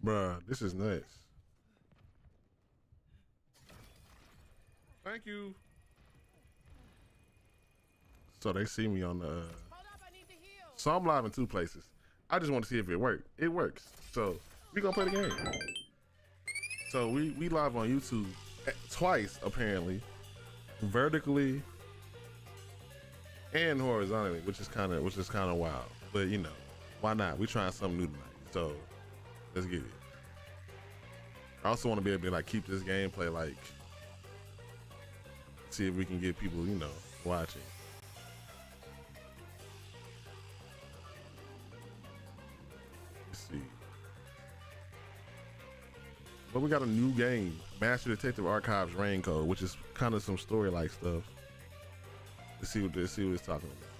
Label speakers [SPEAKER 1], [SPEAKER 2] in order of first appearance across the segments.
[SPEAKER 1] Bruh, this is nuts. Thank you. So they see me on the. So I'm live in 2 places. I just want to see if it works. It works. So we gonna play the game. So we live on YouTube twice apparently, vertically and horizontally, which is kind of wild. But you know, why not? We trying something new tonight. So let's get it. I also want to be able to like keep this gameplay like, see if we can get people, you know, watching. Let's see. But we got a new game, Master Detective Archives Rain Code, which is kind of some story-like stuff. Let's see what it's talking about.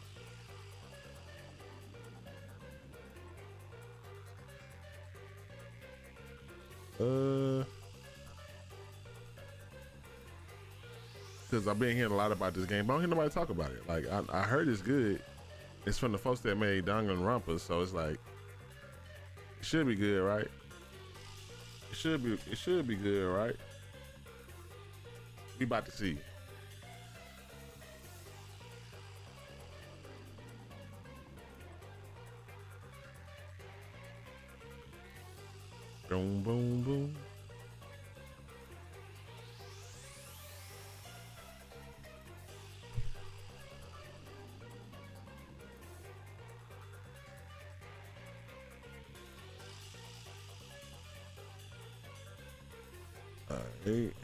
[SPEAKER 1] Because I've been hearing a lot about this game, but I don't hear nobody talk about it. Like I heard it's good. It's from the folks that made Danganronpa, so it's like it should be good, right? It should be good, right? We about to see. Boom, boom, boom. Alright.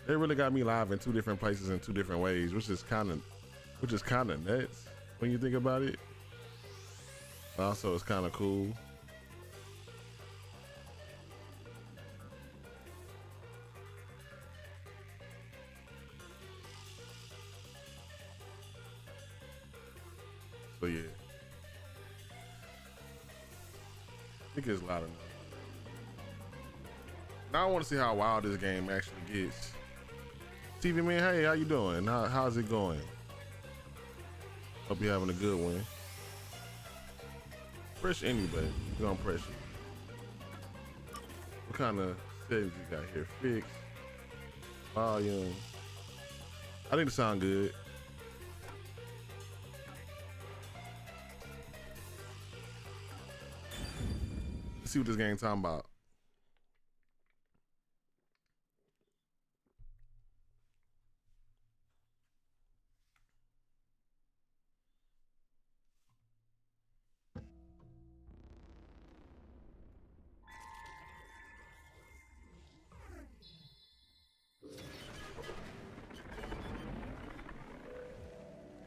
[SPEAKER 1] They really got me live in 2 different places in 2 different ways, which is kind of nuts when you think about it. Also, it's kind of cool. So yeah, I think it's loud enough. Now I want to see how wild this game actually gets. TV man, hey, how you doing? How's it going? Hope you're having a good one. Press anybody. You're gonna press it. What kind of settings you got here? Fix, volume. I think it sound good. Let's see what this game talking about.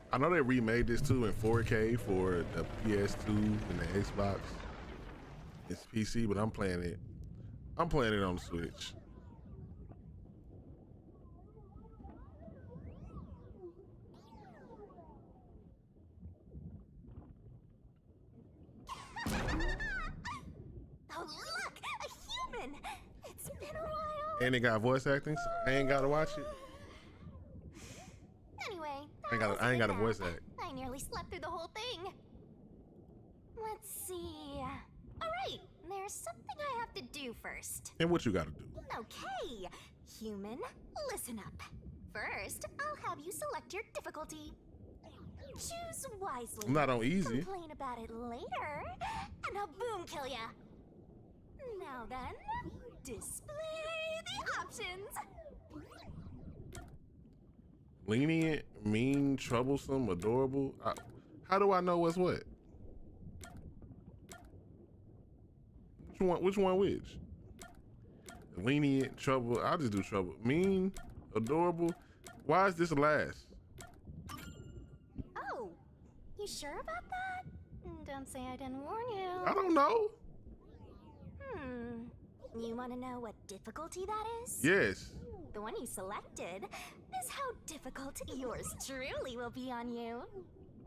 [SPEAKER 1] I know they remade this too in 4K for the PS2 and the Xbox. It's PC, but I'm playing it on the Switch.
[SPEAKER 2] Oh look, a human! It's been a while.
[SPEAKER 1] And it got voice acting, so I ain't gotta watch it.
[SPEAKER 2] Anyway,
[SPEAKER 1] I ain't got a voice act.
[SPEAKER 2] I nearly slept through the whole thing. Let's see. Alright, there's something I have to do first.
[SPEAKER 1] And what you gotta do?
[SPEAKER 2] Okay, human, listen up. First, I'll have you select your difficulty. Choose wisely.
[SPEAKER 1] I'm not on easy.
[SPEAKER 2] Complain about it later, and I'll boom kill ya. Now then, display the options.
[SPEAKER 1] Lenient, mean, troublesome, adorable. How do I know what's what? Which one which? Lenient, trouble. I'll just do trouble. Mean, adorable. Why is this last?
[SPEAKER 2] Oh, you sure about that? Don't say I didn't warn you.
[SPEAKER 1] I don't know.
[SPEAKER 2] You want to know what difficulty that is?
[SPEAKER 1] Yes.
[SPEAKER 2] The one you selected is how difficult yours truly will be on you.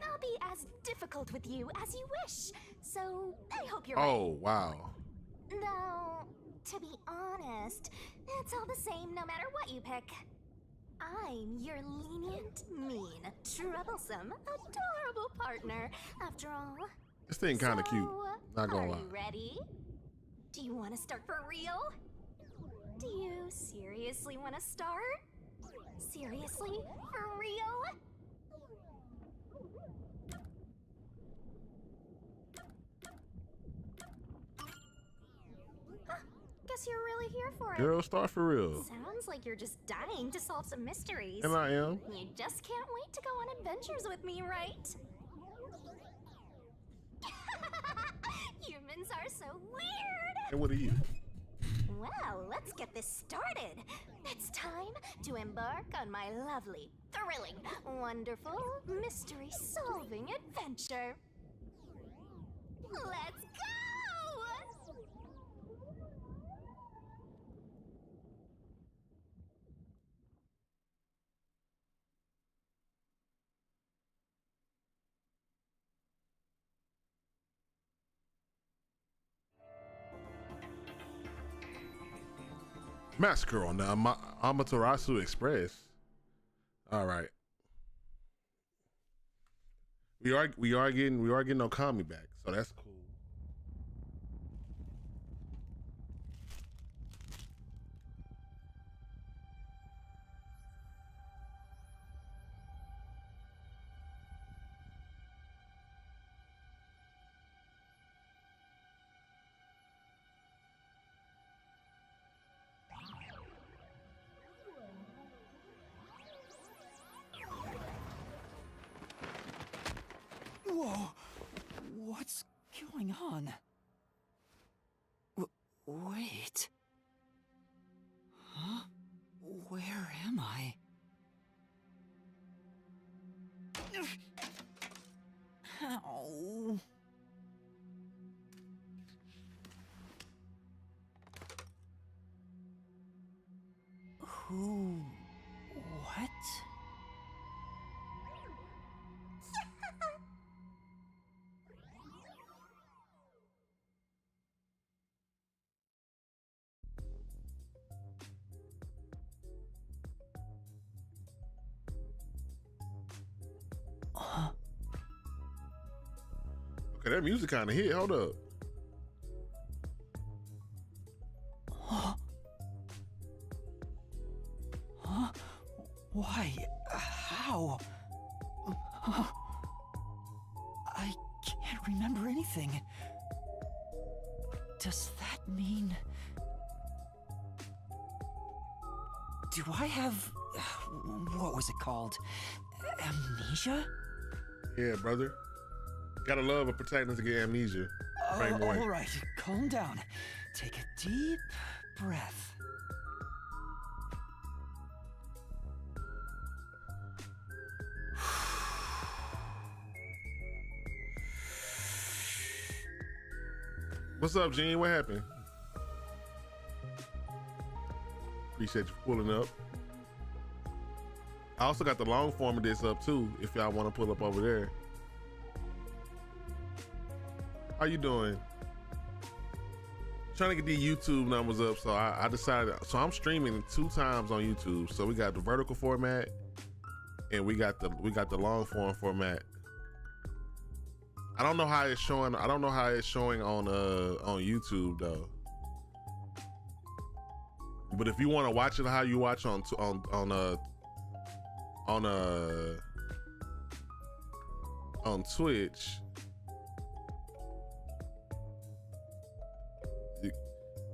[SPEAKER 2] I'll be as difficult with you as you wish, so I hope you're
[SPEAKER 1] Oh, wow.
[SPEAKER 2] Though, to be honest, it's all the same no matter what you pick. I'm your lenient, mean, troublesome, adorable partner, after all.
[SPEAKER 1] This thing kind of cute. Not gonna lie.
[SPEAKER 2] Are you ready? Do you want to start for real? Do you seriously want to start? Seriously? For real? Huh, guess you're really here for it.
[SPEAKER 1] Girl, start for real.
[SPEAKER 2] Sounds like you're just dying to solve some mysteries.
[SPEAKER 1] And I am.
[SPEAKER 2] You just can't wait to go on adventures with me, right? Humans are so weird!
[SPEAKER 1] And what are you?
[SPEAKER 2] Well, let's get this started. It's time to embark on my lovely, thrilling, wonderful, mystery-solving adventure. Let's go!
[SPEAKER 1] Massacre on the Amaterasu Express. All right. We are getting Okami back, so that's cool.
[SPEAKER 3] Whoa! What's going on? Wait. Huh? Where am I? Ow. Who? What?
[SPEAKER 1] Okay, that music kind of hit. Hold up.
[SPEAKER 3] Huh? Huh? Why? How? I can't remember anything. Does that mean... Do I have... what was it called? Amnesia?
[SPEAKER 1] Yeah, brother. Gotta love a protagonist to get amnesia. Same way.
[SPEAKER 3] All right, calm down. Take a deep breath.
[SPEAKER 1] What's up, Gene? What happened? Appreciate you pulling up. I also got the long form of this up too, if y'all want to pull up over there. How you doing? Trying to get the YouTube numbers up, so I decided. So I'm streaming 2 times on YouTube. So we got the vertical format, and we got the long form format. I don't know how it's showing. I don't know how it's showing on YouTube though. But if you want to watch it how you watch on Twitch,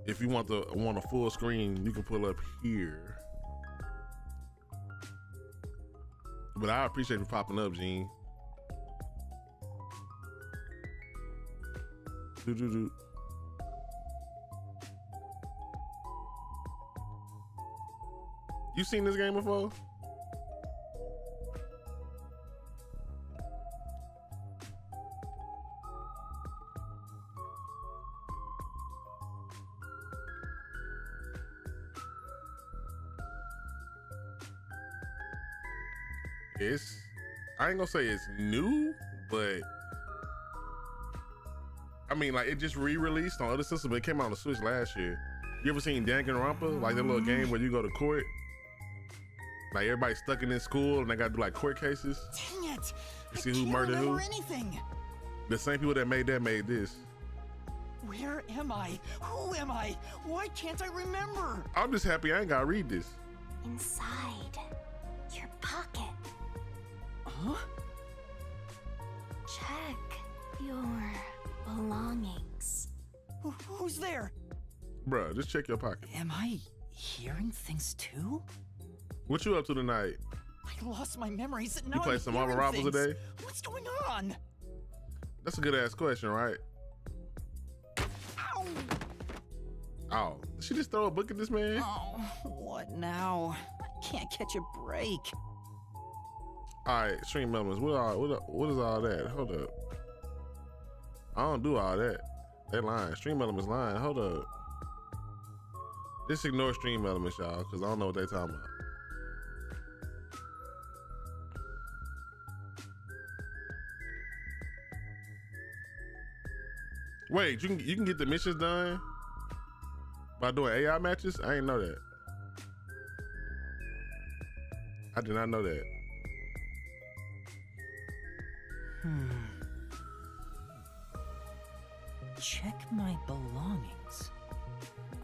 [SPEAKER 1] if you want a full screen, you can pull up here. But I appreciate you popping up, Gene. Do. You seen this game before? I ain't gonna say it's new, but I mean, like, it just re-released on other systems, but it came out on the Switch last year. You ever seen Danganronpa? Like that little game where you go to court? Like everybody's stuck in this school and they got to do like court cases.
[SPEAKER 3] Dang it!
[SPEAKER 1] You see
[SPEAKER 3] I
[SPEAKER 1] who
[SPEAKER 3] can't
[SPEAKER 1] murdered who?
[SPEAKER 3] remember anything.
[SPEAKER 1] The same people that made this.
[SPEAKER 3] Where am I? Who am I? Why can't I remember?
[SPEAKER 1] I'm just happy I ain't gotta read this.
[SPEAKER 2] Inside your pocket.
[SPEAKER 3] Huh?
[SPEAKER 2] Check your belongings.
[SPEAKER 3] Who's there?
[SPEAKER 1] Bruh, just check your pocket.
[SPEAKER 3] Am I hearing things too?
[SPEAKER 1] What you up to tonight?
[SPEAKER 3] I lost my memories. And now
[SPEAKER 1] You play
[SPEAKER 3] I'm
[SPEAKER 1] some Marvel
[SPEAKER 3] hearing
[SPEAKER 1] Rivals
[SPEAKER 3] things.
[SPEAKER 1] today?
[SPEAKER 3] What's going on?
[SPEAKER 1] That's a good ass question, right?
[SPEAKER 3] Ow!
[SPEAKER 1] Oh, did she just throw a book at this man?
[SPEAKER 3] Oh, what now? I can't catch a break.
[SPEAKER 1] All right, stream elements. What is all that? Hold up. I don't do all that. They lying. Stream elements lying. Hold up. Just ignore stream elements, y'all, because I don't know what they talking about. Wait, you can get the missions done by doing AI matches? I ain't know that. I did not know that.
[SPEAKER 3] Check my belongings.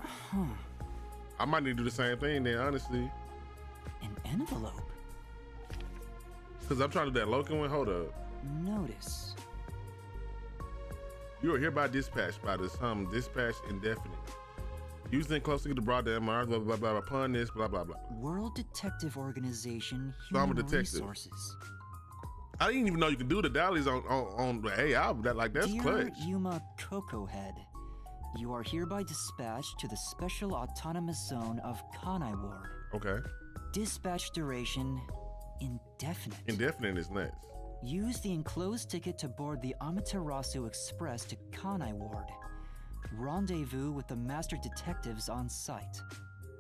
[SPEAKER 3] Huh.
[SPEAKER 1] I might need to do the same thing then, honestly.
[SPEAKER 3] An envelope.
[SPEAKER 1] Because I'm trying to do that Loki one. Hold up.
[SPEAKER 3] Notice.
[SPEAKER 1] You are hereby dispatched by the dispatch indefinite. Using closely to broad the MR, blah, blah, blah, upon this, blah, blah, blah.
[SPEAKER 3] World Detective Organization,
[SPEAKER 1] So I'm a
[SPEAKER 3] Human
[SPEAKER 1] detective.
[SPEAKER 3] Resources.
[SPEAKER 1] I didn't even know you can do the dailies on the AI. That's
[SPEAKER 3] Dear
[SPEAKER 1] clutch.
[SPEAKER 3] Yuma Coco Head, you are hereby dispatched to the Special Autonomous Zone of Kanai Ward.
[SPEAKER 1] Okay.
[SPEAKER 3] Dispatch duration, indefinite.
[SPEAKER 1] Indefinite is nuts.
[SPEAKER 3] Use the enclosed ticket to board the Amaterasu Express to Kanai Ward. Rendezvous with the master detectives on site.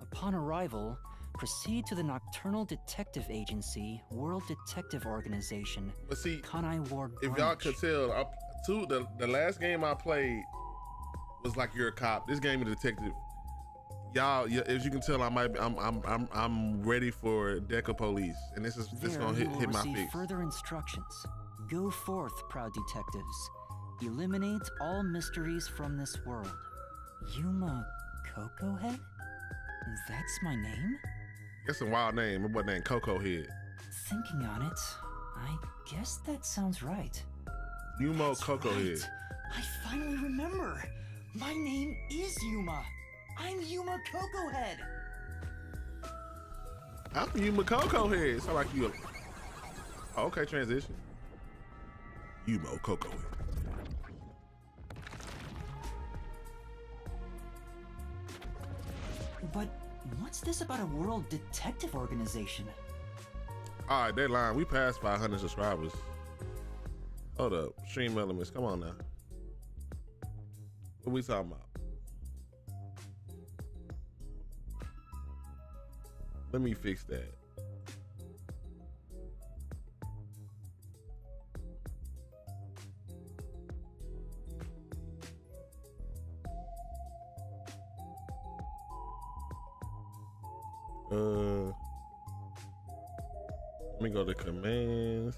[SPEAKER 3] Upon arrival, proceed to the Nocturnal Detective Agency, World Detective Organization,
[SPEAKER 1] But see,
[SPEAKER 3] Kanai Ward
[SPEAKER 1] if y'all
[SPEAKER 3] branch.
[SPEAKER 1] could tell, the last game I played was like you're a cop. This game is a detective. Y'all, as you can tell, I'm ready for Deca Police, and this
[SPEAKER 3] There
[SPEAKER 1] gonna
[SPEAKER 3] you will
[SPEAKER 1] hit my
[SPEAKER 3] receive
[SPEAKER 1] fix.
[SPEAKER 3] further instructions. Go forth, proud detectives. Eliminate all mysteries from this world. Yuma Coco Head? That's my name?
[SPEAKER 1] That's a wild name. My boy named Coco Head.
[SPEAKER 3] Thinking on it, I guess that sounds right.
[SPEAKER 1] Yumo
[SPEAKER 3] That's
[SPEAKER 1] Coco
[SPEAKER 3] right.
[SPEAKER 1] Head.
[SPEAKER 3] I finally remember. My name is Yuma. I'm Yuma Coco Head.
[SPEAKER 1] I'm Yuma Coco Head. Sound like you. Okay, transition. Yumo Coco Head.
[SPEAKER 3] But what's this about a World Detective Organization?
[SPEAKER 1] All right, deadline. We passed 500 subscribers. Hold up, stream elements. Come on now. What we talking about? Let me fix that. Let me go to commands,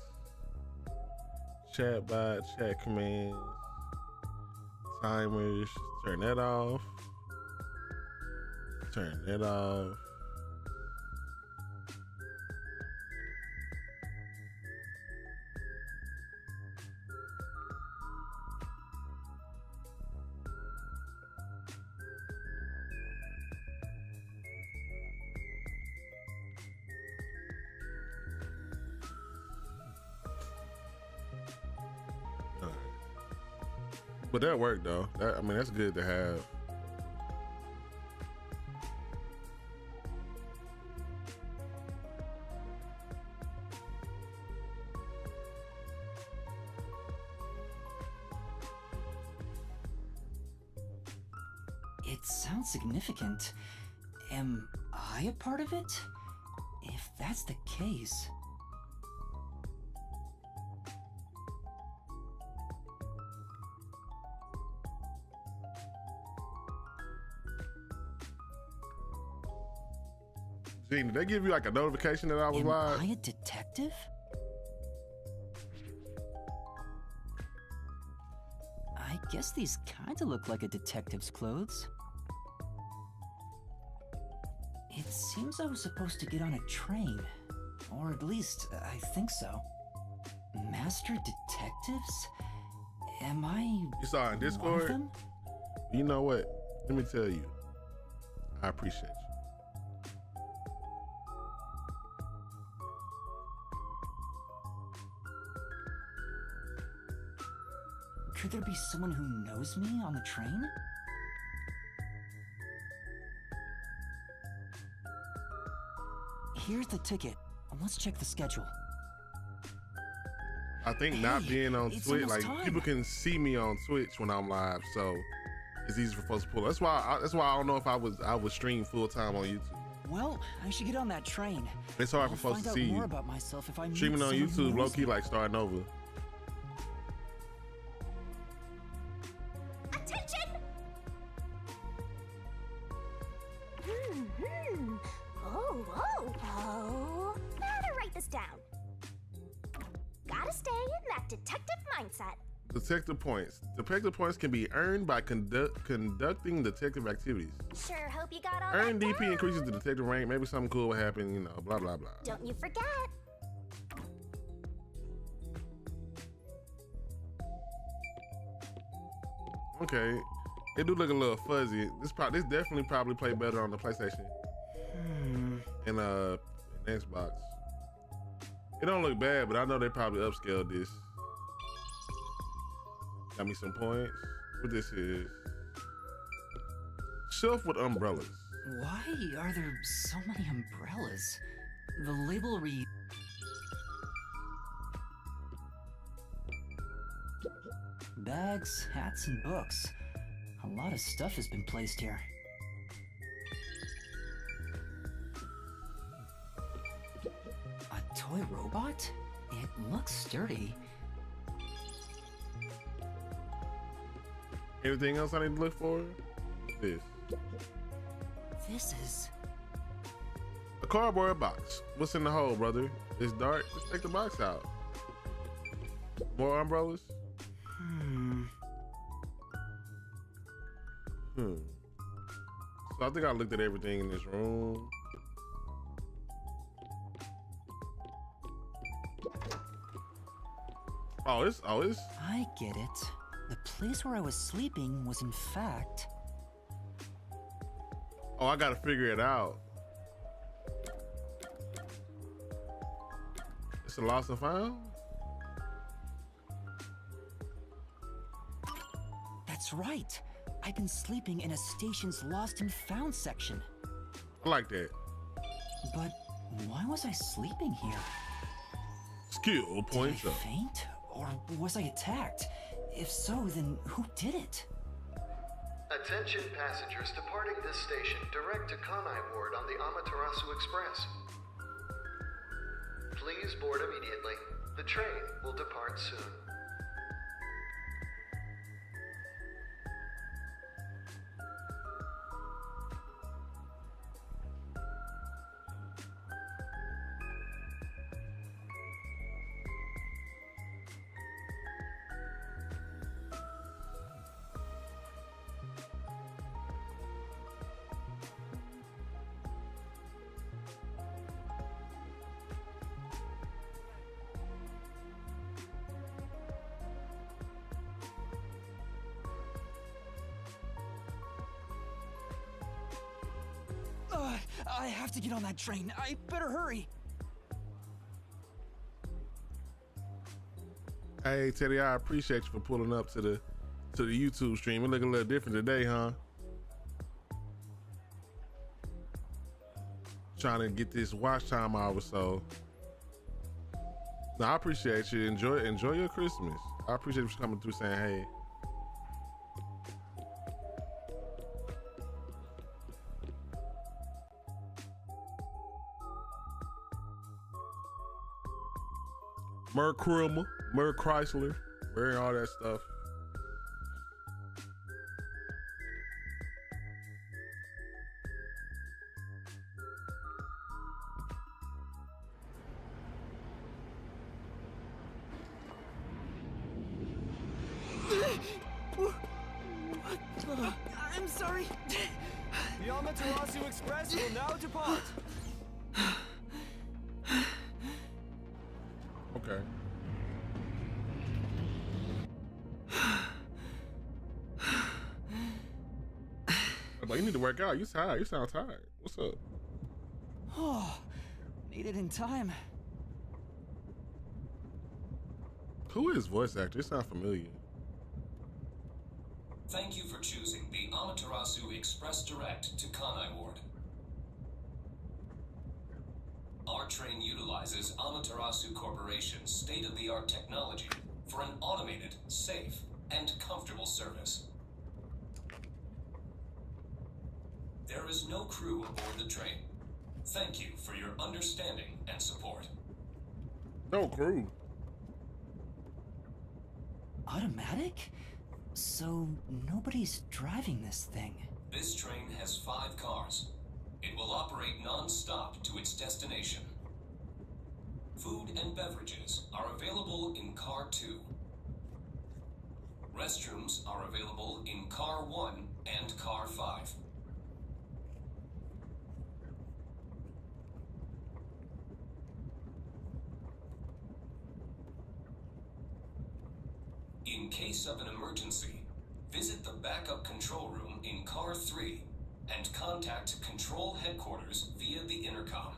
[SPEAKER 1] chatbot, chat commands, timers, turn that off, turn that off. But that worked though. I mean, that's good to have.
[SPEAKER 3] It sounds significant. Am I a part of it? If that's the case...
[SPEAKER 1] Gene, did they give you like a notification that I was
[SPEAKER 3] Am
[SPEAKER 1] live?
[SPEAKER 3] I a detective? I guess these kind of look like a detective's clothes. It seems I was supposed to get on a train. Or at least, I think so. Master detectives? Am I
[SPEAKER 1] You saw in
[SPEAKER 3] one of
[SPEAKER 1] Discord?
[SPEAKER 3] them?
[SPEAKER 1] You know what? Let me tell you. I appreciate you.
[SPEAKER 3] Could there be someone who knows me on the train? Here's the ticket. Let's check the schedule.
[SPEAKER 1] I think not
[SPEAKER 3] Hey,
[SPEAKER 1] being on
[SPEAKER 3] it's
[SPEAKER 1] Twitch,
[SPEAKER 3] almost
[SPEAKER 1] like
[SPEAKER 3] time.
[SPEAKER 1] people can see me on Twitch when I'm live, so it's easy for folks to pull. That's why I don't know if I would stream full time on YouTube.
[SPEAKER 3] Well, I should get on that train.
[SPEAKER 1] It's hard
[SPEAKER 3] I'll
[SPEAKER 1] for folks
[SPEAKER 3] find
[SPEAKER 1] to
[SPEAKER 3] out
[SPEAKER 1] see
[SPEAKER 3] more
[SPEAKER 1] you.
[SPEAKER 3] about myself if I meet
[SPEAKER 1] Streaming on
[SPEAKER 3] someone who
[SPEAKER 1] YouTube, low
[SPEAKER 3] knows
[SPEAKER 1] key
[SPEAKER 3] me.
[SPEAKER 1] like starting over.
[SPEAKER 2] Attention! Oh. Better write this down. Gotta stay in that detective mindset.
[SPEAKER 1] Detective points. Detective points can be earned by conducting detective activities.
[SPEAKER 2] Sure hope you got all
[SPEAKER 1] Earn
[SPEAKER 2] that
[SPEAKER 1] DP
[SPEAKER 2] down.
[SPEAKER 1] increases the detective rank. Maybe something cool will happen, you know, blah, blah, blah.
[SPEAKER 2] Don't you forget.
[SPEAKER 1] Okay. It do look a little fuzzy. This definitely probably play better on the PlayStation and Xbox. It don't look bad, but I know they probably upscaled this. Got me some points. What this is? Shelf with umbrellas.
[SPEAKER 3] Why are there so many umbrellas? The label reads... Bags, hats, and books. A lot of stuff has been placed here. A toy robot? It looks sturdy.
[SPEAKER 1] Anything else I need to look for? This.
[SPEAKER 3] This is...
[SPEAKER 1] A cardboard box. What's in the hole, brother? It's dark. Let's take the box out. More umbrellas? So I think I looked at everything in this room. Oh, it's
[SPEAKER 3] I get it. The place where I was sleeping was in fact...
[SPEAKER 1] oh, I gotta figure it out. It's a lost and found?
[SPEAKER 3] That's right. I've been sleeping in a station's lost and found section.
[SPEAKER 1] I like that.
[SPEAKER 3] But why was I sleeping here?
[SPEAKER 1] Skill points
[SPEAKER 3] Did I
[SPEAKER 1] up.
[SPEAKER 3] faint? Or was I attacked? If so, then who did it?
[SPEAKER 4] Attention passengers departing this station direct to Kanai Ward on the Amaterasu Express. Please board immediately. The train will depart soon.
[SPEAKER 3] I have to get on that train. I better hurry.
[SPEAKER 1] Hey Teddy, I appreciate you for pulling up to the YouTube stream. It looking a little different today, huh? Trying to get this watch time hour, so. No, I appreciate you. Enjoy your Christmas. I appreciate you coming through saying hey. Merc Chrysler, Merc Chrysler, wearing all that stuff.
[SPEAKER 5] sorry. The Amaterasu Express will now depart.
[SPEAKER 1] Okay. But you need to work out. You tired. You sound tired. What's up?
[SPEAKER 3] Oh, made it in time.
[SPEAKER 1] Who is voice actor? It sounds familiar.
[SPEAKER 6] Thank you for choosing the Amaterasu Express Direct to Kanai Ward. Our train utilizes Amaterasu Corporation's state-of-the-art technology for an automated, safe, and comfortable service. There is no crew aboard the train. Thank you for your understanding and support.
[SPEAKER 1] No crew.
[SPEAKER 3] Automatic? So nobody's driving this thing.
[SPEAKER 6] This train has 5 cars. It will operate non-stop to its destination. Food and beverages are available in Car 2. Restrooms are available in Car 1 and Car 5. In case of an emergency, visit the backup control room in Car 3 and contact Control Headquarters via the intercom.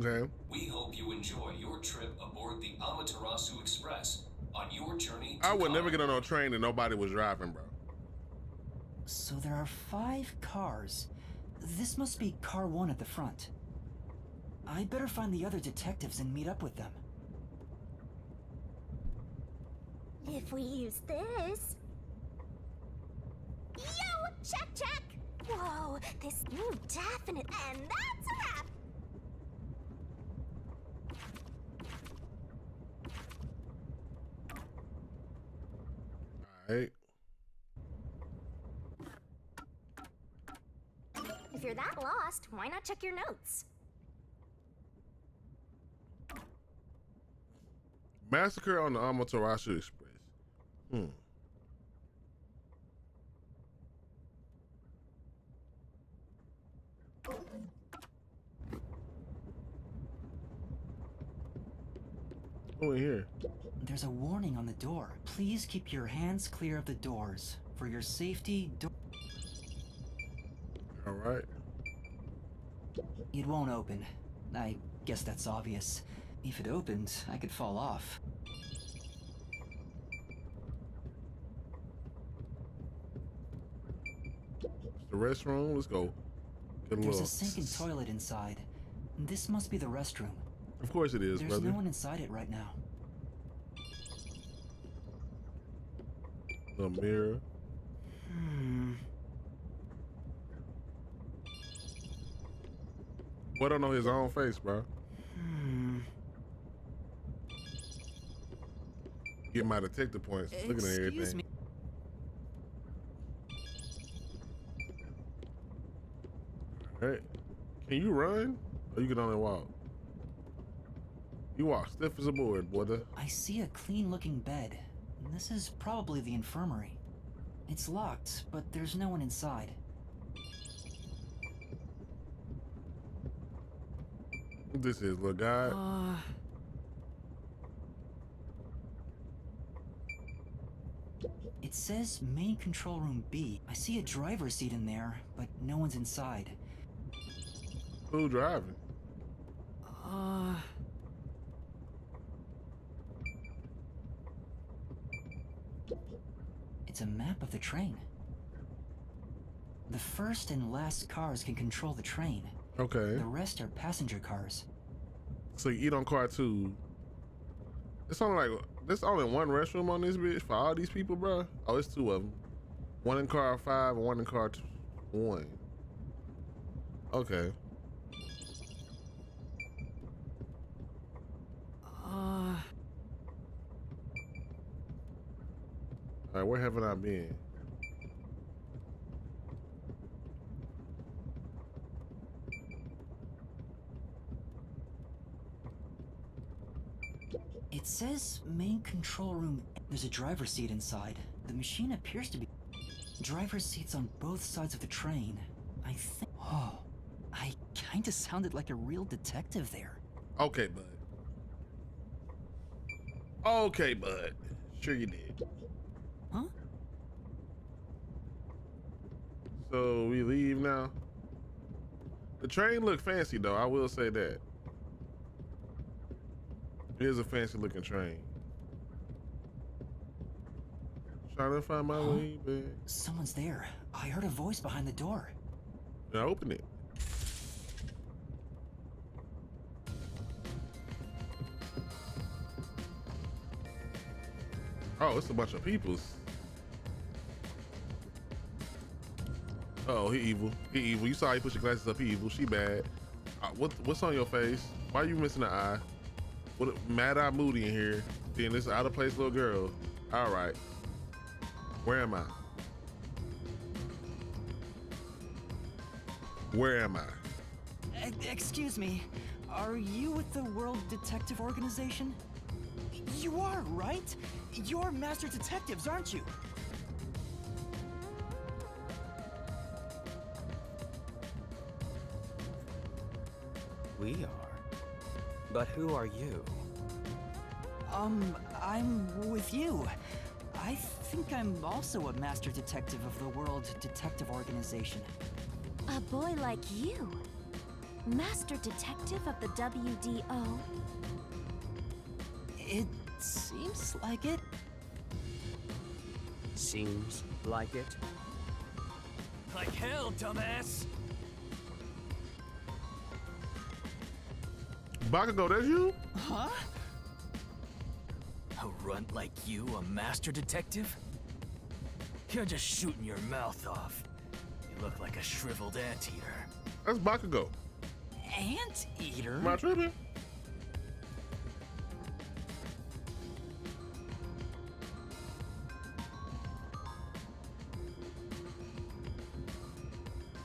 [SPEAKER 1] Okay.
[SPEAKER 6] We hope you enjoy your trip aboard the Amaterasu Express on your journey to
[SPEAKER 1] I would never
[SPEAKER 6] Kanai.
[SPEAKER 1] get on no train and nobody was driving, bro.
[SPEAKER 3] So there are 5 cars. This must be car 1 at the front. I better find the other detectives and meet up with them.
[SPEAKER 2] If we use this. Yo! Check, check! Whoa, this new definite. And that's a wrap!
[SPEAKER 1] Alright.
[SPEAKER 2] If you're that lost, why not check your notes?
[SPEAKER 1] Massacre on the Amaterasu Express. Who in here?
[SPEAKER 3] There's a warning on the door. Please keep your hands clear of the doors. For your safety,
[SPEAKER 1] Alright.
[SPEAKER 3] it won't open. I guess that's obvious. If it opened, I could fall off.
[SPEAKER 1] The restroom. Let's go. Get a
[SPEAKER 3] There's
[SPEAKER 1] little.
[SPEAKER 3] a sink and toilet inside. This must be the restroom.
[SPEAKER 1] Of course it is,
[SPEAKER 3] There's
[SPEAKER 1] brother.
[SPEAKER 3] no one inside it right now.
[SPEAKER 1] The mirror. Boy don't know his own face, bro. Get my detective points. Looking at
[SPEAKER 3] Excuse
[SPEAKER 1] everything.
[SPEAKER 3] me.
[SPEAKER 1] Alright. Can you run? Or you can only walk? You walk stiff as a board, boy.
[SPEAKER 3] I see a clean-looking bed. This is probably the infirmary. It's locked, but there's no one inside.
[SPEAKER 1] This is little guy.
[SPEAKER 3] It says main control room B. I see a driver's seat in there, but no one's inside.
[SPEAKER 1] Who driving?
[SPEAKER 3] It's a map of the train. The first and last cars can control the train.
[SPEAKER 1] Okay.
[SPEAKER 3] The rest are passenger cars.
[SPEAKER 1] So you eat on car 2. It's only like there's only one restroom on this bitch for all these people, bro. Oh, it's 2 of them. One in car 5 and one in car 1. Okay. All right, where haven't I been?
[SPEAKER 3] It says main control room. There's a driver's seat inside. The machine appears to be... Driver's seats on both sides of the train. I think. Oh, I kinda sounded like a real detective there.
[SPEAKER 1] Okay, bud. Okay, bud. Sure you did.
[SPEAKER 3] Huh?
[SPEAKER 1] So we leave now. The train look fancy though, I will say that. It is a fancy looking train. Trying to find my way back.
[SPEAKER 3] Someone's there. I heard a voice behind the door.
[SPEAKER 1] I open it. Oh, it's a bunch of peoples. Oh, he evil. He evil. You saw he put your glasses up. He evil. She bad. What's on your face? Why are you missing an eye? What? Mad Eye Moody in here. Then this out of place little girl. All right. Where am I? Where am I?
[SPEAKER 3] Excuse me. Are you with the World Detective Organization? You are, right? You're master detectives, aren't you?
[SPEAKER 7] We are. But who are you?
[SPEAKER 3] I'm with you. I think I'm also a master detective of the World Detective Organization.
[SPEAKER 2] A boy like you? Master detective of the WDO?
[SPEAKER 3] It seems like it.
[SPEAKER 7] Seems like it.
[SPEAKER 5] Like hell, dumbass.
[SPEAKER 1] Bakugo, that's you?
[SPEAKER 3] Huh?
[SPEAKER 5] A runt like you, a master detective? You're just shooting your mouth off. You look like a shriveled anteater.
[SPEAKER 1] That's Bakugo.
[SPEAKER 3] Anteater?
[SPEAKER 1] Am I tripping?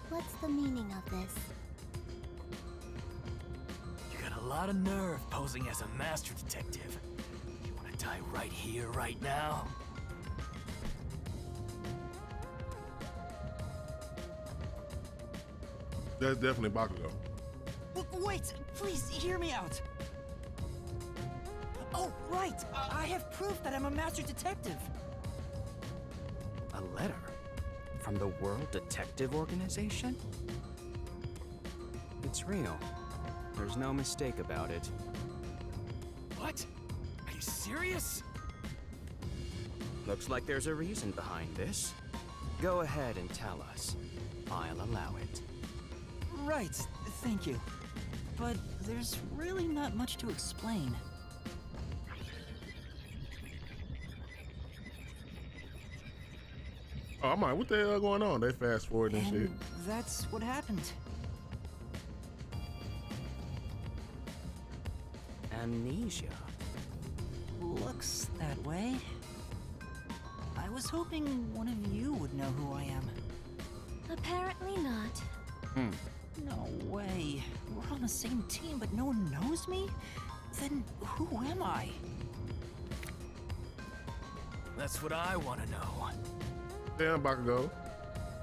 [SPEAKER 2] What's the meaning of this?
[SPEAKER 5] You got a lot of nerve posing as a master detective. You wanna die right here, right now?
[SPEAKER 1] That's definitely Bakugo.
[SPEAKER 3] Wait, please hear me out. Oh, right. I have proof that I'm a master detective.
[SPEAKER 7] A letter? From the World Detective Organization? It's real. There's no mistake about it.
[SPEAKER 5] What? Are you serious?
[SPEAKER 7] Looks like there's a reason behind this. Go ahead and tell us. I'll allow it.
[SPEAKER 3] Right, thank you. But there's really not much to explain.
[SPEAKER 1] Oh, I'm like, what the hell going on? They fast forward and shit.
[SPEAKER 3] And that's what happened.
[SPEAKER 7] Amnesia.
[SPEAKER 3] Looks that way. I was hoping one of you would know who I am.
[SPEAKER 2] Apparently not.
[SPEAKER 3] No way. We're on the same team, but no one knows me? Then who am I?
[SPEAKER 5] That's what I wanna know.
[SPEAKER 1] Damn, Bakugo.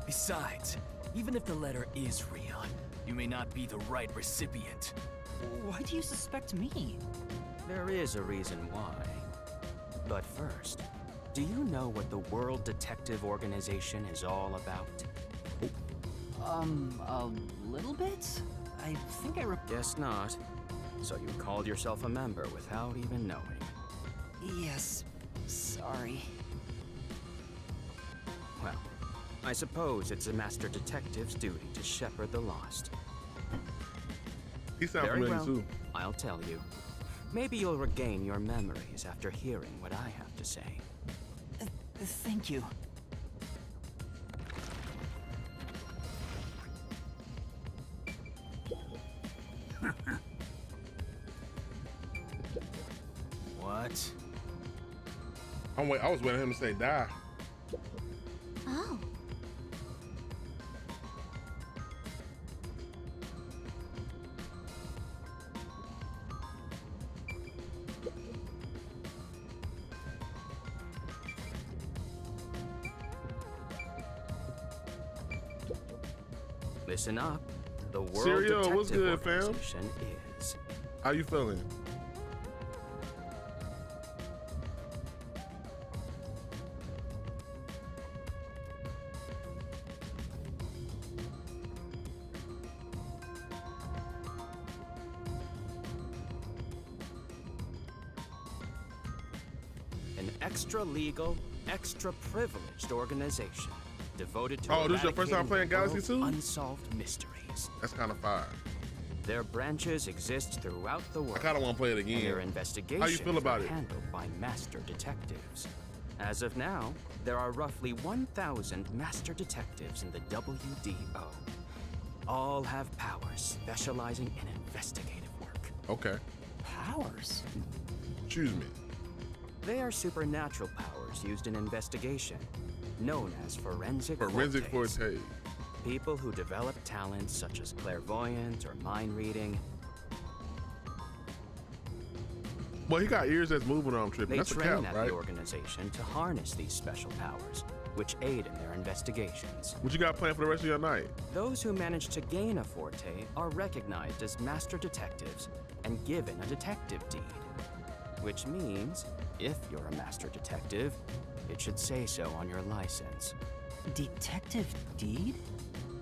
[SPEAKER 5] Besides, even if the letter is real, you may not be the right recipient.
[SPEAKER 3] Why do you suspect me?
[SPEAKER 7] There is a reason why. But first, do you know what the World Detective Organization is all about?
[SPEAKER 3] A little bit? I think I
[SPEAKER 7] Guess not. So you called yourself a member without even knowing.
[SPEAKER 3] Yes. Sorry.
[SPEAKER 7] Well, I suppose it's a master detective's duty to shepherd the lost.
[SPEAKER 1] He sounds
[SPEAKER 7] Very
[SPEAKER 1] familiar
[SPEAKER 7] well.
[SPEAKER 1] too.
[SPEAKER 7] I'll tell you. Maybe you'll regain your memories after hearing what I have to say.
[SPEAKER 3] Thank you.
[SPEAKER 5] What?
[SPEAKER 1] I was waiting for him to say die.
[SPEAKER 2] Oh.
[SPEAKER 7] Listen up. The World
[SPEAKER 1] Serial,
[SPEAKER 7] Detective
[SPEAKER 1] what's good, fam?
[SPEAKER 7] Organization is...
[SPEAKER 1] How you feeling?
[SPEAKER 7] an extra-legal, extra-privileged organization devoted to
[SPEAKER 1] Oh, this is your first time
[SPEAKER 7] eradicating
[SPEAKER 1] playing
[SPEAKER 7] the
[SPEAKER 1] Galaxy
[SPEAKER 7] world's
[SPEAKER 1] 2?
[SPEAKER 7] unsolved mysteries.
[SPEAKER 1] That's kind of fire.
[SPEAKER 7] Their branches exist throughout the world.
[SPEAKER 1] I kind of want to play it
[SPEAKER 7] And their
[SPEAKER 1] again.
[SPEAKER 7] investigations
[SPEAKER 1] How you feel about
[SPEAKER 7] are
[SPEAKER 1] it?
[SPEAKER 7] handled by master detectives. As of now, there are roughly 1,000 master detectives in the WDO. All have powers specializing in investigative work.
[SPEAKER 1] Okay.
[SPEAKER 3] Powers?
[SPEAKER 1] Choose me.
[SPEAKER 7] They are supernatural powers used in investigation, known as forensic
[SPEAKER 1] Forensic
[SPEAKER 7] fortes.
[SPEAKER 1] Forte.
[SPEAKER 7] People who develop talents such as clairvoyance or mind reading.
[SPEAKER 1] Well, he got ears that's moving on tripping.
[SPEAKER 7] They
[SPEAKER 1] That's a
[SPEAKER 7] train
[SPEAKER 1] cap,
[SPEAKER 7] at
[SPEAKER 1] right?
[SPEAKER 7] the organization to harness these special powers, which aid in their investigations.
[SPEAKER 1] What you got planned for the rest of your night?
[SPEAKER 7] Those who manage to gain a forte are recognized as master detectives and given a detective deed. Which means, if you're a master detective, it should say so on your license.
[SPEAKER 3] Detective deed?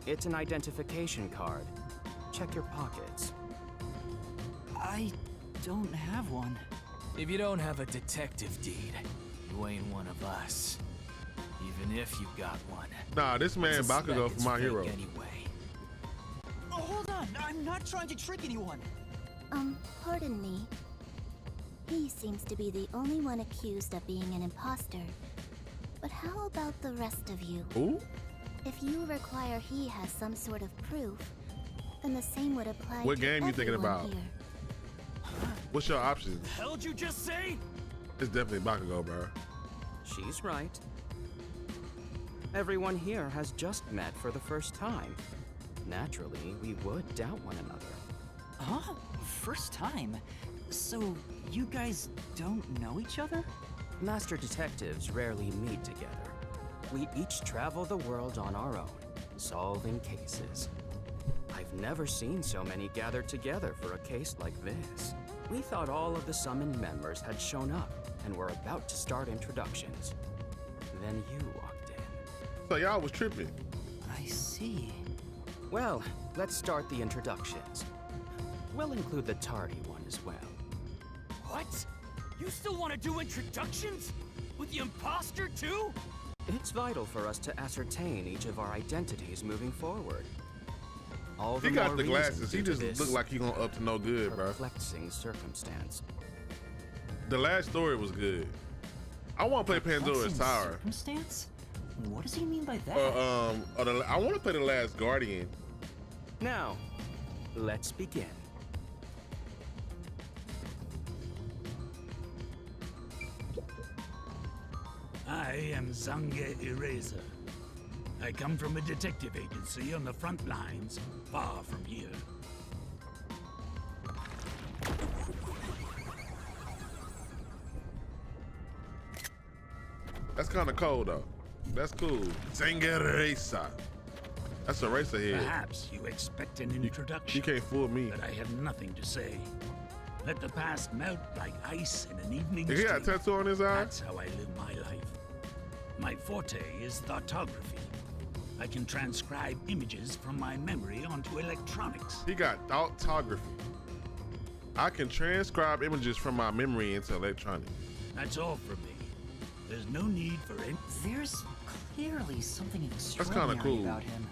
[SPEAKER 7] It's an identification card. Check your pockets.
[SPEAKER 3] I don't have one.
[SPEAKER 5] If you don't have a detective deed, you ain't one of us. Even if you got one.
[SPEAKER 1] Nah, this man
[SPEAKER 5] Suspect
[SPEAKER 1] Bakugo
[SPEAKER 5] it's
[SPEAKER 1] from My
[SPEAKER 5] fake
[SPEAKER 1] Hero.
[SPEAKER 5] Anyway.
[SPEAKER 3] Oh, hold on. I'm not trying to trick anyone.
[SPEAKER 8] Pardon me. He seems to be the only one accused of being an imposter. But how about the rest of you?
[SPEAKER 1] Ooh?
[SPEAKER 8] If you require he has some sort of proof, then the same would apply
[SPEAKER 1] What
[SPEAKER 8] to
[SPEAKER 1] game you thinking
[SPEAKER 8] everyone
[SPEAKER 1] about?
[SPEAKER 8] here.
[SPEAKER 1] What's your options?
[SPEAKER 5] Hell'd you just say?
[SPEAKER 1] It's definitely Bakugo, bro.
[SPEAKER 7] She's right. Everyone here has just met for the first time. Naturally, we would doubt one another.
[SPEAKER 3] Huh? First time? So, you guys don't know each other?
[SPEAKER 7] Master detectives rarely meet together. We each travel the world on our own, solving cases. I've never seen so many gathered together for a case like this. We thought all of the summoned members had shown up and were about to start introductions. Then you walked in.
[SPEAKER 1] So y'all was tripping.
[SPEAKER 3] I see.
[SPEAKER 7] Well, let's start the introductions. We'll include the tardy one as well.
[SPEAKER 5] What? You still want to do introductions? With the imposter too?
[SPEAKER 7] It's vital for us to ascertain each of our identities moving forward. All
[SPEAKER 1] He
[SPEAKER 7] the
[SPEAKER 1] got
[SPEAKER 7] more
[SPEAKER 1] the
[SPEAKER 7] reason
[SPEAKER 1] glasses. He
[SPEAKER 7] due to
[SPEAKER 1] just
[SPEAKER 7] this
[SPEAKER 1] looked like he gonna up to no good, bro.
[SPEAKER 7] perplexing circumstance.
[SPEAKER 1] The last story was good. I want to play Pandora's
[SPEAKER 3] Perplexing
[SPEAKER 1] Tower.
[SPEAKER 3] Circumstance? What does he mean by that?
[SPEAKER 1] I want to play The Last Guardian.
[SPEAKER 7] Now, let's begin.
[SPEAKER 9] I am Zange Eraser. I come from a detective agency on the front lines, far from here.
[SPEAKER 1] That's kind of cold though. That's cool. Zangeresa. That's a racer head.
[SPEAKER 9] Perhaps you expect an
[SPEAKER 1] You
[SPEAKER 9] introduction,
[SPEAKER 1] can't fool me.
[SPEAKER 9] but I have nothing to say. Let the past melt like ice in an evening
[SPEAKER 1] He got a
[SPEAKER 9] stream.
[SPEAKER 1] tattoo on his eye.
[SPEAKER 9] That's how I live my life. My forte is thoughtography. I can transcribe images from my memory onto electronics.
[SPEAKER 1] He got thoughtography. I can transcribe images from my memory into electronics.
[SPEAKER 9] That's all for me. There's no need for any...
[SPEAKER 3] There's clearly something
[SPEAKER 1] kinda
[SPEAKER 3] extraordinary
[SPEAKER 1] cool.
[SPEAKER 3] about him.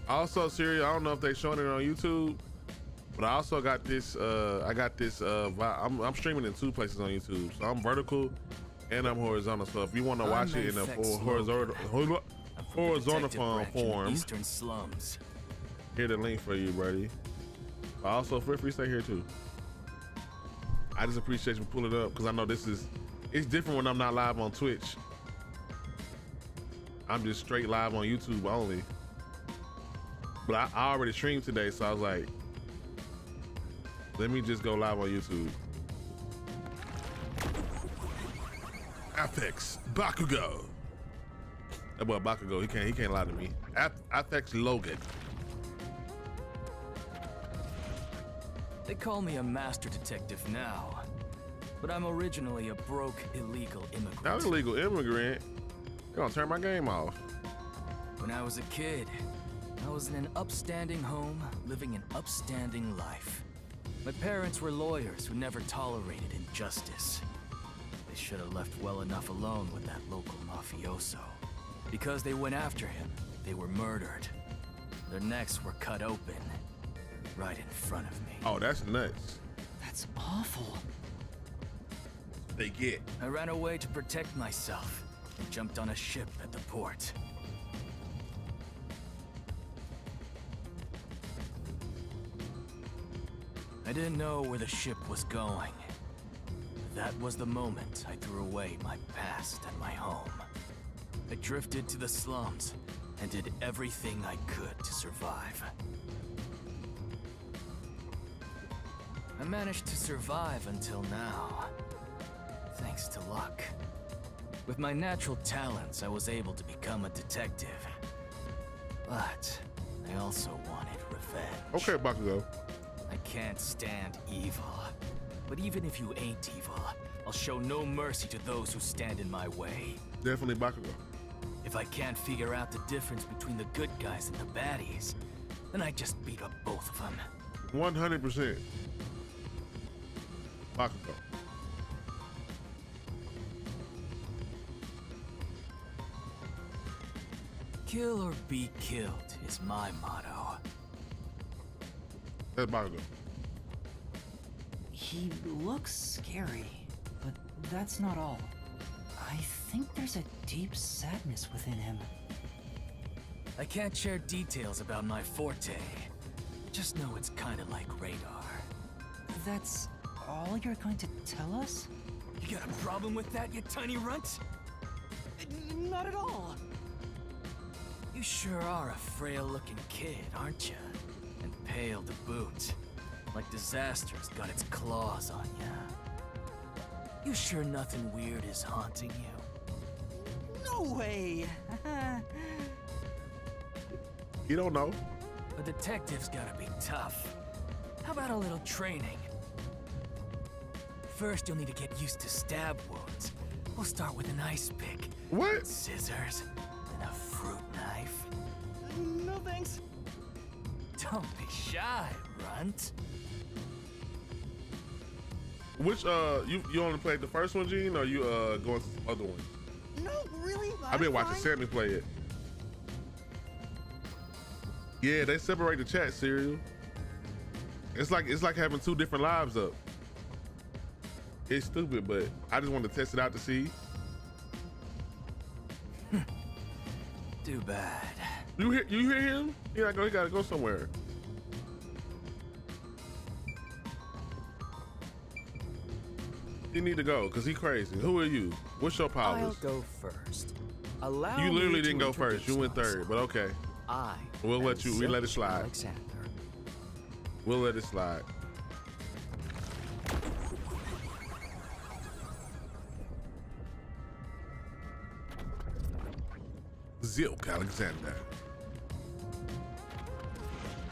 [SPEAKER 1] Also, Siri, I don't know if they showing it on YouTube, but I also got this. I'm streaming in 2 places on YouTube. So I'm vertical and I'm horizontal. So if you want to watch it in a full horizontal form,
[SPEAKER 5] Eastern slums.
[SPEAKER 1] here's the link for you, buddy. Also, feel free to stay here too. I just appreciate you pulling it up because I know it's different when I'm not live on Twitch. I'm just straight live on YouTube only. But I already streamed today, so I was like, let me just go live on YouTube. Affix Bakugo. That boy Bakugo, he can't lie to me. Apex Logan.
[SPEAKER 5] They call me a master detective now, but I'm originally a broke, illegal immigrant.
[SPEAKER 1] Not illegal immigrant. You're gonna turn my game off.
[SPEAKER 5] When I was a kid, I was in an upstanding home, living an upstanding life. My parents were lawyers who never tolerated injustice. They should have left well enough alone with that local mafioso. Because they went after him, they were murdered. Their necks were cut open, right in front of me.
[SPEAKER 1] Oh, that's nuts.
[SPEAKER 3] That's awful.
[SPEAKER 1] They get.
[SPEAKER 5] I ran away to protect myself and jumped on a ship at the port. I didn't know where the ship was going. That was the moment I threw away my past and my home. I drifted to the slums and did everything I could to survive. I managed to survive until now, thanks to luck. With my natural talents, I was able to become a detective. But I also wanted revenge.
[SPEAKER 1] Okay, Bakugo.
[SPEAKER 5] I can't stand evil. But even if you ain't evil, I'll show no mercy to those who stand in my way.
[SPEAKER 1] Definitely Bakugo.
[SPEAKER 5] If I can't figure out the difference between the good guys and the baddies, then I just beat up both of them.
[SPEAKER 1] 100%. Bakugo.
[SPEAKER 5] Kill or be killed is my motto.
[SPEAKER 1] That's Bakugo.
[SPEAKER 3] He looks scary, but that's not all. I think there's a deep sadness within him.
[SPEAKER 5] I can't share details about my forte. Just know it's kinda like radar.
[SPEAKER 3] That's all you're going to tell us?
[SPEAKER 5] You got a problem with that, you tiny runt?
[SPEAKER 3] Not at all.
[SPEAKER 5] You sure are a frail-looking kid, aren't you? And pale to boot. Like disaster's got its claws on ya. You sure nothing weird is haunting you?
[SPEAKER 3] No way!
[SPEAKER 1] You don't know.
[SPEAKER 5] A detective's gotta be tough. How about a little training? First, you'll need to get used to stab wounds. We'll start with an ice pick.
[SPEAKER 1] What?
[SPEAKER 5] Scissors, then a fruit knife.
[SPEAKER 3] No thanks.
[SPEAKER 5] Don't be shy, runt.
[SPEAKER 1] Which you only played the first one, Gene, or you going to some other ones?
[SPEAKER 3] No, really?
[SPEAKER 1] I've been watching Sammy play it. Yeah, they separate the chat, Serial. It's like having two different lives up. It's stupid, but I just wanted to test it out to see.
[SPEAKER 5] Too bad.
[SPEAKER 1] You hear him? He gotta go somewhere. He need to go, cause he crazy. Who are you? What's your powers?
[SPEAKER 7] I'll go first. Allow
[SPEAKER 1] You literally
[SPEAKER 7] me to
[SPEAKER 1] didn't go first. You went
[SPEAKER 7] introduce
[SPEAKER 1] third, but okay. We'll let you. We let it slide.
[SPEAKER 7] Alexander.
[SPEAKER 1] We'll let it slide. Zilk Alexander.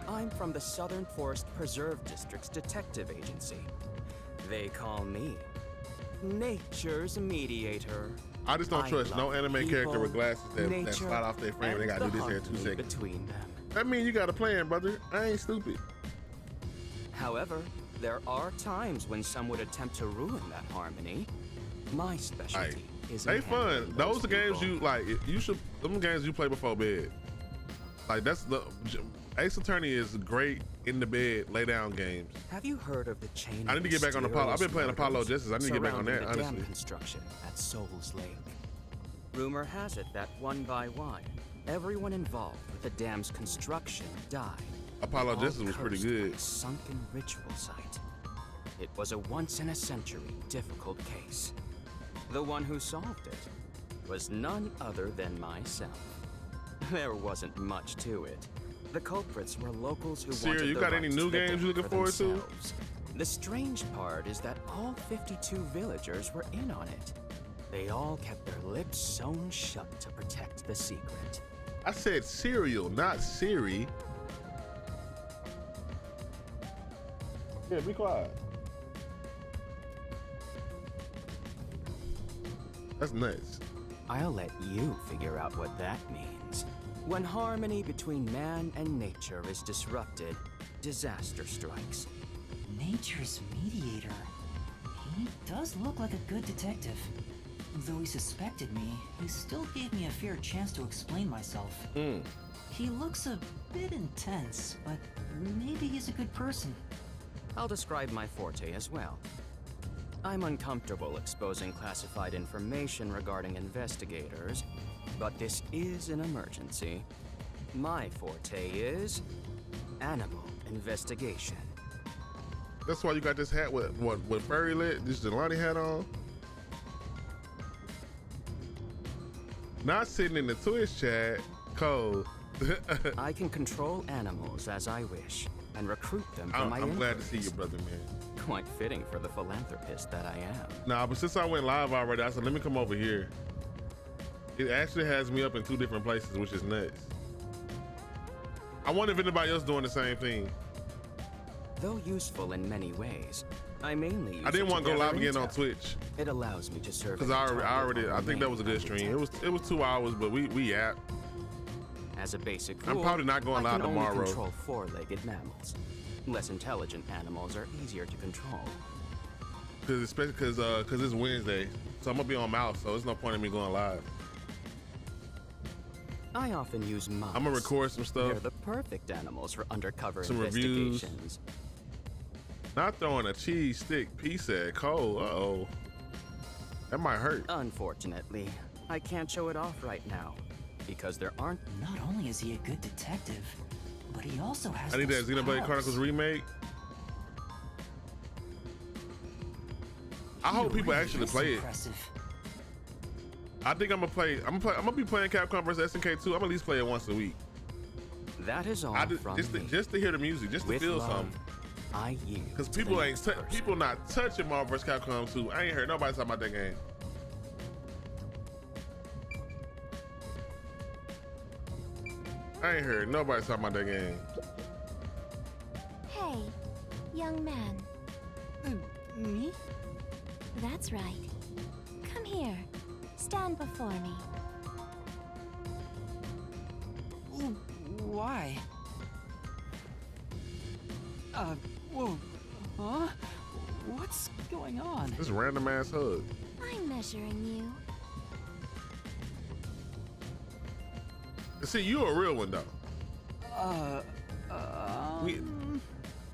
[SPEAKER 7] I'm from the Southern Forest Preserve District's detective agency. They call me Nature's Mediator.
[SPEAKER 1] I just don't trust no
[SPEAKER 7] love
[SPEAKER 1] anime character with
[SPEAKER 7] people,
[SPEAKER 1] glasses that
[SPEAKER 7] nature,
[SPEAKER 1] slide off their frame and they
[SPEAKER 7] and
[SPEAKER 1] gotta do
[SPEAKER 7] the
[SPEAKER 1] this every 2
[SPEAKER 7] harmony
[SPEAKER 1] seconds.
[SPEAKER 7] between them.
[SPEAKER 1] That means you got a plan, brother. I ain't stupid.
[SPEAKER 7] However, there are times when some would attempt to ruin that harmony. My specialty is
[SPEAKER 1] They
[SPEAKER 7] in
[SPEAKER 1] fun.
[SPEAKER 7] handling
[SPEAKER 1] Those are games
[SPEAKER 7] people.
[SPEAKER 1] you like. You should. Them games you play before bed. Like that's the Ace Attorney is great in the bed, lay down games.
[SPEAKER 7] Have you heard of the chain?
[SPEAKER 1] I need to get back on Apollo. I've been playing Apollo Justice. I need to get back on that,
[SPEAKER 7] surrounding the
[SPEAKER 1] honestly.
[SPEAKER 7] dam construction at Soul's Lake. Rumor has it that one by one, everyone involved with the dam's construction died.
[SPEAKER 1] Apollo
[SPEAKER 7] all
[SPEAKER 1] Justice was pretty
[SPEAKER 7] cursed by
[SPEAKER 1] good.
[SPEAKER 7] a sunken ritual site. It was a once-in-a-century difficult case. The one who solved it was none other than myself. There wasn't much to it. The culprits were locals who
[SPEAKER 1] Sierra,
[SPEAKER 7] wanted
[SPEAKER 1] you
[SPEAKER 7] the
[SPEAKER 1] got any
[SPEAKER 7] rights
[SPEAKER 1] new
[SPEAKER 7] to the
[SPEAKER 1] games
[SPEAKER 7] dam
[SPEAKER 1] you looking
[SPEAKER 7] for
[SPEAKER 1] forward to?
[SPEAKER 7] themselves. The strange part is that all 52 villagers were in on it. They all kept their lips sewn shut to protect the secret.
[SPEAKER 1] I said cereal, not Siri. Yeah, be quiet. That's nuts.
[SPEAKER 7] I'll let you figure out what that means. When harmony between man and nature is disrupted, disaster strikes.
[SPEAKER 3] Nature's mediator. He does look like a good detective. Though he suspected me, he still gave me a fair chance to explain myself. He looks a bit intense, but maybe he's a good person.
[SPEAKER 7] I'll describe my forte as well. I'm uncomfortable exposing classified information regarding investigators, but this is an emergency. My forte is animal investigation.
[SPEAKER 1] That's why you got this hat with furry lit, this Jelani hat on. Not sitting in the Twitch chat, Cole.
[SPEAKER 7] I can control animals as I wish and recruit them for my
[SPEAKER 1] I'm glad to see
[SPEAKER 7] inquiries.
[SPEAKER 1] you, brother, man.
[SPEAKER 7] Quite fitting for the philanthropist that I am.
[SPEAKER 1] Nah, but since I went live already, I said, let me come over here. It actually has me up in 2 different places, which is nuts. I wonder if anybody else doing the same thing.
[SPEAKER 7] Though useful in many ways, I mainly use
[SPEAKER 1] I didn't
[SPEAKER 7] it
[SPEAKER 1] want to go
[SPEAKER 7] gather
[SPEAKER 1] live again on
[SPEAKER 7] intel.
[SPEAKER 1] Twitch
[SPEAKER 7] It allows me to serve
[SPEAKER 1] because I think that was a good stream. It was 2 hours, but we yapped.
[SPEAKER 7] As a basic
[SPEAKER 1] I'm
[SPEAKER 7] rule,
[SPEAKER 1] probably not going
[SPEAKER 7] I
[SPEAKER 1] live
[SPEAKER 7] can
[SPEAKER 1] tomorrow.
[SPEAKER 7] only control 4-legged mammals. Less intelligent animals are easier to control.
[SPEAKER 1] Cause especially cause it's Wednesday, so I'm gonna be on mouse, so there's no point in me going live.
[SPEAKER 7] I often use mice.
[SPEAKER 1] I'm gonna record some stuff.
[SPEAKER 7] They're the perfect animals for undercover
[SPEAKER 1] Some reviews.
[SPEAKER 7] investigations.
[SPEAKER 1] Not throwing a cheese stick piece at Cole. Uh-oh. That might hurt.
[SPEAKER 7] Unfortunately, I can't show it off right now because there aren't.
[SPEAKER 3] Not only is he a good detective, but he also has
[SPEAKER 1] I need that
[SPEAKER 3] those
[SPEAKER 1] Xenoblade
[SPEAKER 3] powers.
[SPEAKER 1] Chronicles remake. I
[SPEAKER 3] He
[SPEAKER 1] hope people
[SPEAKER 3] really
[SPEAKER 1] actually
[SPEAKER 3] is
[SPEAKER 1] play it.
[SPEAKER 3] impressive.
[SPEAKER 1] I think I'm gonna be playing Capcom vs SNK 2. I'm gonna at least play it once a week.
[SPEAKER 7] That is all from me.
[SPEAKER 1] Just to hear the music, just to
[SPEAKER 7] With
[SPEAKER 1] feel
[SPEAKER 7] love,
[SPEAKER 1] something.
[SPEAKER 7] I yield.
[SPEAKER 1] Cause
[SPEAKER 7] to the
[SPEAKER 1] people
[SPEAKER 7] next person.
[SPEAKER 1] people not touching Marvel vs Capcom 2. I ain't heard nobody talking about that game. I ain't heard nobody talking about that game.
[SPEAKER 8] Hey, young man.
[SPEAKER 3] Me?
[SPEAKER 8] That's right. Come here. Stand before me.
[SPEAKER 3] Why? Whoa. Huh? What's going on?
[SPEAKER 1] This random ass hug.
[SPEAKER 8] I'm measuring you.
[SPEAKER 1] See, you a real one though.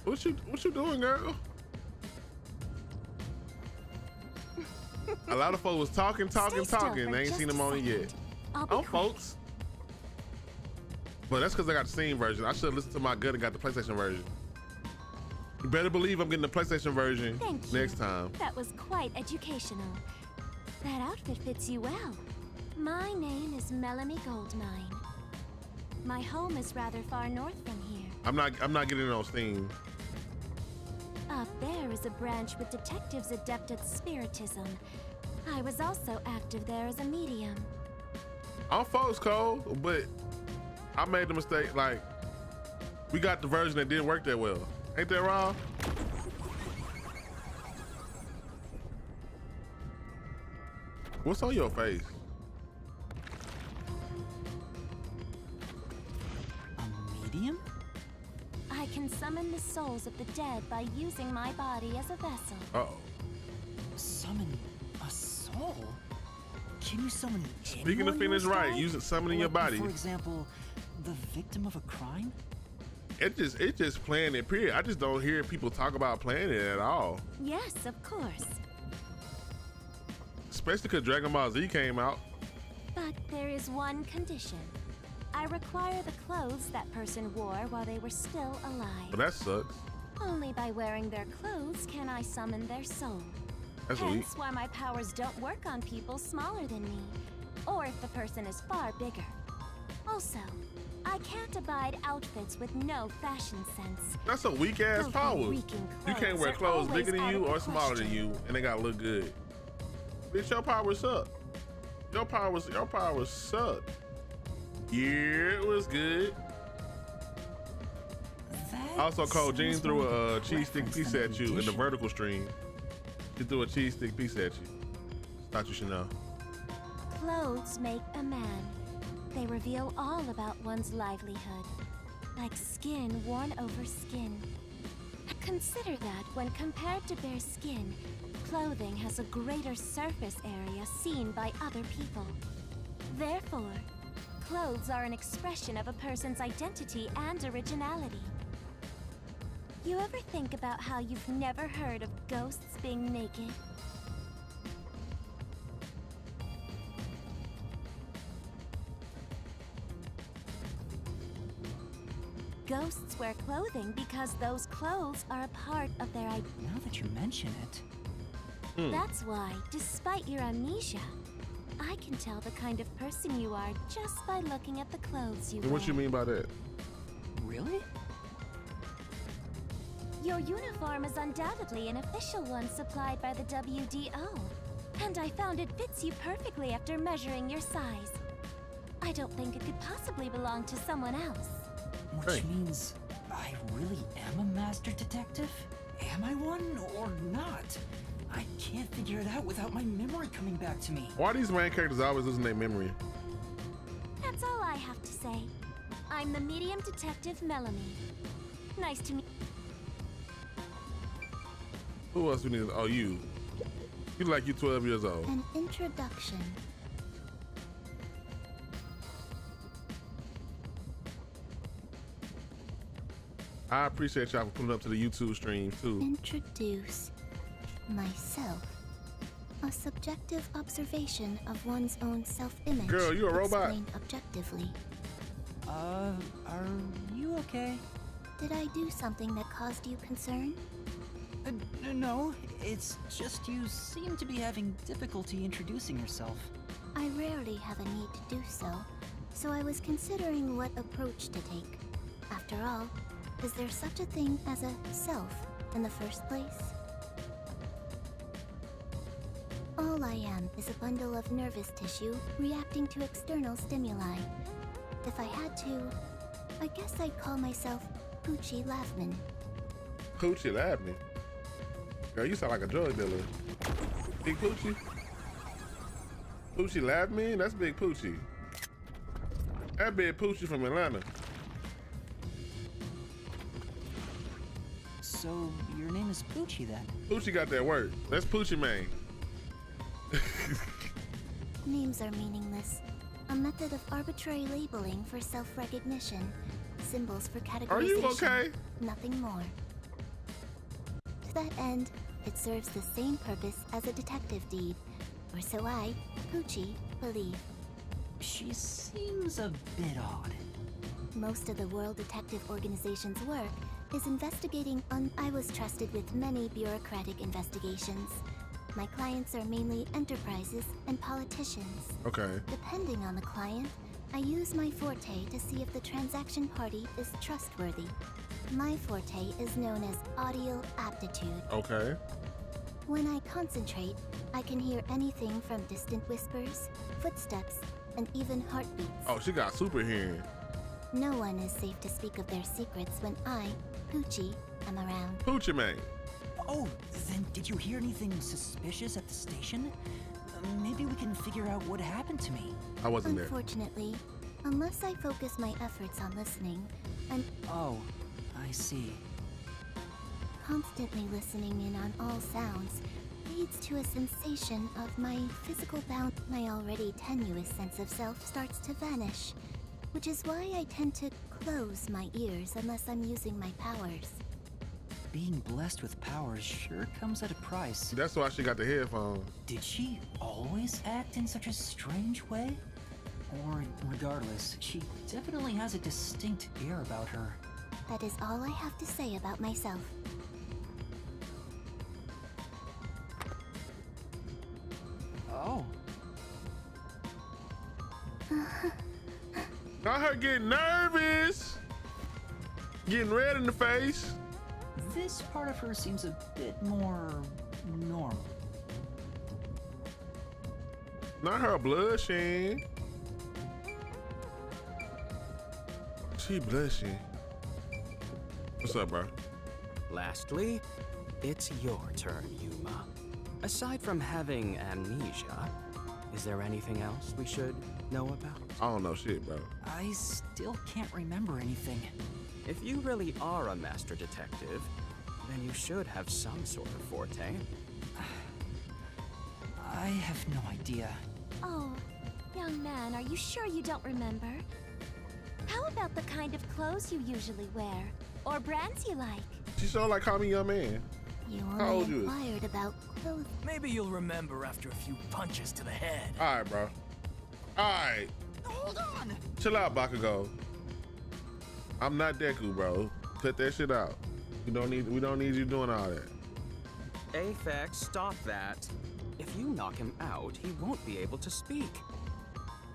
[SPEAKER 1] What you doing, girl? A lot of folks was talking.
[SPEAKER 8] Stay still for
[SPEAKER 1] They ain't
[SPEAKER 8] just
[SPEAKER 1] seen
[SPEAKER 8] a
[SPEAKER 1] them on it yet.
[SPEAKER 8] second. I'll be
[SPEAKER 1] Oh,
[SPEAKER 8] quick.
[SPEAKER 1] folks. But that's because I got the Steam version. I should have listened to my gut and got the PlayStation version. You better believe I'm getting the PlayStation version
[SPEAKER 8] Thank you.
[SPEAKER 1] next time.
[SPEAKER 8] That was quite educational. That outfit fits you well. My name is Melanie Goldmine. My home is rather far north from here.
[SPEAKER 1] I'm not getting it on Steam.
[SPEAKER 8] Up there is a branch with detectives adept at spiritism. I was also active there as a medium.
[SPEAKER 1] I'm folks, Cole, but I made the mistake. Like, we got the version that didn't work that well. Ain't that wrong? What's on your face?
[SPEAKER 3] A medium?
[SPEAKER 8] I can summon the souls of the dead by using my body as a vessel.
[SPEAKER 1] Uh-oh.
[SPEAKER 3] Summon a soul? Can you summon
[SPEAKER 1] Speaking
[SPEAKER 3] anyone
[SPEAKER 1] of Phoenix
[SPEAKER 3] in your
[SPEAKER 1] Wright,
[SPEAKER 3] style?
[SPEAKER 1] using summoning your
[SPEAKER 3] Like,
[SPEAKER 1] body.
[SPEAKER 3] For example, the victim of a crime?
[SPEAKER 1] It just playing it, period. I just don't hear people talk about playing it at all.
[SPEAKER 8] Yes, of course.
[SPEAKER 1] Especially because Dragon Ball Z came out.
[SPEAKER 8] But there is one condition. I require the clothes that person wore while they were still alive.
[SPEAKER 1] But that sucks.
[SPEAKER 8] Only by wearing their clothes can I summon their soul.
[SPEAKER 1] That's weak.
[SPEAKER 8] Hence why my powers don't work on people smaller than me, or if the person is far bigger. Also, I can't abide outfits with no fashion sense.
[SPEAKER 1] That's a weak ass
[SPEAKER 8] Filthy,
[SPEAKER 1] power.
[SPEAKER 8] reeking
[SPEAKER 1] You can't
[SPEAKER 8] clothes
[SPEAKER 1] wear
[SPEAKER 8] are
[SPEAKER 1] clothes
[SPEAKER 8] always
[SPEAKER 1] bigger than
[SPEAKER 8] out
[SPEAKER 1] you
[SPEAKER 8] of
[SPEAKER 1] or
[SPEAKER 8] the
[SPEAKER 1] smaller than
[SPEAKER 8] question.
[SPEAKER 1] you, and they gotta look good. Bitch, your powers up. Your powers suck. Yeah, it was good.
[SPEAKER 3] That
[SPEAKER 1] Also, Cole, Jean
[SPEAKER 3] sounds
[SPEAKER 1] threw
[SPEAKER 3] more
[SPEAKER 1] a
[SPEAKER 3] like
[SPEAKER 1] cheese stick
[SPEAKER 3] reference
[SPEAKER 1] piece
[SPEAKER 3] than
[SPEAKER 1] at you in the
[SPEAKER 3] addition.
[SPEAKER 1] vertical stream. She threw a cheese stick piece at you. Thought you should know.
[SPEAKER 8] Clothes make a man. They reveal all about one's livelihood, like skin worn over skin. Consider that when compared to bare skin, clothing has a greater surface area seen by other people. Therefore, clothes are an expression of a person's identity and originality. You ever think about how you've never heard of ghosts being naked? Ghosts wear clothing because those clothes are a part of their identity.
[SPEAKER 3] Now that you mention it,
[SPEAKER 8] That's why, despite your amnesia, I can tell the kind of person you are just by looking at the clothes you
[SPEAKER 1] And
[SPEAKER 8] wear.
[SPEAKER 1] what you mean by that?
[SPEAKER 3] really?
[SPEAKER 8] Your uniform is undoubtedly an official one supplied by the WDO. And I found it fits you perfectly after measuring your size. I don't think it could possibly belong to someone else.
[SPEAKER 3] Which
[SPEAKER 1] Hey.
[SPEAKER 3] means I really am a master detective? Am I one or not? I can't figure it out without my memory coming back to me.
[SPEAKER 1] Why these main characters always losing their memory?
[SPEAKER 8] That's all I have to say. I'm the medium detective Melanie. Nice to meet
[SPEAKER 1] Who else we need? Oh, you. You like you 12 years old.
[SPEAKER 2] An introduction.
[SPEAKER 1] I appreciate y'all for pulling up to the YouTube stream too.
[SPEAKER 2] Introduce myself. A subjective observation of one's own self-image.
[SPEAKER 1] Girl, you a robot?
[SPEAKER 2] Explained objectively.
[SPEAKER 3] Are you okay?
[SPEAKER 2] Did I do something that caused you concern?
[SPEAKER 3] No, it's just you seem to be having difficulty introducing yourself.
[SPEAKER 2] I rarely have a need to do so, so I was considering what approach to take. After all, is there such a thing as a self in the first place? All I am is a bundle of nervous tissue reacting to external stimuli. If I had to, I guess I'd call myself Poochie Lavman.
[SPEAKER 1] Poochie laughed me. Girl, you sound like a drug dealer. Big Poochie? Poochie laughed me? That's Big Poochie. That Big Poochie from Atlanta.
[SPEAKER 3] So your name is Poochie then?
[SPEAKER 1] Poochie got that word. That's Poochie man.
[SPEAKER 2] Names are meaningless. A method of arbitrary labeling for self-recognition. Symbols for categorization.
[SPEAKER 1] Are you okay?
[SPEAKER 2] Nothing more. To that end, it serves the same purpose as a detective deed, or so I, Poochie, believe.
[SPEAKER 3] She seems a bit odd.
[SPEAKER 2] Most of the World Detective Organization's work is investigating I was trusted with many bureaucratic investigations. My clients are mainly enterprises and politicians.
[SPEAKER 1] Okay.
[SPEAKER 2] Depending on the client, I use my forte to see if the transaction party is trustworthy. My forte is known as audio aptitude.
[SPEAKER 1] Okay.
[SPEAKER 2] When I concentrate, I can hear anything from distant whispers, footsteps, and even heartbeats.
[SPEAKER 1] Oh, she got super hearing.
[SPEAKER 2] No one is safe to speak of their secrets when I, Poochie, am around.
[SPEAKER 1] Poochie man.
[SPEAKER 3] Oh, then did you hear anything suspicious at the station? Maybe we can figure out what happened to me.
[SPEAKER 1] I wasn't there.
[SPEAKER 2] Unfortunately, unless I focus my efforts on listening, I'm
[SPEAKER 3] Oh, I see.
[SPEAKER 2] constantly listening in on all sounds leads to a sensation of my physical bound. My already tenuous sense of self starts to vanish, which is why I tend to close my ears unless I'm using my powers.
[SPEAKER 3] Being blessed with powers sure comes at a price.
[SPEAKER 1] That's why she got the headphones.
[SPEAKER 3] Did she always act in such a strange way? Or, regardless, she definitely has a distinct air about her.
[SPEAKER 2] That is all I have to say about myself.
[SPEAKER 3] Oh,
[SPEAKER 1] Not her getting nervous. Getting red in the face.
[SPEAKER 3] this part of her seems a bit more normal.
[SPEAKER 1] Not her blushing. She blushing. What's up, bro?
[SPEAKER 7] Lastly, it's your turn, Yuma. Aside from having amnesia, is there anything else we should know about?
[SPEAKER 1] I don't know shit, bro.
[SPEAKER 3] I still can't remember anything.
[SPEAKER 7] If you really are a master detective, then you should have some sort of forte.
[SPEAKER 3] I have no idea.
[SPEAKER 8] Oh, young man, are you sure you don't remember? How about the kind of clothes you usually wear? Or brands you like?
[SPEAKER 1] She sure like call me young man.
[SPEAKER 2] You
[SPEAKER 1] How old
[SPEAKER 2] only
[SPEAKER 1] you is?
[SPEAKER 2] inquired about clothes.
[SPEAKER 5] Maybe you'll remember after a few punches to the head.
[SPEAKER 1] All right, bro. All right.
[SPEAKER 3] Hold on!
[SPEAKER 1] Chill out, Bakugo. I'm not Deku, bro. Cut that shit out. We don't need you doing all that.
[SPEAKER 7] Aphex, stop that. If you knock him out, he won't be able to speak.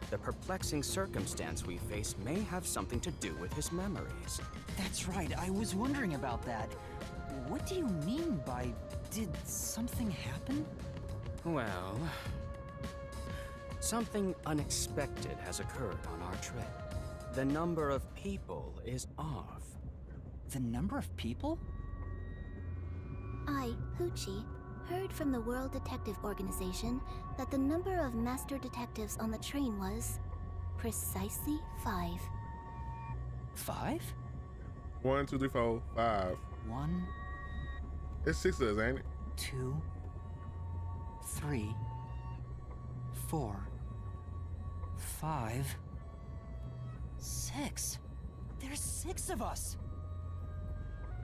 [SPEAKER 7] The perplexing circumstance we face may have something to do with his memories.
[SPEAKER 3] That's right, I was wondering about that. What do you mean by, did something happen?
[SPEAKER 7] Well, something unexpected has occurred on our trip. The number of people is off.
[SPEAKER 3] The number of people?
[SPEAKER 2] I, Hoochie, heard from the World Detective Organization that the number of master detectives on the train was precisely 5.
[SPEAKER 3] 5?
[SPEAKER 1] 1, 2, 3, 4, 5.
[SPEAKER 3] 1,
[SPEAKER 1] It's 6 of us, ain't it?
[SPEAKER 3] 2, 3, 4, 5, 6. There's 6 of us.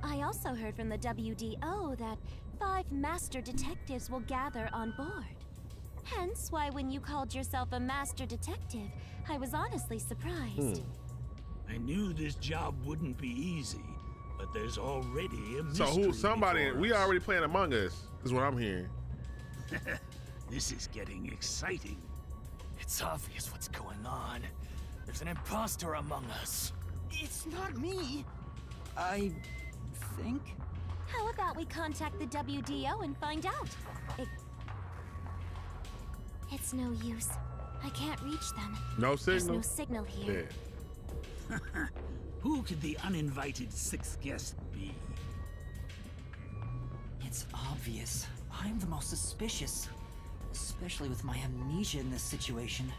[SPEAKER 8] I also heard from the WDO that 5 master detectives will gather on board. Hence why when you called yourself a master detective, I was honestly surprised.
[SPEAKER 9] I knew this job wouldn't be easy, but there's already a
[SPEAKER 1] So
[SPEAKER 9] mystery
[SPEAKER 1] who? Somebody?
[SPEAKER 9] before
[SPEAKER 1] We
[SPEAKER 9] us.
[SPEAKER 1] already playing Among Us. Is what I'm hearing.
[SPEAKER 9] This is getting exciting.
[SPEAKER 5] It's obvious what's going on. There's an imposter among us.
[SPEAKER 3] It's not me. I think.
[SPEAKER 8] How about we contact the WDO and find out? It's no use. I can't reach them.
[SPEAKER 1] No
[SPEAKER 8] There's
[SPEAKER 1] signal.
[SPEAKER 8] no signal here.
[SPEAKER 1] Yeah.
[SPEAKER 9] Who could the uninvited 6th guest be?
[SPEAKER 3] It's obvious. I'm the most suspicious. Especially with my amnesia in this situation.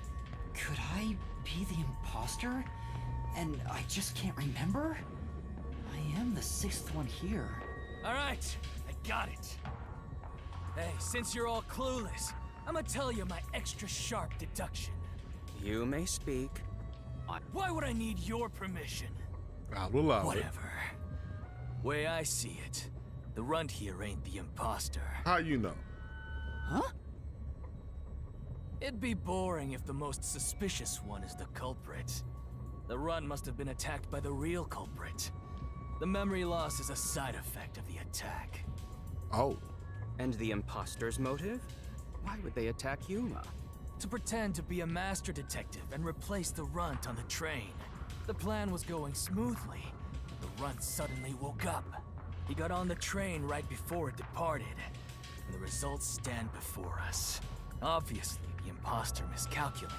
[SPEAKER 3] Could I be the imposter? And I just can't remember? I am the 6th one here.
[SPEAKER 5] All right, I got it. Hey, since you're all clueless, I'm gonna tell you my extra sharp deduction.
[SPEAKER 7] You may speak.
[SPEAKER 5] Why would I need your permission?
[SPEAKER 1] I will allow it.
[SPEAKER 5] Whatever. Way I see it, the runt here ain't the imposter.
[SPEAKER 1] How you know?
[SPEAKER 3] Huh?
[SPEAKER 5] It'd be boring if the most suspicious one is the culprit. The runt must have been attacked by the real culprit. The memory loss is a side effect of the attack.
[SPEAKER 1] Oh.
[SPEAKER 7] And the imposter's motive? Why would they attack Yuma?
[SPEAKER 5] To pretend to be a master detective and replace the runt on the train. The plan was going smoothly. The runt suddenly woke up. He got on the train right before it departed. And the results stand before us. Obviously, the imposter miscalculated.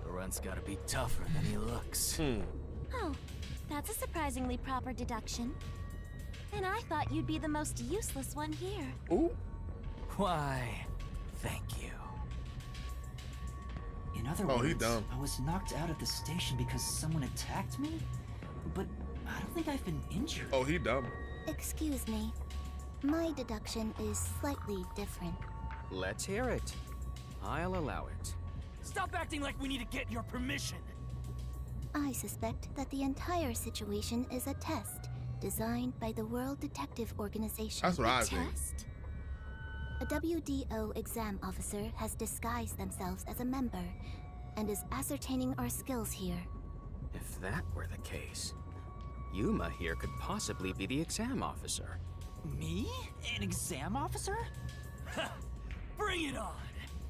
[SPEAKER 5] The runt's gotta be tougher than he looks.
[SPEAKER 8] Oh, that's a surprisingly proper deduction. And I thought you'd be the most useless one here.
[SPEAKER 1] Ooh.
[SPEAKER 5] Why, thank you.
[SPEAKER 3] In other
[SPEAKER 1] Oh, he
[SPEAKER 3] words,
[SPEAKER 1] dumb.
[SPEAKER 3] I was knocked out at the station because someone attacked me? But I don't think I've been injured.
[SPEAKER 1] Oh, he dumb.
[SPEAKER 2] Excuse me. My deduction is slightly different.
[SPEAKER 7] Let's hear it. I'll allow it.
[SPEAKER 5] Stop acting like we need to get your permission.
[SPEAKER 2] I suspect that the entire situation is a test designed by the World Detective Organization.
[SPEAKER 1] That's what I think.
[SPEAKER 8] Test?
[SPEAKER 2] A WDO exam officer has disguised themselves as a member and is ascertaining our skills here.
[SPEAKER 7] If that were the case, Yuma here could possibly be the exam officer.
[SPEAKER 3] Me? An exam officer?
[SPEAKER 5] Bring it on!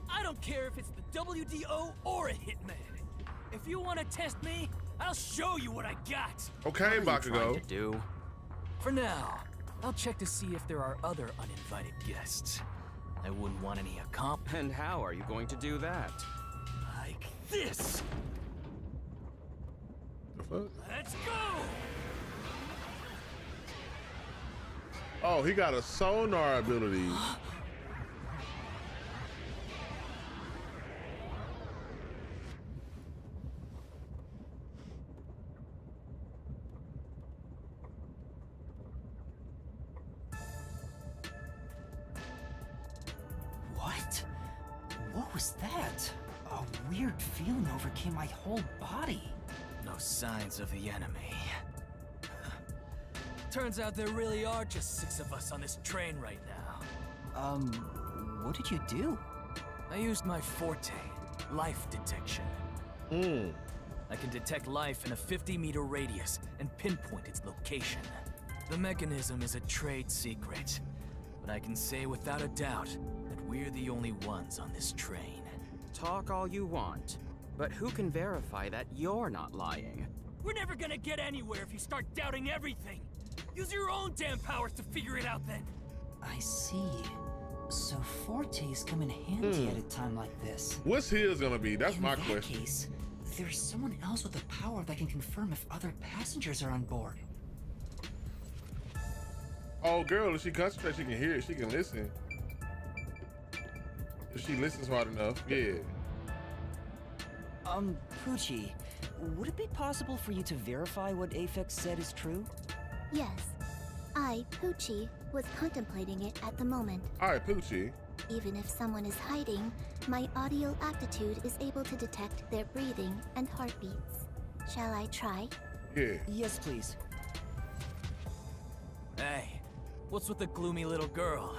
[SPEAKER 5] I don't care if it's the WDO or a hitman. If you want to test me, I'll show you what I got.
[SPEAKER 1] Okay,
[SPEAKER 7] What are you trying
[SPEAKER 1] Bakugo.
[SPEAKER 7] to do?
[SPEAKER 5] For now, I'll check to see if there are other uninvited guests. I wouldn't want any
[SPEAKER 7] And how are you going to do that?
[SPEAKER 5] like this.
[SPEAKER 1] The fuck?
[SPEAKER 5] Let's go!
[SPEAKER 1] Oh, he got a sonar ability.
[SPEAKER 3] What? What was that? A weird feeling overcame my whole body.
[SPEAKER 5] No signs of the enemy. Turns out there really are just 6 of us on this train right now.
[SPEAKER 3] What did you do?
[SPEAKER 5] I used my forte, life detection. I can detect life in a 50-meter radius and pinpoint its location. The mechanism is a trade secret, but I can say without a doubt that we're the only ones on this train.
[SPEAKER 7] Talk all you want, but who can verify that you're not lying?
[SPEAKER 5] We're never gonna get anywhere if you start doubting everything. Use your own damn powers to figure it out then.
[SPEAKER 3] I see. So fortes come in handy at a time like this.
[SPEAKER 1] What's his gonna be? That's my
[SPEAKER 3] In that
[SPEAKER 1] question.
[SPEAKER 3] case, there's someone else with a power that can confirm if other passengers are on board.
[SPEAKER 1] Oh, girl, if she concentrates, she can hear it. She can listen. If she listens hard enough, yeah.
[SPEAKER 3] Poochie, would it be possible for you to verify what Aphex said is true?
[SPEAKER 2] Yes. I, Poochie, was contemplating it at the moment.
[SPEAKER 1] All right, Poochie.
[SPEAKER 2] Even if someone is hiding, my audio aptitude is able to detect their breathing and heartbeats. Shall I try?
[SPEAKER 1] Yeah.
[SPEAKER 3] Yes, please.
[SPEAKER 5] Hey, what's with the gloomy little girl?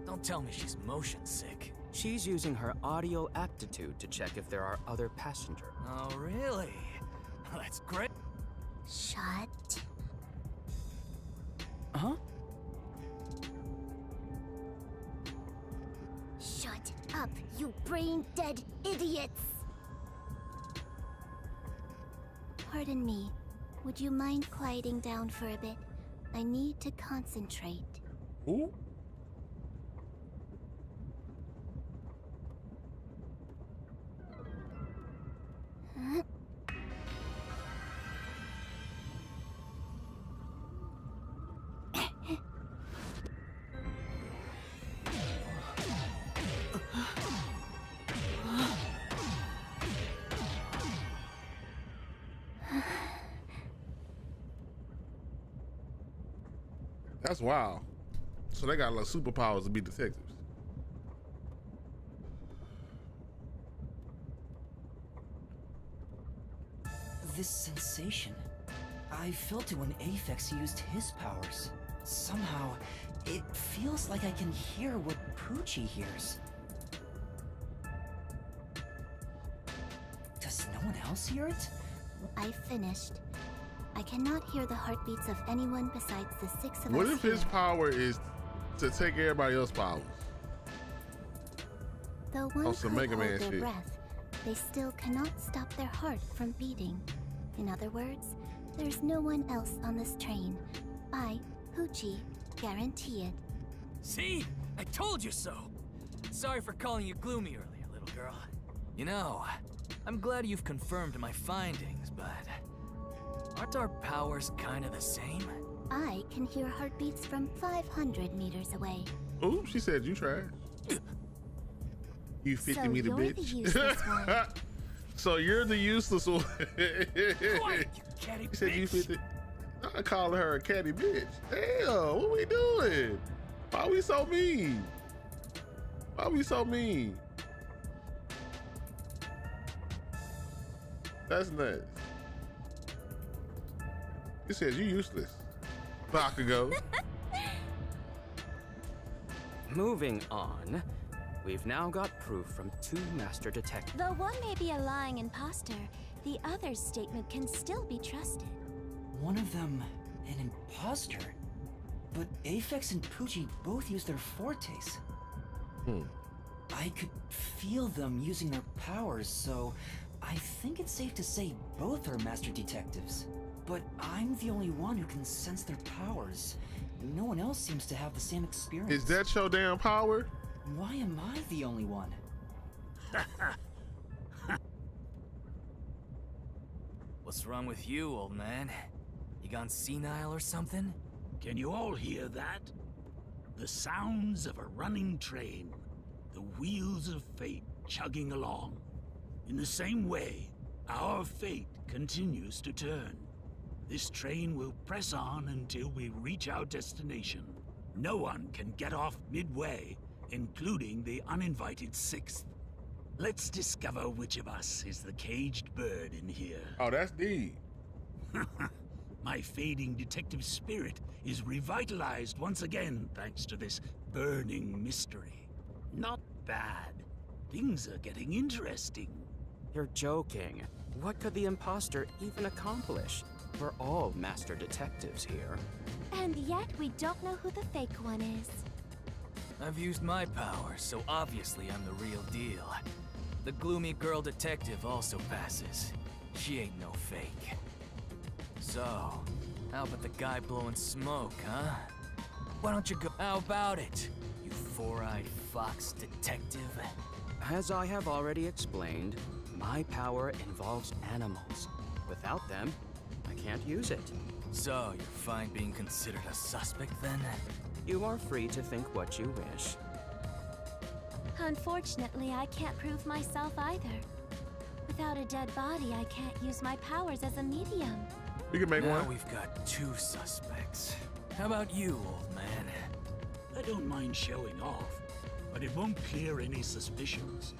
[SPEAKER 5] Don't tell me she's motion sick.
[SPEAKER 7] She's using her audio aptitude to check if there are other passengers.
[SPEAKER 5] Oh, really? That's great.
[SPEAKER 2] Shut.
[SPEAKER 3] Huh?
[SPEAKER 2] Shut up, you brain-dead idiots! Pardon me. Would you mind quieting down for a bit? I need to concentrate.
[SPEAKER 1] Who?
[SPEAKER 2] Huh?
[SPEAKER 1] That's wild. So they got like superpowers to be detectives.
[SPEAKER 3] This sensation. I felt it when Aphex used his powers. Somehow, it feels like I can hear what Poochie hears. Does no one else hear it?
[SPEAKER 2] I finished. I cannot hear the heartbeats of anyone besides the 6 of
[SPEAKER 1] What
[SPEAKER 2] us
[SPEAKER 1] if his
[SPEAKER 2] here.
[SPEAKER 1] power is to take everybody else's powers?
[SPEAKER 2] Though one
[SPEAKER 1] Oh, some
[SPEAKER 2] could
[SPEAKER 1] Mega
[SPEAKER 2] hold
[SPEAKER 1] Man
[SPEAKER 2] their
[SPEAKER 1] shit.
[SPEAKER 2] breath, they still cannot stop their heart from beating. In other words, there's no one else on this train. I, Poochie, guarantee it.
[SPEAKER 5] See? I told you so. Sorry for calling you gloomy earlier, little girl. You know, I'm glad you've confirmed my findings, but aren't our powers kind of the same?
[SPEAKER 2] I can hear heartbeats from 500 meters away.
[SPEAKER 1] Ooh, she said you tried. You 50-meter
[SPEAKER 2] you're the
[SPEAKER 1] bitch.
[SPEAKER 2] useless one.
[SPEAKER 1] So you're the useless one.
[SPEAKER 5] Quiet, you catty
[SPEAKER 1] You said you
[SPEAKER 5] bitch.
[SPEAKER 1] 50. I called her a catty bitch. Damn, what we doing? Why we so mean? Why we so mean? That's nuts. It says you useless. Bakugo.
[SPEAKER 7] Moving on, we've now got proof from 2 master detectives.
[SPEAKER 8] Though one may be a lying imposter, the other's statement can still be trusted.
[SPEAKER 3] One of them, an imposter. But Aphex and Poochie both use their fortes. I could feel them using their powers, so I think it's safe to say both are master detectives. But I'm the only one who can sense their powers. No one else seems to have the same experience.
[SPEAKER 1] Is that your damn power?
[SPEAKER 3] Why am I the only one?
[SPEAKER 5] What's wrong with you, old man? You gone senile or something?
[SPEAKER 9] Can you all hear that? The sounds of a running train. The wheels of fate chugging along. In the same way, our fate continues to turn. This train will press on until we reach our destination. No one can get off midway, including the uninvited sixth. Let's discover which of us is the caged bird in here.
[SPEAKER 1] Oh, that's D.
[SPEAKER 9] My fading detective spirit is revitalized once again thanks to this burning mystery. Not bad. Things are getting interesting.
[SPEAKER 7] You're joking. What could the imposter even accomplish? We're all master detectives here.
[SPEAKER 8] And yet we don't know who the fake one is.
[SPEAKER 5] I've used my powers, so obviously I'm the real deal. The gloomy girl detective also passes. She ain't no fake. So, how about the guy blowing smoke, huh? Why don't you go? How about it, you four-eyed fox detective?
[SPEAKER 7] As I have already explained, my power involves animals. Without them, I can't use it.
[SPEAKER 5] So, you're fine being considered a suspect then?
[SPEAKER 7] You are free to think what you wish.
[SPEAKER 8] Unfortunately, I can't prove myself either. Without a dead body, I can't use my powers as a medium.
[SPEAKER 1] You can make
[SPEAKER 5] Now
[SPEAKER 1] one.
[SPEAKER 5] we've got two suspects. How about you, old man?
[SPEAKER 9] I don't mind showing off, but it won't clear any suspicions.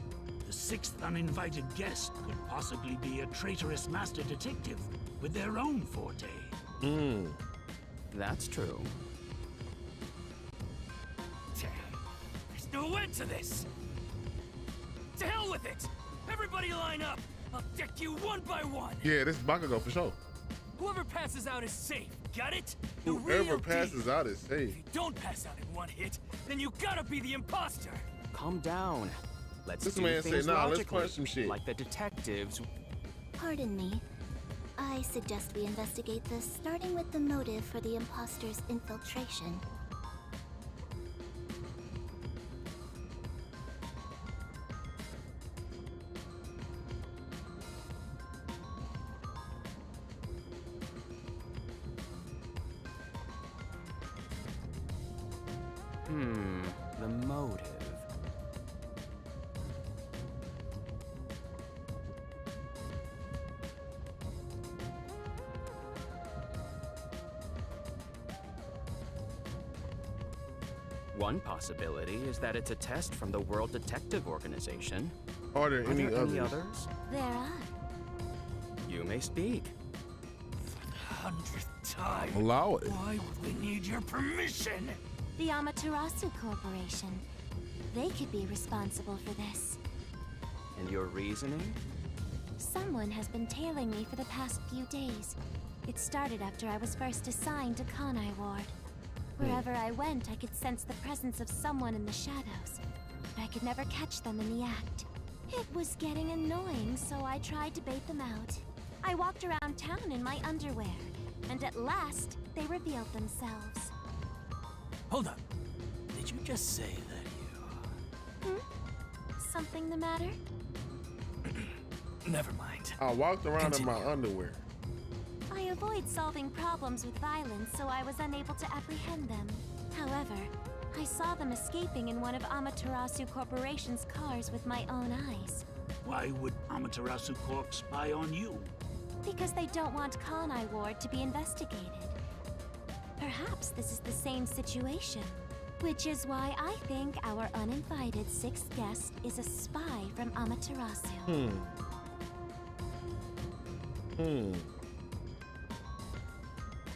[SPEAKER 9] The sixth uninvited guest could possibly be a traitorous master detective with their own forte.
[SPEAKER 7] That's true.
[SPEAKER 5] There's no end to this! To hell with it! Everybody line up! I'll deck you one by one!
[SPEAKER 1] Yeah, this is Bakugo for sure.
[SPEAKER 5] Whoever passes out is safe, got it? The
[SPEAKER 1] Whoever
[SPEAKER 5] real
[SPEAKER 1] passes
[SPEAKER 5] deal.
[SPEAKER 1] out is safe.
[SPEAKER 5] If you don't pass out in one hit, then you gotta be the imposter!
[SPEAKER 7] Calm down. Let's
[SPEAKER 1] This
[SPEAKER 7] do
[SPEAKER 1] man said,
[SPEAKER 7] things
[SPEAKER 1] "Nah, let's
[SPEAKER 7] logically,
[SPEAKER 1] punch some shit."
[SPEAKER 7] like the detectives.
[SPEAKER 2] Pardon me. I suggest we investigate this, starting with the motive for the imposter's infiltration.
[SPEAKER 7] The motive. One possibility is that it's a test from the World Detective Organization.
[SPEAKER 1] Are there
[SPEAKER 7] Are
[SPEAKER 1] any
[SPEAKER 7] there
[SPEAKER 1] others?
[SPEAKER 7] any others?
[SPEAKER 8] There are.
[SPEAKER 7] You may speak.
[SPEAKER 9] For the 100th time.
[SPEAKER 1] Allow it.
[SPEAKER 9] Why would we need your permission?
[SPEAKER 8] The Amaterasu Corporation. They could be responsible for this.
[SPEAKER 7] And your reasoning?
[SPEAKER 8] Someone has been tailing me for the past few days. It started after I was first assigned to Kanai Ward. Wherever I went, I could sense the presence of someone in the shadows, but I could never catch them in the act. It was getting annoying, so I tried to bait them out. I walked around town in my underwear, and at last, they revealed themselves.
[SPEAKER 5] Hold up. Did you just say that you...
[SPEAKER 8] Something the matter?
[SPEAKER 5] Never mind.
[SPEAKER 1] I walked around in my
[SPEAKER 5] Continue.
[SPEAKER 1] underwear.
[SPEAKER 8] I avoid solving problems with violence, so I was unable to apprehend them. However, I saw them escaping in one of Amaterasu Corporation's cars with my own eyes.
[SPEAKER 9] Why would Amaterasu Corp spy on you?
[SPEAKER 8] Because they don't want Kanai Ward to be investigated. Perhaps this is the same situation. Which is why I think our uninvited sixth guest is a spy from Amaterasu.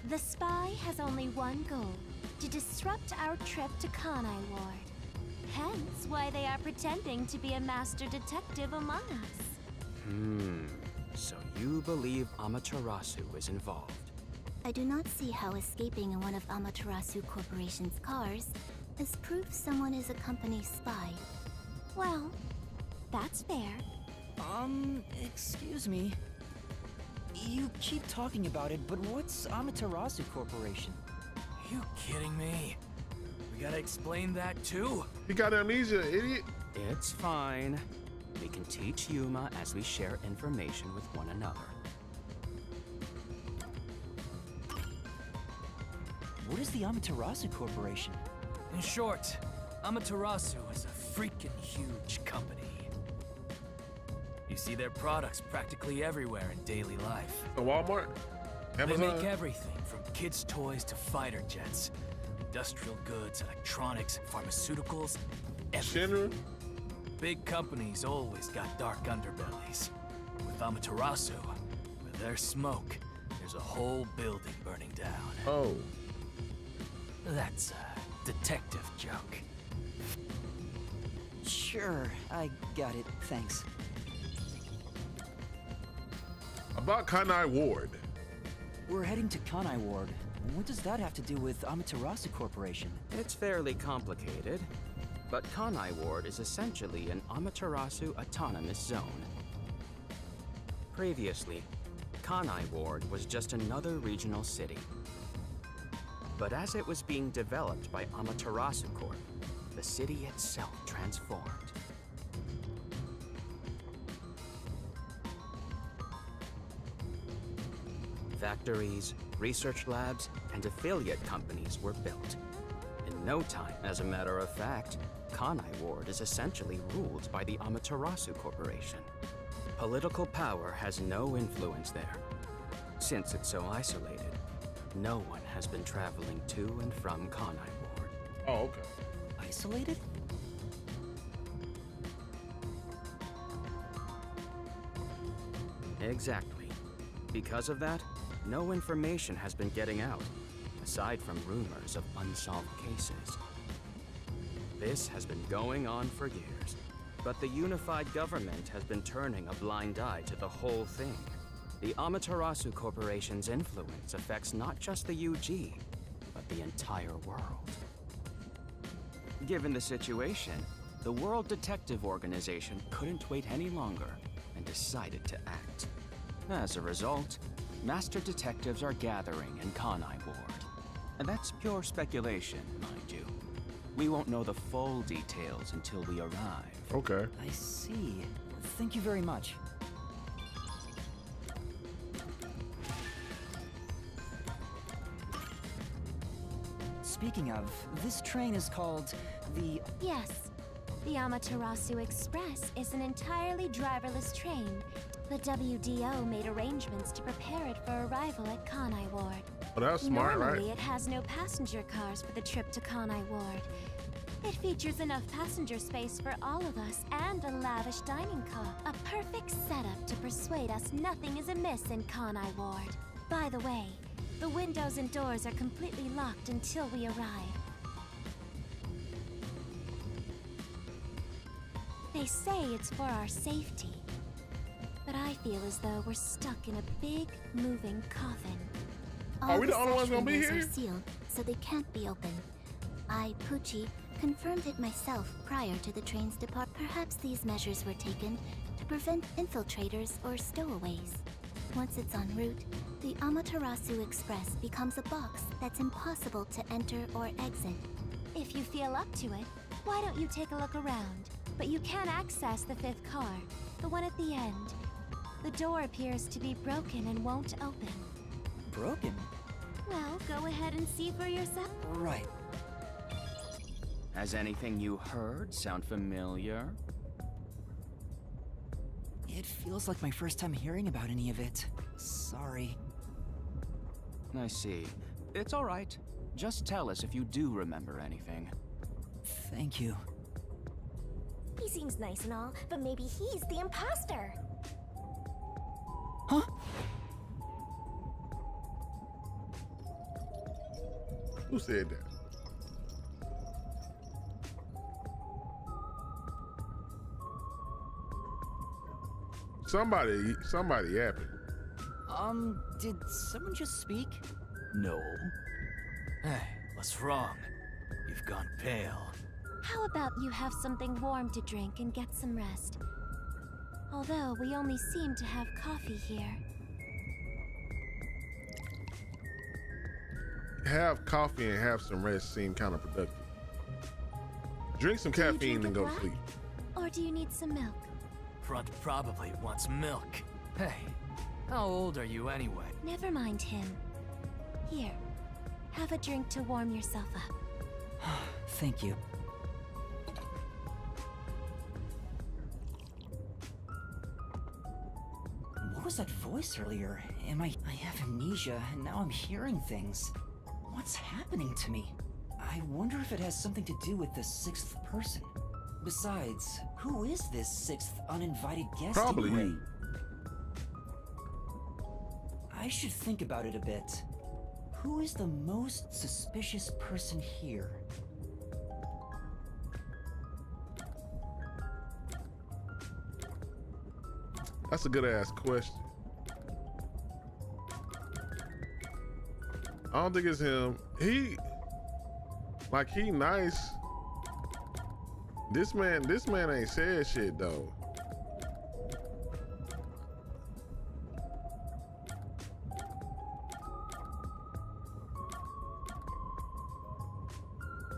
[SPEAKER 8] The spy has only one goal, to disrupt our trip to Kanai Ward. Hence why they are pretending to be a master detective among us.
[SPEAKER 7] So you believe Amaterasu is involved?
[SPEAKER 2] I do not see how escaping in one of Amaterasu Corporation's cars is proof someone is a company spy.
[SPEAKER 8] Well, that's fair.
[SPEAKER 3] Excuse me. You keep talking about it, but what's Amaterasu Corporation?
[SPEAKER 5] You kidding me? We gotta explain that too?
[SPEAKER 1] He got amnesia, idiot.
[SPEAKER 7] It's fine. We can teach Yuma as we share information with one another.
[SPEAKER 3] What is the Amaterasu Corporation?
[SPEAKER 5] In short, Amaterasu is a freaking huge company. You see their products practically everywhere in daily life.
[SPEAKER 1] A Walmart?
[SPEAKER 5] They
[SPEAKER 1] Amazon?
[SPEAKER 5] make everything from kids' toys to fighter jets, industrial goods, electronics, pharmaceuticals, everything.
[SPEAKER 1] Shinra?
[SPEAKER 5] Big companies always got dark underbellies. With Amaterasu, with their smoke, there's a whole building burning down.
[SPEAKER 1] Oh.
[SPEAKER 5] That's a detective joke.
[SPEAKER 3] Sure, I got it, thanks.
[SPEAKER 1] About Kanai Ward.
[SPEAKER 3] We're heading to Kanai Ward. What does that have to do with Amaterasu Corporation?
[SPEAKER 7] It's fairly complicated, but Kanai Ward is essentially an Amaterasu autonomous zone. Previously, Kanai Ward was just another regional city. But as it was being developed by Amaterasu Corp, the city itself transformed. Factories, research labs, and affiliate companies were built. In no time, as a matter of fact, Kanai Ward is essentially ruled by the Amaterasu Corporation. Political power has no influence there. Since it's so isolated, no one has been traveling to and from Kanai Ward.
[SPEAKER 1] Oh, okay.
[SPEAKER 3] Isolated?
[SPEAKER 7] Exactly. Because of that, no information has been getting out, aside from rumors of unsolved cases. This has been going on for years, but the unified government has been turning a blind eye to the whole thing. The Amaterasu Corporation's influence affects not just the UG, but the entire world. Given the situation, the World Detective Organization couldn't wait any longer and decided to act. As a result, master detectives are gathering in Kanai Ward. And that's pure speculation, mind you. We won't know the full details until we arrive.
[SPEAKER 1] Okay.
[SPEAKER 3] I see. Thank you very much. Speaking of, this train is called the...
[SPEAKER 8] Yes. The Amaterasu Express is an entirely driverless train. The WDO made arrangements to prepare it for arrival at Kanai Ward.
[SPEAKER 1] Oh, that's smart,
[SPEAKER 8] Normally,
[SPEAKER 1] right?
[SPEAKER 8] it has no passenger cars for the trip to Kanai Ward. It features enough passenger space for all of us and a lavish dining car. A perfect setup to persuade us nothing is amiss in Kanai Ward. By the way, the windows and doors are completely locked until we arrive. They say it's for our safety. But I feel as though we're stuck in a big, moving coffin.
[SPEAKER 1] Are we the only ones gonna be
[SPEAKER 2] windows
[SPEAKER 1] here?
[SPEAKER 2] are sealed, so they can't be opened. I, Poochie, confirmed it myself prior to the train's depart. Perhaps these measures were taken to prevent infiltrators or stowaways. Once it's en route, the Amaterasu Express becomes a box that's impossible to enter or exit.
[SPEAKER 8] If you feel up to it, why don't you take a look around? But you can access the fifth car, the one at the end. The door appears to be broken and won't open.
[SPEAKER 3] broken.
[SPEAKER 8] Well, go ahead and see for yourself.
[SPEAKER 3] Right.
[SPEAKER 7] Has anything you heard sound familiar?
[SPEAKER 3] It feels like my first time hearing about any of it. Sorry.
[SPEAKER 7] I see. It's all right. Just tell us if you do remember anything.
[SPEAKER 3] Thank you.
[SPEAKER 10] He seems nice and all, but maybe he's the imposter.
[SPEAKER 3] Huh?
[SPEAKER 1] Who said that? Somebody yapping.
[SPEAKER 3] Did someone just speak?
[SPEAKER 5] No. Hey, what's wrong? You've gone pale.
[SPEAKER 8] How about you have something warm to drink and get some rest? Although we only seem to have coffee here.
[SPEAKER 1] Have coffee and have some rest seem kind of productive. Drink some
[SPEAKER 8] Do you
[SPEAKER 1] caffeine
[SPEAKER 8] drink
[SPEAKER 1] and
[SPEAKER 8] it
[SPEAKER 1] go to
[SPEAKER 8] black?
[SPEAKER 1] sleep.
[SPEAKER 8] Or do you need some milk?
[SPEAKER 5] Front probably wants milk. Hey, how old are you anyway?
[SPEAKER 8] Never mind him. Here, have a drink to warm yourself up.
[SPEAKER 3] Thank you. What was that voice earlier? I have amnesia, and now I'm hearing things. What's happening to me? I wonder if it has something to do with the sixth person. Besides, who is this sixth uninvited guest
[SPEAKER 1] Probably
[SPEAKER 3] anyway?
[SPEAKER 1] you.
[SPEAKER 3] I should think about it a bit. Who is the most suspicious person here?
[SPEAKER 1] That's a good ass question. I don't think it's him. He nice. This man ain't said shit though.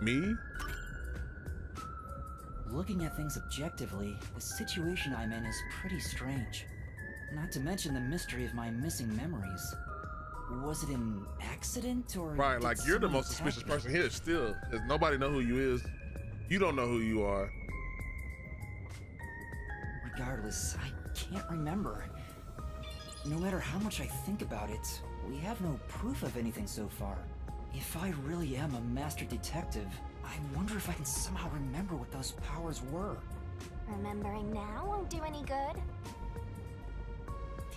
[SPEAKER 1] Me?
[SPEAKER 3] Looking at things objectively, the situation I'm in is pretty strange. Not to mention the mystery of my missing memories. Was it an accident or
[SPEAKER 1] Right,
[SPEAKER 3] did
[SPEAKER 1] like you're the
[SPEAKER 3] someone
[SPEAKER 1] most
[SPEAKER 3] attack
[SPEAKER 1] suspicious
[SPEAKER 3] me?
[SPEAKER 1] person here still, because nobody know who you is. You don't know who you are.
[SPEAKER 3] Regardless, I can't remember. No matter how much I think about it, we have no proof of anything so far. If I really am a master detective, I wonder if I can somehow remember what those powers were.
[SPEAKER 10] Remembering now won't do any good.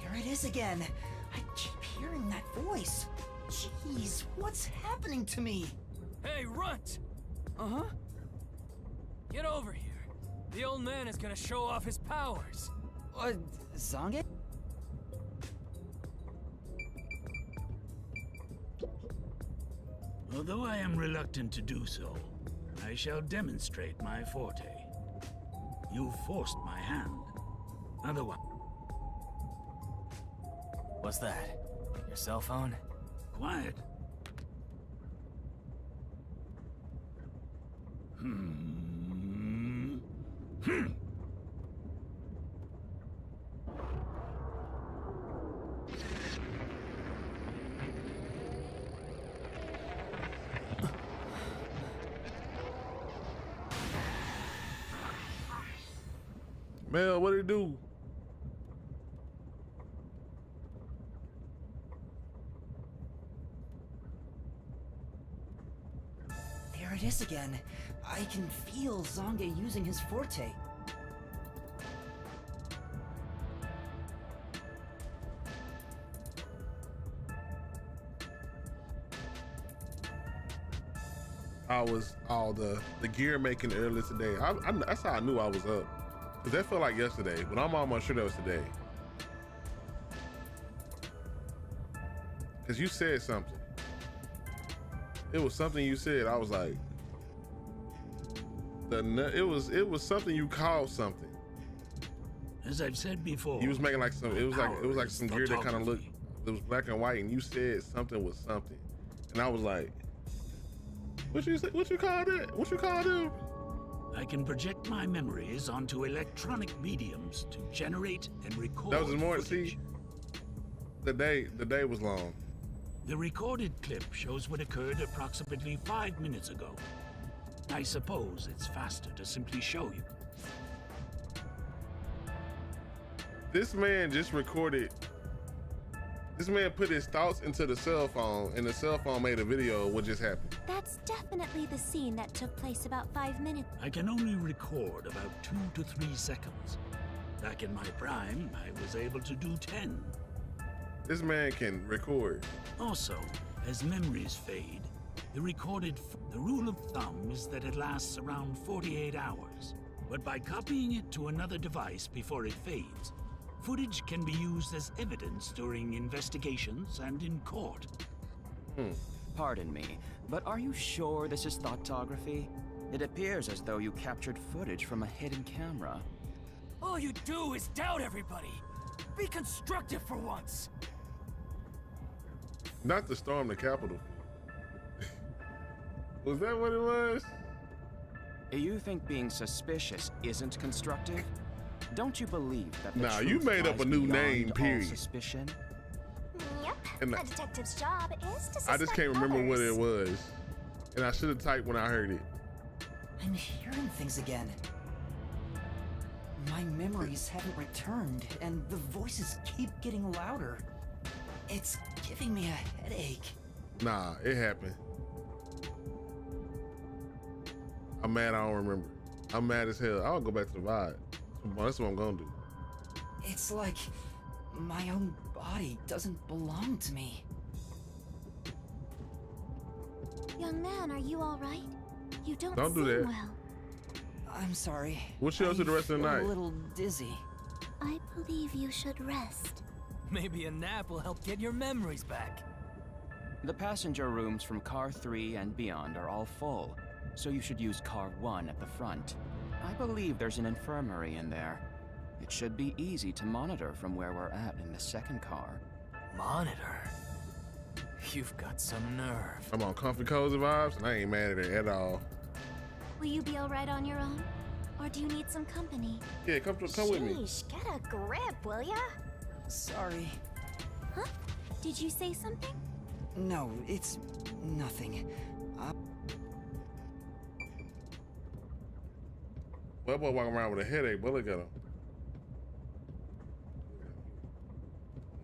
[SPEAKER 3] There it is again. I keep hearing that voice. Jeez, what's happening to me?
[SPEAKER 5] Hey, Runt!
[SPEAKER 3] Uh-huh.
[SPEAKER 5] Get over here. The old man is gonna show off his powers.
[SPEAKER 3] Zange?
[SPEAKER 9] Although I am reluctant to do so, I shall demonstrate my forte. You forced my hand. Otherwise...
[SPEAKER 5] What's that? Your cell phone?
[SPEAKER 9] Quiet.
[SPEAKER 1] Mel, what did it do?
[SPEAKER 3] There it is again. I can feel Zange using his forte.
[SPEAKER 1] I was all the gear making earlier today. That's how I knew I was up. Cause that felt like yesterday, but I'm almost sure that was today. Cause you said something. It was something you said. I was like, it was something you called something.
[SPEAKER 9] As I've said before,
[SPEAKER 1] You was making like some. It was like some gear that kind of looked.
[SPEAKER 9] photography.
[SPEAKER 1] It was black and white, and you said something was something, and I was like, what you say? What you call that? What you call them?
[SPEAKER 9] I can project my memories onto electronic mediums to generate and record
[SPEAKER 1] That was the more.
[SPEAKER 9] footage.
[SPEAKER 1] See, the day was long.
[SPEAKER 9] The recorded clip shows what occurred approximately 5 minutes ago. I suppose it's faster to simply show you.
[SPEAKER 1] This man just recorded. This man put his thoughts into the cell phone, and the cell phone made a video of what just happened.
[SPEAKER 8] That's definitely the scene that took place about 5 minutes.
[SPEAKER 9] I can only record about 2 to 3 seconds. Back in my prime, I was able to do 10.
[SPEAKER 1] This man can record.
[SPEAKER 9] Also, as memories fade, the rule of thumb is that it lasts around 48 hours. But by copying it to another device before it fades, footage can be used as evidence during investigations and in court.
[SPEAKER 7] Pardon me, but are you sure this is thoughtography? It appears as though you captured footage from a hidden camera.
[SPEAKER 5] All you do is doubt everybody. Be constructive for once.
[SPEAKER 1] Not to storm the Capitol. Was that what it was?
[SPEAKER 7] You think being suspicious isn't constructive? Don't you believe that the
[SPEAKER 1] Nah,
[SPEAKER 7] truth
[SPEAKER 1] you made up
[SPEAKER 7] lies
[SPEAKER 1] a new
[SPEAKER 7] beyond
[SPEAKER 1] name,
[SPEAKER 7] all
[SPEAKER 1] period.
[SPEAKER 7] suspicion?
[SPEAKER 10] Yep.
[SPEAKER 1] And
[SPEAKER 10] A detective's job is to suspect
[SPEAKER 1] I just can't remember what
[SPEAKER 10] others.
[SPEAKER 1] it was. And I should have typed when I heard it.
[SPEAKER 3] I'm hearing things again. My memories haven't returned, and the voices keep getting louder. It's giving me a headache.
[SPEAKER 1] Nah, it happened. I'm mad I don't remember. I'm mad as hell. I'll go back to the vibe. That's what I'm gonna do.
[SPEAKER 3] It's like my own body doesn't belong to me.
[SPEAKER 8] Young man, are you all right? You don't
[SPEAKER 1] Don't do
[SPEAKER 8] seem
[SPEAKER 1] that.
[SPEAKER 8] well.
[SPEAKER 3] I'm sorry.
[SPEAKER 1] What you up to the rest of the
[SPEAKER 3] I
[SPEAKER 1] night?
[SPEAKER 3] feel a little dizzy.
[SPEAKER 2] I believe you should rest.
[SPEAKER 5] Maybe a nap will help get your memories back.
[SPEAKER 7] The passenger rooms from Car 3 and beyond are all full, so you should use Car 1 at the front. I believe there's an infirmary in there. It should be easy to monitor from where we're at in the second car.
[SPEAKER 5] Monitor? You've got some nerve.
[SPEAKER 1] I'm on comfy cozy vibes and I ain't mad at it at all.
[SPEAKER 8] Will you be all right on your own? Or do you need some company?
[SPEAKER 1] Yeah, come with me.
[SPEAKER 10] Sheesh, get a grip, will ya?
[SPEAKER 3] Sorry.
[SPEAKER 8] Huh? Did you say something?
[SPEAKER 3] No, it's nothing.
[SPEAKER 1] Well, boy walking around with a headache, but look at him.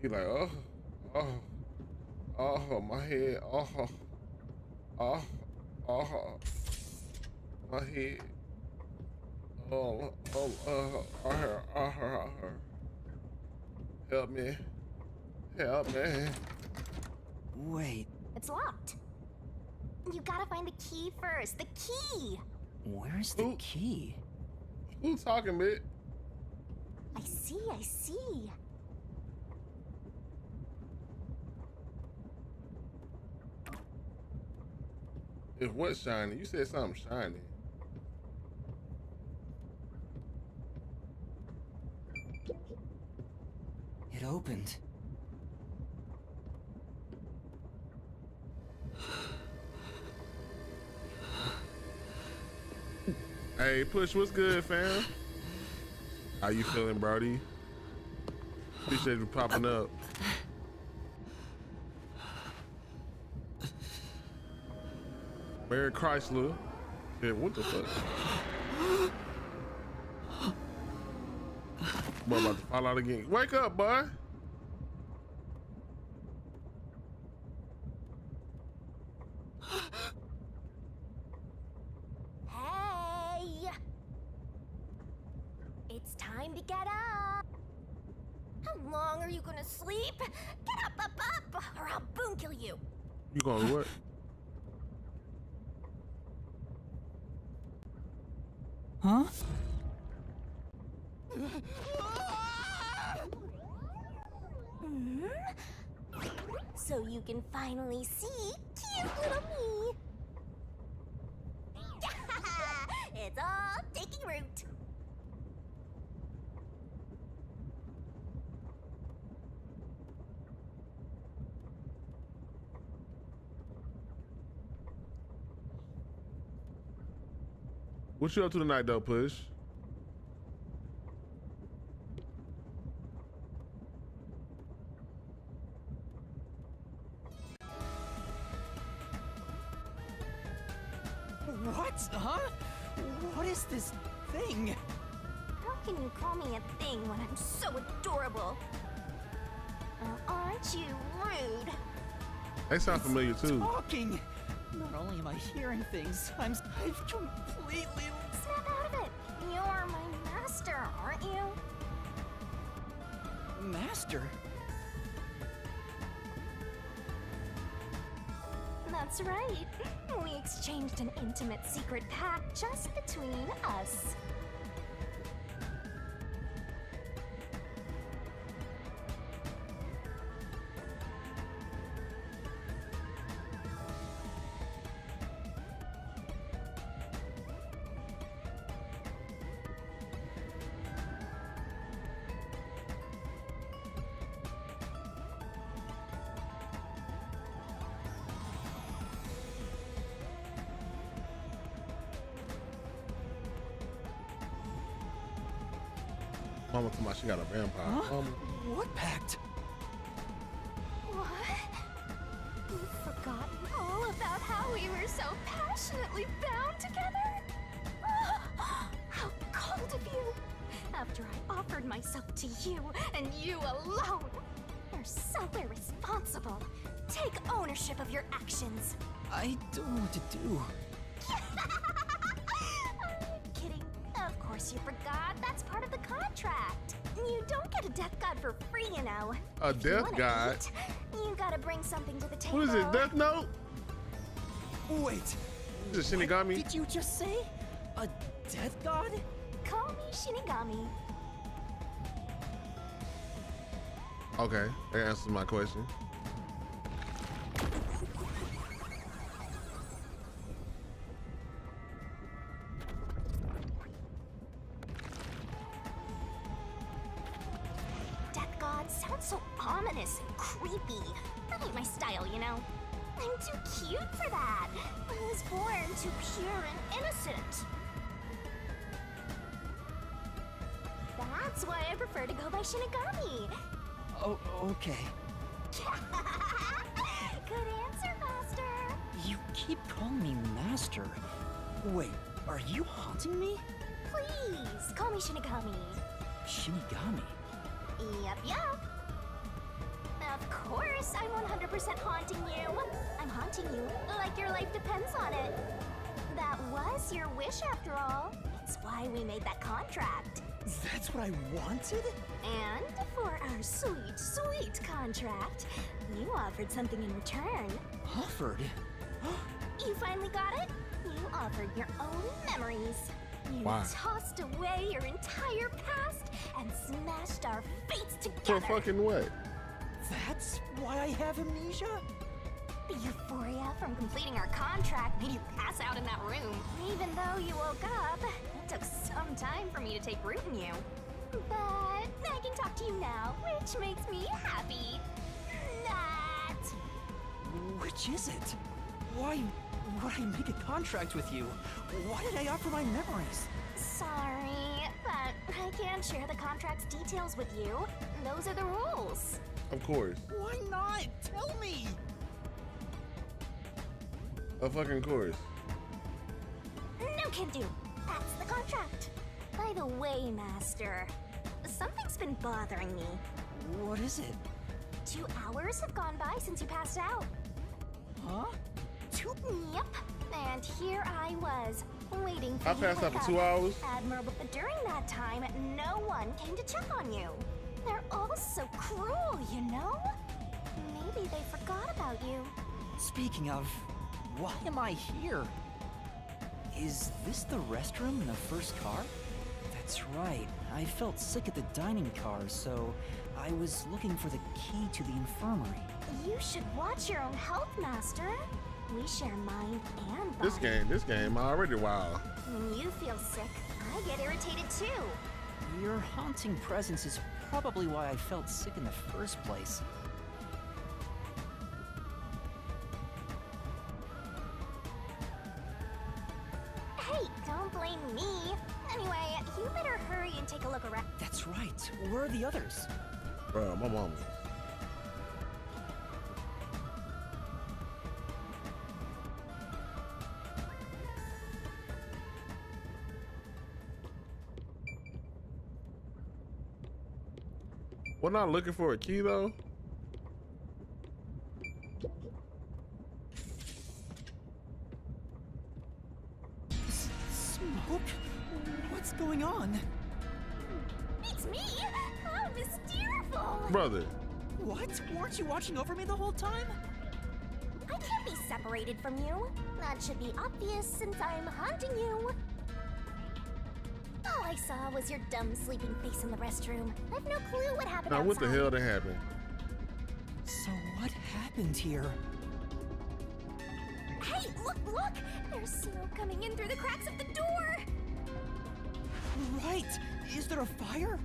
[SPEAKER 1] He like, oh, my head, my head, help me,
[SPEAKER 3] Wait,
[SPEAKER 10] It's locked. You gotta find the key first. The key!
[SPEAKER 3] where's the
[SPEAKER 1] Ooh.
[SPEAKER 3] key?
[SPEAKER 1] Who talking, bitch?
[SPEAKER 10] I see.
[SPEAKER 1] If what's shiny? You said something shiny.
[SPEAKER 3] It opened.
[SPEAKER 1] Hey, Push, what's good, fam? How you feeling, Brody? Appreciate you popping up. Mary Chrysler. Yeah, what the fuck? Boy, about to fall out again. Wake up, boy.
[SPEAKER 10] Hey! It's time to get up! How long are you gonna sleep? Get up, or I'll boom kill you!
[SPEAKER 1] You gonna what?
[SPEAKER 3] Huh?
[SPEAKER 10] So you can finally see cute little me! It's all taking root!
[SPEAKER 1] What you up to tonight, though, Push?
[SPEAKER 3] What? Huh? What is this thing?
[SPEAKER 10] How can you call me a thing when I'm so adorable? Aren't you rude?
[SPEAKER 1] They sound familiar too.
[SPEAKER 3] Talking! Not only am I hearing things, I've completely...
[SPEAKER 10] Snap out of it! You're my master, aren't you?
[SPEAKER 3] Master?
[SPEAKER 10] That's right. We exchanged an intimate secret pact just between us.
[SPEAKER 1] Mama told me she got a vampire.
[SPEAKER 3] Huh? What pact?
[SPEAKER 10] What? You've forgotten all about how we were so passionately bound together? How cold of you! After I offered myself to you, and you alone! You're so irresponsible. Take ownership of your actions.
[SPEAKER 3] I don't know what to do.
[SPEAKER 10] I'm kidding. Of course you forgot. That's part of the contract. You don't get a death god for free, you know.
[SPEAKER 1] A
[SPEAKER 10] If you
[SPEAKER 1] death
[SPEAKER 10] wanna
[SPEAKER 1] god?
[SPEAKER 10] eat, you gotta bring something to the table.
[SPEAKER 1] What is it? Death Note?
[SPEAKER 3] Wait.
[SPEAKER 1] Is it Shinigami?
[SPEAKER 3] Did you just say? A death god?
[SPEAKER 10] Call me Shinigami.
[SPEAKER 1] Okay, that answers my question.
[SPEAKER 10] Death god sounds so ominous and creepy. That ain't my style, you know. I'm too cute for that. I was born too pure and innocent. That's why I prefer to go by Shinigami.
[SPEAKER 3] Oh, okay.
[SPEAKER 10] Good answer, Master.
[SPEAKER 3] You keep calling me master. Wait, are you haunting me?
[SPEAKER 10] Please, call me Shinigami.
[SPEAKER 3] Shinigami?
[SPEAKER 10] Yep. Of course, I'm 100% haunting you. I'm haunting you like your life depends on it. That was your wish after all. That's why we made that contract.
[SPEAKER 3] That's what I wanted?
[SPEAKER 10] And for our sweet, sweet contract, you offered something in return.
[SPEAKER 3] Offered?
[SPEAKER 10] You finally got it? You offered your own memories. You
[SPEAKER 1] Why?
[SPEAKER 10] tossed away your entire past and smashed our fates
[SPEAKER 1] For
[SPEAKER 10] together.
[SPEAKER 1] fucking what?
[SPEAKER 3] That's why I have amnesia?
[SPEAKER 10] The euphoria from completing our contract made you pass out in that room. Even though you woke up, it took some time for me to take root in you. But I can talk to you now, which makes me happy. That.
[SPEAKER 3] Which is it? Why would I make a contract with you? Why did I offer my memories?
[SPEAKER 10] Sorry, but I can't share the contract's details with you. Those are the rules.
[SPEAKER 1] Of course.
[SPEAKER 3] Why not? Tell me!
[SPEAKER 1] Of fucking course.
[SPEAKER 10] No can do. That's the contract. By the way, Master, something's been bothering me.
[SPEAKER 3] What is it?
[SPEAKER 10] 2 hours have gone by since you passed out.
[SPEAKER 3] Huh?
[SPEAKER 10] Yep. And here I was, waiting for
[SPEAKER 1] I
[SPEAKER 10] you to
[SPEAKER 1] passed out
[SPEAKER 10] wake
[SPEAKER 1] for 2
[SPEAKER 10] up.
[SPEAKER 1] hours?
[SPEAKER 10] Admirable. But during that time, no one came to check on you. They're all so cruel, you know? Maybe they forgot about you.
[SPEAKER 3] Speaking of, why am I here? Is this the restroom in the first car? That's right. I felt sick at the dining car, so I was looking for the key to the infirmary.
[SPEAKER 10] You should watch your own health, Master. We share mind and body.
[SPEAKER 1] This game already wild.
[SPEAKER 10] When you feel sick, I get irritated too.
[SPEAKER 3] Your haunting presence is probably why I felt sick in the first place.
[SPEAKER 10] Hey, don't blame me. Anyway, you better hurry and take a look around.
[SPEAKER 3] That's right. Where are the others?
[SPEAKER 1] Bro, my mom is. We're not looking for a key though.
[SPEAKER 3] Smoke? What's going on?
[SPEAKER 10] It's me! How mysterious!
[SPEAKER 1] Brother.
[SPEAKER 3] What? Weren't you watching over me the whole time?
[SPEAKER 10] I can't be separated from you. That should be obvious since I'm haunting you. All I saw was your dumb sleeping face in the restroom. I've no clue what happened
[SPEAKER 1] Now
[SPEAKER 10] outside.
[SPEAKER 1] what the hell that happened?
[SPEAKER 3] So what happened here?
[SPEAKER 10] Hey, look! There's smoke coming in through the cracks of the door!
[SPEAKER 3] Right! Is there a fire?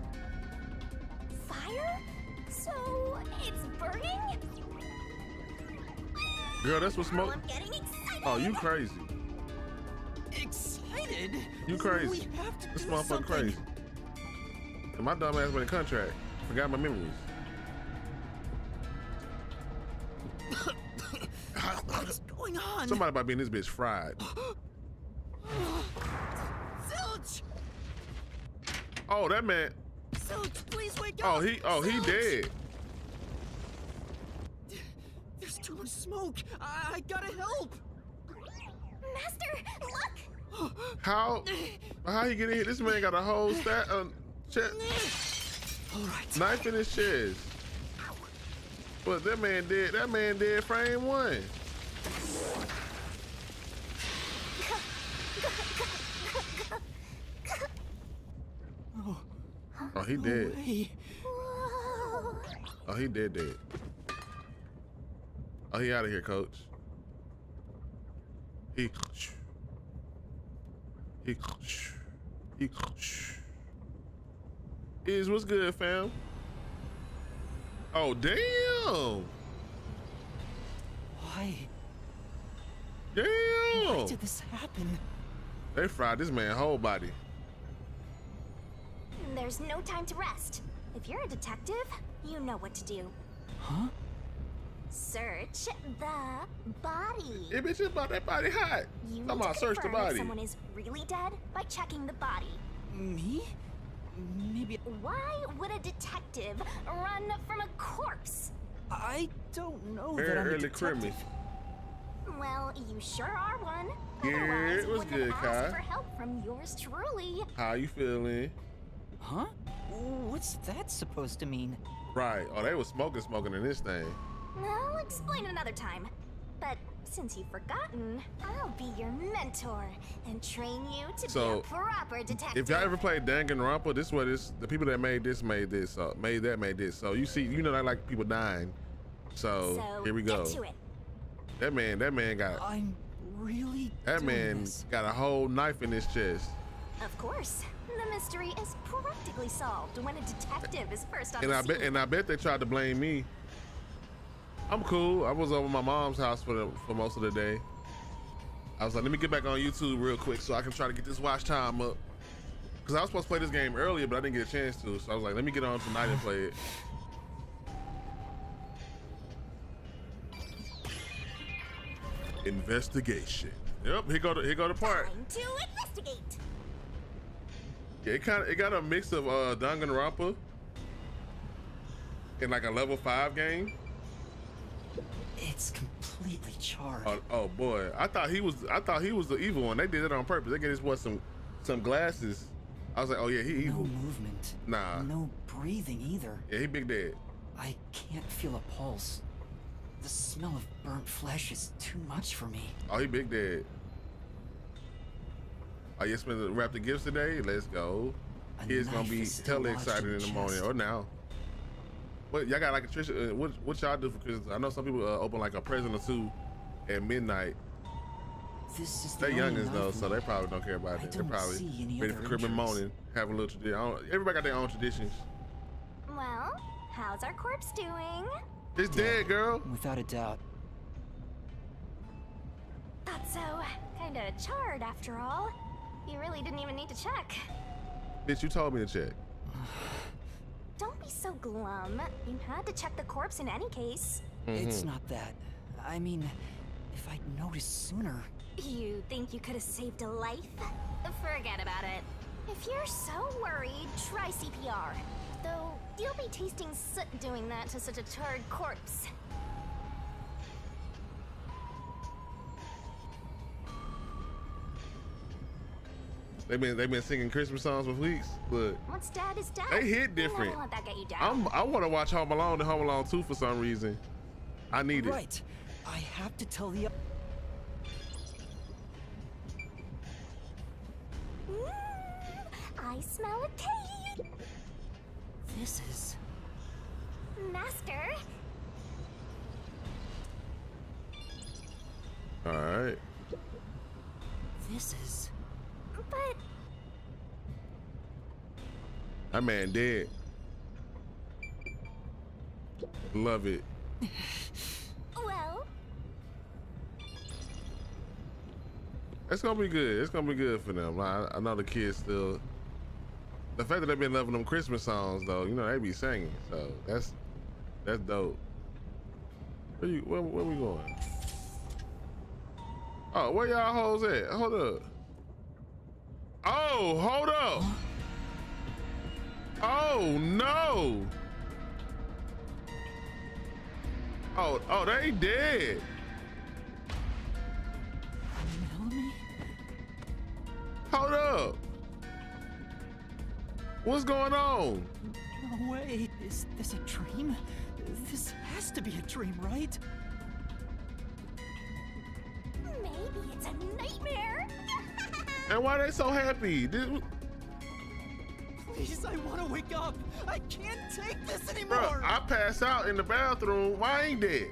[SPEAKER 10] Fire? So, it's burning?
[SPEAKER 1] Girl, that's what smoke.
[SPEAKER 10] I'm getting excited!
[SPEAKER 1] Oh, you crazy.
[SPEAKER 3] Excited?
[SPEAKER 1] You crazy.
[SPEAKER 3] We have to
[SPEAKER 1] This
[SPEAKER 3] do
[SPEAKER 1] motherfucker
[SPEAKER 3] something.
[SPEAKER 1] crazy. 'Cause my dumb ass went in contract. Forgot my memories.
[SPEAKER 5] What's going on?
[SPEAKER 1] Somebody about being this bitch fried.
[SPEAKER 5] Zilch!
[SPEAKER 1] Oh, that man.
[SPEAKER 5] Zilch, please wake up!
[SPEAKER 1] Oh, he
[SPEAKER 5] Zilch!
[SPEAKER 1] dead.
[SPEAKER 5] There's too much smoke. I gotta help.
[SPEAKER 10] Master, look!
[SPEAKER 1] How he get in here? This man got a whole chest,
[SPEAKER 5] All right.
[SPEAKER 1] knife in his chest. But that man dead. That man dead. Frame one. Oh, he dead.
[SPEAKER 5] Hey,
[SPEAKER 1] Oh, he dead. Oh, he out of here, coach. He is what's good, fam? Oh, damn.
[SPEAKER 3] Why?
[SPEAKER 1] Damn.
[SPEAKER 3] Why did this happen?
[SPEAKER 1] They fried this man whole body.
[SPEAKER 10] There's no time to rest. If you're a detective, you know what to do.
[SPEAKER 3] Huh?
[SPEAKER 10] Search the body.
[SPEAKER 1] It bitch about that body hot.
[SPEAKER 10] You
[SPEAKER 1] Come
[SPEAKER 10] need
[SPEAKER 1] on,
[SPEAKER 10] to
[SPEAKER 1] search the
[SPEAKER 10] confirm if
[SPEAKER 1] body.
[SPEAKER 10] someone is really dead by checking the body.
[SPEAKER 3] Me? Maybe
[SPEAKER 10] Why would a detective run from a corpse?
[SPEAKER 3] I don't know
[SPEAKER 1] Very
[SPEAKER 3] that I'm a
[SPEAKER 1] early
[SPEAKER 3] detective.
[SPEAKER 1] creamy.
[SPEAKER 10] Well, you sure are one.
[SPEAKER 1] Yeah,
[SPEAKER 10] Otherwise,
[SPEAKER 1] it was
[SPEAKER 10] wouldn't
[SPEAKER 1] good,
[SPEAKER 10] have
[SPEAKER 1] Kai.
[SPEAKER 10] asked for help from yours truly.
[SPEAKER 1] How you feeling?
[SPEAKER 3] Huh? What's that supposed to mean?
[SPEAKER 1] Right. Oh, they was smoking in this thing.
[SPEAKER 10] I'll explain another time. But since you've forgotten, I'll be your mentor and train you to
[SPEAKER 1] So,
[SPEAKER 10] be a proper detective.
[SPEAKER 1] If y'all ever played Danganronpa, this is what the people that made this made this. So you see, you know, I like people dying. So here we go.
[SPEAKER 10] Get to it.
[SPEAKER 1] That man got
[SPEAKER 3] I'm really
[SPEAKER 1] that
[SPEAKER 3] doing
[SPEAKER 1] man
[SPEAKER 3] this.
[SPEAKER 1] got a whole knife in his chest.
[SPEAKER 10] Of course, the mystery is practically solved when a detective is first on
[SPEAKER 1] And
[SPEAKER 10] the scene.
[SPEAKER 1] I bet they tried to blame me. I'm cool. I was over my mom's house for most of the day. I was like, let me get back on YouTube real quick so I can try to get this watch time up. Cause I was supposed to play this game earlier, but I didn't get a chance to. So I was like, let me get on tonight and play it. Investigation. Yep, here go the part.
[SPEAKER 10] Time to investigate.
[SPEAKER 1] Yeah, it got a mix of Danganronpa in like a level 5 game.
[SPEAKER 3] It's completely charred.
[SPEAKER 1] Oh boy, I thought he was the evil one. They did it on purpose. They gave this boy some glasses. I was like, oh yeah, he
[SPEAKER 3] No
[SPEAKER 1] evil.
[SPEAKER 3] movement.
[SPEAKER 1] Nah.
[SPEAKER 3] No breathing either.
[SPEAKER 1] Yeah, he big dead.
[SPEAKER 3] I can't feel a pulse. The smell of burnt flesh is too much for me.
[SPEAKER 1] Oh, he big dead. Oh, you spent to wrap the gifts today? Let's go.
[SPEAKER 3] A
[SPEAKER 1] Kids gonna
[SPEAKER 3] knife
[SPEAKER 1] be
[SPEAKER 3] is still
[SPEAKER 1] hella
[SPEAKER 3] lodged
[SPEAKER 1] excited in the morning
[SPEAKER 3] chest.
[SPEAKER 1] or now. What y'all got like a tradition? What y'all do for Christmas? I know some people open like a present or two at midnight.
[SPEAKER 3] This is the
[SPEAKER 1] They're
[SPEAKER 3] only
[SPEAKER 1] youngins though,
[SPEAKER 3] knife
[SPEAKER 1] so they probably don't care about
[SPEAKER 3] I
[SPEAKER 1] it. They're
[SPEAKER 3] don't
[SPEAKER 1] probably
[SPEAKER 3] see any
[SPEAKER 1] ready
[SPEAKER 3] other
[SPEAKER 1] for Christmas
[SPEAKER 3] entries.
[SPEAKER 1] morning, have a little tradition. Everybody got their own traditions.
[SPEAKER 10] Well, how's our corpse doing?
[SPEAKER 1] It's dead, girl.
[SPEAKER 3] Without a doubt.
[SPEAKER 10] Thought so. Kinda charred after all. You really didn't even need to check.
[SPEAKER 1] Bitch, you told me to check.
[SPEAKER 10] Don't be so glum. You had to check the corpse in any case.
[SPEAKER 3] It's not that. I mean, if I'd noticed sooner.
[SPEAKER 10] You think you could have saved a life? Forget about it. If you're so worried, try CPR. Though, you'll be tasting soot doing that to such a charred corpse.
[SPEAKER 1] They've been singing Christmas songs for weeks. Look,
[SPEAKER 10] What's dead is dead.
[SPEAKER 1] they hit
[SPEAKER 10] You
[SPEAKER 1] different.
[SPEAKER 10] never let that get you down.
[SPEAKER 1] I want to watch Home Alone and Home Alone 2 for some reason. I need it.
[SPEAKER 3] Right. I have to tell the.
[SPEAKER 10] I smell a cake.
[SPEAKER 3] This is.
[SPEAKER 10] Master.
[SPEAKER 1] All right.
[SPEAKER 3] This is.
[SPEAKER 10] But
[SPEAKER 1] That man dead. Love it.
[SPEAKER 10] well,
[SPEAKER 1] It's gonna be good. It's gonna be good for them. I know the kids still The fact that they've been loving them Christmas songs though, you know, they be singing, so that's dope. Where we going? Oh, where y'all hoes at? Hold up. Oh, hold up. Oh no. Oh, they dead.
[SPEAKER 3] Melanie?
[SPEAKER 1] Hold up. What's going on?
[SPEAKER 3] No way. Is this a dream? This has to be a dream, right?
[SPEAKER 10] Maybe it's a nightmare.
[SPEAKER 1] And why they so happy?
[SPEAKER 3] Please, I want to wake up. I can't take this anymore.
[SPEAKER 1] Bro, I pass out in the bathroom. Why I ain't dead?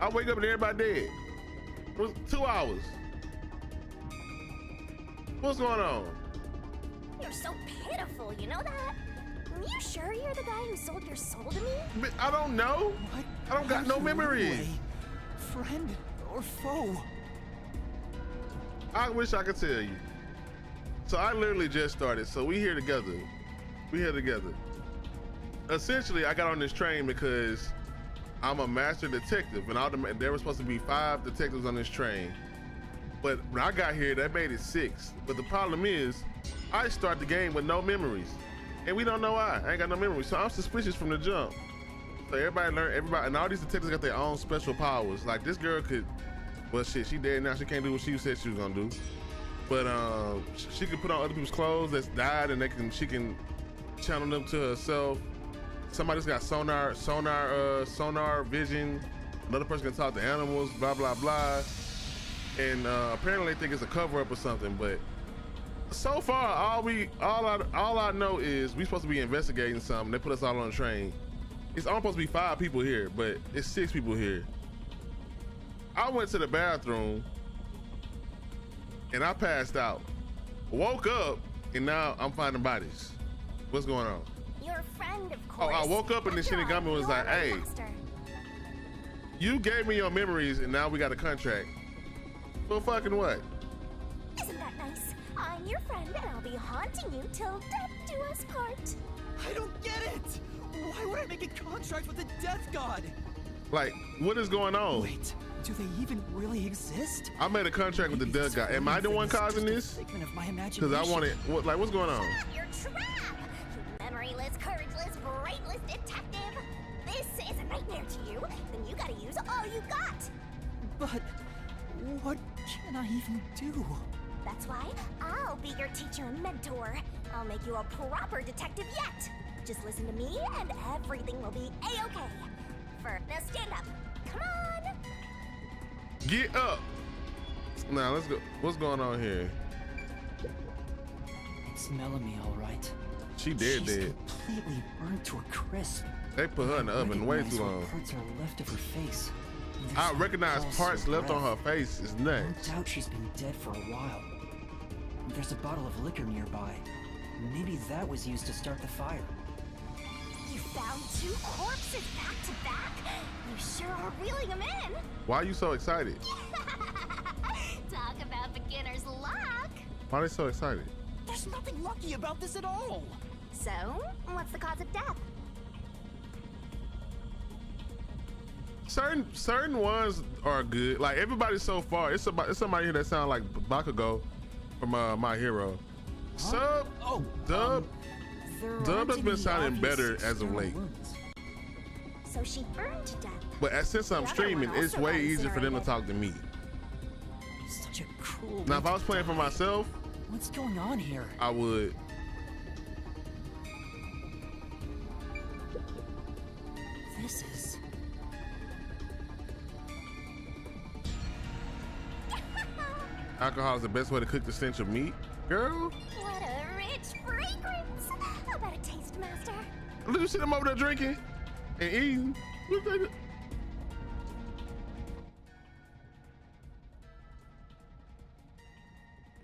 [SPEAKER 1] I wake up and everybody dead. It was 2 hours. What's going on?
[SPEAKER 10] You're so pitiful, you know that? You sure you're the guy who sold your soul to me?
[SPEAKER 1] I don't know.
[SPEAKER 3] What?
[SPEAKER 1] I don't got no
[SPEAKER 3] Are you
[SPEAKER 1] memories.
[SPEAKER 3] anyway? Friend or foe?
[SPEAKER 1] I wish I could tell you. So I literally just started. So we here together. Essentially, I got on this train because I'm a master detective, and there were supposed to be 5 detectives on this train. But when I got here, that made it 6. But the problem is, I start the game with no memories, and we don't know why. I ain't got no memories, so I'm suspicious from the jump. So everybody, and all these detectives got their own special powers. Like this girl could, well, shit, she dead now. She can't do what she said she was gonna do. But she can put on other people's clothes that's died, and she can channel them to herself. Somebody's got sonar vision. Another person can talk to animals, blah blah blah. And apparently they think it's a cover up or something. But so far, all I know is we supposed to be investigating something. They put us all on a train. It's only supposed to be 5 people here, but it's 6 people here. I went to the bathroom and I passed out. Woke up and now I'm finding bodies. What's going on?
[SPEAKER 10] Your friend, of course.
[SPEAKER 1] Oh, I woke up and the Shinigami was like, hey, you gave me your memories and now we got a contract. For fucking what?
[SPEAKER 10] Isn't that nice? I'm your friend and I'll be haunting you till death do us part.
[SPEAKER 3] I don't get it. Why would I make a contract with the death god?
[SPEAKER 1] Like, what is going on?
[SPEAKER 3] Wait, do they even really exist?
[SPEAKER 1] I made a contract with the death guy. Am I the one causing this? Because I want it. What's going on?
[SPEAKER 10] Stop your trap! You memoryless, courageless, brainless detective! This is a nightmare to you, then you gotta use all you got!
[SPEAKER 3] But what can I even do?
[SPEAKER 10] That's why I'll be your teacher and mentor. I'll make you a proper detective yet. Just listen to me and everything will be A-okay. Now stand up. Come on!
[SPEAKER 1] Get up! Now let's go. What's going on here?
[SPEAKER 3] It's Melanie, all right.
[SPEAKER 1] She dead.
[SPEAKER 3] Completely burnt to a crisp.
[SPEAKER 1] They put her in the oven way too long.
[SPEAKER 3] Parts are left of her face.
[SPEAKER 1] I recognize parts left on her face. It's nuts.
[SPEAKER 3] No doubt she's been dead for a while. There's a bottle of liquor nearby. Maybe that was used to start the fire.
[SPEAKER 10] You found 2 corpses back to back? You sure are reeling them in.
[SPEAKER 1] Why are you so excited?
[SPEAKER 10] Talk about beginner's luck.
[SPEAKER 1] Why are they so excited?
[SPEAKER 3] There's nothing lucky about this at all.
[SPEAKER 10] So, what's the cause of death?
[SPEAKER 1] Certain ones are good. Like everybody so far, it's somebody here that sounds like Bakugo from My Hero.
[SPEAKER 3] Huh?
[SPEAKER 1] Dub has been sounding better as of late.
[SPEAKER 10] So she burned to death.
[SPEAKER 1] But since I'm streaming, it's way easier for them to talk to me.
[SPEAKER 3] Such a cruel.
[SPEAKER 1] Now, if I was playing for myself,
[SPEAKER 3] what's going on here?
[SPEAKER 1] I would.
[SPEAKER 3] This is.
[SPEAKER 1] Alcohol is the best way to cook the stench of meat, girl.
[SPEAKER 10] What a rich fragrance! How about a taste, master?
[SPEAKER 1] Look, you see them over there drinking and eating.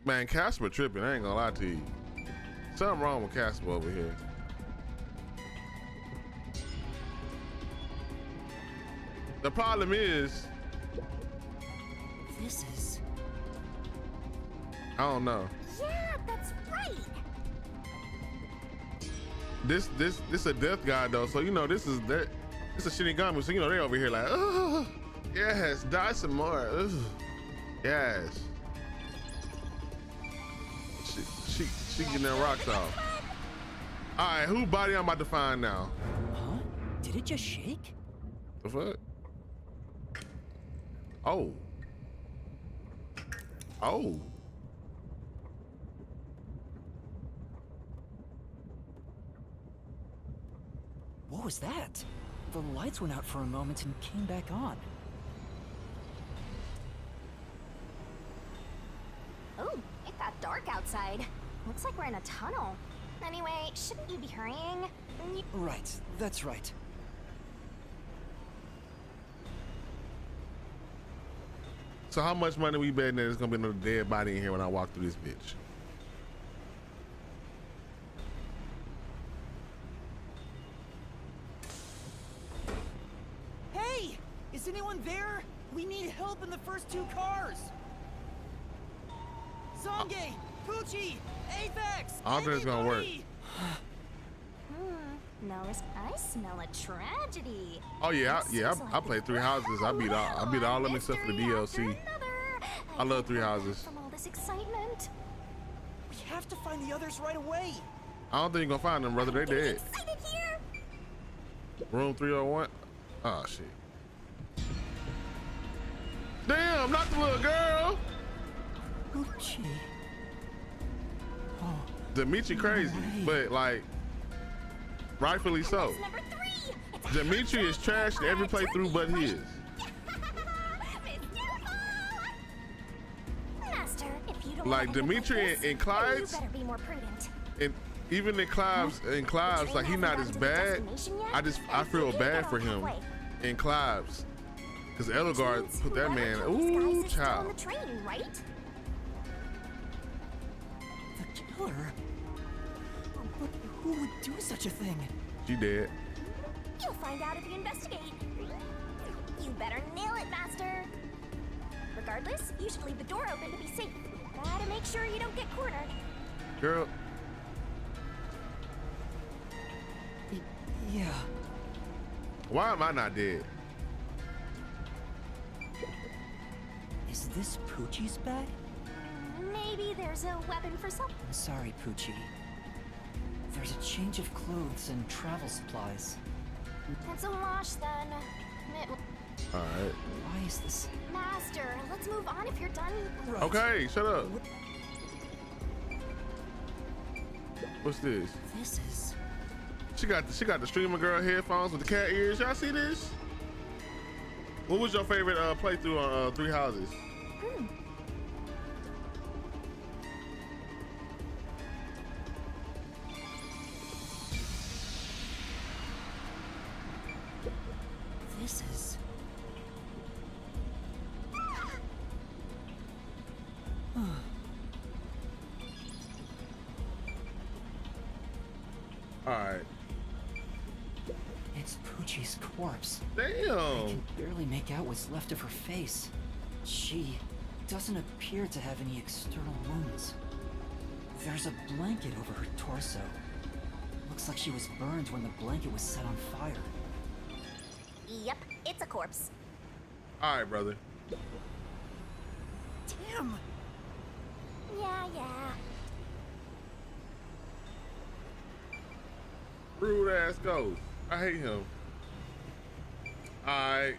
[SPEAKER 1] Man, Casper tripping. I ain't gonna lie to you. Something wrong with Casper over here. The problem is,
[SPEAKER 3] this is.
[SPEAKER 1] I don't know.
[SPEAKER 10] Yeah, that's right.
[SPEAKER 1] This a death god though, so you know this is that. It's a Shinigami, so you know they over here like, oh, yes, die some more. Ugh. Yes. She getting their rocks off. All right, who body I'm about to find now?
[SPEAKER 3] Huh? Did it just shake?
[SPEAKER 1] The fuck? Oh. Oh.
[SPEAKER 3] What was that? The lights went out for a moment and came back on.
[SPEAKER 10] Ooh, it got dark outside. Looks like we're in a tunnel. Anyway, shouldn't you be hurrying?
[SPEAKER 3] Right, that's right.
[SPEAKER 1] So how much money we betting that there's gonna be another dead body in here when I walk through this bitch?
[SPEAKER 3] Hey! Is anyone there? We need help in the first 2 cars! Zange! Poochie! Apex!
[SPEAKER 1] I don't think it's gonna work.
[SPEAKER 10] No, I smell a tragedy.
[SPEAKER 1] Oh yeah, I played 3 houses. I beat all of them except for the DLC. I love 3 houses.
[SPEAKER 10] From all this excitement.
[SPEAKER 3] We have to find the others right away!
[SPEAKER 1] I don't think you're gonna find them, brother. They dead.
[SPEAKER 10] Excited here.
[SPEAKER 1] Room 301. Oh shit. Damn, not the little girl.
[SPEAKER 3] Poochie. Oh,
[SPEAKER 1] Dimitri crazy, but like rightfully so.
[SPEAKER 10] Number 3. It's
[SPEAKER 1] Dimitri is trash in every playthrough but his.
[SPEAKER 10] Master, if you don't
[SPEAKER 1] Like
[SPEAKER 10] want to end up
[SPEAKER 1] Dimitri
[SPEAKER 10] like this,
[SPEAKER 1] and Clyde's,
[SPEAKER 10] you better be more prudent.
[SPEAKER 1] and even in Clive's, like he not as bad. I feel bad for him in Clive's, because Edelgard put that man. Ooh, child.
[SPEAKER 10] On the train, right?
[SPEAKER 3] the killer? But who would do such a thing?
[SPEAKER 1] She dead.
[SPEAKER 10] You'll find out if you investigate. You better nail it, Master. Regardless, you should leave the door open to be safe. Gotta make sure you don't get cornered.
[SPEAKER 1] Girl.
[SPEAKER 3] Yeah.
[SPEAKER 1] Why am I not dead?
[SPEAKER 3] Is this Poochie's bag?
[SPEAKER 10] Maybe there's a weapon for some.
[SPEAKER 3] I'm sorry, Poochie. There's a change of clothes and travel supplies.
[SPEAKER 10] It's a wash then.
[SPEAKER 1] All right.
[SPEAKER 3] Why is this?
[SPEAKER 10] Master, let's move on if you're done.
[SPEAKER 3] Right.
[SPEAKER 1] Okay, shut up. What's this?
[SPEAKER 3] This is...
[SPEAKER 1] She got the streamer girl headphones with the cat ears. Y'all see this? What was your favorite playthrough on 3 houses?
[SPEAKER 3] This is...
[SPEAKER 1] All right.
[SPEAKER 3] It's Poochie's corpse. I
[SPEAKER 1] Damn.
[SPEAKER 3] can barely make out what's left of her face. She doesn't appear to have any external wounds. There's a blanket over her torso. Looks like she was burned when the blanket was set on fire.
[SPEAKER 10] Yep, it's a corpse.
[SPEAKER 1] All right, brother.
[SPEAKER 3] Damn!
[SPEAKER 10] Yeah.
[SPEAKER 1] Rude ass ghost. I hate him. All right.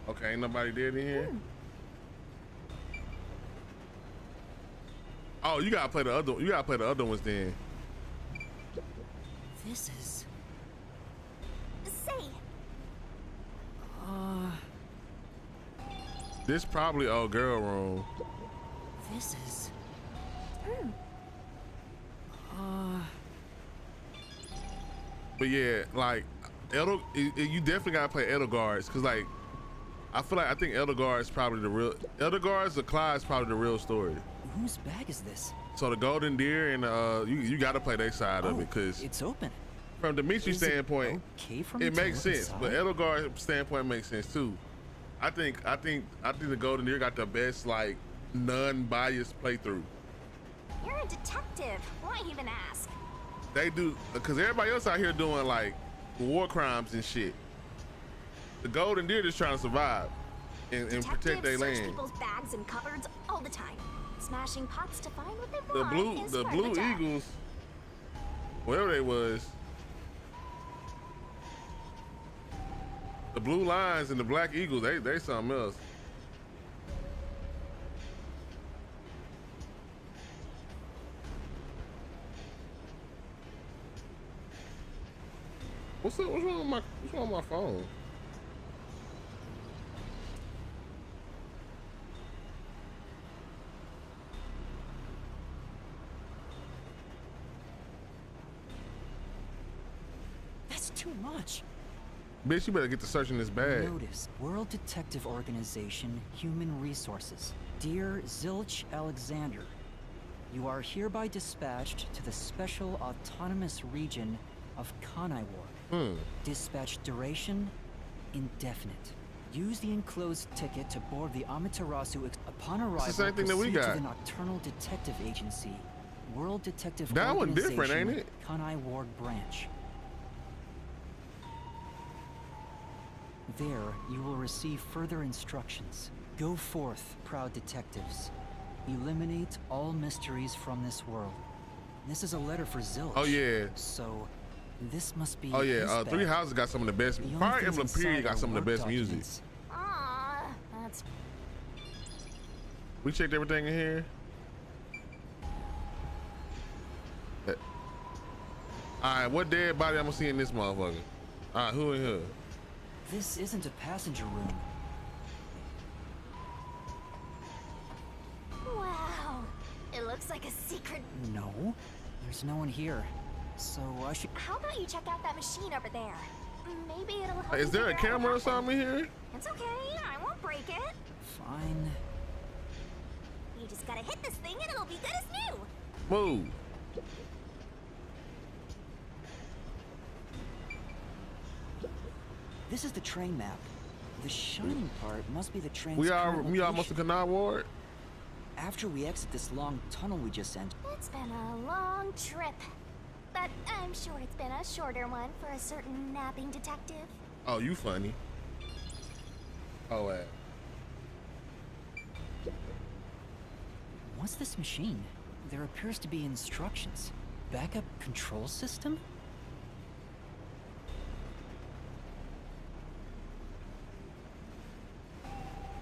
[SPEAKER 1] Okay, ain't nobody dead in here. Oh, you gotta play the other. You gotta play the other ones then.
[SPEAKER 3] This is...
[SPEAKER 10] Say,
[SPEAKER 1] This probably old girl room.
[SPEAKER 3] This is...
[SPEAKER 1] But yeah, like you definitely gotta play Edelgard's, cause like I think Edelgard's probably the real. Edelgard's or Clyde's probably the real story.
[SPEAKER 3] Whose bag is this?
[SPEAKER 1] So the Golden Deer and you gotta play their side of it, cause
[SPEAKER 3] it's open.
[SPEAKER 1] from Dimitri's
[SPEAKER 3] Is it
[SPEAKER 1] standpoint,
[SPEAKER 3] okay for me
[SPEAKER 1] it
[SPEAKER 3] to
[SPEAKER 1] makes
[SPEAKER 3] look
[SPEAKER 1] sense.
[SPEAKER 3] inside?
[SPEAKER 1] But Edelgard's standpoint makes sense too. I think the Golden Deer got the best like non-biased playthrough.
[SPEAKER 10] You're a detective. Why even ask?
[SPEAKER 1] They do, because everybody else out here doing like war crimes and shit. The golden deer just trying to survive and protect their
[SPEAKER 10] search
[SPEAKER 1] land.
[SPEAKER 10] people's bags and cupboards all the time, smashing pots to find what they
[SPEAKER 1] The
[SPEAKER 10] want.
[SPEAKER 1] blue eagles, whatever they was, the blue lions and the black eagles, they something else. What's up? What's wrong with my phone?
[SPEAKER 3] That's too much.
[SPEAKER 1] Bitch, you better get to searching this bag.
[SPEAKER 3] Notice, World Detective Organization, Human Resources. Dear Zilch Alexander, you are hereby dispatched to the Special Autonomous Region of Kanai Ward. Dispatch duration, indefinite. Use the enclosed ticket to board the Amaterasu upon arrival.
[SPEAKER 1] It's the same thing that we
[SPEAKER 3] proceed
[SPEAKER 1] got.
[SPEAKER 3] to the Nocturnal Detective Agency, World Detective
[SPEAKER 1] That one
[SPEAKER 3] Organization,
[SPEAKER 1] different, ain't it?
[SPEAKER 3] Kanai Ward Branch. There, you will receive further instructions. Go forth, proud detectives. Eliminate all mysteries from this world. This is a letter for Zilch.
[SPEAKER 1] Oh yeah.
[SPEAKER 3] So, this must be.
[SPEAKER 1] Oh yeah.
[SPEAKER 3] his
[SPEAKER 1] Three
[SPEAKER 3] bag.
[SPEAKER 1] Houses got some of the best.
[SPEAKER 3] The only
[SPEAKER 1] Fire
[SPEAKER 3] things
[SPEAKER 1] Emblem
[SPEAKER 3] inside
[SPEAKER 1] Period got
[SPEAKER 3] are
[SPEAKER 1] some of the
[SPEAKER 3] work
[SPEAKER 1] best music.
[SPEAKER 3] documents.
[SPEAKER 10] Ah, that's
[SPEAKER 1] We checked everything in here. All right, what dead body I'm gonna see in this motherfucker? All right, who in here?
[SPEAKER 3] This isn't a passenger room.
[SPEAKER 10] wow. It looks like a secret.
[SPEAKER 3] No, there's no one here. So I should.
[SPEAKER 10] How about you check out that machine over there? Maybe it'll help.
[SPEAKER 1] Is
[SPEAKER 10] you
[SPEAKER 1] there a
[SPEAKER 10] figure out
[SPEAKER 1] camera or
[SPEAKER 10] what
[SPEAKER 1] something in here?
[SPEAKER 10] happened. It's okay. I won't break it.
[SPEAKER 3] Fine.
[SPEAKER 10] You just gotta hit this thing and it'll be good as new.
[SPEAKER 1] Move.
[SPEAKER 3] This is the train map. The shining part must be the train's
[SPEAKER 1] We
[SPEAKER 3] current
[SPEAKER 1] almost in
[SPEAKER 3] location.
[SPEAKER 1] Kanai Ward.
[SPEAKER 3] After we exit this long tunnel we just entered.
[SPEAKER 10] It's been a long trip, but I'm sure it's been a shorter one for a certain napping detective.
[SPEAKER 1] Oh, you funny. Oh,
[SPEAKER 3] What's this machine? There appears to be instructions. Backup control system?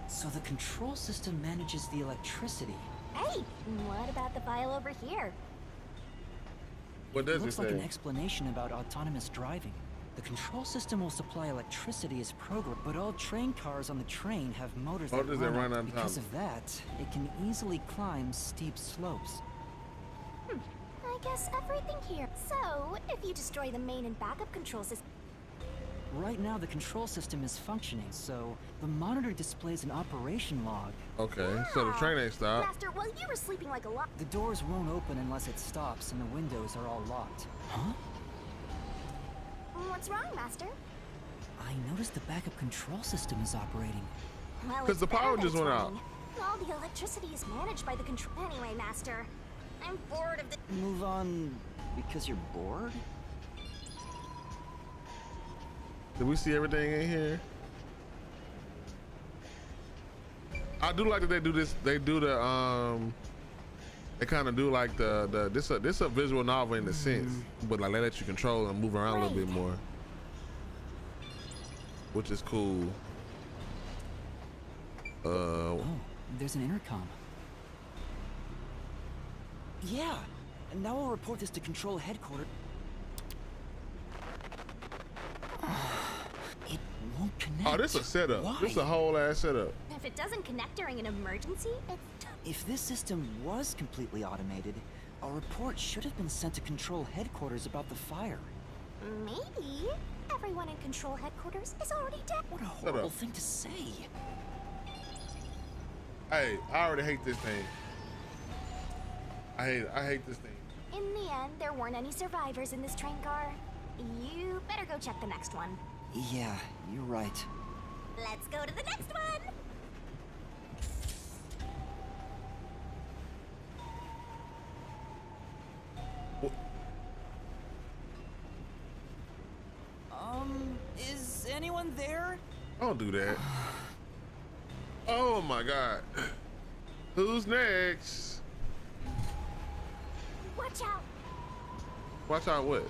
[SPEAKER 3] So the control system manages the electricity.
[SPEAKER 10] Hey, what about the file over here?
[SPEAKER 1] what does it
[SPEAKER 3] Looks like
[SPEAKER 1] say?
[SPEAKER 3] an explanation about autonomous driving. The control system will supply electricity as programmed, but all train cars on the train have motors that
[SPEAKER 1] Motors that run on
[SPEAKER 3] Because
[SPEAKER 1] top.
[SPEAKER 3] of that, it can easily climb steep slopes.
[SPEAKER 10] I guess everything here. So, if you destroy the main and backup control system,
[SPEAKER 3] Right now, the control system is functioning, so the monitor displays an operation log.
[SPEAKER 1] Okay, so the train ain't stopped.
[SPEAKER 10] Master, while you were sleeping like a lot.
[SPEAKER 3] The doors won't open unless it stops, and the windows are all locked. Huh?
[SPEAKER 10] What's wrong, Master?
[SPEAKER 3] I noticed the backup control system is operating.
[SPEAKER 10] Well,
[SPEAKER 1] 'Cause
[SPEAKER 10] it's
[SPEAKER 1] the power
[SPEAKER 10] better
[SPEAKER 1] just
[SPEAKER 10] than
[SPEAKER 1] went
[SPEAKER 10] it's
[SPEAKER 1] out.
[SPEAKER 10] running. All the electricity is managed by the control. Anyway, Master, I'm bored of the.
[SPEAKER 3] Move on because you're bored?
[SPEAKER 1] Did we see everything in here? I do like that they do this. They do the they kind of do like this a visual novel in a sense, but like they let you control and move around a little bit more, which is cool.
[SPEAKER 3] Oh, there's an intercom. Yeah, and now I'll report this to control headquarters. It won't connect.
[SPEAKER 1] Oh, this a setup.
[SPEAKER 3] Why?
[SPEAKER 1] This a whole ass setup.
[SPEAKER 10] If it doesn't connect during an emergency, it's.
[SPEAKER 3] If this system was completely automated, a report should have been sent to control headquarters about the fire.
[SPEAKER 10] Maybe everyone in control headquarters is already dead.
[SPEAKER 3] What a horrible
[SPEAKER 1] up.
[SPEAKER 3] thing to say.
[SPEAKER 1] Hey, I already hate this thing. I hate this thing.
[SPEAKER 10] In the end, there weren't any survivors in this train car. You better go check the next one.
[SPEAKER 3] Yeah, you're right.
[SPEAKER 10] Let's go to the next one.
[SPEAKER 3] anyone there?
[SPEAKER 1] Don't do that. Oh my God. Who's next?
[SPEAKER 10] Watch out!
[SPEAKER 1] Watch out what?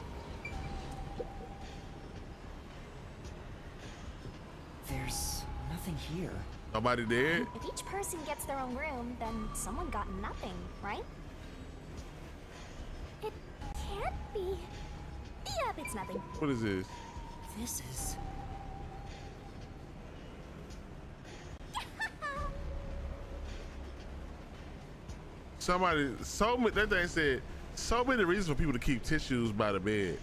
[SPEAKER 3] There's nothing here.
[SPEAKER 1] Nobody dead?
[SPEAKER 10] If each person gets their own room, then someone got nothing, right? It can't be. Yep, it's nothing.
[SPEAKER 1] What is this?
[SPEAKER 3] This is...
[SPEAKER 1] Somebody, that thing said, so many reasons for people to keep tissues by the bed.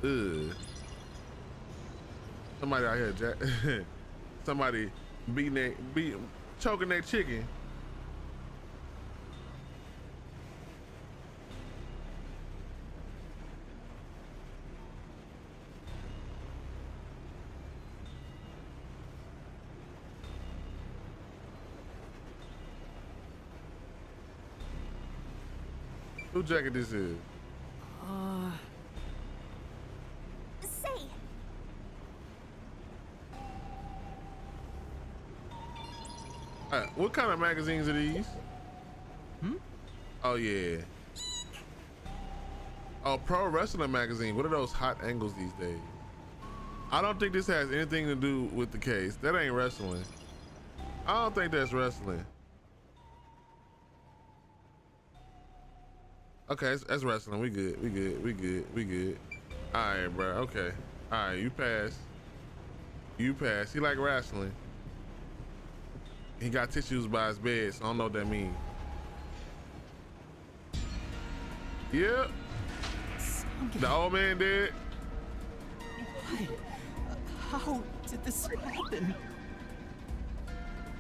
[SPEAKER 1] Ugh. Somebody out here, somebody choking their chicken. Who jacket this is?
[SPEAKER 10] Say,
[SPEAKER 1] What kind of magazines are these? Oh yeah. Oh, Pro Wrestling Magazine. What are those hot angles these days? I don't think this has anything to do with the case. That ain't wrestling. I don't think that's wrestling. Okay, that's wrestling. We good. All right, bro. Okay. All right, you pass. He like wrestling. He got tissues by his bed, so I don't know what that means. Yep. The old man dead.
[SPEAKER 3] Why? How did this happen?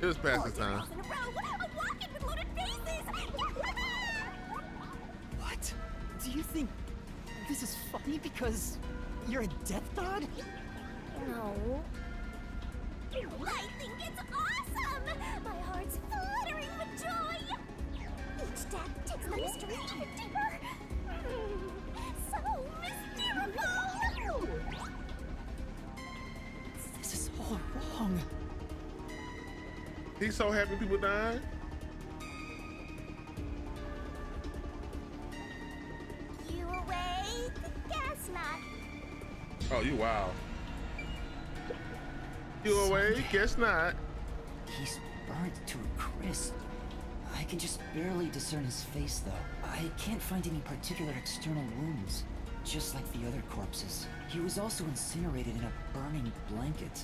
[SPEAKER 1] It was past his time.
[SPEAKER 3] What? Do you think this is funny because you're a death god?
[SPEAKER 10] no. I think it's awesome! My heart's fluttering with joy! Each death takes the mystery even deeper. So mystical!
[SPEAKER 3] This is all wrong.
[SPEAKER 1] He's so happy people dying.
[SPEAKER 10] You awake? Guess not.
[SPEAKER 1] Oh, you wild. You awake? Guess not.
[SPEAKER 3] He's burnt to a crisp. I can just barely discern his face, though. I can't find any particular external wounds, just like the other corpses. He was also incinerated in a burning blanket,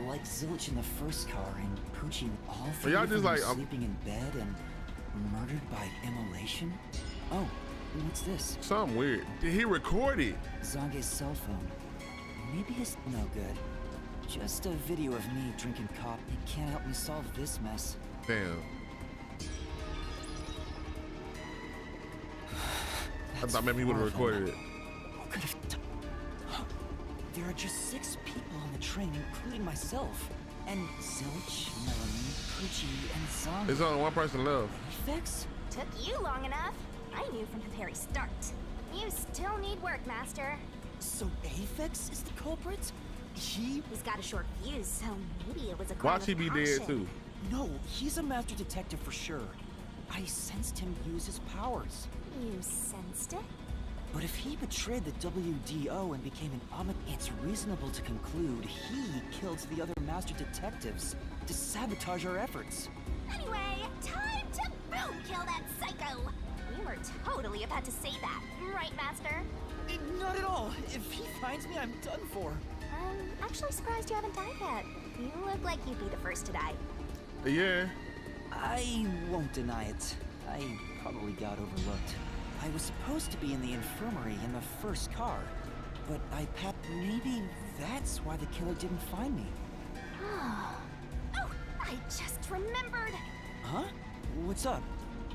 [SPEAKER 3] like Zilch in the first car and Poochie. All three
[SPEAKER 1] y'all
[SPEAKER 3] of them
[SPEAKER 1] just
[SPEAKER 3] were
[SPEAKER 1] like,
[SPEAKER 3] sleeping in bed and murdered by immolation. Oh, what's this?
[SPEAKER 1] Something weird. Did he record it?
[SPEAKER 3] Zange's cell phone. Maybe it's no good. Just a video of me drinking coffee. It can't help me solve this mess.
[SPEAKER 1] Damn. I thought maybe he would have recorded it.
[SPEAKER 3] Who could have done? There are just 6 people on the train, including myself. And Zilch, Melanie, Poochie, and Zange.
[SPEAKER 1] There's only one person left.
[SPEAKER 3] Fix?
[SPEAKER 10] Took you long enough. I knew from the very start. You still need work, Master.
[SPEAKER 3] So Aphex is the culprit? He's
[SPEAKER 10] got a short fuse, so maybe it was a crime
[SPEAKER 1] Watch he
[SPEAKER 10] of
[SPEAKER 1] be
[SPEAKER 10] passion.
[SPEAKER 1] dead too.
[SPEAKER 3] No, he's a master detective for sure. I sensed him use his powers.
[SPEAKER 10] You sensed it?
[SPEAKER 3] But if he betrayed the WDO and became an Amit, it's reasonable to conclude he killed the other master detectives to sabotage our efforts.
[SPEAKER 10] Anyway, time to boom kill that psycho! You were totally about to say that, right, Master?
[SPEAKER 3] Not at all. If he finds me, I'm done for.
[SPEAKER 10] I'm actually surprised you haven't died yet. You look like you'd be the first to die.
[SPEAKER 1] Yeah.
[SPEAKER 3] I won't deny it. I probably got overlooked. I was supposed to be in the infirmary in the first car, but maybe that's why the killer didn't find me.
[SPEAKER 10] Oh, I just remembered!
[SPEAKER 3] Huh? What's up?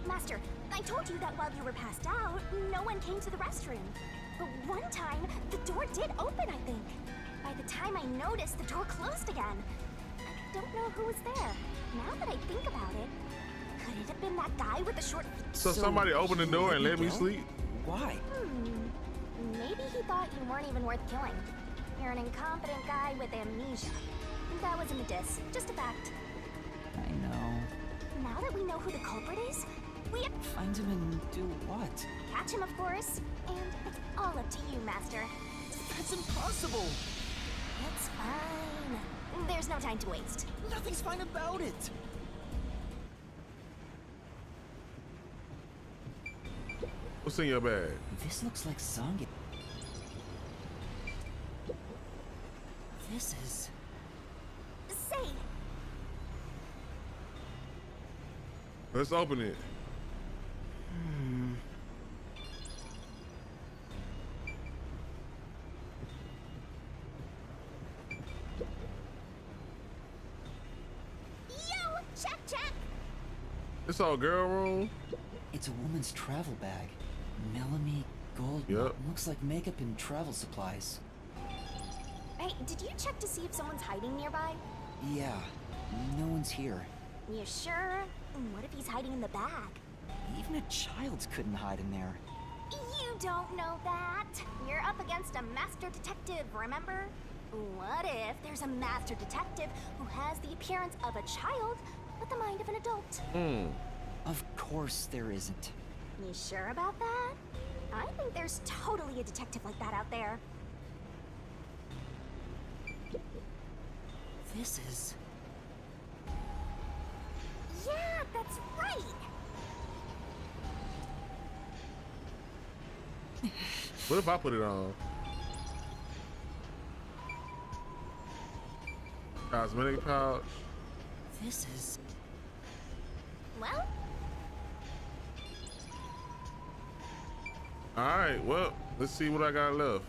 [SPEAKER 10] Master, I told you that while you were passed out, no one came to the restroom. But one time, the door did open, I think. By the time I noticed, the door closed again. I don't know who was there. Now that I think about it, could it have been that guy with the short...
[SPEAKER 1] So somebody opened the door and let me sleep?
[SPEAKER 3] Why?
[SPEAKER 10] Maybe he thought you weren't even worth killing. You're an incompetent guy with amnesia. That wasn't a diss, just a fact.
[SPEAKER 3] I know.
[SPEAKER 10] Now that we know who the culprit is, we have to
[SPEAKER 3] Find him and do what?
[SPEAKER 10] catch him, of course. And it's all up to you, Master.
[SPEAKER 3] That's impossible!
[SPEAKER 10] It's fine. There's no time to waste.
[SPEAKER 3] Nothing's fine about it!
[SPEAKER 1] What's in your bag?
[SPEAKER 3] This looks like Zangi. This is...
[SPEAKER 10] Say,
[SPEAKER 1] Let's open it.
[SPEAKER 10] yo, check.
[SPEAKER 1] It's all girl room.
[SPEAKER 3] It's a woman's travel bag. Melanie Gold.
[SPEAKER 1] Yep.
[SPEAKER 3] Looks like makeup and travel supplies.
[SPEAKER 10] Hey, did you check to see if someone's hiding nearby?
[SPEAKER 3] Yeah, no one's here.
[SPEAKER 10] You sure? What if he's hiding in the bag?
[SPEAKER 3] Even a child couldn't hide in there.
[SPEAKER 10] You don't know that. You're up against a master detective, remember? What if there's a master detective who has the appearance of a child, but the mind of an adult?
[SPEAKER 3] Of course there isn't.
[SPEAKER 10] You sure about that? I think there's totally a detective like that out there.
[SPEAKER 3] This is...
[SPEAKER 10] Yeah, that's right.
[SPEAKER 1] What if I put it on? Cosmetic pouch.
[SPEAKER 3] This is...
[SPEAKER 10] Well,
[SPEAKER 1] Alright, well, let's see what I got left.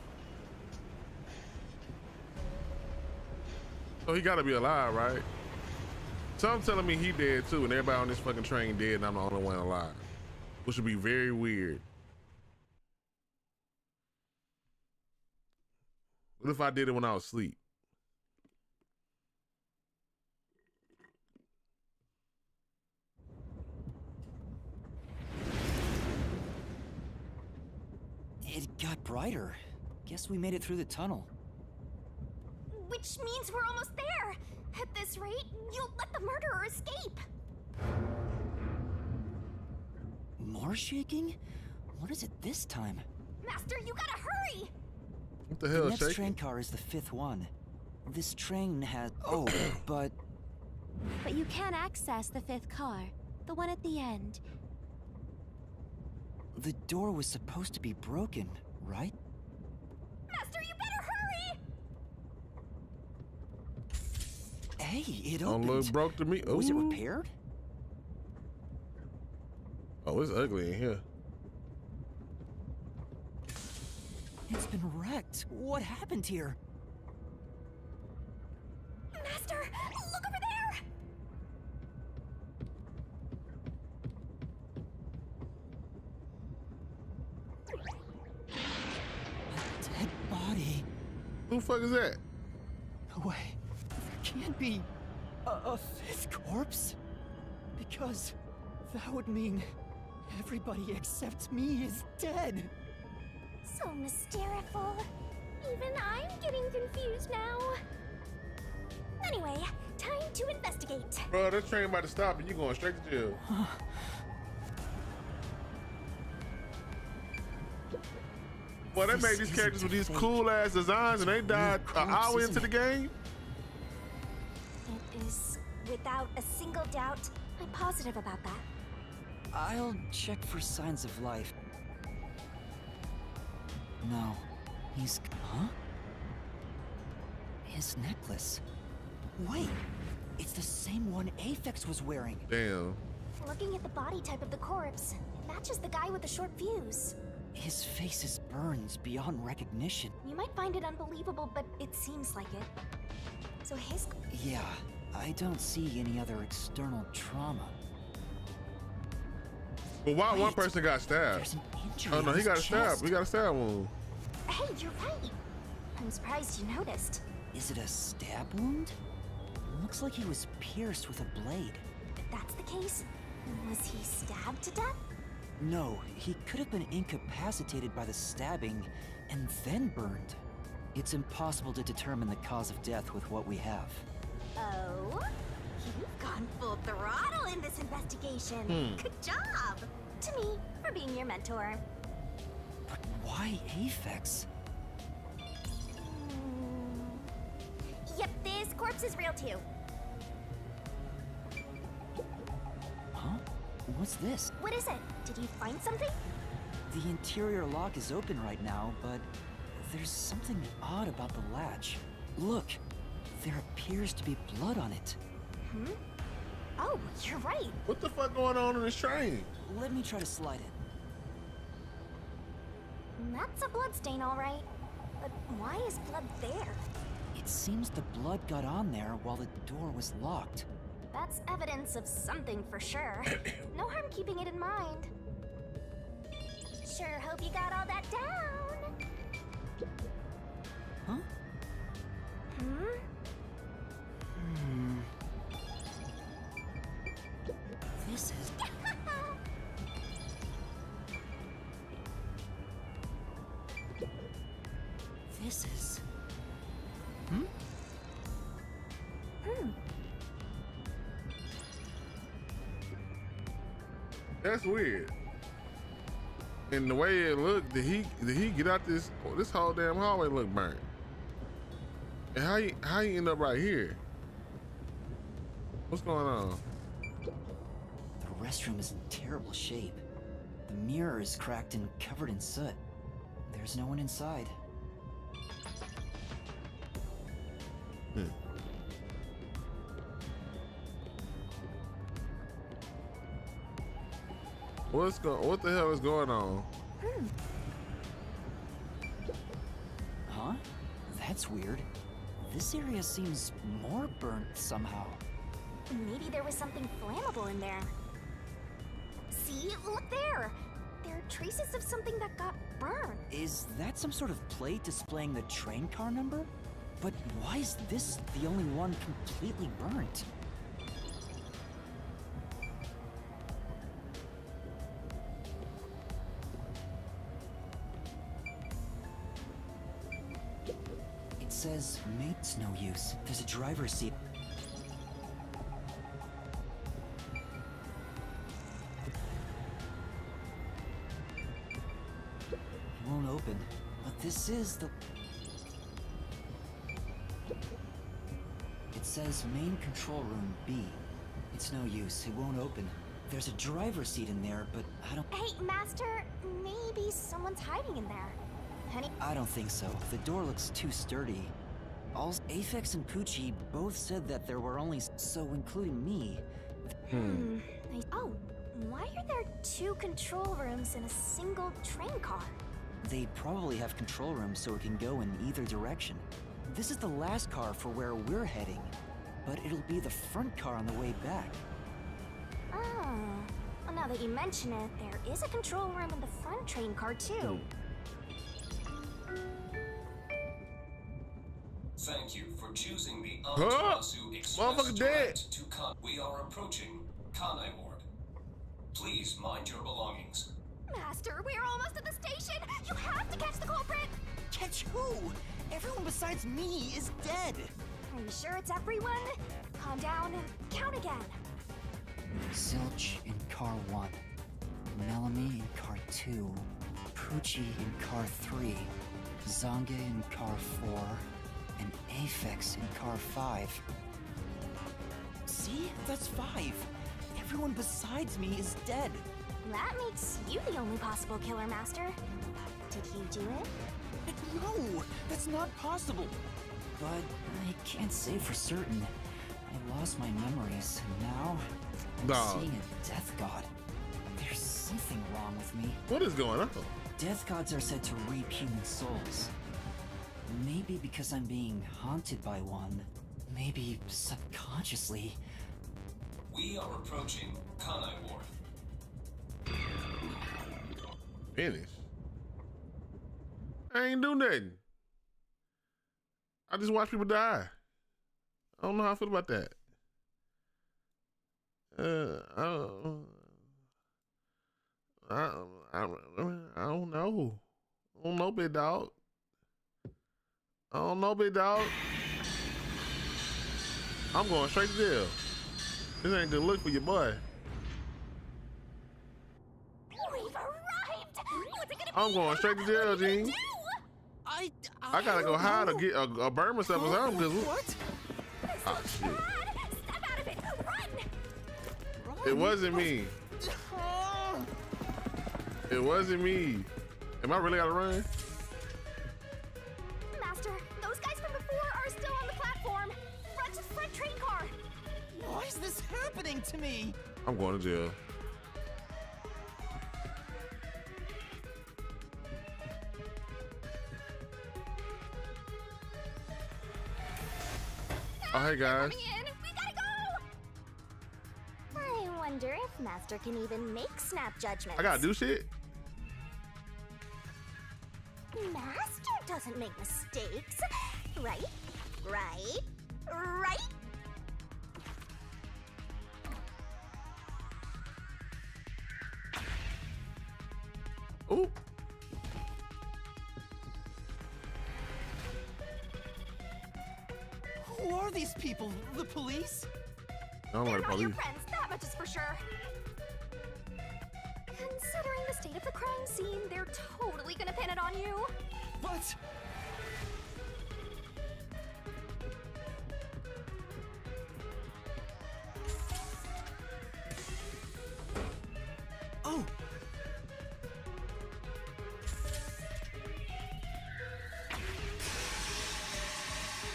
[SPEAKER 1] So he gotta be alive, right? Some telling me he dead too, and everybody on this fucking train dead, and I'm the only one alive. Which would be very weird. What if I did it when I was asleep?
[SPEAKER 3] It got brighter. Guess we made it through the tunnel.
[SPEAKER 10] which means we're almost there. At this rate, you'll let the murderer escape.
[SPEAKER 3] More shaking? What is it this time?
[SPEAKER 10] Master, you gotta hurry!
[SPEAKER 1] What the hell
[SPEAKER 3] The
[SPEAKER 1] is
[SPEAKER 3] next
[SPEAKER 1] shaking?
[SPEAKER 3] train car is the 5th one. This train has... Oh, but...
[SPEAKER 8] But you can access the 5th car, the one at the end.
[SPEAKER 3] The door was supposed to be broken, right?
[SPEAKER 10] Master, you better hurry!
[SPEAKER 3] Hey, it
[SPEAKER 1] Don't
[SPEAKER 3] opened.
[SPEAKER 1] look broke to me.
[SPEAKER 3] Was it
[SPEAKER 1] Ooh.
[SPEAKER 3] repaired?
[SPEAKER 1] Oh, it's ugly in here.
[SPEAKER 3] It's been wrecked. What happened here?
[SPEAKER 10] Master, look over there!
[SPEAKER 3] A dead body.
[SPEAKER 1] Who the fuck is that?
[SPEAKER 3] No way. There can't be a 5th corpse. Because that would mean everybody except me is dead.
[SPEAKER 10] So mysterious. Even I'm getting confused now. Anyway, time to investigate.
[SPEAKER 1] Bro, this train about to stop and you going straight to jail. Boy, they
[SPEAKER 3] This
[SPEAKER 1] made these
[SPEAKER 3] isn't
[SPEAKER 1] characters with these
[SPEAKER 3] fake.
[SPEAKER 1] cool ass designs and they died an hour
[SPEAKER 3] corpse,
[SPEAKER 1] into the
[SPEAKER 3] isn't
[SPEAKER 1] game.
[SPEAKER 10] It is, without a single doubt, I'm positive about that.
[SPEAKER 3] I'll check for signs of life. No. He's... Huh? His necklace. Wait! It's the same one Aphex was wearing.
[SPEAKER 1] Damn.
[SPEAKER 10] Looking at the body type of the corpse, it matches the guy with the short fuse.
[SPEAKER 3] His face is burned beyond recognition.
[SPEAKER 10] You might find it unbelievable, but it seems like it. So his...
[SPEAKER 3] Yeah, I don't see any other external trauma.
[SPEAKER 1] But why one
[SPEAKER 3] Wait,
[SPEAKER 1] person got stabbed?
[SPEAKER 3] There's an injury
[SPEAKER 1] Oh no,
[SPEAKER 3] on
[SPEAKER 1] he
[SPEAKER 3] his
[SPEAKER 1] got a stab.
[SPEAKER 3] chest.
[SPEAKER 1] He got a stab wound.
[SPEAKER 10] Hey, you're right! I'm surprised you noticed.
[SPEAKER 3] Is it a stab wound? Looks like he was pierced with a blade.
[SPEAKER 10] If that's the case, was he stabbed to death?
[SPEAKER 3] No, he could have been incapacitated by the stabbing and then burned. It's impossible to determine the cause of death with what we have.
[SPEAKER 10] Oh? You've gone full throttle in this investigation. Good job! To me, for being your mentor.
[SPEAKER 3] But why Aphex?
[SPEAKER 10] Yep, this corpse is real too.
[SPEAKER 3] Huh? What's this?
[SPEAKER 10] What is it? Did you find something?
[SPEAKER 3] The interior lock is open right now, but there's something odd about the latch. Look, there appears to be blood on it.
[SPEAKER 10] Oh, you're right.
[SPEAKER 1] What the fuck going on in this train?
[SPEAKER 3] Let me try to slide it.
[SPEAKER 10] That's a blood stain, all right. But why is blood there?
[SPEAKER 3] It seems the blood got on there while the door was locked.
[SPEAKER 10] That's evidence of something for sure. No harm keeping it in mind. Sure hope you got all that down.
[SPEAKER 3] Huh? This is... This is...
[SPEAKER 1] That's weird. And the way it looked, did he get out this whole damn hallway look burnt? And how you end up right here? What's going on?
[SPEAKER 3] The restroom is in terrible shape. The mirror is cracked and covered in soot. There's no one inside. What the hell is going on? Huh? That's weird. This area seems more burnt somehow.
[SPEAKER 10] Maybe there was something flammable in there. See? Look there! There are traces of something that got burned.
[SPEAKER 3] Is that some sort of plate displaying the train car number? But why is this the only one completely burnt? It says mate's no use. There's a driver's seat. It won't open, but this is the... It says main control room B. It's no use, it won't open. There's a driver's seat in there, but I don't...
[SPEAKER 10] Hey, Master, maybe someone's hiding in there. Honey?
[SPEAKER 3] I don't think so. The door looks too sturdy. Also, Aphex and Poochie both said that there were only... So, including me.
[SPEAKER 10] Oh, why are there two control rooms in a single train car?
[SPEAKER 3] They probably have control rooms so it can go in either direction. This is the last car for where we're heading, but it'll be the front car on the way back.
[SPEAKER 10] Oh, well, now that you mention it, there is a control room in the front train car too.
[SPEAKER 6] Thank you for choosing the
[SPEAKER 1] Huh?
[SPEAKER 6] Amaterasu Express
[SPEAKER 1] Motherfucker
[SPEAKER 6] Direct
[SPEAKER 1] dead.
[SPEAKER 6] to Kan. We are approaching Kanai Ward. Please mind your belongings.
[SPEAKER 10] Master, we're almost at the station! You have to catch the culprit!
[SPEAKER 3] Catch who? Everyone besides me is dead!
[SPEAKER 10] Are you sure it's everyone? Calm down and count again.
[SPEAKER 3] Zilch in car 1, Melanie in car 2, Poochie in car 3, Zange in car 4, and Aphex in car 5. See? That's 5. Everyone besides me is dead.
[SPEAKER 10] That makes you the only possible killer, Master. Did you do it?
[SPEAKER 3] No, that's not possible. But I can't say for certain. I lost my memories, and now I'm
[SPEAKER 1] Dog.
[SPEAKER 3] seeing a death god. There's something wrong with me.
[SPEAKER 1] What is going on?
[SPEAKER 3] Death gods are said to reap human souls. Maybe because I'm being haunted by one. Maybe subconsciously.
[SPEAKER 6] We are approaching Kanai Ward.
[SPEAKER 1] Finish. I ain't do nothing. I just watch people die. I don't know how I feel about that. I don't know. I don't know, big dog. I don't know, big dog. I'm going straight to jail. This ain't good look for your boy.
[SPEAKER 10] We've arrived! What's it gonna
[SPEAKER 1] I'm going straight to jail, Gene.
[SPEAKER 3] I
[SPEAKER 1] gotta go hide or get a burn myself or something. Cause
[SPEAKER 3] What?
[SPEAKER 1] oh, shit.
[SPEAKER 10] Step out of it! Run!
[SPEAKER 1] It wasn't me. It wasn't me. Am I really gotta run?
[SPEAKER 10] Master, those guys from before are still on the platform. Run to the front train car.
[SPEAKER 3] Why is this happening to me?
[SPEAKER 1] I'm going to jail. Oh, hey guys.
[SPEAKER 10] Coming in. We gotta go. I wonder if Master can even make snap judgments.
[SPEAKER 1] I gotta do shit.
[SPEAKER 10] Master doesn't make mistakes. Right? Right? Right?
[SPEAKER 1] Ooh.
[SPEAKER 3] Who are these people? The police?
[SPEAKER 1] I don't
[SPEAKER 10] They're
[SPEAKER 1] like
[SPEAKER 10] not your
[SPEAKER 1] police.
[SPEAKER 10] friends, that much is for sure. Considering the state of the crime scene, they're totally gonna pin it on you.
[SPEAKER 3] What? Oh!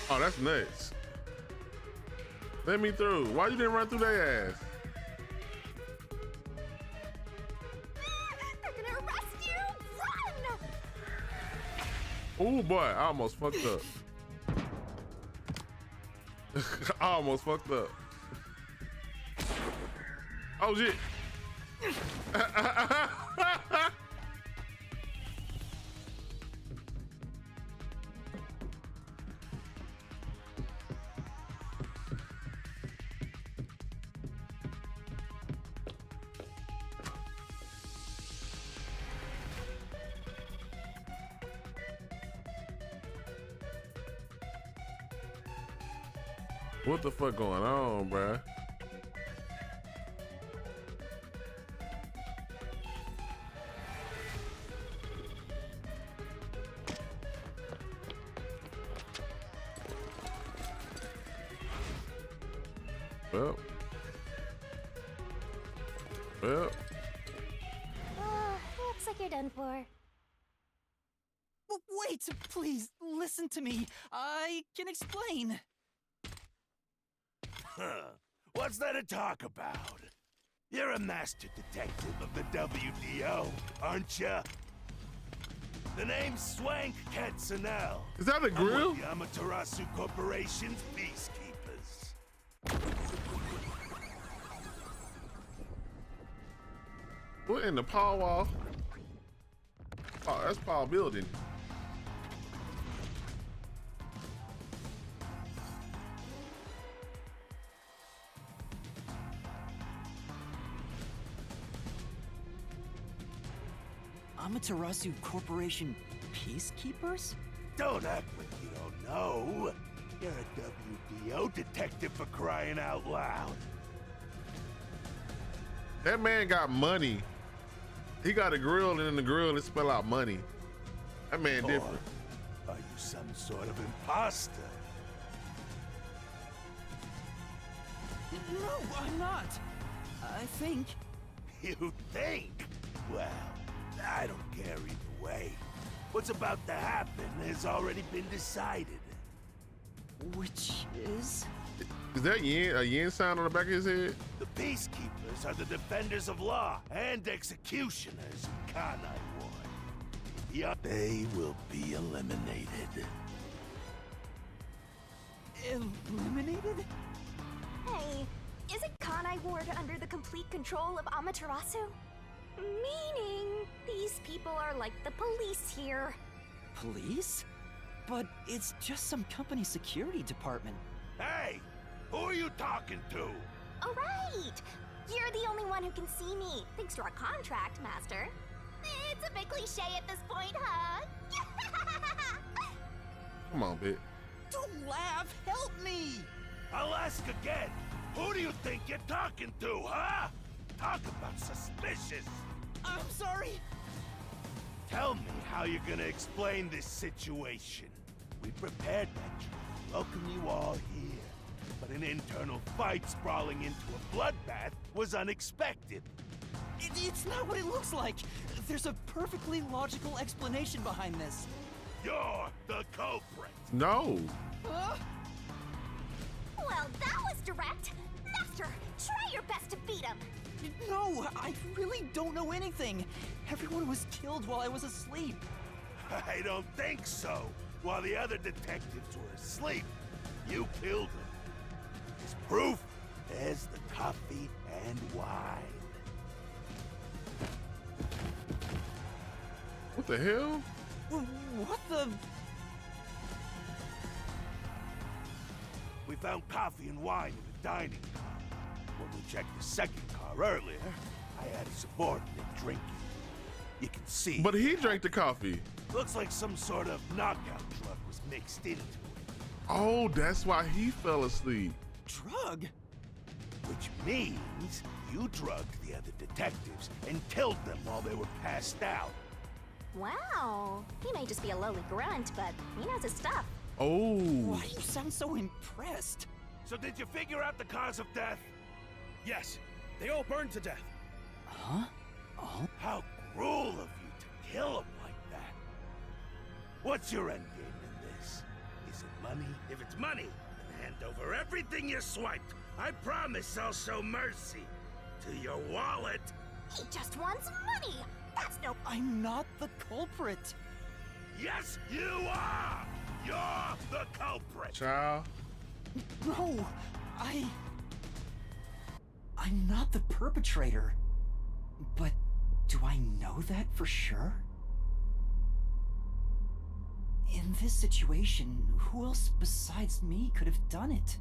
[SPEAKER 1] Oh, that's nuts. Let me through. Why you didn't run through their ass?
[SPEAKER 10] They're gonna arrest you! Run!
[SPEAKER 1] Oh boy, I almost fucked up. I almost fucked up. Oh shit. What the fuck going on, bruh? Well.
[SPEAKER 10] Looks like you're done for.
[SPEAKER 3] Wait, please, listen to me. I can explain.
[SPEAKER 9] Huh. What's there to talk about? You're a master detective of the WDO, aren't you? The name's Swank Katzenel.
[SPEAKER 1] Is that a grill?
[SPEAKER 9] I'm with the Amaterasu Corporation's peacekeepers.
[SPEAKER 1] What in the Paul wall? Oh, that's Paul building.
[SPEAKER 3] Amaterasu Corporation peacekeepers?
[SPEAKER 9] Don't act like you don't know. You're a WDO detective for crying out loud.
[SPEAKER 1] That man got money. He got a grill, and in the grill it spell out money. That man different.
[SPEAKER 9] Or are you some sort of imposter?
[SPEAKER 3] No, I'm not. I think.
[SPEAKER 9] You think? Well, I don't care either way. What's about to happen has already been decided.
[SPEAKER 3] Which is?
[SPEAKER 1] Is that a yen sign on the back of his head?
[SPEAKER 9] The peacekeepers are the defenders of law and executioners in Kanai Ward. Yeah, they will be eliminated.
[SPEAKER 3] Eliminated?
[SPEAKER 10] Hey, isn't Kanai Ward under the complete control of Amaterasu? Meaning, these people are like the police here.
[SPEAKER 3] Police? But it's just some company security department.
[SPEAKER 9] Hey! Who are you talking to?
[SPEAKER 10] Oh, right! You're the only one who can see me, thanks to our contract, Master. It's a bit cliche at this point, huh?
[SPEAKER 1] Come on, bitch.
[SPEAKER 11] Don't laugh! Help me!
[SPEAKER 9] I'll ask again. Who do you think you're talking to, huh? Talk about suspicious.
[SPEAKER 11] I'm sorry.
[SPEAKER 9] Tell me how you're gonna explain this situation. We prepared that trip, welcome you all here. But an internal fight sprawling into a bloodbath was unexpected.
[SPEAKER 11] It's not what it looks like. There's a perfectly logical explanation behind this.
[SPEAKER 9] You're the culprit.
[SPEAKER 1] No.
[SPEAKER 11] Huh?
[SPEAKER 10] Well, that was direct. Master, try your best to beat him.
[SPEAKER 11] No, I really don't know anything. Everyone was killed while I was asleep.
[SPEAKER 9] I don't think so. While the other detectives were asleep, you killed them. As proof, there's the coffee and wine.
[SPEAKER 1] What the hell?
[SPEAKER 11] What the?
[SPEAKER 9] We found coffee and wine in the dining car. When we checked the second car earlier, I had a subordinate drinking. You can see.
[SPEAKER 1] But he drank the coffee.
[SPEAKER 9] Looks like some sort of knockout drug was mixed into it.
[SPEAKER 1] Oh, that's why he fell asleep.
[SPEAKER 11] Drug?
[SPEAKER 9] Which means you drugged the other detectives and killed them while they were passed out.
[SPEAKER 10] Wow. He may just be a lowly grunt, but he knows his stuff.
[SPEAKER 1] Oh.
[SPEAKER 11] Why do you sound so impressed?
[SPEAKER 9] So did you figure out the cause of death?
[SPEAKER 12] Yes, they all burned to death.
[SPEAKER 11] Huh? Oh?
[SPEAKER 9] How cruel of you to kill them like that. What's your end game in this? Is it money?
[SPEAKER 12] If it's money, then hand over everything you swiped. I promise I'll show mercy to your wallet.
[SPEAKER 10] He just wants money. That's no...
[SPEAKER 11] I'm not the culprit.
[SPEAKER 9] Yes, you are! You're the culprit!
[SPEAKER 1] Child.
[SPEAKER 11] No, I'm not the perpetrator. But do I know that for sure? In this situation, who else besides me could have done it?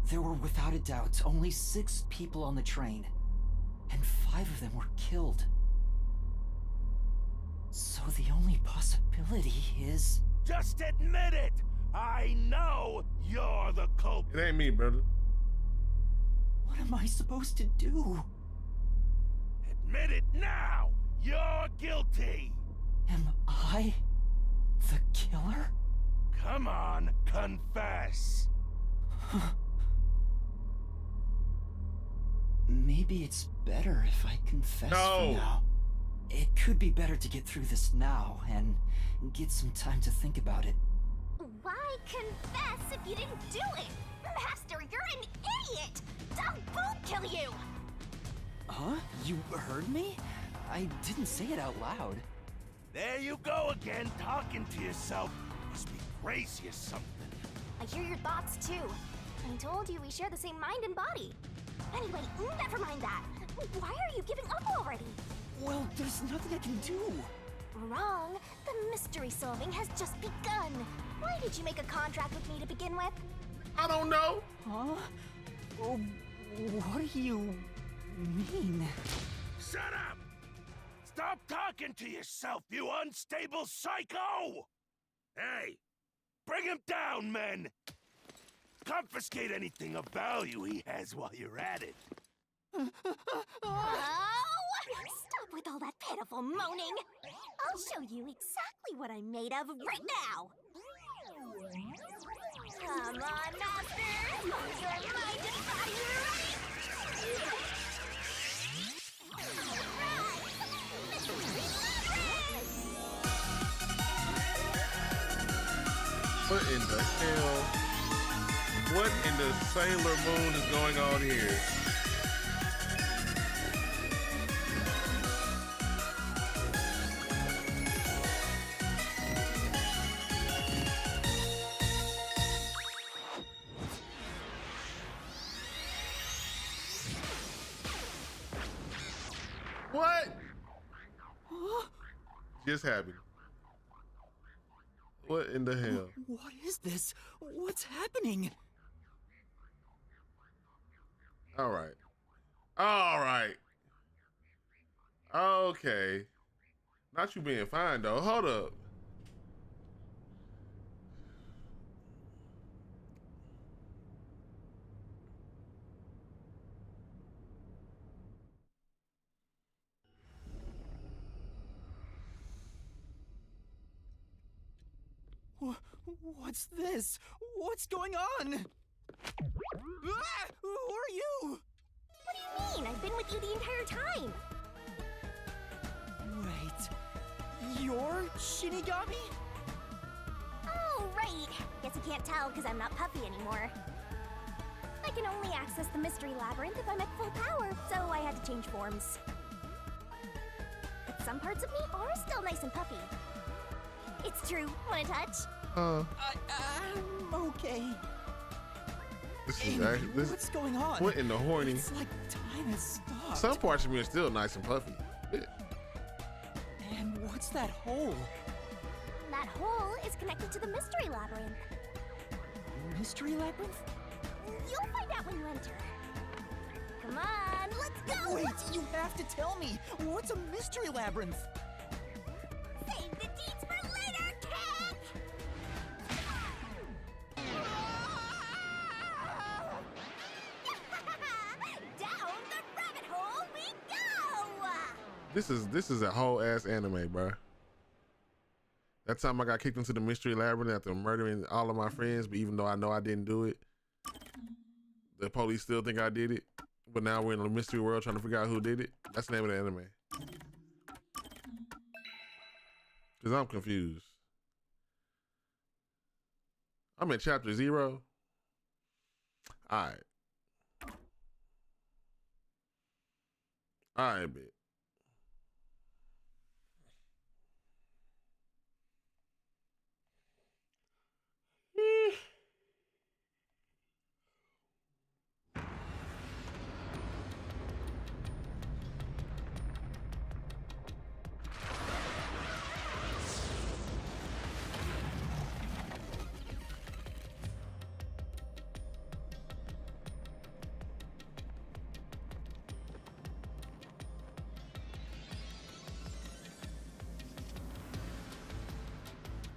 [SPEAKER 11] There were without a doubt only 6 people on the train, and 5 of them were killed. So the only possibility is...
[SPEAKER 9] Just admit it! I know you're the culprit!
[SPEAKER 1] It ain't me, brother.
[SPEAKER 11] What am I supposed to do?
[SPEAKER 9] Admit it now! You're guilty!
[SPEAKER 11] Am I the killer?
[SPEAKER 9] Come on, confess!
[SPEAKER 11] Maybe it's better if I confess for now. It could be better to get through this now and get some time to think about it.
[SPEAKER 10] Why confess if you didn't do it? Master, you're an idiot! They'll both kill you!
[SPEAKER 11] Huh? You heard me? I didn't say it out loud.
[SPEAKER 9] There you go again, talking to yourself. Must be crazy or something.
[SPEAKER 10] I hear your thoughts too. I told you we share the same mind and body. Anyway, never mind that. Why are you giving up already?
[SPEAKER 11] Well, there's nothing I can do.
[SPEAKER 10] Wrong. The mystery solving has just begun. Why did you make a contract with me to begin with?
[SPEAKER 1] I don't know.
[SPEAKER 11] Huh? Oh, what do you mean?
[SPEAKER 9] Shut up! Stop talking to yourself, you unstable psycho! Hey, bring him down, men! Confiscate anything of value he has while you're at it.
[SPEAKER 10] Oh! Stop with all that pitiful moaning! I'll show you exactly what I'm made of right now! Come on, Master! Use your mind and body right!
[SPEAKER 1] What in the hell? What in the Sailor Moon is going on here? What? Just happened. What in the hell?
[SPEAKER 11] What is this? What's happening?
[SPEAKER 1] All right. All right. Okay. Not you being fine though. Hold up.
[SPEAKER 11] What's this? What's going on? Ah! Who are you?
[SPEAKER 10] What do you mean? I've been with you the entire time.
[SPEAKER 11] Wait, you're Shinigami?
[SPEAKER 10] Oh, right. Guess you can't tell because I'm not Puffy anymore. I can only access the Mystery Labyrinth if I'm at full power, so I had to change forms. But some parts of me are still nice and puffy. It's true. Want a touch?
[SPEAKER 11] I'm okay.
[SPEAKER 1] This is
[SPEAKER 11] What's going on?
[SPEAKER 1] What in the horny?
[SPEAKER 11] It's like time has stopped.
[SPEAKER 1] Some parts of me are still nice and puffy. Yeah.
[SPEAKER 11] And what's that hole?
[SPEAKER 10] That hole is connected to the Mystery Labyrinth.
[SPEAKER 11] Mystery Labyrinth?
[SPEAKER 10] You'll find out when you enter. Come on, let's go!
[SPEAKER 11] Wait, you have to tell me. What's a Mystery Labyrinth?
[SPEAKER 10] Save the deeds for later, kid! Down the rabbit hole we go!
[SPEAKER 1] This is a whole ass anime, bro. That time I got kicked into the Mystery Labyrinth after murdering all of my friends, but even though I know I didn't do it, the police still think I did it. But now we're in a mystery world trying to figure out who did it. That's the name of the anime. Cause I'm confused. I'm in chapter 0. All right, bitch.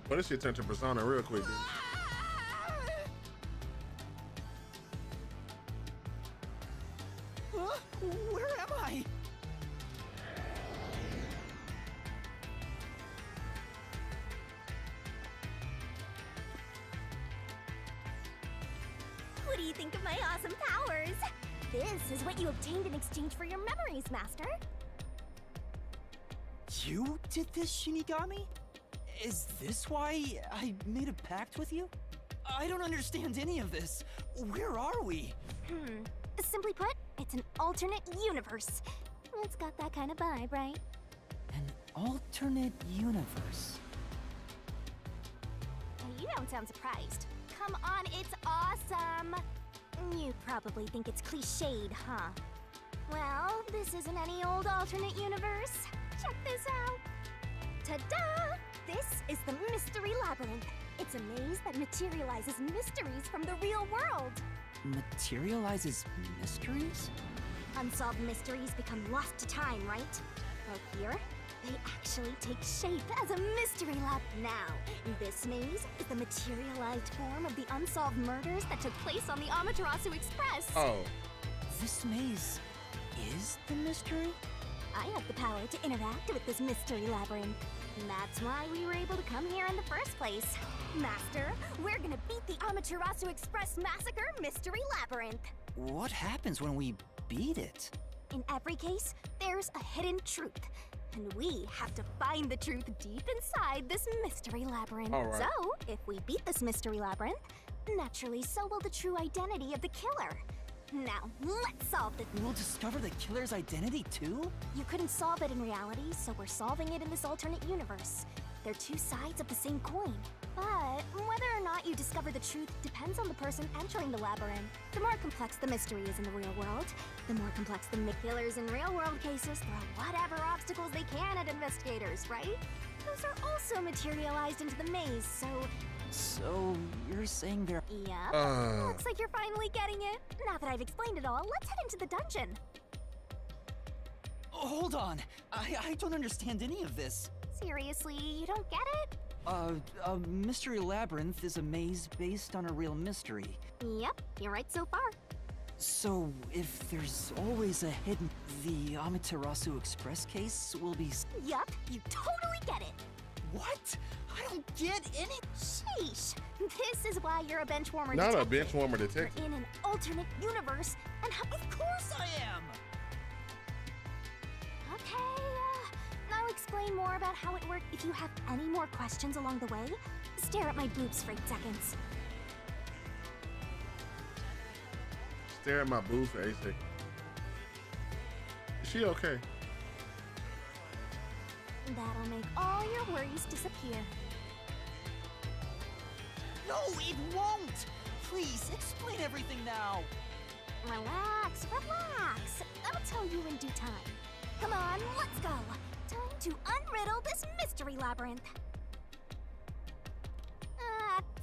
[SPEAKER 1] Well, this shit turned to Persona real quick, dude.
[SPEAKER 11] Huh? Where am I?
[SPEAKER 10] What do you think of my awesome powers? This is what you obtained in exchange for your memories, Master.
[SPEAKER 11] You did this, Shinigami? Is this why I made a pact with you? I don't understand any of this. Where are we?
[SPEAKER 10] Simply put, it's an alternate universe. It's got that kind of vibe, right?
[SPEAKER 11] An alternate universe.
[SPEAKER 10] You don't sound surprised. Come on, it's awesome! You probably think it's cliched, huh? Well, this isn't any old alternate universe. Check this out! Ta-da! This is the Mystery Labyrinth. It's a maze that materializes mysteries from the real world.
[SPEAKER 11] Materializes mysteries?
[SPEAKER 10] Unsolved mysteries become lost to time, right? Well, here, they actually take shape as a mystery lab. Now, this maze is the materialized form of the unsolved murders that took place on the Amaterasu Express.
[SPEAKER 1] Oh.
[SPEAKER 11] This maze is the mystery?
[SPEAKER 10] I have the power to interact with this mystery labyrinth. That's why we were able to come here in the first place. Master, we're gonna beat the Amaterasu Express Massacre Mystery Labyrinth.
[SPEAKER 11] What happens when we beat it?
[SPEAKER 10] In every case, there's a hidden truth. And we have to find the truth deep inside this mystery labyrinth.
[SPEAKER 1] All right.
[SPEAKER 10] So, if we beat this mystery labyrinth, naturally so will the true identity of the killer. Now, let's solve the...
[SPEAKER 11] We'll discover the killer's identity too?
[SPEAKER 10] You couldn't solve it in reality, so we're solving it in this alternate universe. They're two sides of the same coin. But whether or not you discover the truth depends on the person entering the labyrinth. The more complex the mystery is in the real world, the more complex the killers in real-world cases throw whatever obstacles they can at investigators, right? Those are also materialized into the maze, so...
[SPEAKER 11] So, you're saying they're...
[SPEAKER 10] Yep. Looks like you're finally getting it. Now that I've explained it all, let's head into the dungeon.
[SPEAKER 11] Hold on. I don't understand any of this.
[SPEAKER 10] Seriously, you don't get it?
[SPEAKER 11] A mystery labyrinth is a maze based on a real mystery.
[SPEAKER 10] Yep, you're right so far.
[SPEAKER 11] So, if there's always a hidden... The Amaterasu Express case will be...
[SPEAKER 10] Yup, you totally get it.
[SPEAKER 11] What? I don't get any.
[SPEAKER 10] Sheesh. This is why you're a benchwarmer
[SPEAKER 1] Not a
[SPEAKER 10] detective.
[SPEAKER 1] benchwarmer detective.
[SPEAKER 10] You're in an alternate universe, and of course
[SPEAKER 11] I am.
[SPEAKER 10] Okay, I'll explain more about how it worked. If you have any more questions along the way, stare at my boobs for 8 seconds.
[SPEAKER 1] Stare at my booth for 8 seconds. Is she okay?
[SPEAKER 10] That'll make all your worries disappear.
[SPEAKER 11] No, it won't. Please explain everything now.
[SPEAKER 10] Relax, relax. I'll tell you in due time. Come on, let's go. Time to unriddle this mystery labyrinth.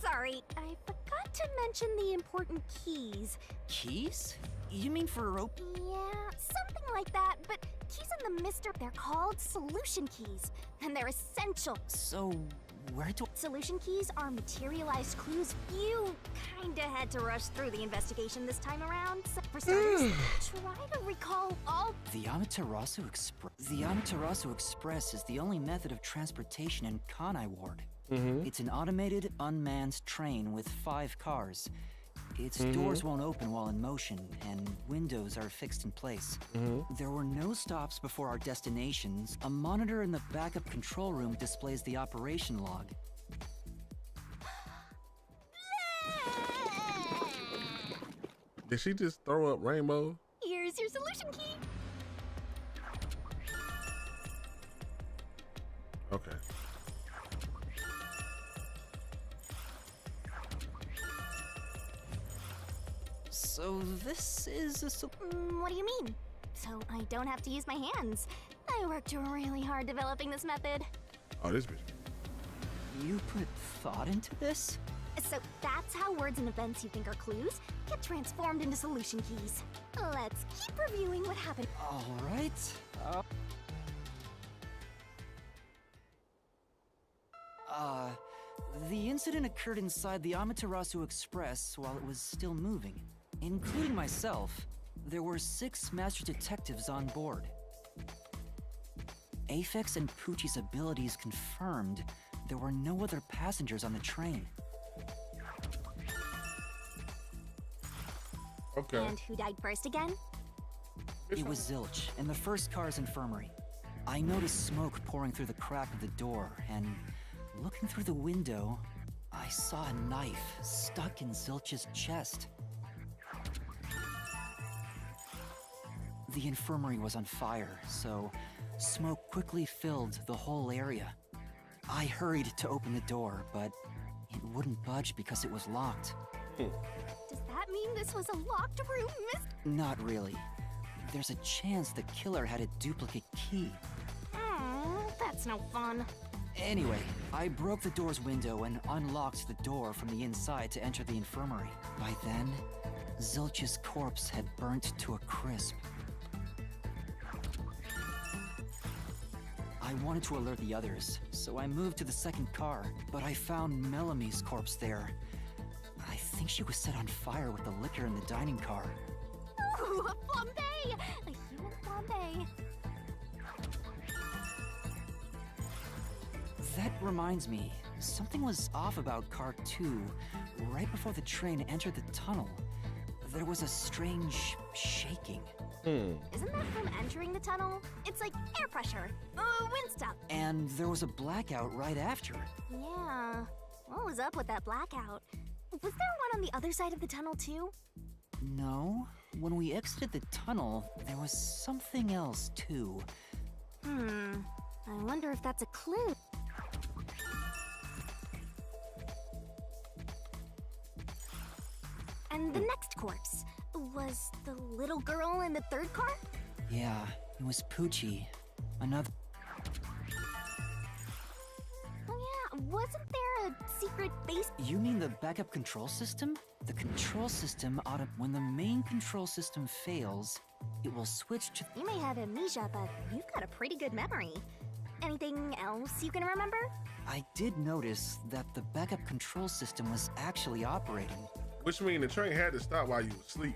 [SPEAKER 10] Sorry, I forgot to mention the important keys.
[SPEAKER 11] Keys? You mean for a rope?
[SPEAKER 10] Yeah, something like that, but keys in the mister, they're called solution keys, and they're essential.
[SPEAKER 11] So, where do...
[SPEAKER 10] Solution keys are materialized clues. You kinda had to rush through the investigation this time around. So for starters, try to recall all...
[SPEAKER 11] The Amaterasu Express. The Amaterasu Express is the only method of transportation in Kanai Ward. It's an automated, unmanned train with 5 cars. Its doors won't open while in motion, and windows are fixed in place. There were no stops before our destinations. A monitor in the backup control room displays the operation log.
[SPEAKER 1] Did she just throw up Rainbow?
[SPEAKER 10] Here's your solution key.
[SPEAKER 1] Okay.
[SPEAKER 11] So this is a...
[SPEAKER 10] What do you mean? So I don't have to use my hands. I worked really hard developing this method.
[SPEAKER 1] Oh, this bitch.
[SPEAKER 11] You put thought into this?
[SPEAKER 10] So that's how words and events you think are clues get transformed into solution keys. Let's keep reviewing what happened.
[SPEAKER 11] All right. The incident occurred inside the Amaterasu Express while it was still moving. Including myself, there were 6 master detectives on board. Aphex and Poochie's abilities confirmed there were no other passengers on the train.
[SPEAKER 1] Okay.
[SPEAKER 10] And who died first again?
[SPEAKER 11] It was Zilch in the first car's infirmary. I noticed smoke pouring through the crack of the door, and looking through the window, I saw a knife stuck in Zilch's chest. The infirmary was on fire, so smoke quickly filled the whole area. I hurried to open the door, but it wouldn't budge because it was locked.
[SPEAKER 10] Does that mean this was a locked room, Miss?
[SPEAKER 11] Not really. There's a chance the killer had a duplicate key.
[SPEAKER 10] That's no fun.
[SPEAKER 11] Anyway, I broke the door's window and unlocked the door from the inside to enter the infirmary. By then, Zilch's corpse had burnt to a crisp. I wanted to alert the others, so I moved to the second car, but I found Melamie's corpse there. I think she was set on fire with the liquor in the dining car.
[SPEAKER 10] Ooh, a flambe! A human flambe.
[SPEAKER 11] That reminds me, something was off about car 2. Right before the train entered the tunnel, there was a strange shaking.
[SPEAKER 10] Isn't that from entering the tunnel? It's like air pressure. Wind stop.
[SPEAKER 11] And there was a blackout right after.
[SPEAKER 10] Yeah. What was up with that blackout? Was there one on the other side of the tunnel too?
[SPEAKER 11] No. When we exited the tunnel, there was something else too.
[SPEAKER 10] I wonder if that's a clue. And the next corpse was the little girl in the third car?
[SPEAKER 11] Yeah, it was Poochie. Another...
[SPEAKER 10] Oh yeah, wasn't there a secret base?
[SPEAKER 11] You mean the backup control system? The control system when the main control system fails, it will switch to...
[SPEAKER 10] You may have amnesia, but you've got a pretty good memory. Anything else you can remember?
[SPEAKER 11] I did notice that the backup control system was actually operating.
[SPEAKER 1] Which means the train had to stop while you were asleep.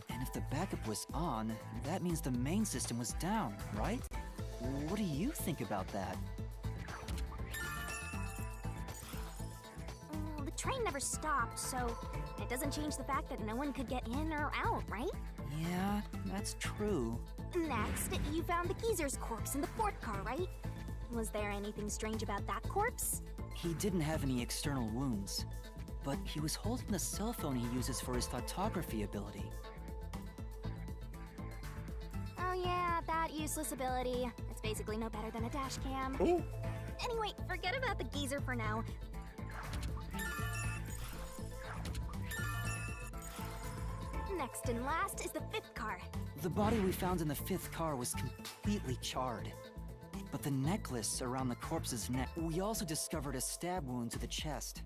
[SPEAKER 11] And if the backup was on, that means the main system was down, right? What do you think about that?
[SPEAKER 10] train never stopped, so it doesn't change the fact that no one could get in or out, right?
[SPEAKER 3] Yeah, that's true.
[SPEAKER 10] Next, you found the geezer's corpse in the fourth car, right? Was there anything strange about that corpse?
[SPEAKER 3] He didn't have any external wounds, but he was holding the cell phone he uses for his photography ability.
[SPEAKER 10] Oh yeah, that useless ability. It's basically no better than a dash cam.
[SPEAKER 1] Ooh.
[SPEAKER 10] Anyway, forget about the geezer for now. Next and last is the fifth car.
[SPEAKER 3] The body we found in the fifth car was completely charred. But the necklace around the corpse's neck, we also discovered a stab wound to the chest.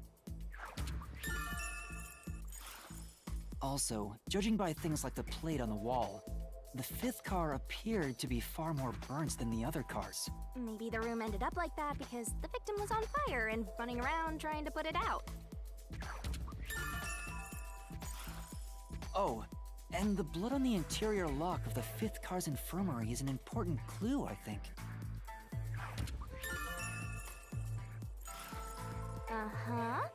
[SPEAKER 3] Also, judging by things like the plate on the wall, the fifth car appeared to be far more burnt than the other cars.
[SPEAKER 10] Maybe the room ended up like that because the victim was on fire and running around trying to put it out.
[SPEAKER 3] Oh, and the blood on the interior lock of the fifth car's infirmary is an important clue, I think.
[SPEAKER 10] Uh-huh.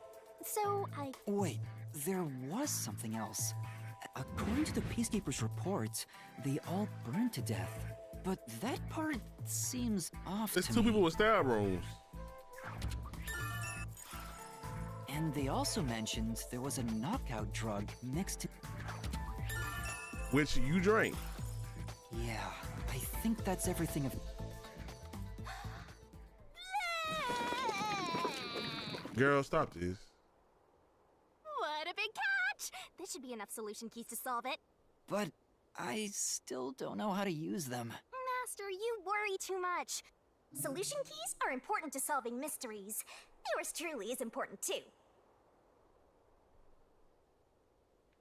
[SPEAKER 10] So,
[SPEAKER 3] Wait, there was something else. According to the Peacekeepers' report, they all burned to death. But that part seems off
[SPEAKER 1] There's
[SPEAKER 3] to
[SPEAKER 1] two
[SPEAKER 3] me.
[SPEAKER 1] people with stab wounds.
[SPEAKER 3] And they also mentioned there was a knockout drug mixed to...
[SPEAKER 1] Which you drank.
[SPEAKER 3] Yeah, I think that's everything of...
[SPEAKER 1] Girl, stop this.
[SPEAKER 10] what a big catch! This should be enough solution keys to solve it.
[SPEAKER 3] But I still don't know how to use them.
[SPEAKER 10] Master, you worry too much. Solution keys are important to solving mysteries. Yours truly is important too.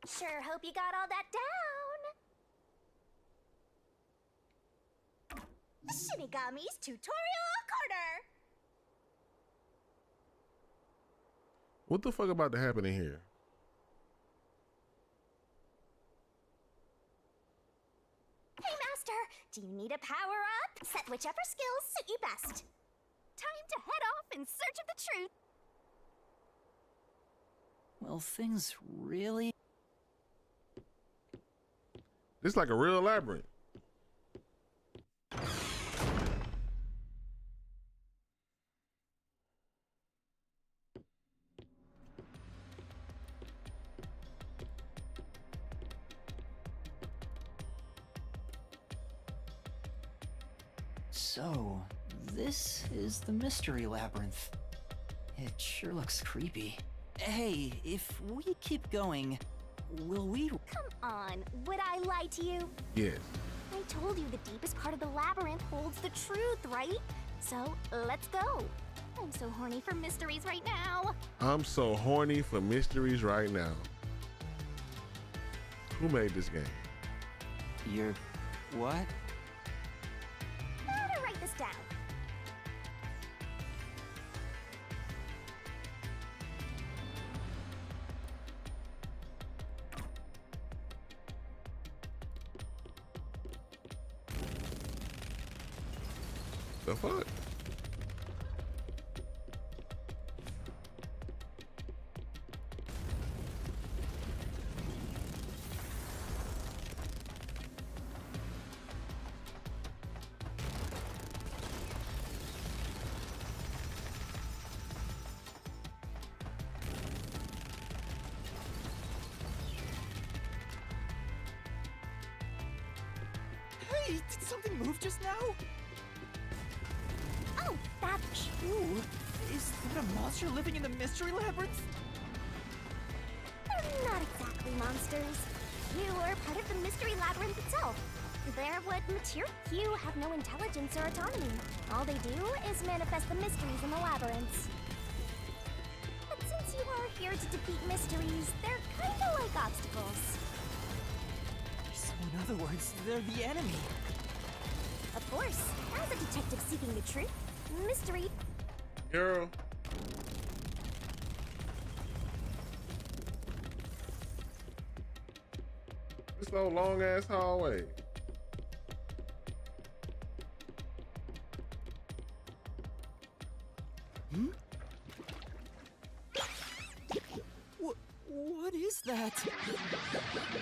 [SPEAKER 10] Sure hope you got all that down. Shinigami's Tutorial Corner!
[SPEAKER 1] What the fuck about to happen in here?
[SPEAKER 10] Hey, Master! Do you need a power-up? Set whichever skills suit you best. Time to head off in search of the truth.
[SPEAKER 3] Will things really...
[SPEAKER 1] This is like a real labyrinth.
[SPEAKER 3] So, this is the mystery labyrinth. It sure looks creepy. Hey, if we keep going, will we...
[SPEAKER 10] Come on, would I lie to you?
[SPEAKER 1] Yes.
[SPEAKER 10] I told you the deepest part of the labyrinth holds the truth, right? So, let's go. I'm so horny for mysteries right now.
[SPEAKER 1] I'm so horny for mysteries right now. Who made this game?
[SPEAKER 3] You're... what?
[SPEAKER 10] How to write this down?
[SPEAKER 1] The fuck?
[SPEAKER 11] Hey, did something move just now?
[SPEAKER 10] Oh, that's...
[SPEAKER 11] Ooh, is that a monster living in the mystery labyrinth?
[SPEAKER 10] They're not exactly monsters. You are part of the mystery labyrinth itself. They're what you have no intelligence or autonomy. All they do is manifest the mysteries in the labyrinths. But since you are here to defeat mysteries, they're kinda like obstacles.
[SPEAKER 11] So in other words, they're the enemy.
[SPEAKER 10] Of course, as a detective seeking the truth, mystery...
[SPEAKER 1] Girl. This no long ass hallway.
[SPEAKER 11] that?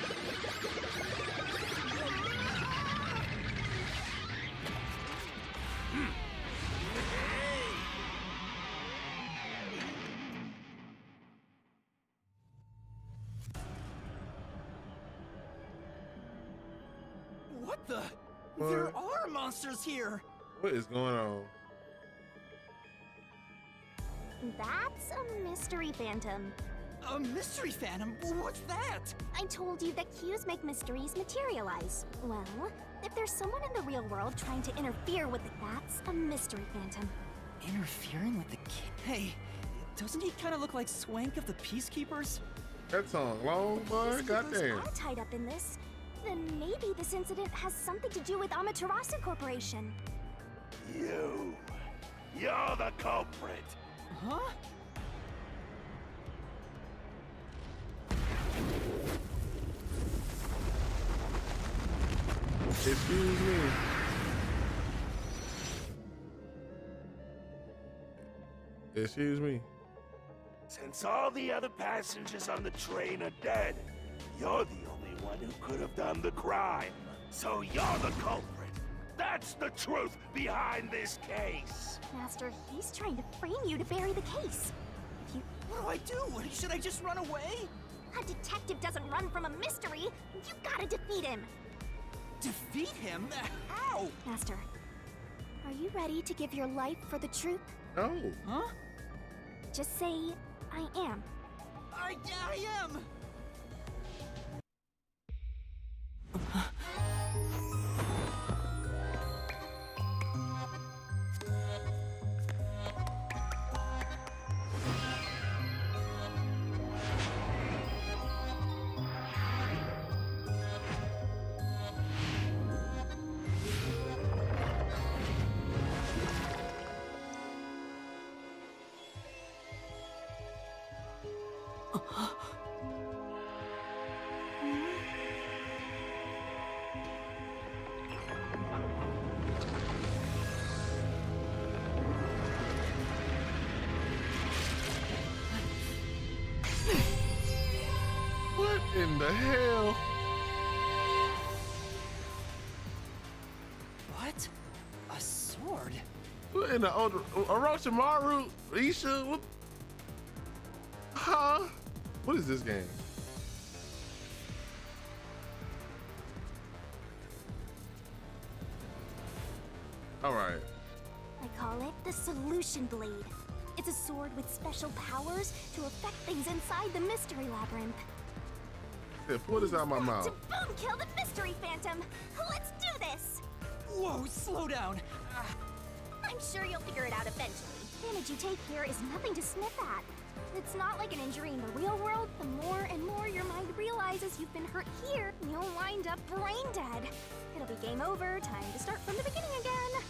[SPEAKER 11] What the?
[SPEAKER 1] What?
[SPEAKER 11] There are monsters here!
[SPEAKER 1] What is going on?
[SPEAKER 10] That's a mystery phantom.
[SPEAKER 11] A mystery phantom? What's that?
[SPEAKER 10] I told you that cues make mysteries materialize. Well, if there's someone in the real world trying to interfere with it, that's a mystery phantom.
[SPEAKER 11] Interfering with the kid? Hey, doesn't he kind of look like Swank of the Peacekeepers?
[SPEAKER 1] That song long, boy.
[SPEAKER 10] Peacekeepers
[SPEAKER 1] Goddamn.
[SPEAKER 10] are tied up in this. Then maybe this incident has something to do with Amaterasu Corporation.
[SPEAKER 12] You're the culprit.
[SPEAKER 11] Huh?
[SPEAKER 1] Excuse me. Excuse me.
[SPEAKER 12] Since all the other passengers on the train are dead, you're the only one who could have done the crime. So you're the culprit. That's the truth behind this case.
[SPEAKER 10] Master, he's trying to frame you to bury the case. If you...
[SPEAKER 11] What do I do? Should I just run away?
[SPEAKER 10] A detective doesn't run from a mystery. You gotta defeat him.
[SPEAKER 11] Defeat him? How?
[SPEAKER 10] Master, are you ready to give your life for the truth?
[SPEAKER 1] No.
[SPEAKER 11] Huh?
[SPEAKER 10] Just say, I am.
[SPEAKER 11] I am!
[SPEAKER 1] What in the hell?
[SPEAKER 11] What? A sword?
[SPEAKER 1] What in the Orochimaru? Isha? What? Huh? What is this game? All right.
[SPEAKER 10] I call it the Solution Blade. It's a sword with special powers to affect things inside the Mystery Labyrinth.
[SPEAKER 1] Yeah, pull this out of my
[SPEAKER 10] To
[SPEAKER 1] mouth.
[SPEAKER 10] boom kill the Mystery Phantom! Let's do this!
[SPEAKER 11] Whoa, slow down.
[SPEAKER 10] I'm sure you'll figure it out eventually. Damage you take here is nothing to sniff at. It's not like an injury in the real world. The more and more your mind realizes you've been hurt here, you'll wind up brain dead. It'll be game over, time to start from the beginning again.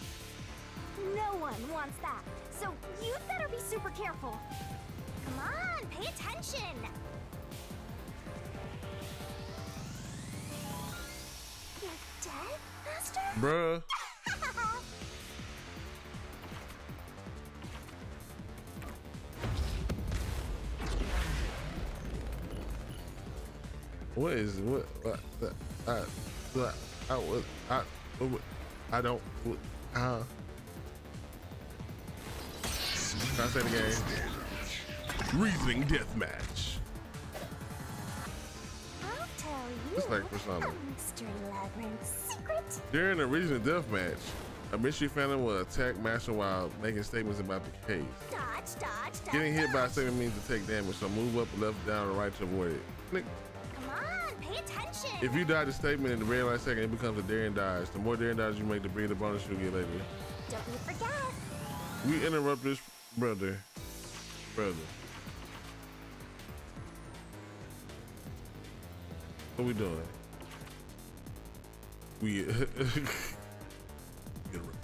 [SPEAKER 10] No one wants that, so you'd better be super careful. Come on, pay attention! You're dead, Master?
[SPEAKER 1] Bruh. What is what? I don't. Can I say the game? Reasoning deathmatch.
[SPEAKER 10] I'll tell you
[SPEAKER 1] Just like Persona.
[SPEAKER 10] a Mystery Labyrinth secret.
[SPEAKER 1] During the reasoning deathmatch, a mystery phantom will attack Master while making statements about the case.
[SPEAKER 10] Dodge, dodge, dodge.
[SPEAKER 1] Getting hit by a
[SPEAKER 10] dodge.
[SPEAKER 1] statement means to take damage, so move up, left, down, or right to avoid it. Nick,
[SPEAKER 10] Come on, pay attention.
[SPEAKER 1] if you dodge a statement in the very last second, it becomes a daring dodge. The more daring dodges you make, the bigger the bonus you'll get later.
[SPEAKER 10] Don't you forget.
[SPEAKER 1] We interrupt this brother. What we doing? We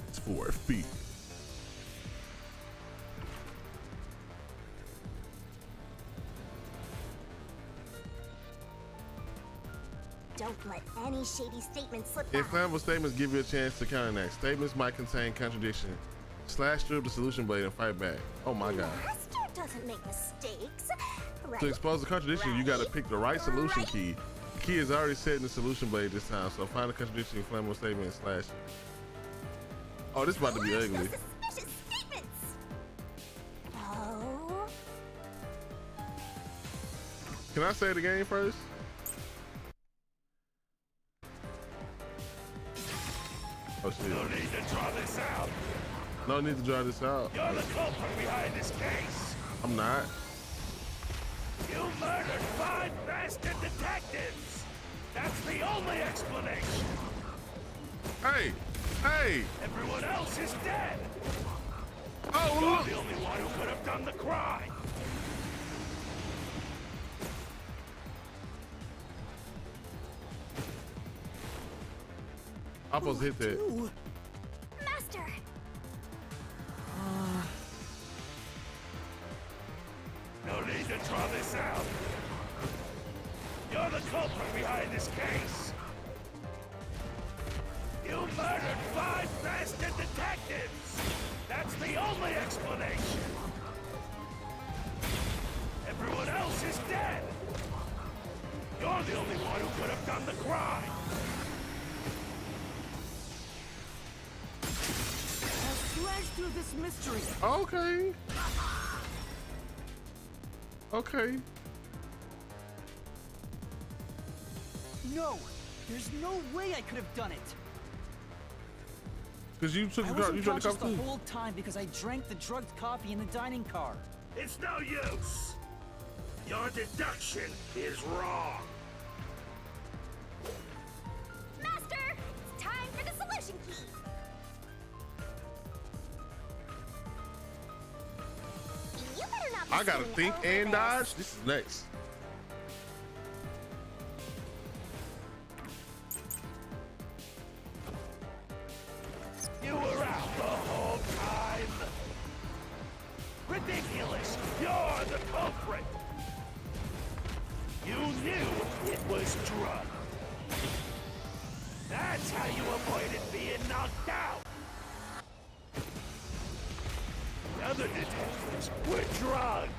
[SPEAKER 1] it's 4 feet.
[SPEAKER 10] Don't let any shady statements slip by.
[SPEAKER 1] Inflammable statements give you a chance to counteract. Statements might contain contradiction. Slash through the solution blade and fight back. Oh my god.
[SPEAKER 10] Master doesn't make mistakes.
[SPEAKER 1] To expose the contradiction, you got to pick the right solution key. The key is already set in the solution blade this time, so find the contradiction, flammable statement, and slash. Oh, this is about to be ugly.
[SPEAKER 2] Suspicious statements. Oh.
[SPEAKER 1] Can I say the game first? Oh shit.
[SPEAKER 12] No need to draw this out.
[SPEAKER 1] No need to draw this out.
[SPEAKER 12] You're the culprit behind this case.
[SPEAKER 1] I'm not.
[SPEAKER 12] You murdered 5 bastard detectives. That's the only explanation.
[SPEAKER 1] Hey, hey.
[SPEAKER 12] Everyone else is dead.
[SPEAKER 1] Oh,
[SPEAKER 12] You're
[SPEAKER 1] look.
[SPEAKER 12] the only one who could have done the crime.
[SPEAKER 1] I'm supposed to hit that.
[SPEAKER 10] Master!
[SPEAKER 12] No need to draw this out. You're the culprit behind this case. You murdered 5 bastard detectives. That's the only explanation. Everyone else is dead. You're the only one who could have done the crime.
[SPEAKER 7] Slash through this mystery.
[SPEAKER 1] Okay. Okay.
[SPEAKER 3] No! There's no way I could have done it!
[SPEAKER 1] Cause you took
[SPEAKER 3] I
[SPEAKER 1] the
[SPEAKER 3] was
[SPEAKER 1] car, you drank the
[SPEAKER 3] unconscious
[SPEAKER 1] coffee
[SPEAKER 3] the
[SPEAKER 1] too.
[SPEAKER 3] whole time because I drank the drugged coffee in the dining car.
[SPEAKER 12] It's no use. Your deduction is wrong.
[SPEAKER 10] Master! It's time for the solution key! You better not be
[SPEAKER 1] I gotta
[SPEAKER 10] sitting
[SPEAKER 1] think
[SPEAKER 10] over
[SPEAKER 1] and
[SPEAKER 10] this.
[SPEAKER 1] dodge. This is next.
[SPEAKER 12] You were out the whole time. Ridiculous. You're the culprit. You knew it was drugged. That's how you avoided being knocked out. The other detectives were drugged.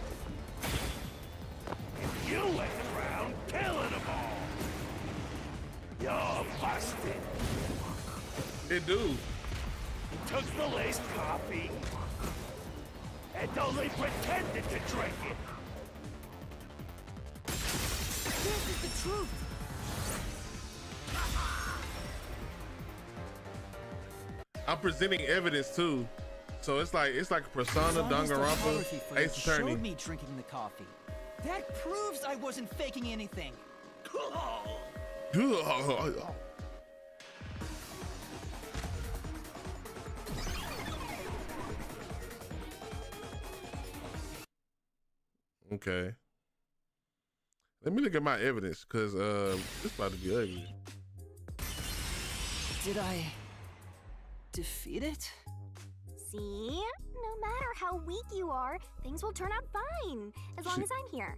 [SPEAKER 12] And you went around killing them all. You're busted.
[SPEAKER 1] It do.
[SPEAKER 12] You took the laced coffee and only pretended to drink it.
[SPEAKER 7] This is the truth.
[SPEAKER 1] I'm presenting evidence too. So it's like Persona,
[SPEAKER 3] Zombies
[SPEAKER 1] Danganronpa,
[SPEAKER 3] photography footage
[SPEAKER 1] Ace Attorney.
[SPEAKER 3] showed me drinking the coffee. That proves I wasn't faking anything.
[SPEAKER 1] Okay. Let me look at my evidence, cause this about to be ugly.
[SPEAKER 3] Did I defeat it?
[SPEAKER 10] See? No matter how weak you are, things will turn out fine, as long as I'm here.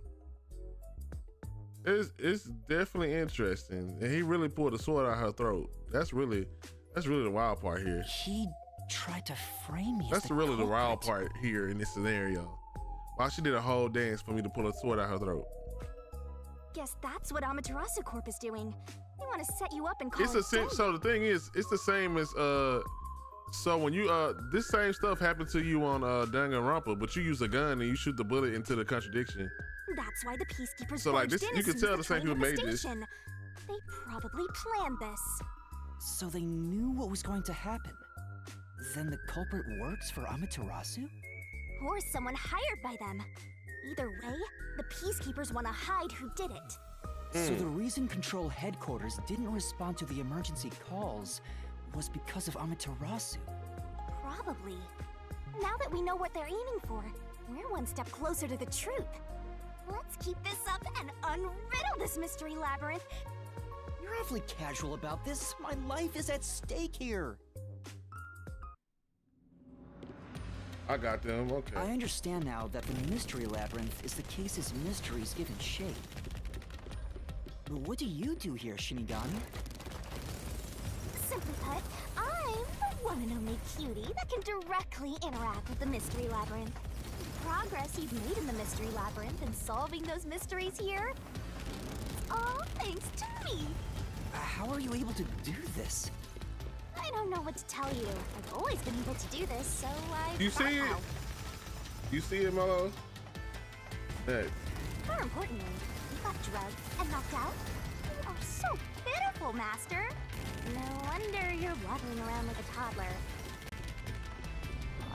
[SPEAKER 1] It's definitely interesting, and he really pulled a sword out her throat. That's really the wild part here.
[SPEAKER 3] He tried to frame me.
[SPEAKER 1] That's
[SPEAKER 3] as the
[SPEAKER 1] really the wild
[SPEAKER 3] culprit.
[SPEAKER 1] part here in this scenario. Why she did a whole dance for me to pull a sword out her throat.
[SPEAKER 10] Guess that's what Amaterasu Corp is doing. They want to set you up and call
[SPEAKER 1] It's
[SPEAKER 10] it
[SPEAKER 1] a sense. So the thing is, it's the same as So when you this same stuff happened to you on Danganronpa, but you use a gun and you shoot the bullet into the contradiction.
[SPEAKER 10] That's why the peacekeepers
[SPEAKER 1] So, like,
[SPEAKER 10] barged
[SPEAKER 1] this-
[SPEAKER 10] in
[SPEAKER 1] you
[SPEAKER 10] as
[SPEAKER 1] can
[SPEAKER 10] soon
[SPEAKER 1] tell
[SPEAKER 10] as
[SPEAKER 1] the same
[SPEAKER 10] train
[SPEAKER 1] people
[SPEAKER 10] hit the
[SPEAKER 1] made this.
[SPEAKER 10] station. They probably planned this.
[SPEAKER 3] So they knew what was going to happen. Then the culprit works for Amaterasu?
[SPEAKER 10] Or someone hired by them. Either way, the peacekeepers want to hide who did it.
[SPEAKER 3] So the reason Control Headquarters didn't respond to the emergency calls was because of Amaterasu.
[SPEAKER 10] Probably. Now that we know what they're aiming for, we're one step closer to the truth. Let's keep this up and unriddle this mystery labyrinth.
[SPEAKER 3] You're awfully casual about this. My life is at stake here.
[SPEAKER 1] I got them. Okay.
[SPEAKER 3] I understand now that the mystery labyrinth is the case's mysteries given shape. But what do you do here, Shinigami?
[SPEAKER 10] Simply put, I'm the one and only cutie that can directly interact with the mystery labyrinth. progress you've made in the Mystery Labyrinth and solving those mysteries here. All thanks to me.
[SPEAKER 11] How are you able to do this?
[SPEAKER 10] I don't know what to tell you. I've always been able to do this, so I.
[SPEAKER 1] You see it? You see it, Mello? Hey.
[SPEAKER 10] More importantly, you got drugged and knocked out. You are so pitiful, Master. No wonder you're waddling around like a toddler.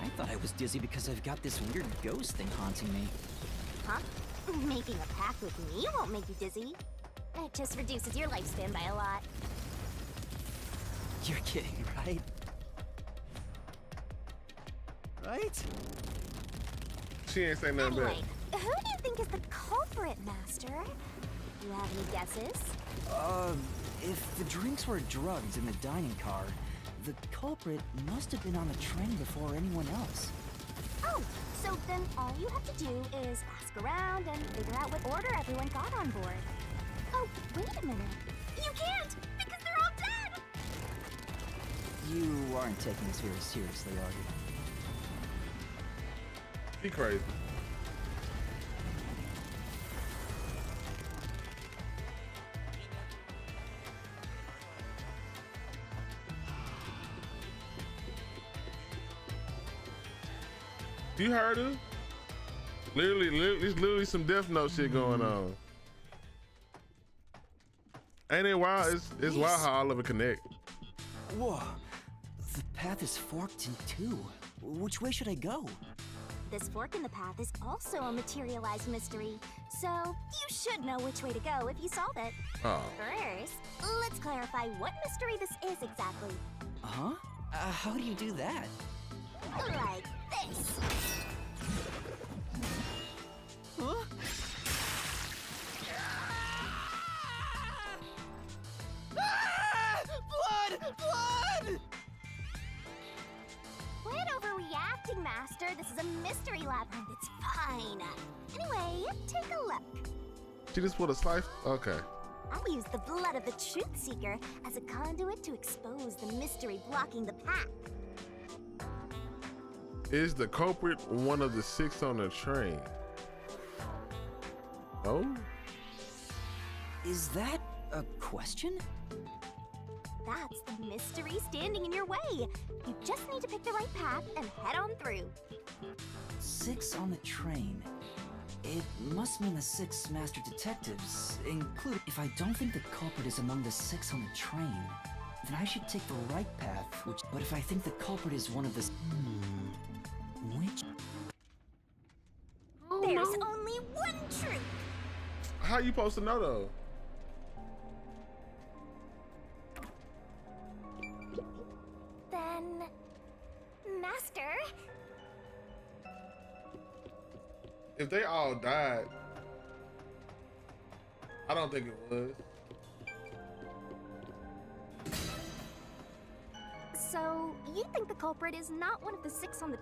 [SPEAKER 11] I thought I was dizzy because I've got this weird ghost thing haunting me.
[SPEAKER 10] Huh? Making a pact with me won't make you dizzy. It just reduces your lifespan by a lot.
[SPEAKER 11] You're kidding, right? Right?
[SPEAKER 1] She ain't saying nothing
[SPEAKER 10] Anyway, who do you think is the culprit, Master? You have any guesses?
[SPEAKER 11] If the drinks were drugged in the dining car, the culprit must have been on the train before anyone else.
[SPEAKER 10] Oh, so then all you have to do is ask around and figure out what order everyone got on board. Oh, wait a minute. You can't, because they're all dead!
[SPEAKER 11] You aren't taking this very seriously, are you?
[SPEAKER 1] She crazy. You heard her? Literally, there's literally some Death Note shit going on. Ain't it wild? It's wild how all of it connect.
[SPEAKER 11] Whoa, the path is forked in two. Which way should I go?
[SPEAKER 10] This fork in the path is also a materialized mystery, so you should know which way to go if you solve it.
[SPEAKER 1] Oh.
[SPEAKER 10] First, let's clarify what mystery this is exactly.
[SPEAKER 11] Huh? How do you do that?
[SPEAKER 10] Like this.
[SPEAKER 11] Huh? Blood! Blood!
[SPEAKER 10] Quit overreacting, Master. This is a mystery labyrinth. It's fine. Anyway, take a look.
[SPEAKER 1] She just put a slice? Okay.
[SPEAKER 10] I'll use the blood of the Truth Seeker as a conduit to expose the mystery blocking the path.
[SPEAKER 1] Is the culprit one of the 6 on the train? Oh?
[SPEAKER 11] Is that a question?
[SPEAKER 10] That's the mystery standing in your way. You just need to pick the right path and head on through.
[SPEAKER 11] 6 on the train. It must mean the 6 master detectives, including... If I don't think the culprit is among the 6 on the train, then I should take the right path, which... But if I think the culprit is one of the... Which...
[SPEAKER 10] There's only one truth.
[SPEAKER 1] How you supposed to know though?
[SPEAKER 10] Then... Master?
[SPEAKER 1] If they all died, I don't think it was.
[SPEAKER 10] So, you think the culprit is not one of the 6 on the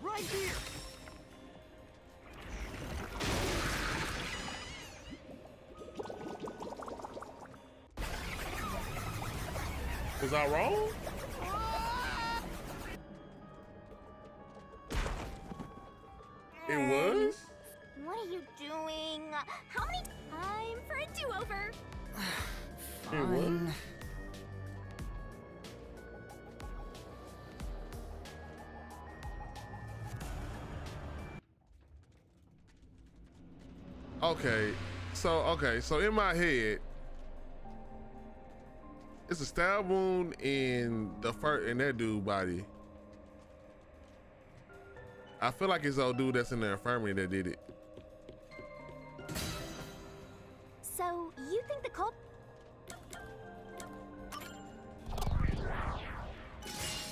[SPEAKER 5] Right here!
[SPEAKER 1] Was I wrong? It was?
[SPEAKER 10] What are you doing? How many time for a do-over?
[SPEAKER 1] It was? Okay, so in my head, it's a stab wound in that dude body. I feel like it's old dude that's in the infirmary that did it.
[SPEAKER 10] So, you think the culprit...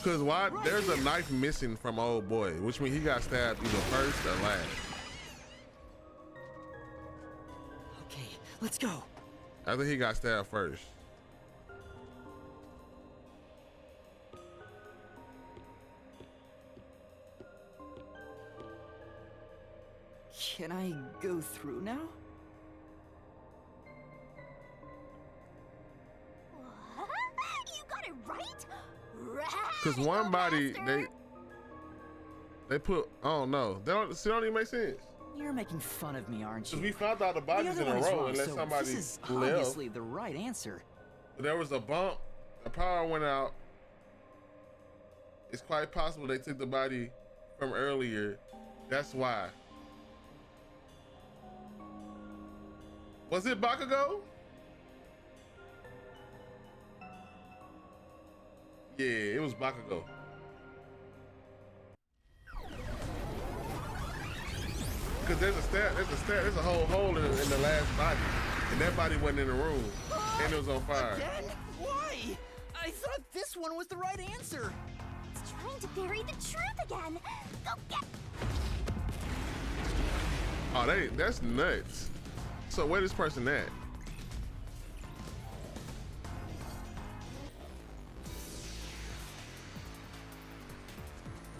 [SPEAKER 1] Cause why? There's a knife missing from old boy, which means he got stabbed either first or last.
[SPEAKER 11] Okay, let's go.
[SPEAKER 1] I think he got stabbed first.
[SPEAKER 11] Can I go through now?
[SPEAKER 10] What? You got it right?
[SPEAKER 1] Cause one body they put, I don't know. They don't even make sense.
[SPEAKER 11] You're making fun of me, aren't you?
[SPEAKER 1] Cause we found out the
[SPEAKER 11] The
[SPEAKER 1] bodies
[SPEAKER 11] other
[SPEAKER 1] in a
[SPEAKER 11] one is
[SPEAKER 1] row
[SPEAKER 11] wrong,
[SPEAKER 1] unless
[SPEAKER 11] so
[SPEAKER 1] somebody
[SPEAKER 11] this is
[SPEAKER 1] left.
[SPEAKER 11] obviously the right answer.
[SPEAKER 1] There was a bump, the power went out. It's quite possible they took the body from earlier. That's why. Was it Bakugo? Yeah, it was Bakugo. Because there's a whole hole in the last body, and that body wasn't in the room, and it was on fire.
[SPEAKER 11] Again? Why? I thought this one was the right answer.
[SPEAKER 10] It's trying to bury the truth again. Go get.
[SPEAKER 1] Oh, that's nuts. So where this person at?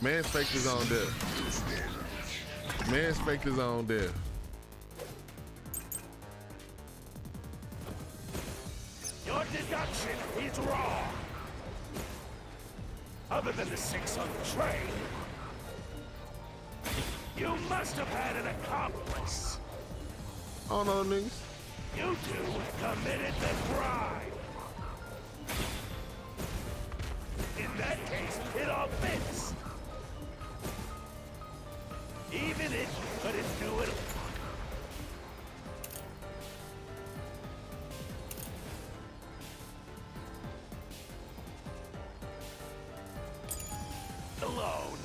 [SPEAKER 1] Man's faked his own death. Man's faked his own death.
[SPEAKER 12] Your deduction is wrong. Other than the 6 on the train, you must have had an accomplice.
[SPEAKER 1] I don't know them niggas.
[SPEAKER 12] You two committed the crime. In that case, it all fits. Even if you couldn't do it alone.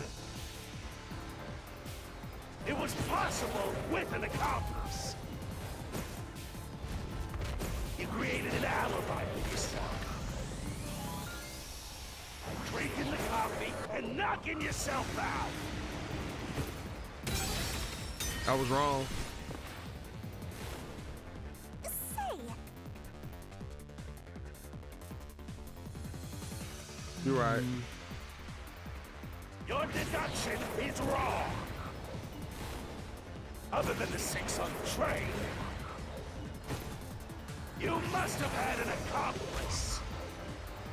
[SPEAKER 12] It was possible with an accomplice. You created an alibi for yourself. Drinking the coffee and knocking yourself out.
[SPEAKER 1] I was wrong.
[SPEAKER 10] Say.
[SPEAKER 1] You're right.
[SPEAKER 12] Your deduction is wrong. Other than the 6 on the train, you must have had an accomplice.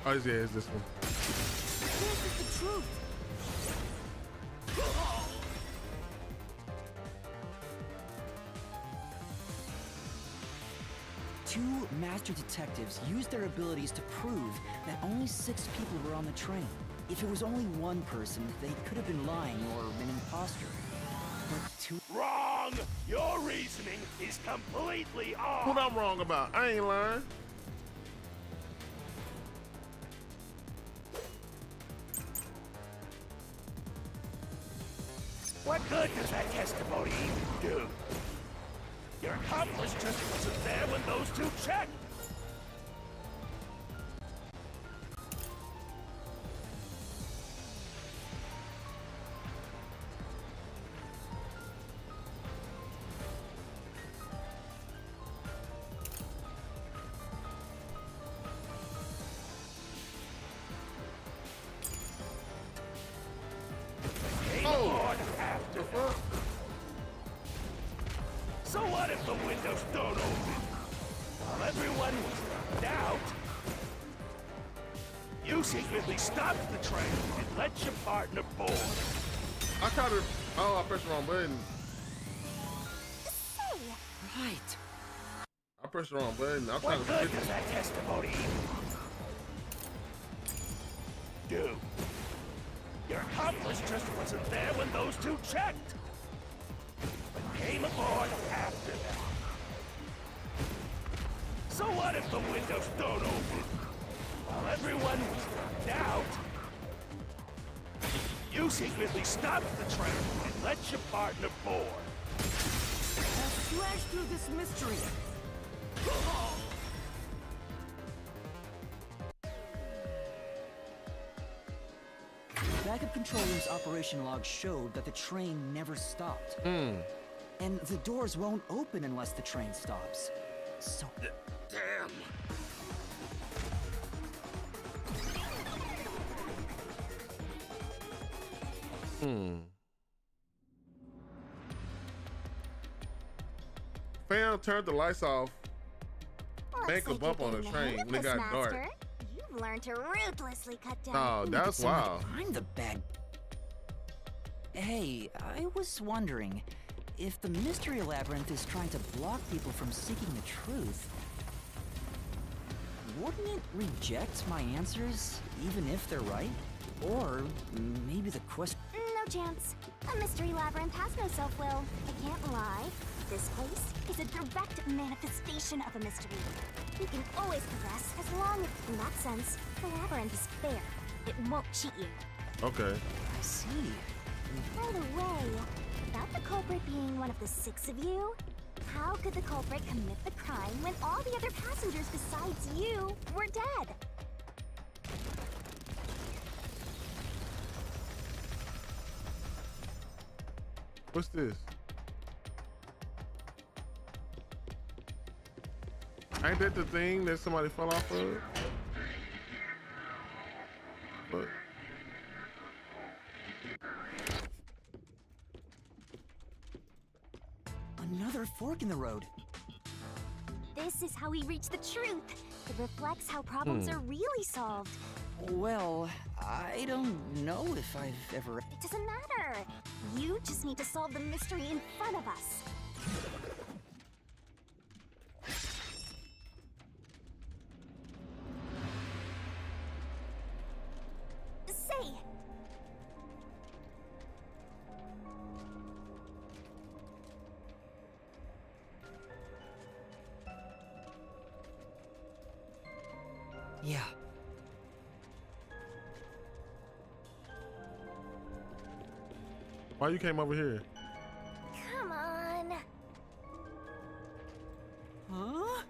[SPEAKER 1] Oh, yeah, it's this one.
[SPEAKER 10] This is the truth.
[SPEAKER 3] Two master detectives used their abilities to prove that only 6 people were on the train. If it was only one person, they could have been lying or an imposter. But two...
[SPEAKER 12] Wrong! Your reasoning is completely off.
[SPEAKER 1] What I'm wrong about? I ain't lying.
[SPEAKER 12] What good does that testimony even do? Your accomplice just wasn't there when those two checked. So what if the windows don't open? While everyone was knocked out, you secretly stopped the train and let your partner board.
[SPEAKER 1] I tried to. Oh, I pressed the wrong button.
[SPEAKER 3] Right.
[SPEAKER 1] I pressed the wrong button. I'm trying
[SPEAKER 12] What
[SPEAKER 1] to
[SPEAKER 12] good
[SPEAKER 1] fix
[SPEAKER 12] does
[SPEAKER 1] it.
[SPEAKER 12] that testimony even do? Your accomplice just wasn't there when those two checked, but came aboard after them. So what if the windows don't open? While everyone was knocked out, you secretly stopped the train and let your partner board.
[SPEAKER 11] Let's slash through this mystery.
[SPEAKER 3] Backup control room's operation log showed that the train never stopped. And the doors won't open unless the train stops. So...
[SPEAKER 12] Damn!
[SPEAKER 1] Fam turned the lights off.
[SPEAKER 10] Looks
[SPEAKER 1] Make a
[SPEAKER 10] like
[SPEAKER 1] bump
[SPEAKER 10] you're
[SPEAKER 1] on the
[SPEAKER 10] getting the hang
[SPEAKER 1] train
[SPEAKER 10] of
[SPEAKER 1] when it
[SPEAKER 10] this,
[SPEAKER 1] got dark.
[SPEAKER 10] Master. You I've learned to ruthlessly cut down.
[SPEAKER 1] Oh, that's wild.
[SPEAKER 11] I'm the bad. Hey, I was wondering if the Mystery Labyrinth is trying to block people from seeking the truth. Wouldn't it reject my answers, even if they're right? Or maybe the question.
[SPEAKER 10] No chance. A mystery labyrinth has no self-will. I can't lie. This place is a direct manifestation of a mystery. You can always progress as long as, in that sense, the labyrinth is fair. It won't cheat you.
[SPEAKER 1] Okay.
[SPEAKER 11] I see.
[SPEAKER 10] By the way, about the culprit being one of the 6 of you, how could the culprit commit the crime when all the other passengers besides you were dead?
[SPEAKER 1] What's this? Ain't that the thing that somebody fell off of? What?
[SPEAKER 11] Another fork in the road.
[SPEAKER 10] This is how we reach the truth. It reflects how problems are really solved.
[SPEAKER 11] Well, I don't know if I've ever.
[SPEAKER 10] It doesn't matter. You just need to solve the mystery in front of us. Say.
[SPEAKER 11] Yeah.
[SPEAKER 1] Why you came over here?
[SPEAKER 10] Come on.
[SPEAKER 11] Huh?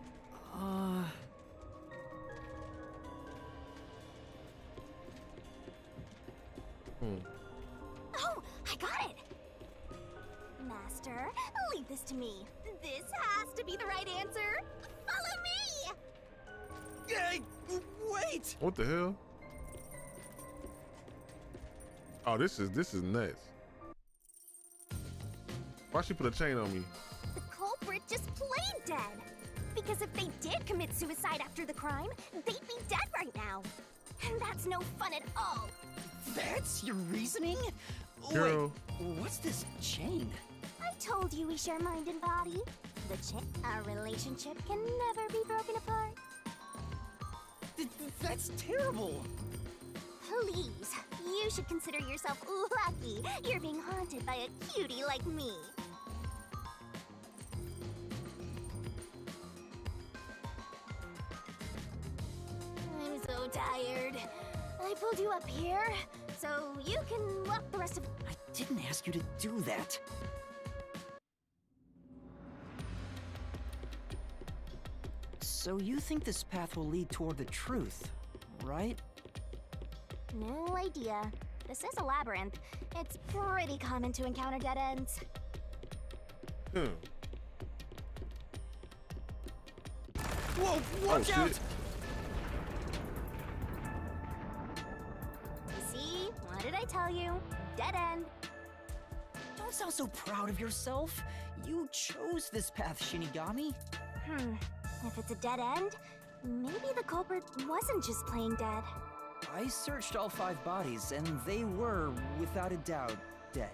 [SPEAKER 10] Oh, I got it. Master, leave this to me. This has to be the right answer. Follow me.
[SPEAKER 11] Hey, wait!
[SPEAKER 1] What the hell? Oh, this is nuts. Why she put a chain on me?
[SPEAKER 10] The culprit just played dead. Because if they did commit suicide after the crime, they'd be dead right now. And that's no fun at all.
[SPEAKER 11] That's your reasoning?
[SPEAKER 1] Girl.
[SPEAKER 11] Wait, what's this chain?
[SPEAKER 10] I told you we share mind and body. Our relationship can never be broken apart.
[SPEAKER 11] That's terrible.
[SPEAKER 10] Please, you should consider yourself lucky you're being haunted by a cutie like me. I'm so tired. I pulled you up here, so you can walk the rest of...
[SPEAKER 11] I didn't ask you to do that. So you think this path will lead toward the truth, right?
[SPEAKER 10] No idea. This is a labyrinth. It's pretty common to encounter dead ends.
[SPEAKER 11] Whoa, watch out!
[SPEAKER 10] See? What did I tell you? Dead end.
[SPEAKER 11] Don't sound so proud of yourself. You chose this path, Shinigami.
[SPEAKER 10] If it's a dead end, maybe the culprit wasn't just playing dead.
[SPEAKER 11] I searched all 5 bodies, and they were, without a doubt, dead.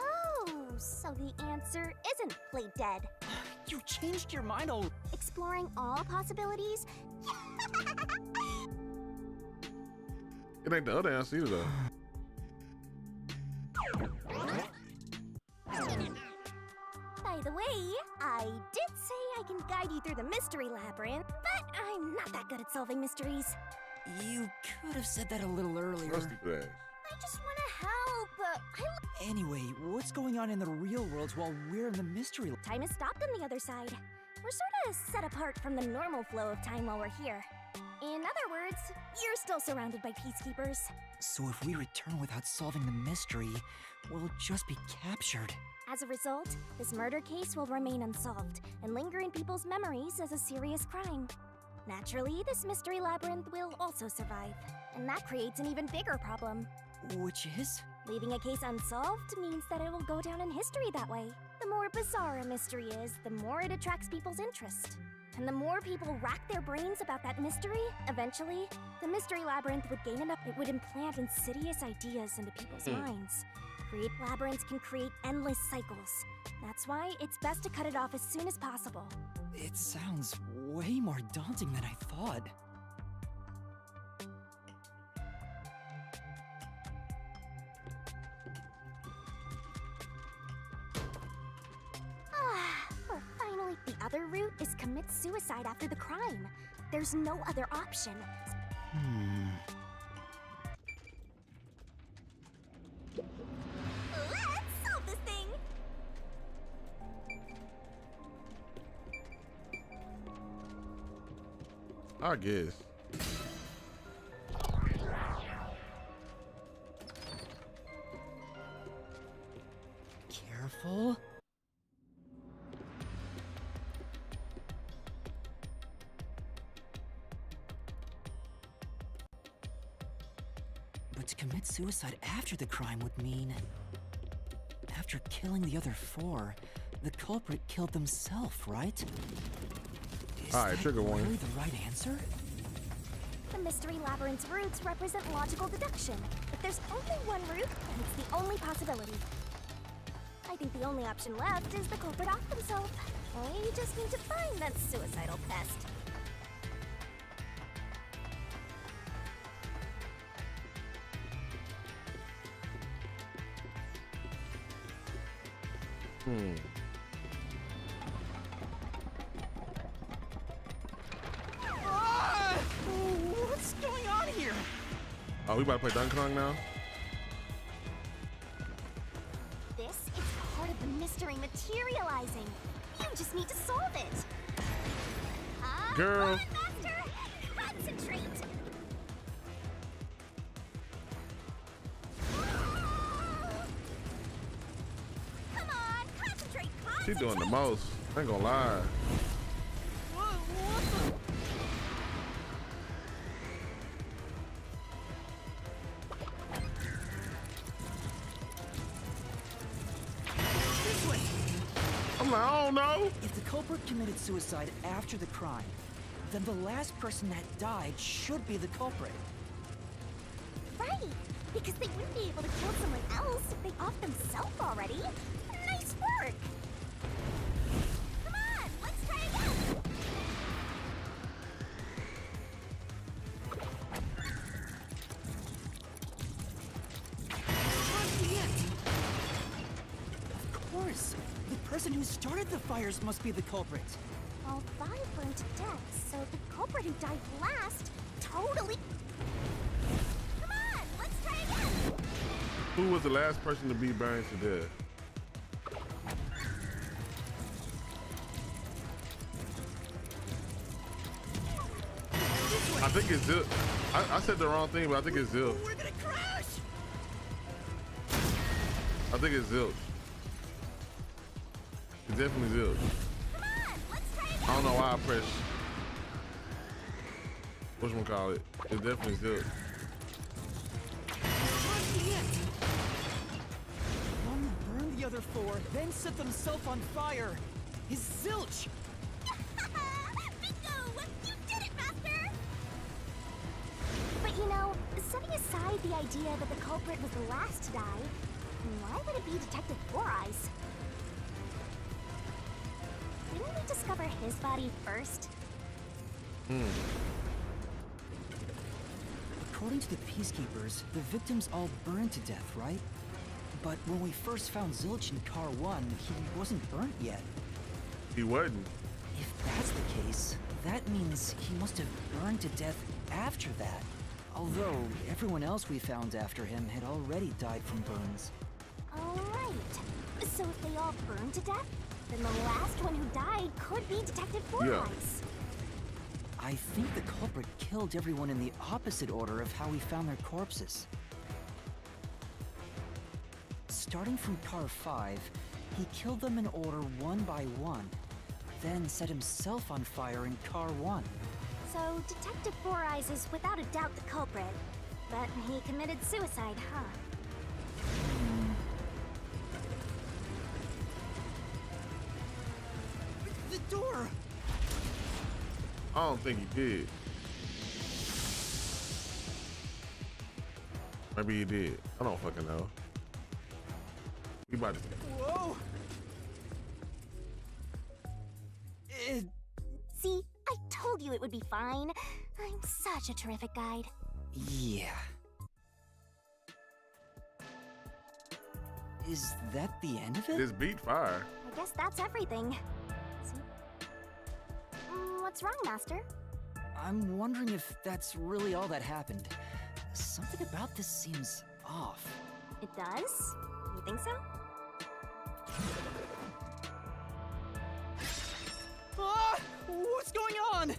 [SPEAKER 10] Oh, so the answer isn't play dead.
[SPEAKER 11] You changed your mind already.
[SPEAKER 10] Exploring all possibilities?
[SPEAKER 1] It ain't the other answer either, though.
[SPEAKER 10] By the way, I did say I can guide you through the mystery labyrinth, but I'm not that good at solving mysteries.
[SPEAKER 11] You could have said that a little earlier.
[SPEAKER 1] Rusty flash.
[SPEAKER 10] I just want to help.
[SPEAKER 11] Anyway, what's going on in the real world while we're in the mystery?
[SPEAKER 10] Time has stopped on the other side. We're sort of set apart from the normal flow of time while we're here. In other words, you're still surrounded by peacekeepers.
[SPEAKER 11] So if we return without solving the mystery, we'll just be captured.
[SPEAKER 10] As a result, this murder case will remain unsolved and linger in people's memories as a serious crime. Naturally, this mystery labyrinth will also survive, and that creates an even bigger problem.
[SPEAKER 11] Which is?
[SPEAKER 10] Leaving a case unsolved means that it will go down in history that way. The more bizarre a mystery is, the more it attracts people's interest. And the more people rack their brains about that mystery, eventually, the mystery labyrinth would gain enough. It would implant insidious ideas into people's minds. Create labyrinths can create endless cycles. That's why it's best to cut it off as soon as possible.
[SPEAKER 3] It sounds way more daunting than I thought.
[SPEAKER 10] Well, finally, the other route is commit suicide after the crime. There's no other option. Let's solve this thing!
[SPEAKER 1] I guess.
[SPEAKER 3] Careful. But to commit suicide after the crime would mean... After killing the other 4, the culprit killed themselves, right?
[SPEAKER 1] Alright, trigger warning.
[SPEAKER 3] Really the right answer?
[SPEAKER 10] The mystery labyrinth's routes represent logical deduction. If there's only one route, then it's the only possibility. I think the only option left is the culprit off themselves. We just need to find that suicidal pest.
[SPEAKER 3] What's going on here?
[SPEAKER 1] Oh, we about to play Donkey Kong now?
[SPEAKER 10] This is part of the mystery materializing. You just need to solve it.
[SPEAKER 1] Girl.
[SPEAKER 10] Come on, Master! Concentrate! Come on, concentrate!
[SPEAKER 1] She's doing the most. I ain't gonna lie. I'm like, I don't know.
[SPEAKER 3] If the culprit committed suicide after the crime, then the last person that died should be the culprit.
[SPEAKER 10] Right, because they wouldn't be able to kill someone else if they off themselves already. Nice work! Come on, let's try again!
[SPEAKER 3] Of course, the person who started the fires must be the culprit.
[SPEAKER 10] All 5 burned to death, so the culprit who died last totally... Come on, let's try again!
[SPEAKER 1] Who was the last person to be burned to death? I think it's Zilch. I said the wrong thing, but I think it's Zilch.
[SPEAKER 3] We're gonna crash!
[SPEAKER 1] I think it's Zilch. It's definitely Zilch.
[SPEAKER 10] Come on, let's try again!
[SPEAKER 1] I don't know why I pressed. Whatchamacallit? It's definitely Zilch.
[SPEAKER 3] One who burned the other 4, then set themselves on fire. Is Zilch!
[SPEAKER 10] Bingo! You did it, Master! But you know, setting aside the idea that the culprit was the last to die, why would it be Detective Four Eyes? Didn't we discover his body first?
[SPEAKER 3] According to the Peacekeepers, the victims all burned to death, right? But when we first found Zilch in Car 1, he wasn't burnt yet.
[SPEAKER 1] He wasn't.
[SPEAKER 3] If that's the case, that means he must have burned to death after that. Although, everyone else we found after him had already died from burns.
[SPEAKER 10] Oh, right. So if they all burned to death, then the last one who died could be Detective Four Eyes.
[SPEAKER 3] I think the culprit killed everyone in the opposite order of how we found their corpses. Starting from Car 5, he killed them in order one by one, then set himself on fire in Car 1.
[SPEAKER 10] So Detective Four Eyes is without a doubt the culprit, but he committed suicide, huh?
[SPEAKER 3] The door!
[SPEAKER 1] I don't think he did. Maybe he did. I don't fucking know. We about to.
[SPEAKER 3] Whoa!
[SPEAKER 10] See, I told you it would be fine. I'm such a terrific guide.
[SPEAKER 3] Yeah. Is that the end of it?
[SPEAKER 1] This beat fire.
[SPEAKER 10] I guess that's everything. See? What's wrong, Master?
[SPEAKER 3] I'm wondering if that's really all that happened. Something about this seems off.
[SPEAKER 10] It does? You think so?
[SPEAKER 3] Ah! What's going on?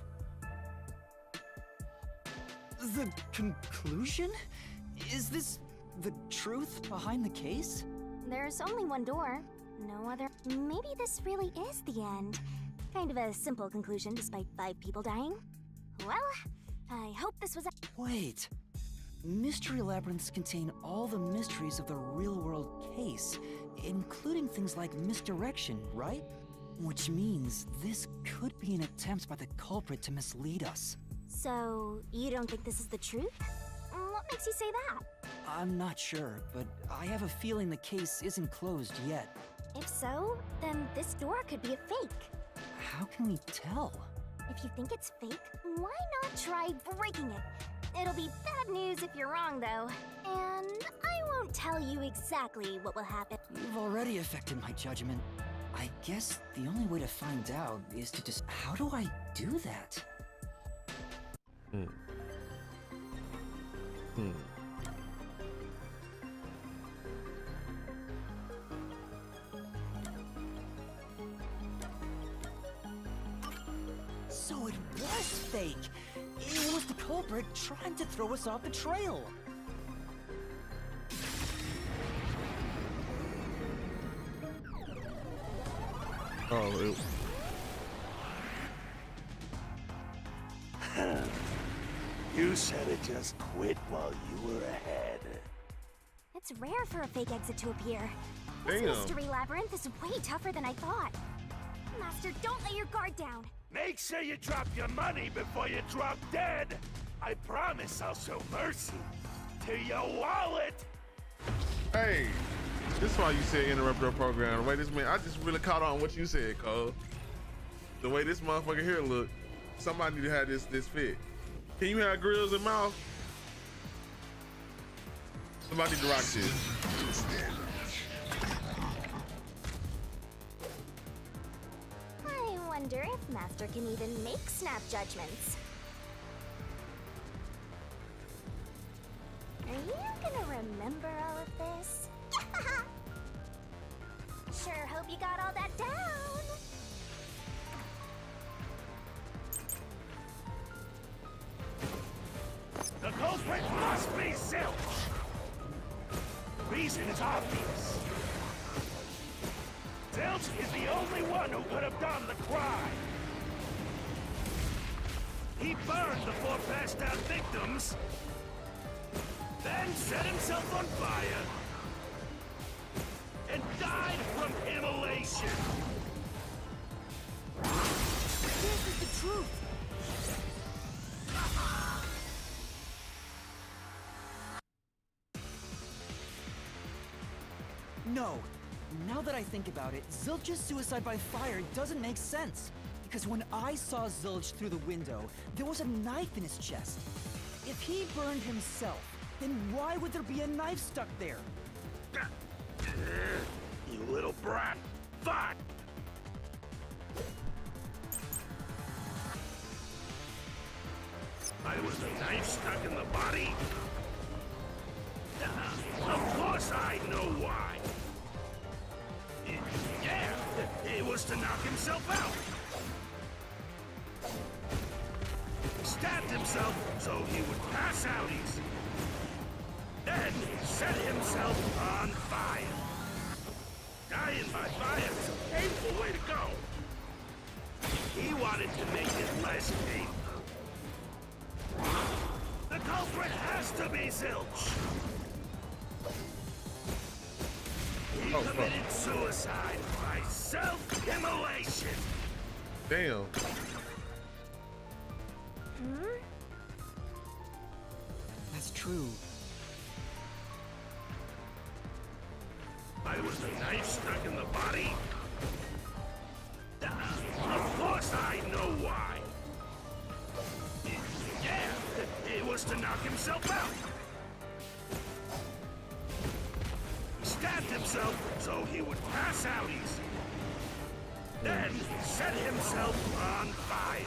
[SPEAKER 3] The conclusion? Is this the truth behind the case?
[SPEAKER 10] There's only one door. No other. Maybe this really is the end. Kind of a simple conclusion despite 5 people dying. Well, I hope this was a—
[SPEAKER 3] Wait. Mystery labyrinths contain all the mysteries of the real-world case, including things like misdirection, right? Which means this could be an attempt by the culprit to mislead us.
[SPEAKER 10] So, you don't think this is the truth? What makes you say that?
[SPEAKER 3] I'm not sure, but I have a feeling the case isn't closed yet.
[SPEAKER 10] If so, then this door could be a fake.
[SPEAKER 3] How can we tell?
[SPEAKER 10] If you think it's fake, why not try breaking it? It'll be bad news if you're wrong, though. And I won't tell you exactly what will happen.
[SPEAKER 3] You've already affected my judgment. I guess the only way to find out is to just... How do I do that? So it was fake. It was the culprit trying to throw us off the trail.
[SPEAKER 1] Oh,
[SPEAKER 12] You said it just quit while you were ahead.
[SPEAKER 10] It's rare for a fake exit to appear. This
[SPEAKER 1] Damn.
[SPEAKER 10] mystery labyrinth is way tougher than I thought. Master, don't let your guard down.
[SPEAKER 12] Make sure you drop your money before you drop dead. I promise I'll show mercy to your wallet.
[SPEAKER 1] hey, this is why you said interrupt your program. The way this man, I just really caught on what you said, Cole. The way this motherfucker here look, somebody need to have this fit. Can you have grills and mouth? Somebody need to rock this.
[SPEAKER 10] I wonder if Master can even make snap judgments. Are you gonna remember all of this? Sure hope you got all that down.
[SPEAKER 12] The culprit must be Zilch. Reason is obvious. Zilch is the only one who could have done the crime. He burned the 4 passed out victims, then set himself on fire, and died from immolation.
[SPEAKER 3] This is the truth. No. Now that I think about it, Zilch's suicide by fire doesn't make sense. Because when I saw Zilch through the window, there was a knife in his chest. If he burned himself, then why would there be a knife stuck there?
[SPEAKER 12] You little brat. Fuck! Why was the knife stuck in the body? Of course I know why. Yeah, it was to knock himself out. Stabbed himself so he would pass out easy. Then set himself on fire. Dying by fire is a painful way to go. He wanted to make it less painful. The culprit has to be Zilch. He committed suicide by self-immolation.
[SPEAKER 1] Damn.
[SPEAKER 3] That's true.
[SPEAKER 12] I was the knife stuck in the body. Of course I know why. Yeah, it was to knock himself out. He stabbed himself so he would pass out easy. Then set himself on fire.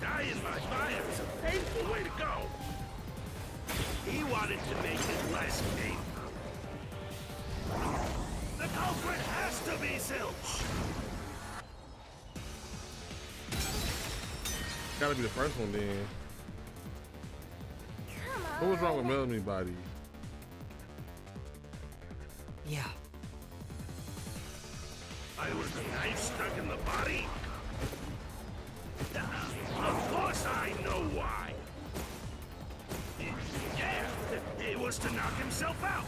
[SPEAKER 12] Dying by fire is a painful way to go. He wanted to make it less painful. The culprit has to be Zilch.
[SPEAKER 1] Gotta be the first one then.
[SPEAKER 10] Come on.
[SPEAKER 1] What was wrong with Melanie's body?
[SPEAKER 3] Yeah.
[SPEAKER 12] I was the knife stuck in the body. Of course I know why. Yeah, it was to knock himself out.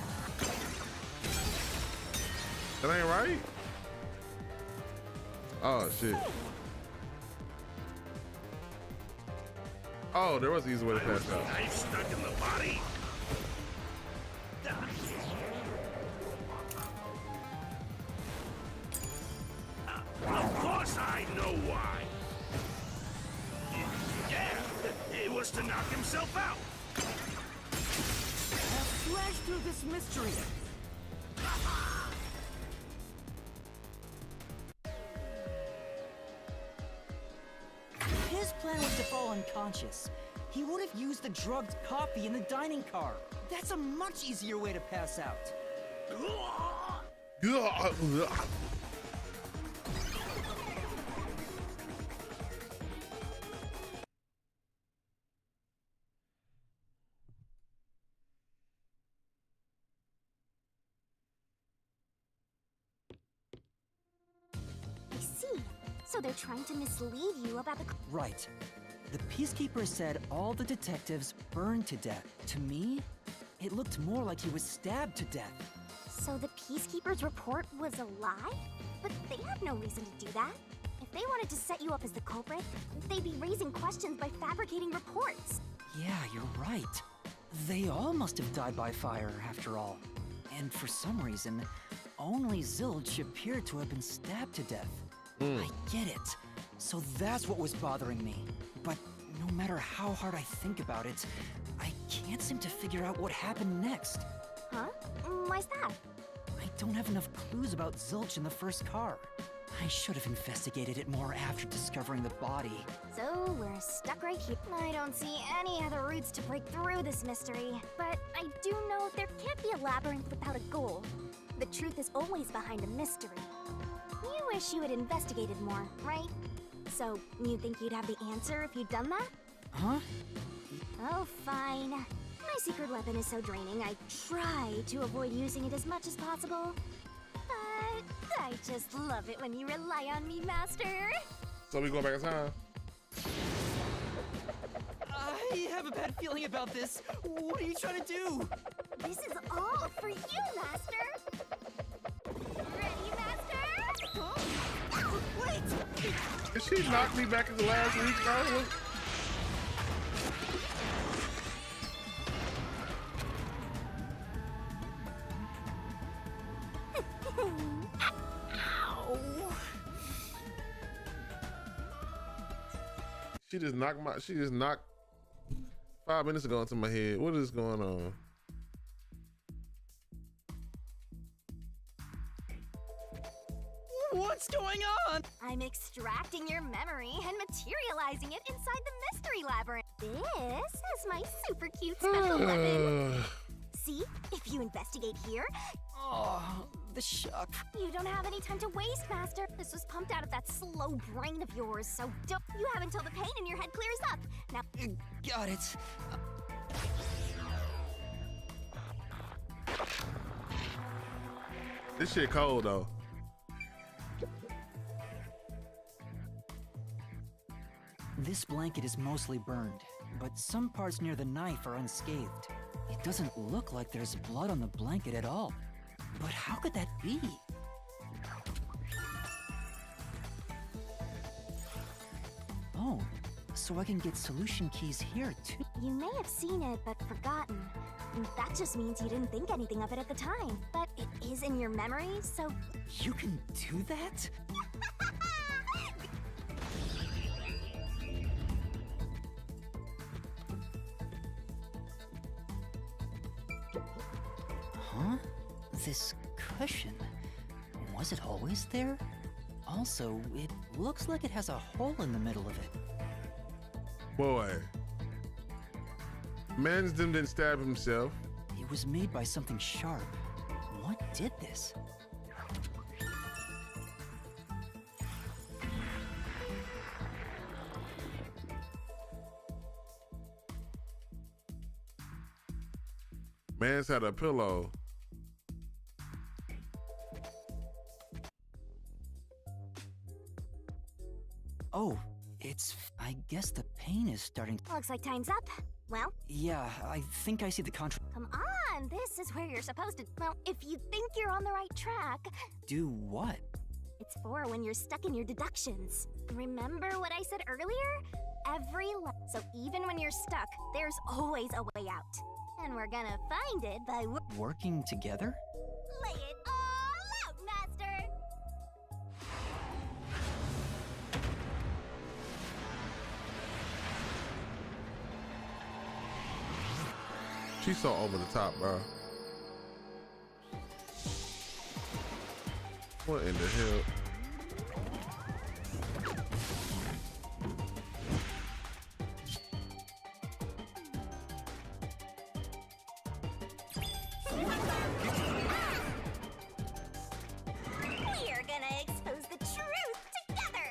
[SPEAKER 1] That ain't right? Oh, shit. Oh, there was an easy way to pass out.
[SPEAKER 12] Knife stuck in the body. Of course I know why. Yeah, it was to knock himself out.
[SPEAKER 3] Flash through this mystery. His plan was to fall unconscious. He would have used the drugged coffee in the dining car. That's a much easier way to pass out.
[SPEAKER 10] I see. So they're trying to mislead you about the...
[SPEAKER 3] Right. The Peacekeeper said all the detectives burned to death. To me, it looked more like he was stabbed to death.
[SPEAKER 10] So the Peacekeeper's report was a lie? But they had no reason to do that. If they wanted to set you up as the culprit, they'd be raising questions by fabricating reports.
[SPEAKER 3] Yeah, you're right. They all must have died by fire, after all. And for some reason, only Zilch appeared to have been stabbed to death. I get it. So that's what was bothering me. But no matter how hard I think about it, I can't seem to figure out what happened next.
[SPEAKER 10] Huh? Why's that?
[SPEAKER 3] I don't have enough clues about Zilch in the first car. I should have investigated it more after discovering the body.
[SPEAKER 10] So we're stuck right here. I don't see any other routes to break through this mystery. But I do know there can't be a labyrinth without a goal. The truth is always behind a mystery. You wish you had investigated more, right? So, you think you'd have the answer if you'd done that?
[SPEAKER 3] Huh?
[SPEAKER 10] Oh, fine. My secret weapon is so draining, I try to avoid using it as much as possible. But I just love it when you rely on me, Master.
[SPEAKER 1] So we going back in time?
[SPEAKER 3] I have a bad feeling about this. What are you trying to do?
[SPEAKER 10] This is all for you, Master. Ready, Master? Huh?
[SPEAKER 3] Wait!
[SPEAKER 1] Did she knock me back into last week, bro? She just knocked 5 minutes ago into my head. What is going on?
[SPEAKER 3] What's going on?
[SPEAKER 10] I'm extracting your memory and materializing it inside the mystery labyrinth. This is my super cute special weapon. See? If you investigate here...
[SPEAKER 3] Oh, the shock.
[SPEAKER 10] You don't have any time to waste, Master. This was pumped out of that slow brain of yours, so don't... You have until the pain in your head clears up. Now...
[SPEAKER 3] Got it.
[SPEAKER 1] This shit cold, though.
[SPEAKER 3] This blanket is mostly burned, but some parts near the knife are unscathed. It doesn't look like there's blood on the blanket at all. But how could that be? Oh, so I can get solution keys here too.
[SPEAKER 10] You may have seen it, but forgotten. That just means you didn't think anything of it at the time. But it is in your memory, so...
[SPEAKER 3] You can do that? Huh? This cushion, was it always there? Also, it looks like it has a hole in the middle of it.
[SPEAKER 1] Boy. Mans didn't stab himself.
[SPEAKER 3] It was made by something sharp. What did this?
[SPEAKER 1] Mans had a pillow.
[SPEAKER 3] Oh, I guess the pain is starting.
[SPEAKER 10] Looks like time's up. Well?
[SPEAKER 3] Yeah, I think I see the contract.
[SPEAKER 10] Come on, this is where you're supposed to... Well, if you think you're on the right track...
[SPEAKER 3] Do what?
[SPEAKER 10] It's for when you're stuck in your deductions. Remember what I said earlier? So even when you're stuck, there's always a way out. And we're gonna find it by...
[SPEAKER 3] Working together?
[SPEAKER 10] Lay it all out, Master!
[SPEAKER 1] She's so over the top, bro. What in the hell?
[SPEAKER 10] We're gonna expose the truth together!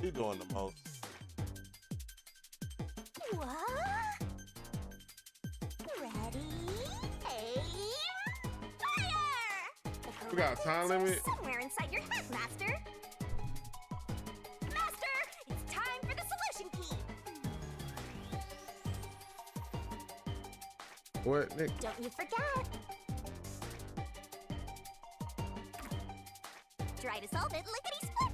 [SPEAKER 1] She's doing the most.
[SPEAKER 10] What? Ready? Aim! Fire!
[SPEAKER 1] We got a time limit?
[SPEAKER 10] Somewhere inside your head, Master. Master, it's time for the solution key.
[SPEAKER 1] What, Nick?
[SPEAKER 10] Don't you forget. Try to solve it lickety-split.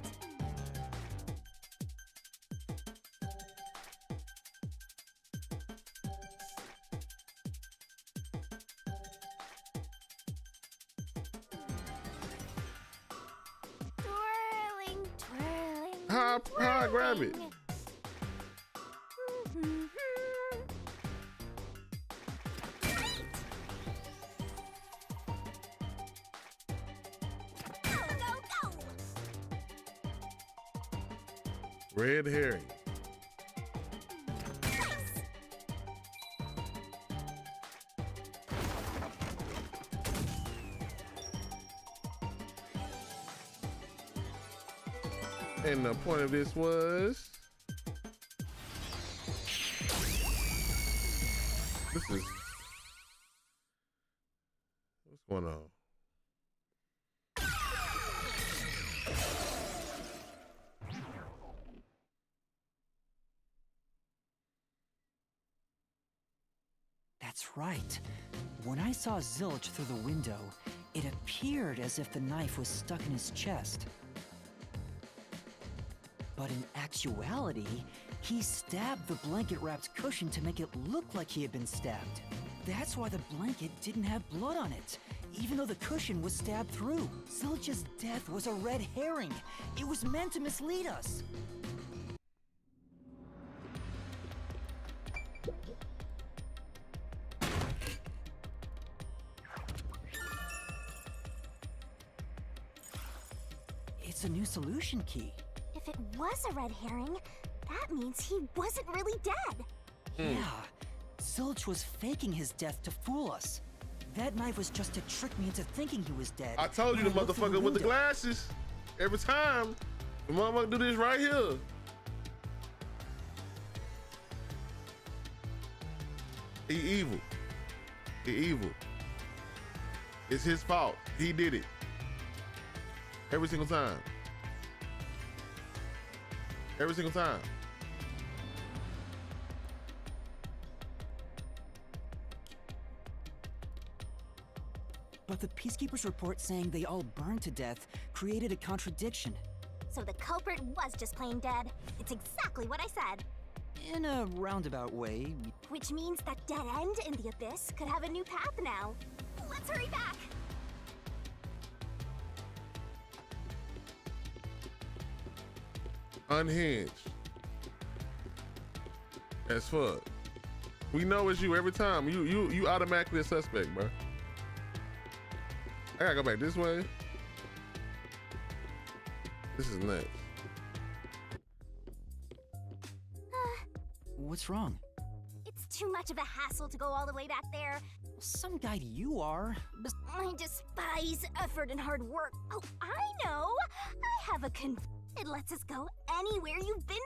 [SPEAKER 10] Twirling, twirling.
[SPEAKER 1] How I grab it? Red herring. And the point of this was... This is... What's going on?
[SPEAKER 3] That's right. When I saw Zilch through the window, it appeared as if the knife was stuck in his chest. But in actuality, he stabbed the blanket-wrapped cushion to make it look like he had been stabbed. That's why the blanket didn't have blood on it, even though the cushion was stabbed through. Zilch's death was a red herring. It was meant to mislead us. It's a new solution key.
[SPEAKER 10] If it was a red herring, that means he wasn't really dead.
[SPEAKER 3] Yeah, Zilch was faking his death to fool us. That knife was just to trick me into thinking he was dead.
[SPEAKER 1] I told you the motherfucker with the glasses. Every time, the motherfucker do this right here. He evil. He evil. It's his fault. He did it. Every single time. Every single time.
[SPEAKER 3] But the Peacekeepers' report saying they all burned to death created a contradiction.
[SPEAKER 10] So the culprit was just plain dead. It's exactly what I said.
[SPEAKER 3] In a roundabout way.
[SPEAKER 10] Which means that dead end in the abyss could have a new path now. Let's hurry back!
[SPEAKER 1] Unhinged. As fuck. We know it's you every time. You automatically a suspect, bro. I gotta go back this way. This is nuts.
[SPEAKER 3] What's wrong?
[SPEAKER 10] It's too much of a hassle to go all the way back there.
[SPEAKER 3] Some guide you are.
[SPEAKER 10] I despise effort and hard work. Oh, I know! I have a it lets us go anywhere you've been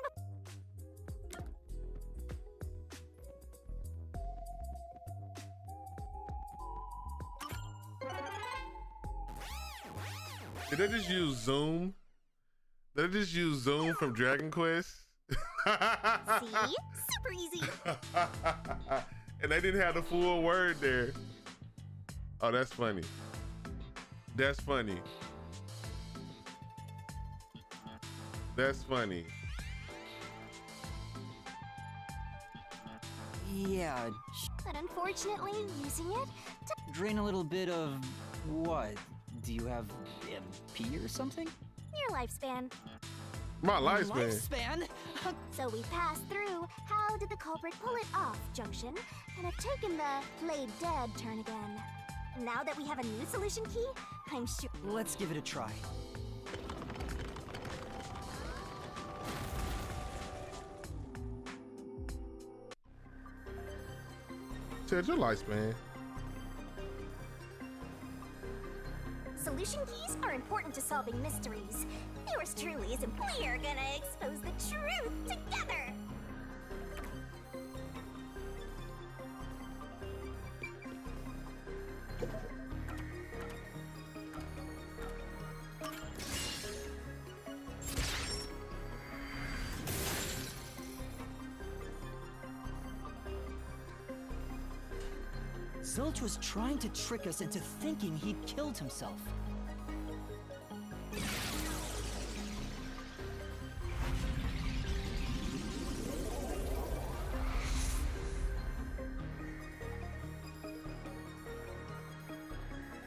[SPEAKER 1] Did they just use Zoom? Did they just use Zoom from Dragon Quest?
[SPEAKER 10] See? Super easy.
[SPEAKER 1] And they didn't have the full word there. Oh, that's funny. That's funny. That's funny.
[SPEAKER 3] Yeah.
[SPEAKER 10] But unfortunately, using it to
[SPEAKER 3] Drain a little bit of what? Do you have MP or something?
[SPEAKER 10] your lifespan.
[SPEAKER 1] My lifespan.
[SPEAKER 3] Lifespan?
[SPEAKER 10] So we passed through how did the culprit pull it off junction and have taken the played dead turn again. Now that we have a new solution key, I'm sure.
[SPEAKER 3] Let's give it a try.
[SPEAKER 1] Said your lifespan.
[SPEAKER 10] Solution keys are important to solving mysteries. Yours truly is we are gonna expose the truth together!
[SPEAKER 3] Zilch was trying to trick us into thinking he'd killed himself.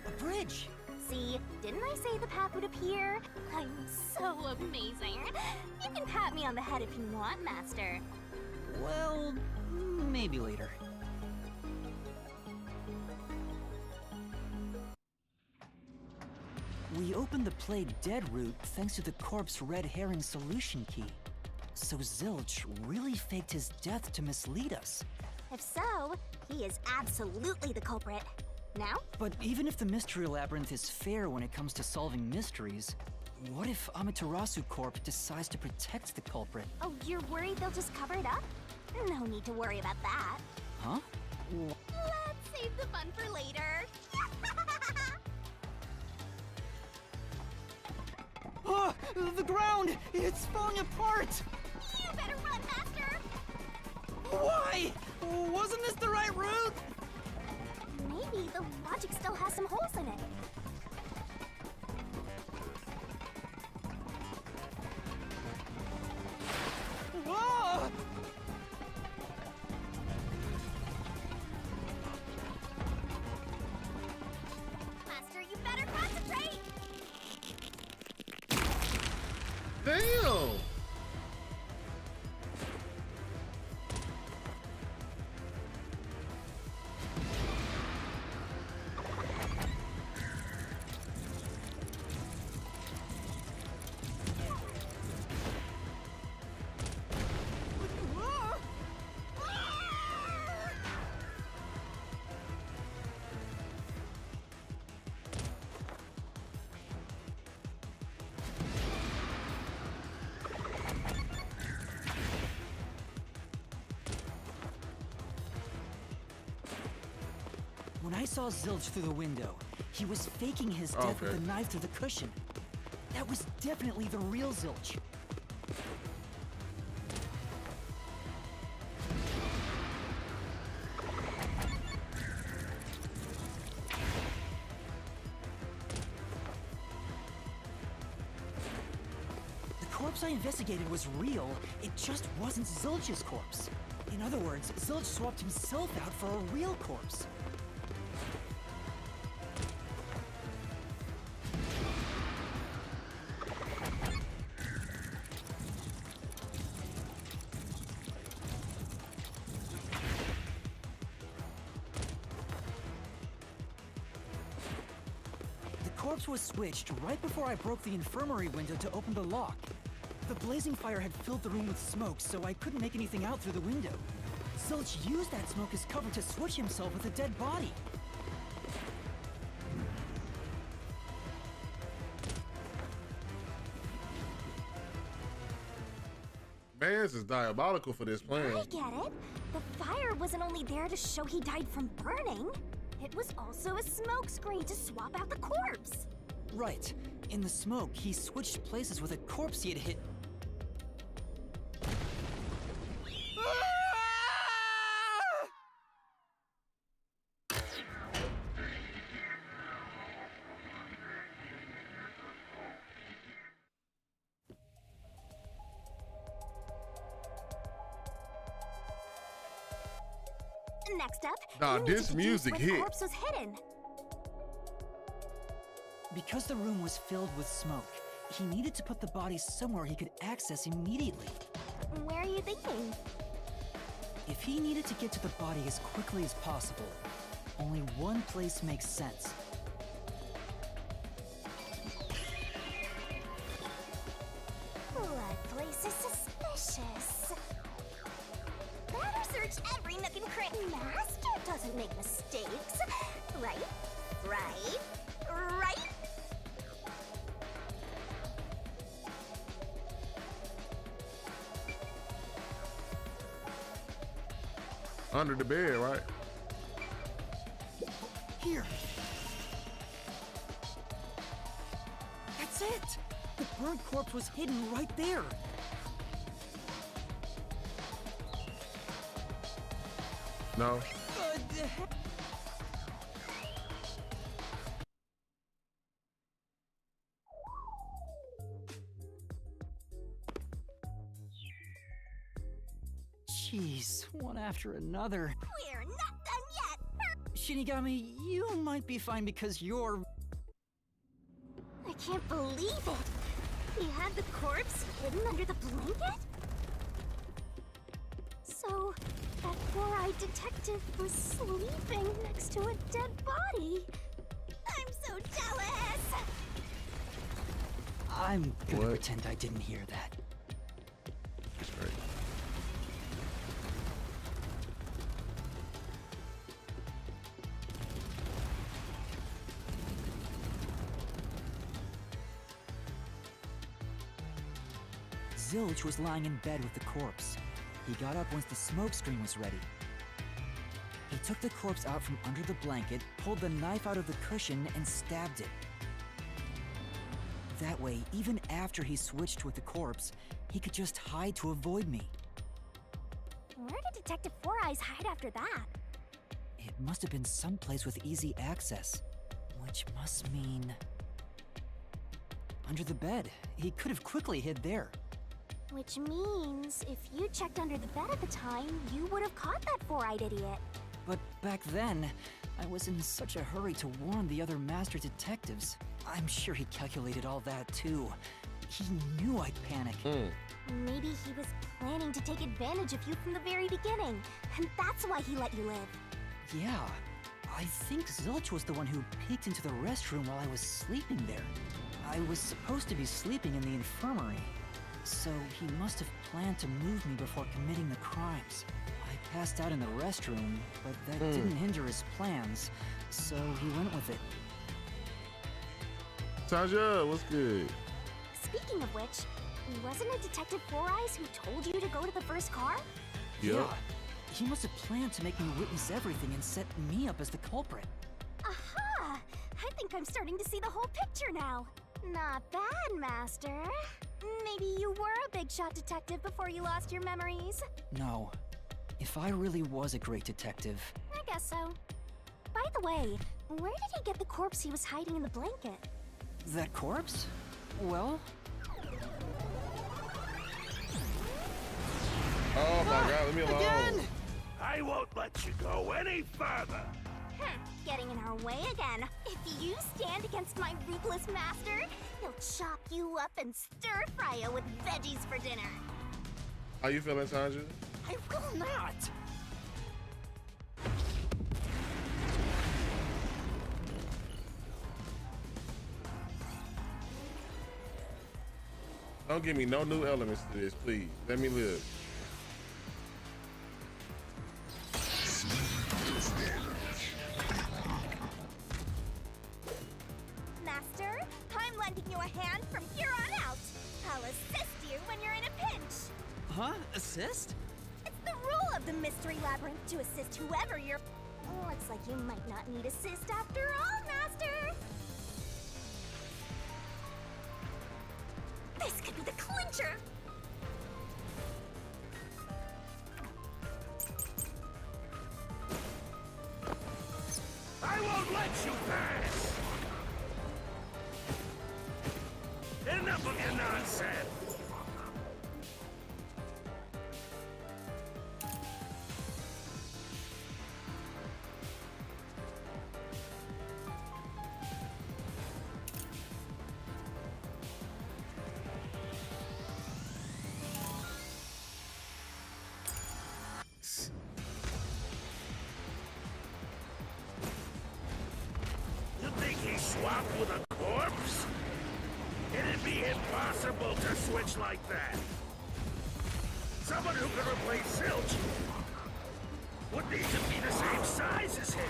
[SPEAKER 3] A bridge!
[SPEAKER 10] See, didn't I say the path would appear? I'm so amazing. You can pat me on the head if you want, Master.
[SPEAKER 3] Well, maybe later. We opened the played dead route thanks to the corpse red herring solution key. So Zilch really faked his death to mislead us.
[SPEAKER 10] If so, he is absolutely the culprit. Now?
[SPEAKER 3] But even if the Mystery Labyrinth is fair when it comes to solving mysteries, what if Amaterasu Corp decides to protect the culprit?
[SPEAKER 10] Oh, you're worried they'll just cover it up? No need to worry about that.
[SPEAKER 3] Huh?
[SPEAKER 10] Let's save the fun for later.
[SPEAKER 3] Ah! The ground! It's falling apart!
[SPEAKER 10] You better run, Master!
[SPEAKER 3] Why? Wasn't this the right route?
[SPEAKER 10] Maybe the logic still has some holes in it.
[SPEAKER 3] Whoa!
[SPEAKER 10] Master, you better concentrate!
[SPEAKER 1] Damn!
[SPEAKER 3] When I saw Zilch through the window, he was faking his death with
[SPEAKER 1] Okay.
[SPEAKER 3] a knife through the cushion. That was definitely the real Zilch.
[SPEAKER 11] corpse I investigated was real, it just wasn't Zilch's corpse. In other words, Zilch swapped himself out for a real corpse. The corpse was switched right before I broke the infirmary window to open the lock. The blazing fire had filled the room with smoke, so I couldn't make anything out through the window. Zilch used that smoke as cover to switch himself with a dead body.
[SPEAKER 1] Mans is diabolical for this plan.
[SPEAKER 10] I get it. The fire wasn't only there to show he died from burning. It was also a smokescreen to swap out the corpse.
[SPEAKER 11] Right. In the smoke, he switched places with a corpse he had hit.
[SPEAKER 10] Next up,
[SPEAKER 1] Nah,
[SPEAKER 10] you need
[SPEAKER 1] this
[SPEAKER 10] to deduce
[SPEAKER 1] music
[SPEAKER 10] where
[SPEAKER 1] hit.
[SPEAKER 10] the corpse was hidden.
[SPEAKER 11] Because the room was filled with smoke, he needed to put the body somewhere he could access immediately.
[SPEAKER 10] Where are you thinking?
[SPEAKER 11] If he needed to get to the body as quickly as possible, only one place makes sense.
[SPEAKER 10] That place is suspicious. Better search every nook and cranny. Master doesn't make mistakes. Right? Right? Right?
[SPEAKER 1] Under the bed, right?
[SPEAKER 11] Here. That's it! The burnt corpse was hidden right there.
[SPEAKER 1] No.
[SPEAKER 11] Jeez, one after another.
[SPEAKER 10] We're not done yet.
[SPEAKER 11] Shinigami, you might be fine because you're...
[SPEAKER 10] I can't believe it. He had the corpse hidden under the blanket? So, that four-eyed detective was sleeping next to a dead body. I'm so jealous!
[SPEAKER 11] I'm gonna
[SPEAKER 1] What?
[SPEAKER 11] pretend I didn't hear that.
[SPEAKER 1] Right.
[SPEAKER 11] Zilch was lying in bed with the corpse. He got up once the smoke screen was ready. He took the corpse out from under the blanket, pulled the knife out of the cushion, and stabbed it. That way, even after he switched with the corpse, he could just hide to avoid me.
[SPEAKER 10] Where did Detective Four Eyes hide after that?
[SPEAKER 11] It must have been someplace with easy access, which must mean... under the bed. He could have quickly hid there.
[SPEAKER 10] Which means, if you checked under the bed at the time, you would have caught that four-eyed idiot.
[SPEAKER 11] But back then, I was in such a hurry to warn the other master detectives. I'm sure he calculated all that too. He knew I'd panic.
[SPEAKER 10] Maybe he was planning to take advantage of you from the very beginning, and that's why he let you live.
[SPEAKER 11] Yeah, I think Zilch was the one who peeked into the restroom while I was sleeping there. I was supposed to be sleeping in the infirmary, so he must have planned to move me before committing the crimes. I passed out in the restroom, but that didn't hinder his plans, so he went with it.
[SPEAKER 1] Tanja, what's good?
[SPEAKER 10] Speaking of which, wasn't it Detective Four Eyes who told you to go to the first car?
[SPEAKER 1] Yep.
[SPEAKER 11] Yeah, he must have planned to make me witness everything and set me up as the culprit.
[SPEAKER 10] Aha! I think I'm starting to see the whole picture now. Not bad, Master. Maybe you were a big shot detective before you lost your memories.
[SPEAKER 11] No. If I really was a great detective...
[SPEAKER 10] I guess so. By the way, where did he get the corpse he was hiding in the blanket?
[SPEAKER 11] That corpse? Well...
[SPEAKER 1] Oh my God, leave me alone.
[SPEAKER 12] Again? I won't let you go any further.
[SPEAKER 10] Getting in our way again. If you stand against my ruthless master, he'll chop you up and stir-fry you with veggies for dinner.
[SPEAKER 1] How you feeling, Tanja?
[SPEAKER 9] I will not.
[SPEAKER 1] Don't give me no new elements to this, please. Let me live.
[SPEAKER 10] Master, I'm lending you a hand from here on out. I'll assist you when you're in a pinch.
[SPEAKER 11] Huh? Assist?
[SPEAKER 10] It's the rule of the Mystery Labyrinth to assist whoever you're... Looks like you might not need assist after all, Master. This could be the clincher.
[SPEAKER 12] I won't let you pass. Enough of your nonsense. You think he swapped with a corpse? It'd be impossible to switch like that. Someone who could replace Zilch would need to be the same size as him.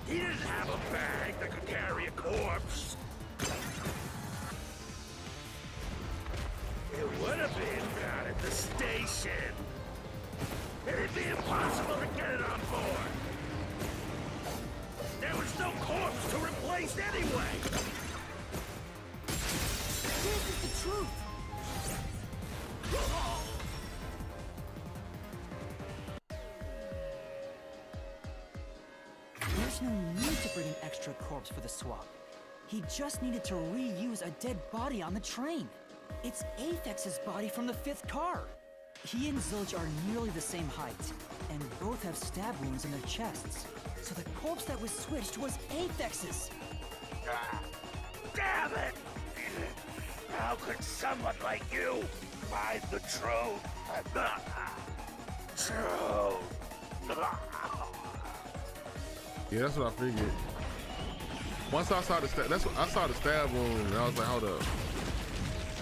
[SPEAKER 12] He didn't have a bag that could carry a corpse. It would have been down at the station. It'd be impossible to get it on board. There was no corpse to replace anyway.
[SPEAKER 9] This is the truth.
[SPEAKER 3] There's no need to bring an extra corpse for the swap. He just needed to reuse a dead body on the train. It's Aphex's body from the 5th car. He and Zilch are nearly the same height, and both have stab wounds in their chests. So the corpse that was switched was Aphex's.
[SPEAKER 12] Damn it! How could someone like you find the truth?
[SPEAKER 1] Yeah, that's what I figured. Once I saw the I saw the stab wound, and I was like, hold up.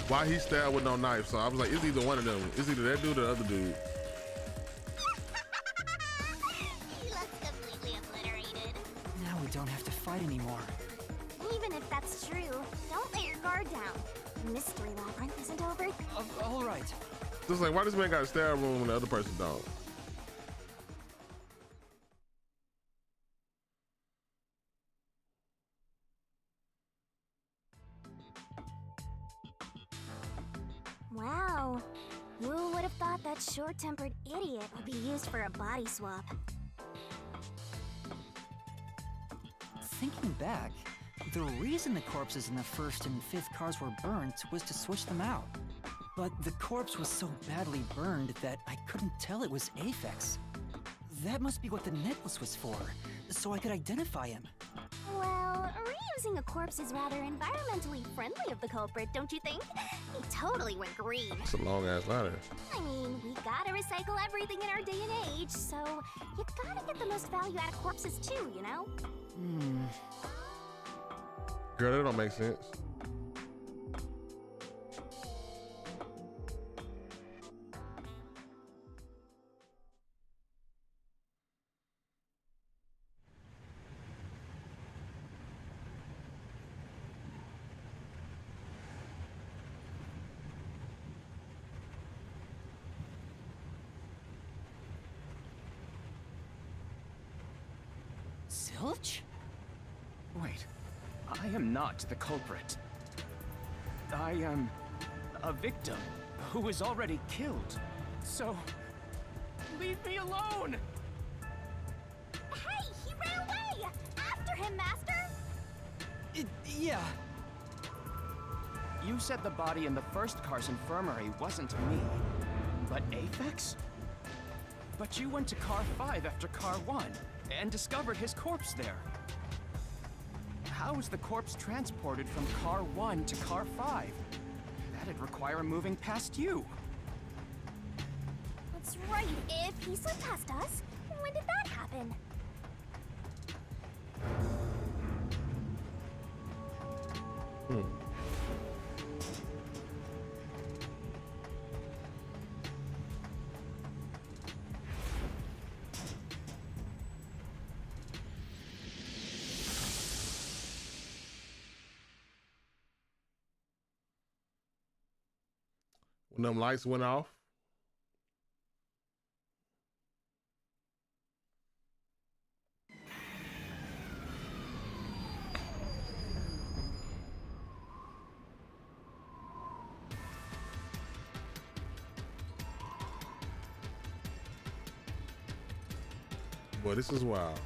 [SPEAKER 1] Why he stabbed with no knife? So I was like, it's either one of them. It's either that dude or the other dude.
[SPEAKER 10] He looks completely obliterated.
[SPEAKER 3] Now we don't have to fight anymore.
[SPEAKER 10] Even if that's true, don't let your guard down. The Mystery Labyrinth isn't over.
[SPEAKER 3] All right.
[SPEAKER 1] Just like, why this man got a stab wound when the other person don't?
[SPEAKER 10] Wow. Who would have thought that short-tempered idiot would be used for a body swap?
[SPEAKER 3] Thinking back, the reason the corpses in the 1st and 5th cars were burnt was to switch them out. But the corpse was so badly burned that I couldn't tell it was Aphex. That must be what the necklace was for, so I could identify him.
[SPEAKER 10] Well, reusing a corpse is rather environmentally friendly of the culprit, don't you think? He totally went green.
[SPEAKER 1] It's a long ass ladder.
[SPEAKER 10] I mean, we gotta recycle everything in our day and age, so you gotta get the most value out of corpses too, you know?
[SPEAKER 1] Girl, that don't make sense.
[SPEAKER 3] Zilch?
[SPEAKER 7] Wait, I am not the culprit. I am a victim who was already killed. So, leave me alone!
[SPEAKER 10] Hey, he ran away! After him, Master!
[SPEAKER 3] Yeah.
[SPEAKER 7] You said the body in the 1st car's infirmary wasn't me.
[SPEAKER 5] But Aphex? But you went to Car 5 after Car 1 and discovered his corpse there. How was the corpse transported from Car 1 to Car 5? That'd require moving past you.
[SPEAKER 10] That's right. If he slipped past us, when did that happen?
[SPEAKER 1] When them lights went off. Boy, this is wild.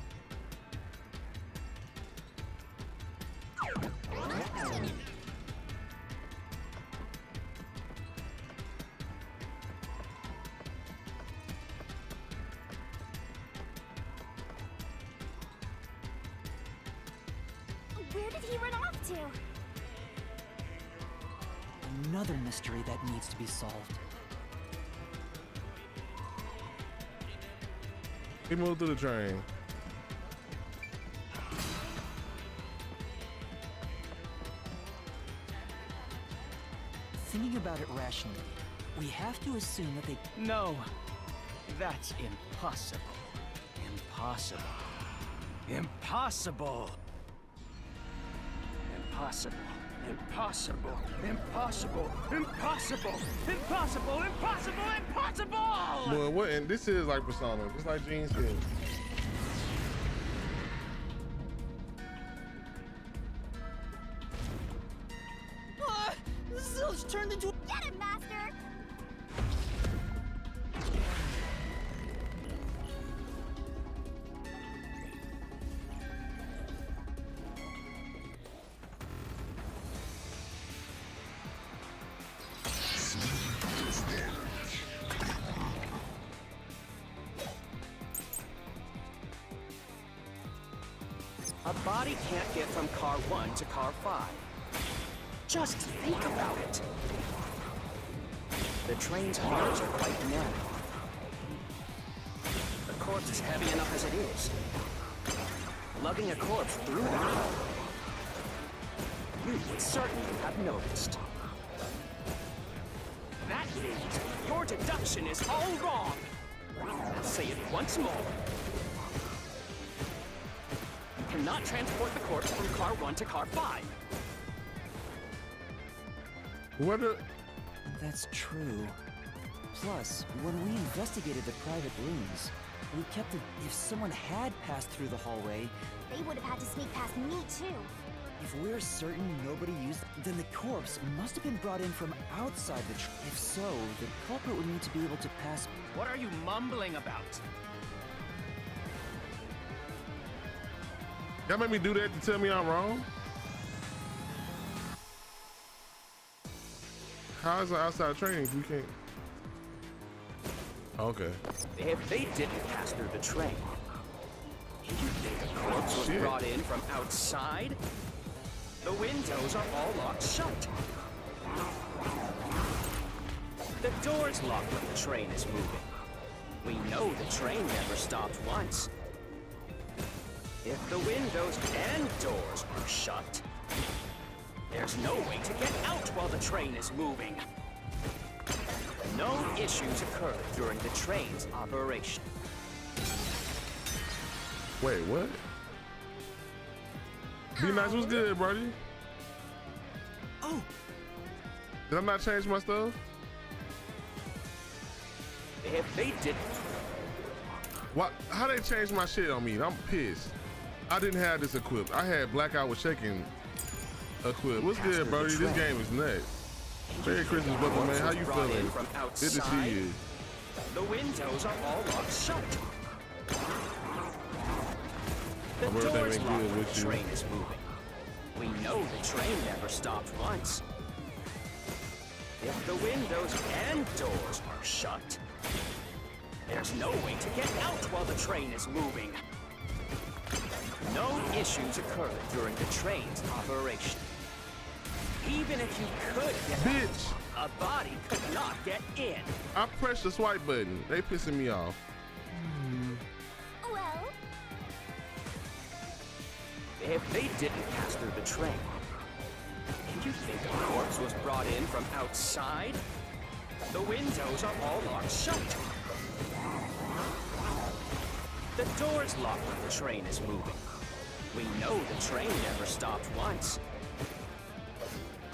[SPEAKER 10] Where did he run off to?
[SPEAKER 3] Another mystery that needs to be solved.
[SPEAKER 1] He moved through the train.
[SPEAKER 3] Thinking about it rationally, we have to assume that they...
[SPEAKER 5] No, that's impossible. Impossible. Impossible. Impossible. Impossible. Impossible. Impossible. Impossible. Impossible. Impossible.
[SPEAKER 1] Boy, what? And this is like Persona, just like Gene said.
[SPEAKER 3] Zilch turned into...
[SPEAKER 10] Get him, Master!
[SPEAKER 7] A body can't get from Car 1 to Car 5. Just think about it. The train's arms are quite narrow. The corpse is heavy enough as it is. Lugging a corpse through the hole. You would certainly have noticed. That means your deduction is all wrong. I'll say it once more. You cannot transport the corpse from Car 1 to Car 5.
[SPEAKER 1] What the?
[SPEAKER 3] That's true. Plus, when we investigated the private rooms, we kept it... If someone had passed through the hallway...
[SPEAKER 10] They would have had to sneak past me, too.
[SPEAKER 3] If we're certain nobody used... Then the corpse must have been brought in from outside the... If so, the culprit would need to be able to pass...
[SPEAKER 5] What are you mumbling about?
[SPEAKER 1] Y'all make me do that to tell me I'm wrong? How is it outside training if we can't? Okay.
[SPEAKER 7] If they didn't pass through the train, you think the corpse was brought in from outside? The windows are all locked shut. The door's locked when the train is moving. We know the train never stopped once. If the windows and doors are shut, there's no way to get out while the train is moving. No issues occurred during the train's operation.
[SPEAKER 1] Wait, what? Be nice, what's good, buddy?
[SPEAKER 3] Oh!
[SPEAKER 1] Did I not change my stuff?
[SPEAKER 7] If they didn't...
[SPEAKER 1] What? How they changed my shit on me? I'm pissed. I didn't have this equipped. I had Blackout with shaking equipped. What's good, Brody? This game is nuts. Merry Christmas, brother, man. How you feeling? Good to see you.
[SPEAKER 7] The windows are all locked shut. The
[SPEAKER 1] Hope everything
[SPEAKER 7] doors
[SPEAKER 1] ain't
[SPEAKER 7] locked
[SPEAKER 1] good
[SPEAKER 7] when
[SPEAKER 1] with
[SPEAKER 7] the
[SPEAKER 1] you.
[SPEAKER 7] train is moving. We know the train never stopped once. If the windows and doors are shut, there's no way to get out while the train is moving. No issues occur during the train's operation. Even if you could get
[SPEAKER 1] Bitch!
[SPEAKER 7] out, a body could not get in.
[SPEAKER 1] I pressed the swipe button. They pissing me off.
[SPEAKER 10] Well,
[SPEAKER 7] If they didn't pass through the train, do you think a corpse was brought in from outside? The windows are all locked shut. The door's locked when the train is moving. We know the train never stopped once.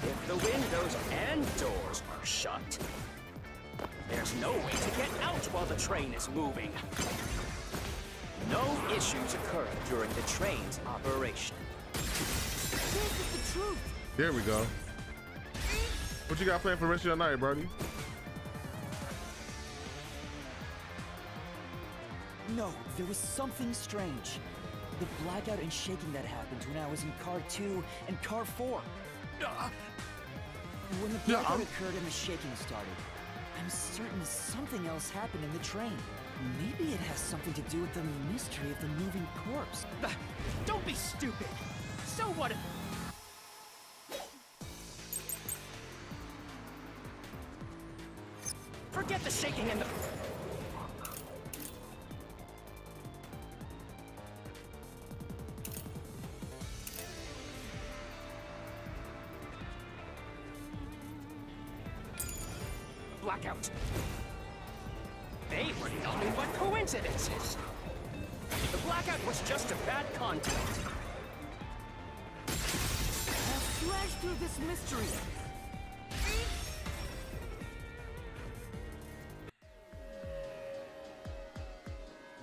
[SPEAKER 7] If the windows and doors are shut, there's no way to get out while the train is moving. No issues occur during the train's operation.
[SPEAKER 10] this is the truth.
[SPEAKER 1] There we go. What you got planned for the rest of your night, Brody?
[SPEAKER 3] No, there was something strange. The blackout and shaking that happened when I was in car 2 and car 4. When the blackout occurred and the shaking started, I'm certain something else happened in the train. Maybe it has something to do with the mystery of the moving corpse.
[SPEAKER 7] Don't be stupid! So what if... Forget the shaking and the... Blackout. They were nothing but coincidences. The blackout was just a bad contact.
[SPEAKER 3] I'll slash through this mystery.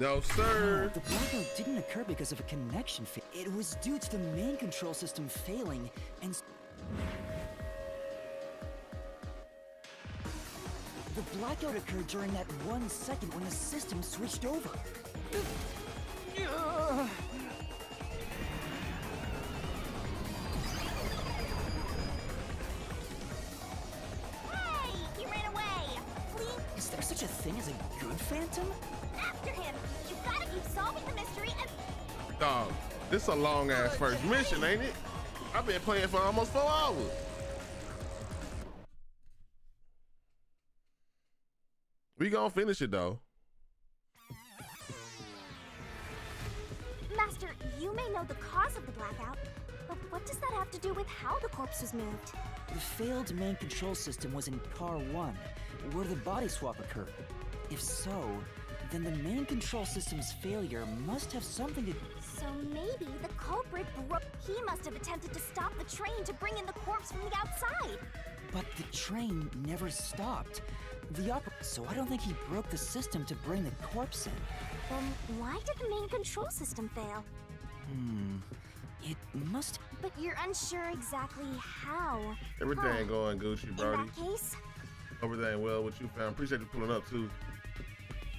[SPEAKER 1] No, sir.
[SPEAKER 3] No, the blackout didn't occur because of a connection failure. It was due to the main control system failing and... The blackout occurred during that 1 second when the system switched over.
[SPEAKER 10] Hey, he ran away. Flee
[SPEAKER 3] Is there such a thing as a good phantom?
[SPEAKER 10] after him. You gotta keep solving the mystery and
[SPEAKER 1] Dog, this a long ass first mission, ain't it? I've been playing for almost 4 hours. We gonna finish it though.
[SPEAKER 10] Master, you may know the cause of the blackout, but what does that have to do with how the corpse was moved?
[SPEAKER 3] The failed main control system was in car 1, where the body swap occurred. If so, then the main control system's failure must have something to...
[SPEAKER 10] So maybe the culprit broke. He must have attempted to stop the train to bring in the corpse from the outside.
[SPEAKER 3] But the train never stopped. So I don't think he broke the system to bring the corpse in.
[SPEAKER 10] Then why did the main control system fail?
[SPEAKER 3] It must...
[SPEAKER 10] But you're unsure exactly how.
[SPEAKER 1] Everything going Gucci,
[SPEAKER 10] In
[SPEAKER 1] Brody.
[SPEAKER 10] that case,
[SPEAKER 1] Everything well with you, fam. Appreciate you pulling up too.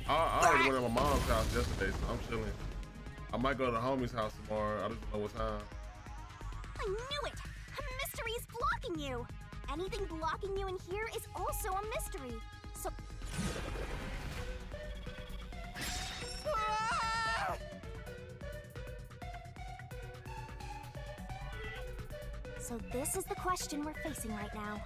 [SPEAKER 1] I already went to my mom's house yesterday, so I'm chilling. I might go to the homie's house tomorrow. I just don't know what time.
[SPEAKER 10] I knew it! A mystery is blocking you! Anything blocking you in here is also a mystery. So... So this is the question we're facing right now.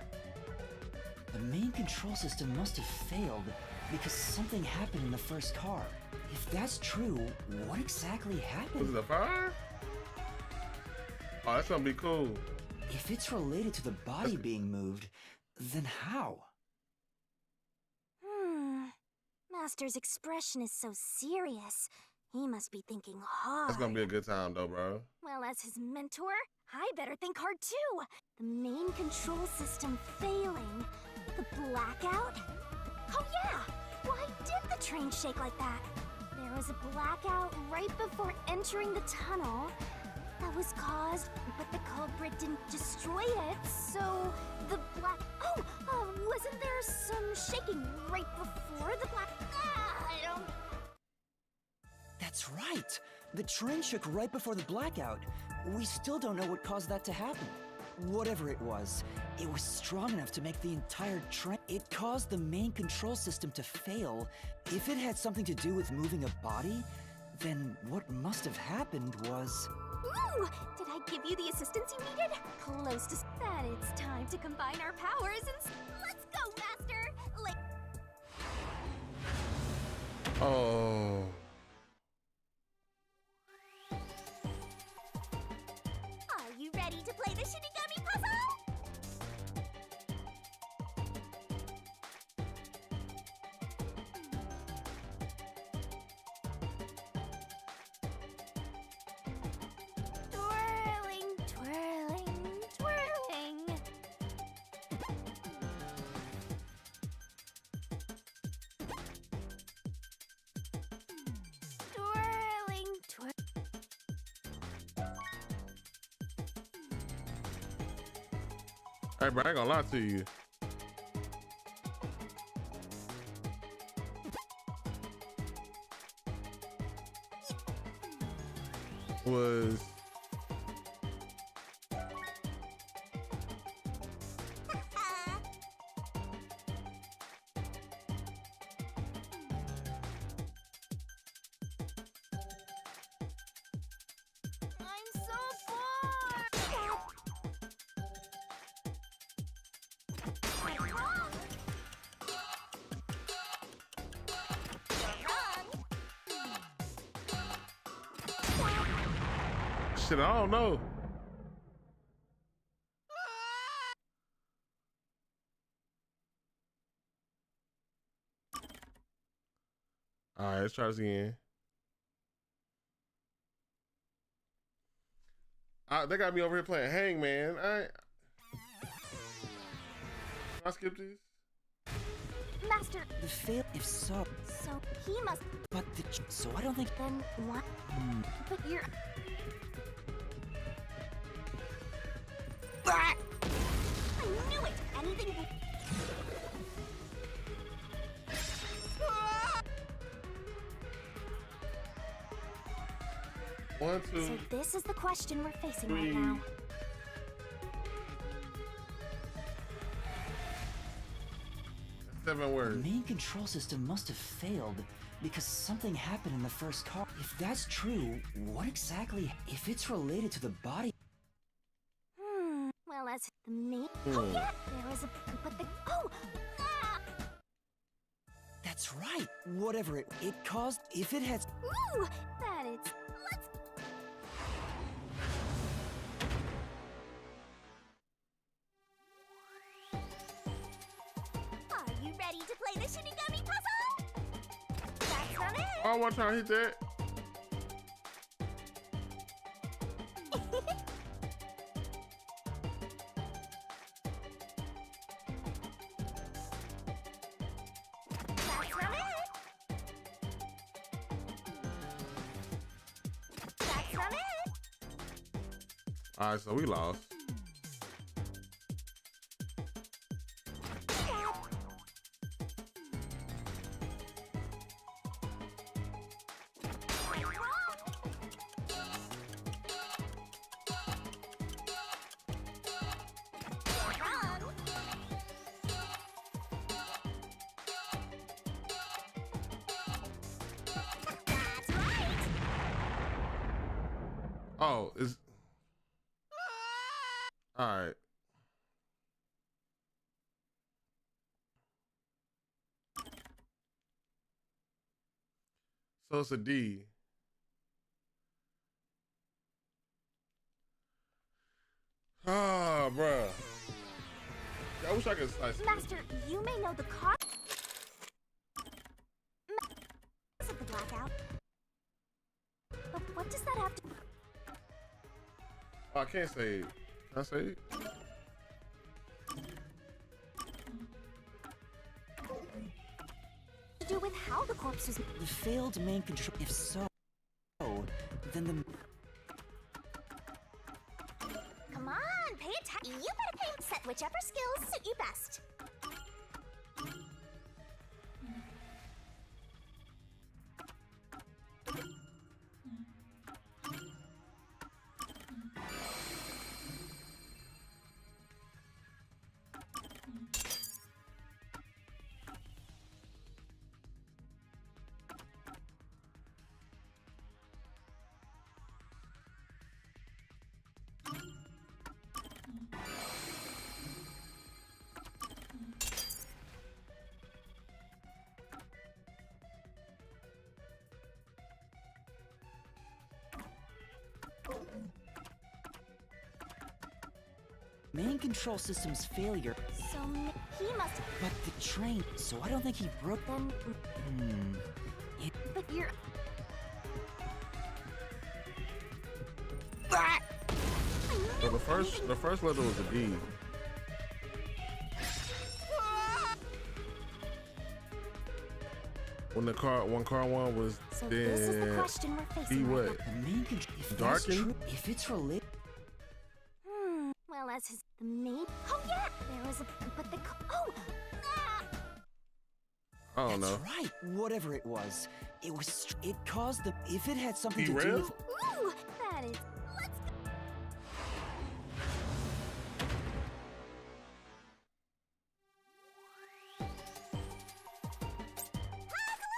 [SPEAKER 3] The main control system must have failed because something happened in the first car. If that's true, what exactly
[SPEAKER 1] Was
[SPEAKER 3] happened?
[SPEAKER 1] it a fire? Oh, that's gonna be cool.
[SPEAKER 3] If it's related to the body being moved, then how?
[SPEAKER 10] Master's expression is so serious. He must be thinking hard.
[SPEAKER 1] That's gonna be a good time though, bro.
[SPEAKER 10] Well, as his mentor, I better think hard too. The main control system failing. The blackout? Oh yeah! Why did the train shake like that? There was a blackout right before entering the tunnel. That was caused, but the culprit didn't destroy it, so the black... Oh, wasn't there some shaking right before the black... I don't...
[SPEAKER 3] That's right! The train shook right before the blackout. We still don't know what caused that to happen. Whatever it was strong enough to make the entire train. It caused the main control system to fail. If it had something to do with moving a body, then what must have happened was...
[SPEAKER 10] Ooh! Did I give you the assistance you needed? Close to that. It's time to combine our powers and let's go, Master! Like...
[SPEAKER 1] Oh.
[SPEAKER 10] Are you ready to play the Shinigami puzzle? Twirling, twirling, twirling. Twirling, twirling.
[SPEAKER 1] Hey, bro, I ain't gonna lie to you. Was
[SPEAKER 10] I'm so bored! Wrong!
[SPEAKER 1] shit, I don't know. All right, let's try this again. They got me over here playing Hangman. Can I skip this?
[SPEAKER 10] Master,
[SPEAKER 3] The fail, if so...
[SPEAKER 10] so he must...
[SPEAKER 3] But the... So I don't think...
[SPEAKER 10] Then what? But you're... I knew it! Anything...
[SPEAKER 1] One, two.
[SPEAKER 10] So this is the question we're facing right
[SPEAKER 1] three.
[SPEAKER 10] now.
[SPEAKER 1] Seven
[SPEAKER 3] The
[SPEAKER 1] words.
[SPEAKER 3] main control system must have failed because something happened in the first car. If that's true, what exactly... If it's related to the body...
[SPEAKER 10] Well, as the main... Oh, yeah! There was a... But the... Oh! Ah!
[SPEAKER 3] That's right! Whatever it caused... If it had...
[SPEAKER 10] Ooh! That it's... Let's... Are you ready to play the Shinigami puzzle? That's not it!
[SPEAKER 1] Oh, one time hit that.
[SPEAKER 10] That's not it! That's not it!
[SPEAKER 1] All right, so we lost. Oh, is all right. So it's a D. Ah, bruh. I wish I could slice it.
[SPEAKER 10] Master, you may know the cause of the blackout. But what does that have to...
[SPEAKER 1] Oh, I can't say it. Can I say it?
[SPEAKER 10] to do with how the corpse was...
[SPEAKER 3] The failed main control... If so... Then the...
[SPEAKER 10] Come on, pay attention. You better pay... Set whichever skills suit you best.
[SPEAKER 3] main control system's failure.
[SPEAKER 8] So he must.
[SPEAKER 3] But the train, so I don't think he broke
[SPEAKER 8] Then. But you're.
[SPEAKER 1] So the first letter was a D. When car one was
[SPEAKER 8] So
[SPEAKER 1] then
[SPEAKER 8] this is the question we're
[SPEAKER 1] he
[SPEAKER 8] facing.
[SPEAKER 1] what?
[SPEAKER 8] Right
[SPEAKER 3] the main control. If that's
[SPEAKER 1] Darkened?
[SPEAKER 3] true, if it's related.
[SPEAKER 8] Well, as his mate. Oh yeah, there was a. But the. Oh. Ah!
[SPEAKER 1] I don't know.
[SPEAKER 3] That's right. Whatever it was, it caused the. If it had something to do
[SPEAKER 1] Derail?
[SPEAKER 3] with.
[SPEAKER 8] Ooh, that is. Let's go.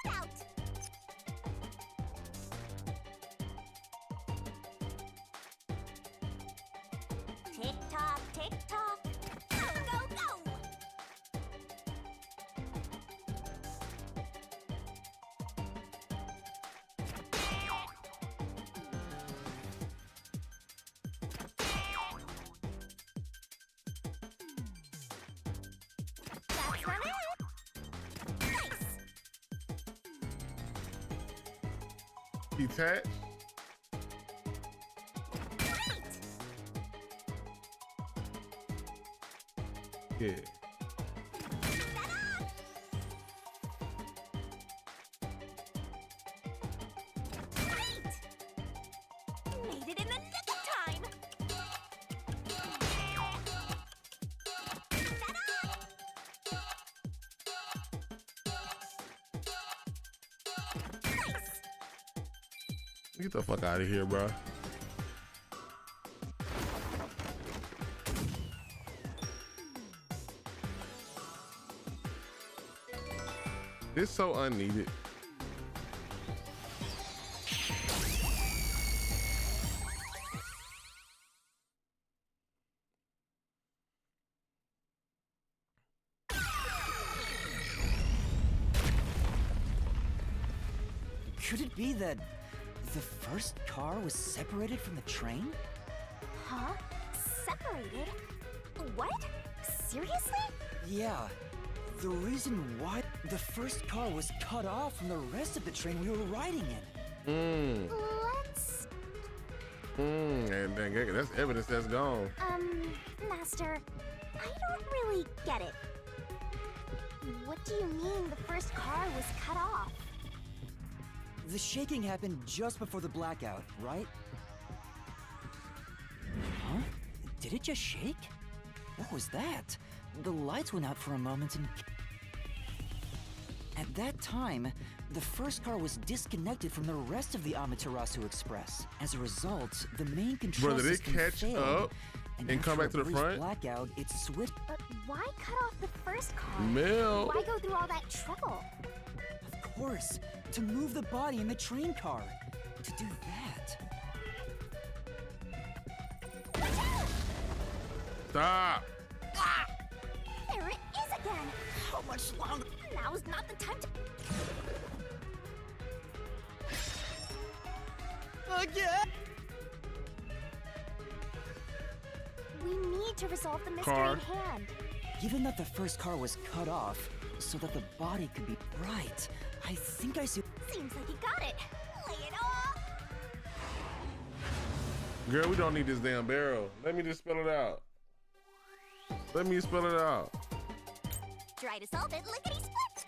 [SPEAKER 8] Out. Tick tock, tick tock. Go, go, go. That's not it. Nice.
[SPEAKER 1] Detach. Yeah.
[SPEAKER 8] Made it in the nick of time.
[SPEAKER 1] Get the fuck out of here, bro. It's so unneeded.
[SPEAKER 3] Could it be that the first car was separated from the train?
[SPEAKER 8] Huh? Separated? What? Seriously?
[SPEAKER 3] Yeah. The reason why the first car was cut off from the rest of the train we were riding in.
[SPEAKER 8] Let's.
[SPEAKER 1] And then that's evidence that's gone.
[SPEAKER 8] Master, I don't really get it. What do you mean the first car was cut off?
[SPEAKER 3] The shaking happened just before the blackout, right? Huh? Did it just shake? What was that? The lights went out for a moment and... At that time, the first car was disconnected from the rest of the Amaterasu Express. As a result, the main control
[SPEAKER 1] Brother, they
[SPEAKER 3] system
[SPEAKER 1] catch
[SPEAKER 3] failed,
[SPEAKER 1] up and come
[SPEAKER 3] after
[SPEAKER 1] back to
[SPEAKER 3] a
[SPEAKER 1] the
[SPEAKER 3] brief
[SPEAKER 1] front?
[SPEAKER 3] blackout, it switched...
[SPEAKER 8] But why cut off the first car?
[SPEAKER 1] Mel.
[SPEAKER 8] Why go through all that trouble?
[SPEAKER 3] Of course, to move the body in the train car. To do that...
[SPEAKER 1] Stop.
[SPEAKER 8] There it is again!
[SPEAKER 3] How much longer?
[SPEAKER 8] Now's not the time to...
[SPEAKER 3] Again?
[SPEAKER 8] We need to resolve the mystery
[SPEAKER 1] Car.
[SPEAKER 8] at hand.
[SPEAKER 3] Given that the first car was cut off, so that the body could be right, I think I see...
[SPEAKER 8] Seems like he got it. Lay it off!
[SPEAKER 1] Girl, we don't need this damn barrel. Let me just spell it out. Let me spell it out.
[SPEAKER 8] Try to solve it, lickety split!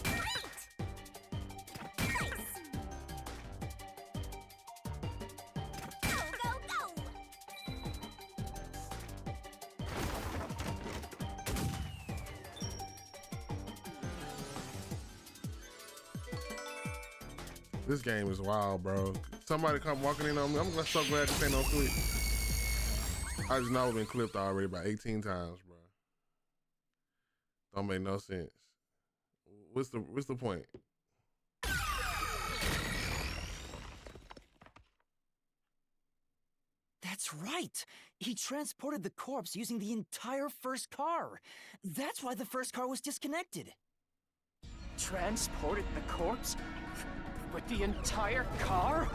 [SPEAKER 8] Right! Nice! Go, go, go!
[SPEAKER 1] This game is wild, bro. Somebody come walking in on me. I'm so glad this ain't no clip. I just know I've been clipped already about 18 times, bro. Don't make no sense. What's the point?
[SPEAKER 3] That's right! He transported the corpse using the entire first car. That's why the first car was disconnected.
[SPEAKER 13] Transported the corpse? With the entire car?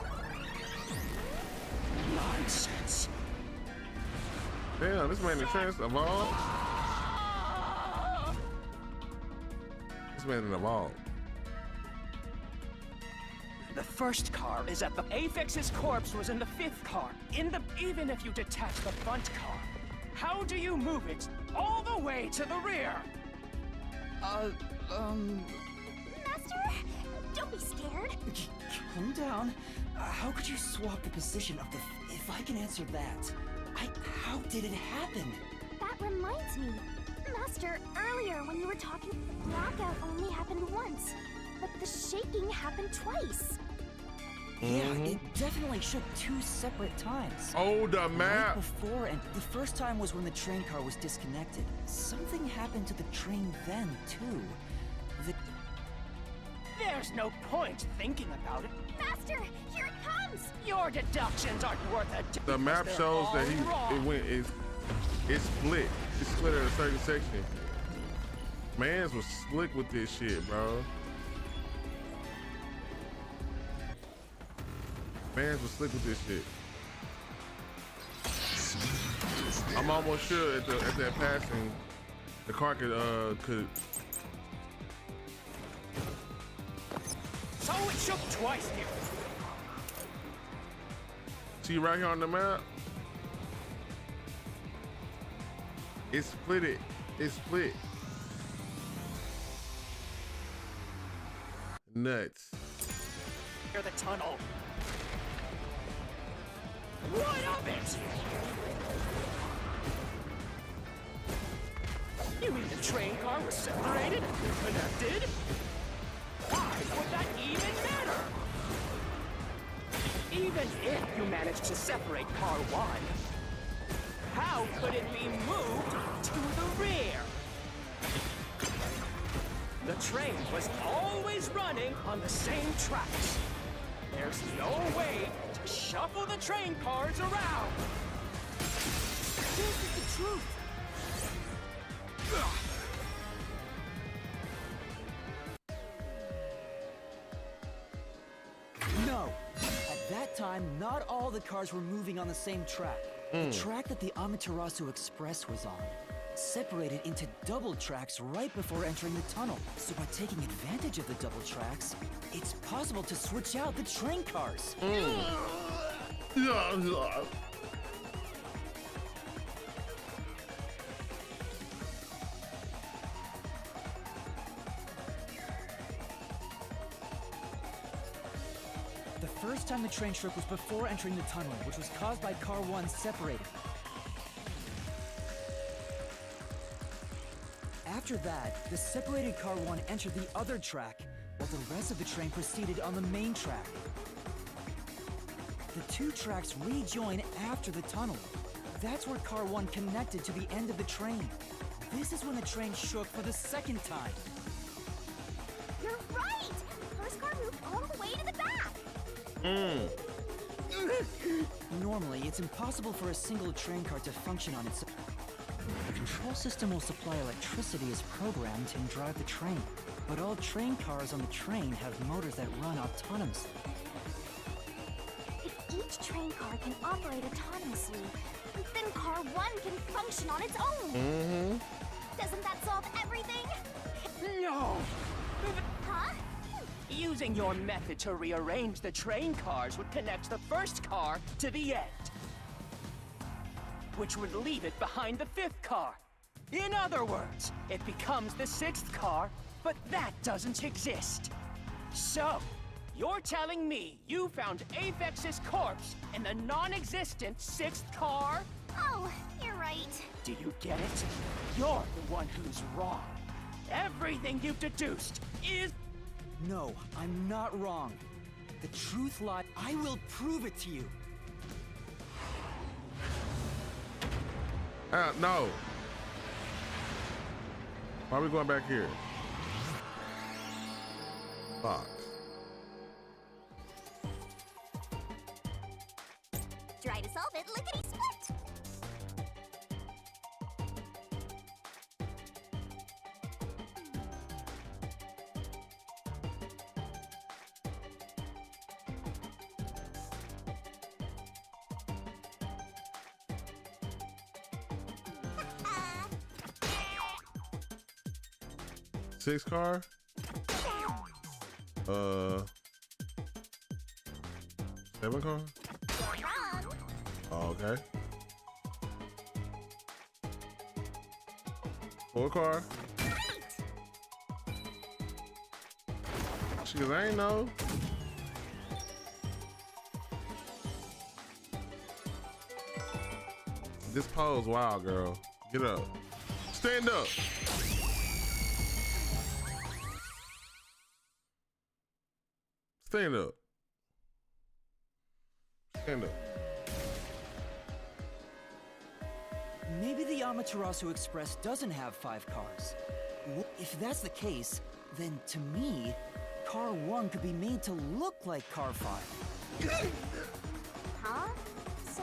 [SPEAKER 13] Nonsense.
[SPEAKER 1] Damn, this man in trance evolved. This man in evolved.
[SPEAKER 13] The first car is at the Aphex's corpse was in the fifth car. Even if you detach the front car, how do you move it all the way to the rear?
[SPEAKER 10] Master, don't be scared.
[SPEAKER 11] Calm down. How could you swap the position of the... If I can answer that. How did it happen?
[SPEAKER 10] That reminds me. Master, earlier when you were talking, the blackout only happened once, but the shaking happened twice.
[SPEAKER 11] Yeah, it definitely shook 2 separate times.
[SPEAKER 1] Oh, the map!
[SPEAKER 11] Right before, and the first time was when the train car was disconnected. Something happened to the train then, too.
[SPEAKER 13] There's no point thinking about it.
[SPEAKER 10] Master, here it comes!
[SPEAKER 13] Your deductions aren't worth a damn.
[SPEAKER 1] The map shows that it split. It split at a certain section. Mans was slick with this shit, bro. Mans was slick with this shit. I'm almost sure at that passing, the car could.
[SPEAKER 13] So it shook twice here.
[SPEAKER 1] See right here on the map? It split it. It split. Nuts.
[SPEAKER 13] Near the tunnel. What of it? You mean the train car was separated and connected? Why would that even matter? Even if you managed to separate car 1, how could it be moved to the rear? The train was always running on the same tracks. There's no way to shuffle the train cars around. This is the truth.
[SPEAKER 11] No. At that time, not all the cars were moving on the same track. The track that the Amaterasu Express was on separated into double tracks right before entering the tunnel. So by taking advantage of the double tracks, it's possible to switch out the train cars. The first time the train shook was before entering the tunnel, which was caused by car 1 separating. After that, the separated car 1 entered the other track, while the rest of the train proceeded on the main track. The 2 tracks rejoin after the tunnel. That's where car 1 connected to the end of the train. This is when the train shook for the second time.
[SPEAKER 10] You're right! The first car moved all the way to the back!
[SPEAKER 11] Normally, it's impossible for a single train car to function on its own. The control system will supply electricity as programmed and drive the train. But all train cars on the train have motors that run autonomously.
[SPEAKER 10] If each train car can operate autonomously, then car 1 can function on its own! Doesn't that solve everything?
[SPEAKER 13] No!
[SPEAKER 10] Huh?
[SPEAKER 13] Using your method to rearrange the train cars would connect the first car to the end, which would leave it behind the 5th car. In other words, it becomes the 6th car, but that doesn't exist. So, you're telling me you found Aphex's corpse in the non-existent 6th car?
[SPEAKER 10] Oh, you're right.
[SPEAKER 13] Do you get it? You're the one who's wrong. Everything you've deduced is...
[SPEAKER 11] No, I'm not wrong. The truth lies. I will prove it to you.
[SPEAKER 1] No. Why are we going back here? Fuck.
[SPEAKER 10] Try to solve it, lickety-split!
[SPEAKER 1] 6 car? Seven car? Oh, okay. 4 car? Cause I ain't know. This pose, wow, girl. Get up. Stand up. Stand up. Stand up.
[SPEAKER 3] Maybe the Amaterasu Express doesn't have 5 cars. If that's the case, then to me, Car 1 could be made to look like Car 5.
[SPEAKER 10] Huh? So,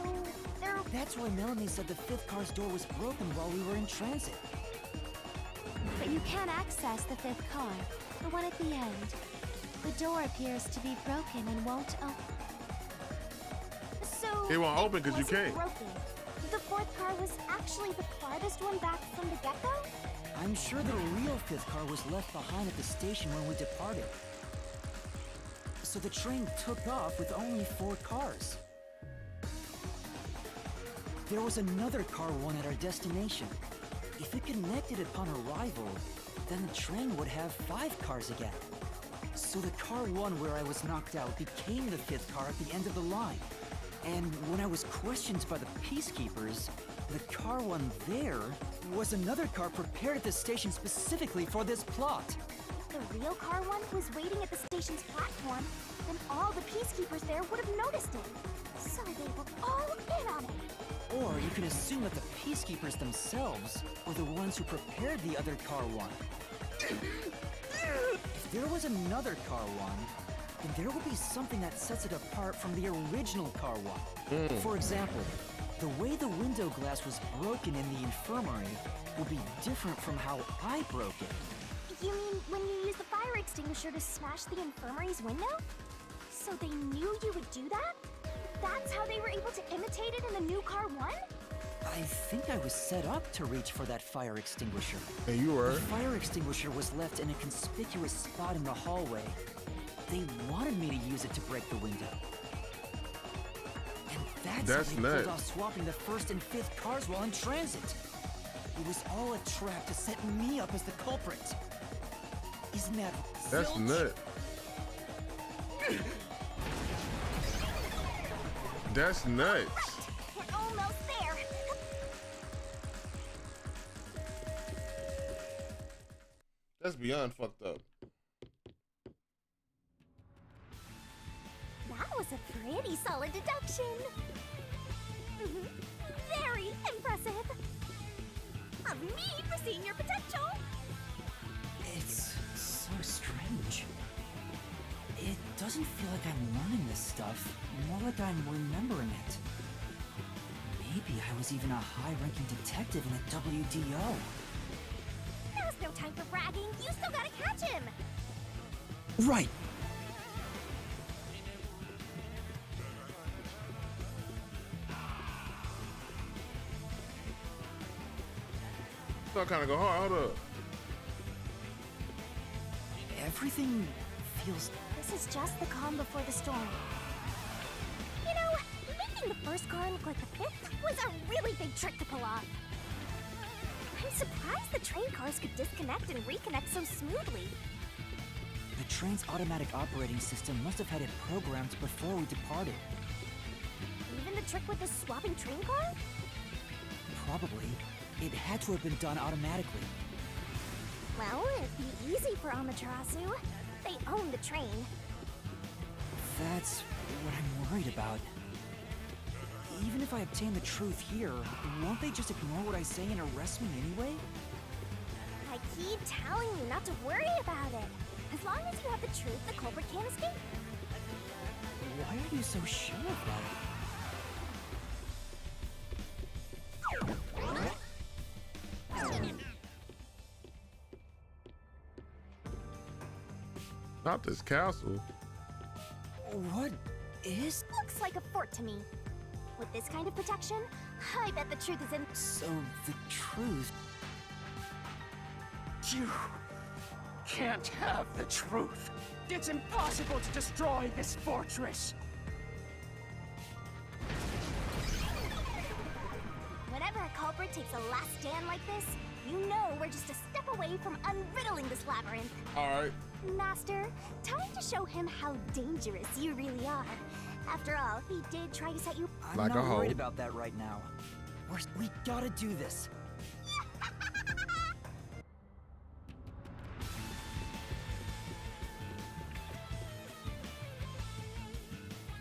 [SPEAKER 10] there...
[SPEAKER 3] That's why Melanie said the 5th car's door was broken while we were in transit.
[SPEAKER 8] But you can't access the 5th car, the one at the end. The door appears to be broken and won't open.
[SPEAKER 10] So...
[SPEAKER 1] It won't open because you can't.
[SPEAKER 10] Broken. The 4th car was actually the farthest one back from the get-go?
[SPEAKER 3] I'm sure the real 5th car was left behind at the station when we departed. So the train took off with only 4 cars. There was another Car 1 at our destination. If it connected upon arrival, then the train would have 5 cars again. So the Car 1 where I was knocked out became the 5th car at the end of the line. And when I was questioned by the Peacekeepers, the Car 1 there was another car prepared at the station specifically for this plot.
[SPEAKER 10] The real Car 1 was waiting at the station's platform, then all the Peacekeepers there would have noticed it. So they were all in on it.
[SPEAKER 3] Or you can assume that the Peacekeepers themselves were the ones who prepared the other Car 1. If there was another Car 1, then there will be something that sets it apart from the original Car 1. For example, the way the window glass was broken in the infirmary will be different from how I broke it.
[SPEAKER 10] You mean when you used the fire extinguisher to smash the infirmary's window? So they knew you would do that? That's how they were able to imitate it in the new Car 1?
[SPEAKER 3] I think I was set up to reach for that fire extinguisher.
[SPEAKER 1] And you were.
[SPEAKER 3] The fire extinguisher was left in a conspicuous spot in the hallway. They wanted me to use it to break the window. And that's how they pulled off swapping the 1st and 5th cars while in transit. It was all a trap to set me up as the culprit. Isn't that
[SPEAKER 1] That's
[SPEAKER 3] zilch?
[SPEAKER 1] nuts. That's nuts.
[SPEAKER 10] We're almost there.
[SPEAKER 1] That's beyond fucked up.
[SPEAKER 10] That was a pretty solid deduction. Very impressive. Of me foreseeing your potential.
[SPEAKER 3] It's so strange. It doesn't feel like I'm learning this stuff, more like I'm remembering it. Maybe I was even a high-ranking detective in a WDO.
[SPEAKER 10] Now's no time for bragging. You still gotta catch him.
[SPEAKER 3] Right.
[SPEAKER 1] So I kind of go hard. Hold up.
[SPEAKER 3] Everything feels...
[SPEAKER 10] This is just the calm before the storm. You know, making the 1st car look like the 5th was a really big trick to pull off. I'm surprised the train cars could disconnect and reconnect so smoothly.
[SPEAKER 3] The train's automatic operating system must have had it programmed before we departed.
[SPEAKER 10] Even the trick with the swapping train car?
[SPEAKER 3] Probably. It had to have been done automatically.
[SPEAKER 10] Well, it'd be easy for Amaterasu. They own the train.
[SPEAKER 3] That's what I'm worried about. Even if I obtain the truth here, won't they just ignore what I say and arrest me anyway?
[SPEAKER 10] I keep telling you not to worry about it. As long as you have the truth, the culprit can't escape.
[SPEAKER 3] Why are you so sure of that?
[SPEAKER 1] Not this castle.
[SPEAKER 3] What is...
[SPEAKER 10] Looks like a fort to me. With this kind of protection, I bet the truth is in...
[SPEAKER 3] So, the truth... Phew.
[SPEAKER 13] can't have the truth. It's impossible to destroy this fortress.
[SPEAKER 10] Whenever a culprit takes a last stand like this, you know we're just a step away from unriddling this labyrinth.
[SPEAKER 1] Alright.
[SPEAKER 10] Master, time to show him how dangerous you really are. After all, he did try to set you...
[SPEAKER 11] I'm
[SPEAKER 1] Like a
[SPEAKER 11] not
[SPEAKER 1] hoe.
[SPEAKER 11] worried about that right now. We gotta do this.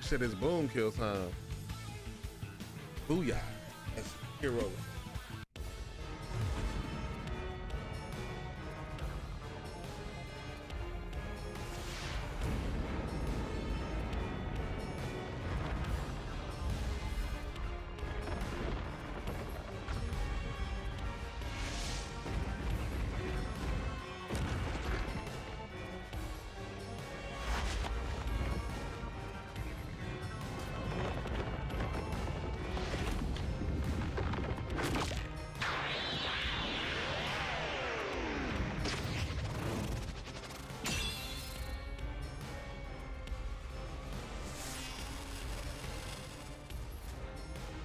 [SPEAKER 1] Shit is boom kill time. Booyah. That's hero.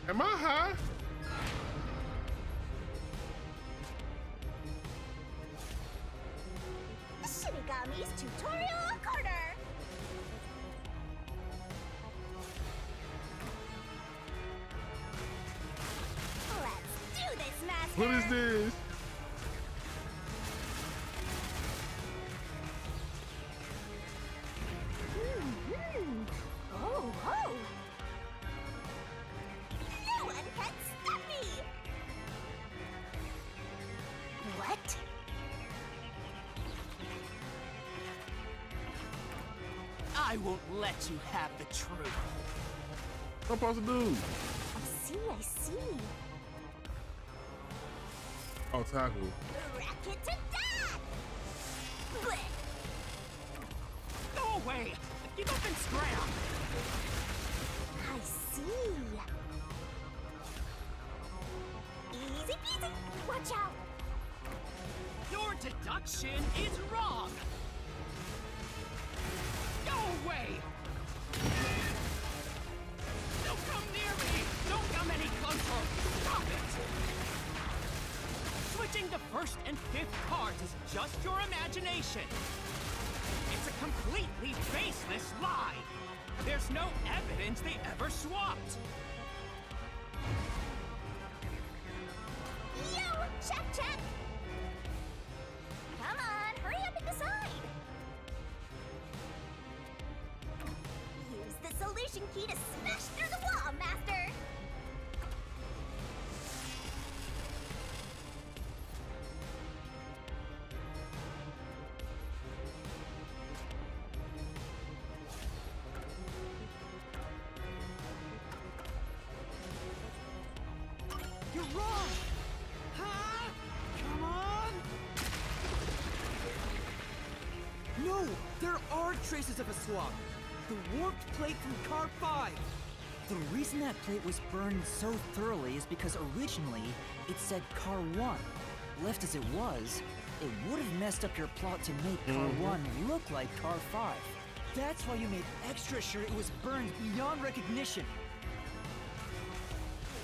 [SPEAKER 1] Am I high?
[SPEAKER 10] Shinigami's Tutorial Corner! Let's do this, Master!
[SPEAKER 1] What is this?
[SPEAKER 10] Oh, oh! No one can stop me! What?
[SPEAKER 13] I won't let you have the truth.
[SPEAKER 1] What I'm supposed to do?
[SPEAKER 10] I see.
[SPEAKER 1] Oh, tackle.
[SPEAKER 10] Racket to death! Blech!
[SPEAKER 13] Go away! Get up and scram!
[SPEAKER 10] I see. Easy peasy. Watch out.
[SPEAKER 13] Your deduction is wrong! Go away! Don't come near me! Don't come any closer! Stop it! Switching the first and fifth cards is just your imagination. It's a completely baseless lie. There's no evidence they ever swapped.
[SPEAKER 10] Yo, check! Come on, hurry up and decide. Use the solution key to smash through the wall, Master.
[SPEAKER 13] You're wrong! Huh? Come on!
[SPEAKER 11] No! There are traces of a swap! The warped plate from Car 5! The reason that plate was burned so thoroughly is because originally it said Car 1. Left as it was, it would have messed up your plot to make Car 1 look like Car 5. That's why you made extra sure it was burned beyond recognition.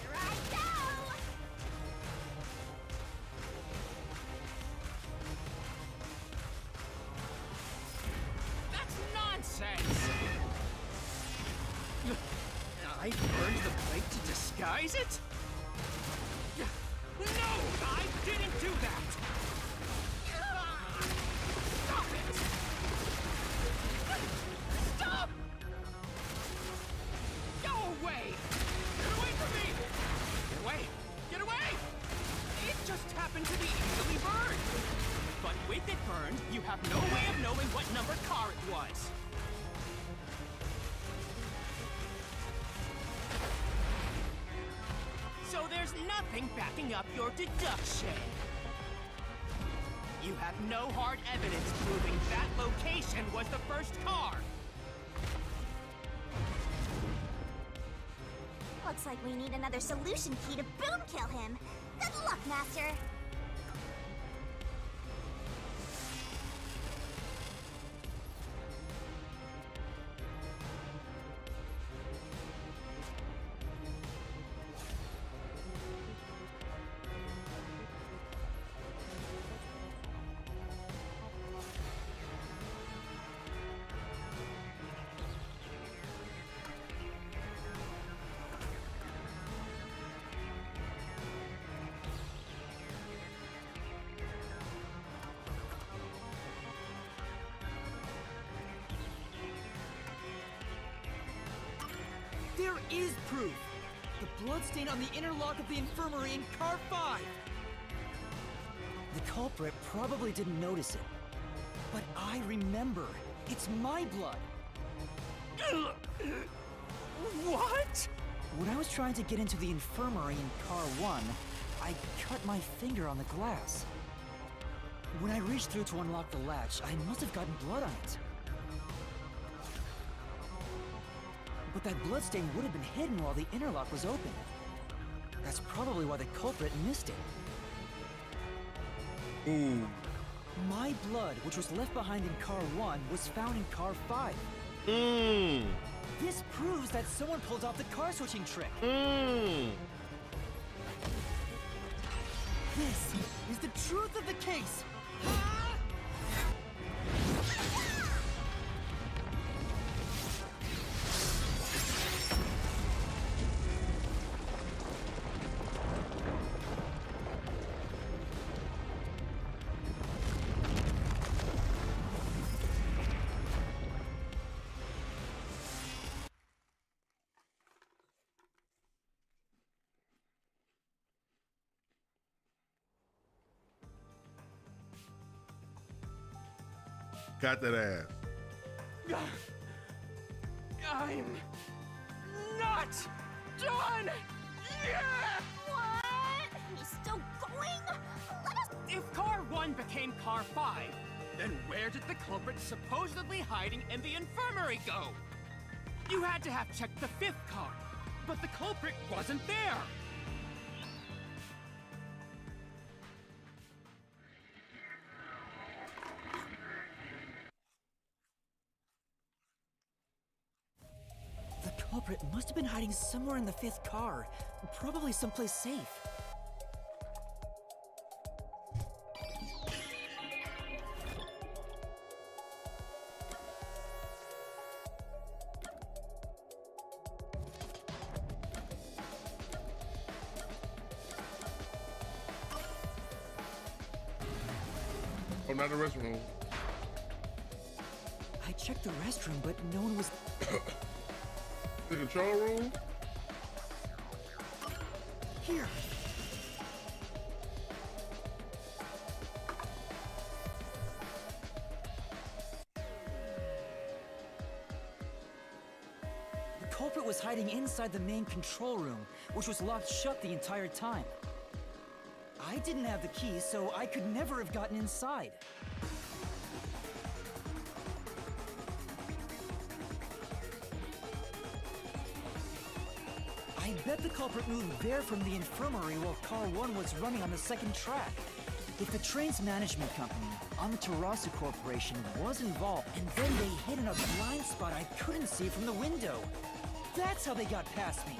[SPEAKER 10] Here I go.
[SPEAKER 13] That's nonsense! I burned the plate to disguise it? No! I didn't do that! Stop it! Stop! Go away! Get away from me! Get away! Get away! It just happened to be easily burned! But with it burned, you have no way of knowing what number car it was. So there's nothing backing up your deduction. You have no hard evidence proving that location was the first car.
[SPEAKER 10] Looks like we need another solution key to boom kill him. Good luck, Master.
[SPEAKER 11] There is proof! The bloodstain on the interlock of the infirmary in car 5! The culprit probably didn't notice it. But I remember. It's my blood!
[SPEAKER 13] What?
[SPEAKER 11] When I was trying to get into the infirmary in car 1, I cut my finger on the glass. When I reached through to unlock the latch, I must have gotten blood on it. But that bloodstain would have been hidden while the interlock was open. That's probably why the culprit missed it.
[SPEAKER 1] Ooh.
[SPEAKER 11] My blood, which was left behind in car 1, was found in car 5.
[SPEAKER 1] Mmm.
[SPEAKER 11] This proves that someone pulled off the car switching trick.
[SPEAKER 1] Mmm.
[SPEAKER 11] This is the truth of the case.
[SPEAKER 1] Got that ass.
[SPEAKER 13] I'm not done yet!
[SPEAKER 10] What? He's still going? Let us...
[SPEAKER 13] If car 1 became car 5, then where did the culprit supposedly hiding in the infirmary go? You had to have checked the 5th car, but the culprit wasn't there.
[SPEAKER 11] The culprit must have been hiding somewhere in the 5th car, probably someplace safe.
[SPEAKER 1] Oh, not the restroom.
[SPEAKER 11] I checked the restroom, but no one was...
[SPEAKER 1] The control room?
[SPEAKER 11] Here. The culprit was hiding inside the main control room, which was locked shut the entire time. I didn't have the key, so I could never have gotten inside. I bet the culprit moved there from the infirmary while car 1 was running on the 2nd track. If the train's management company, Amaterasu Corporation, was involved, and then they hid in a blind spot I couldn't see from the window. That's how they got past me.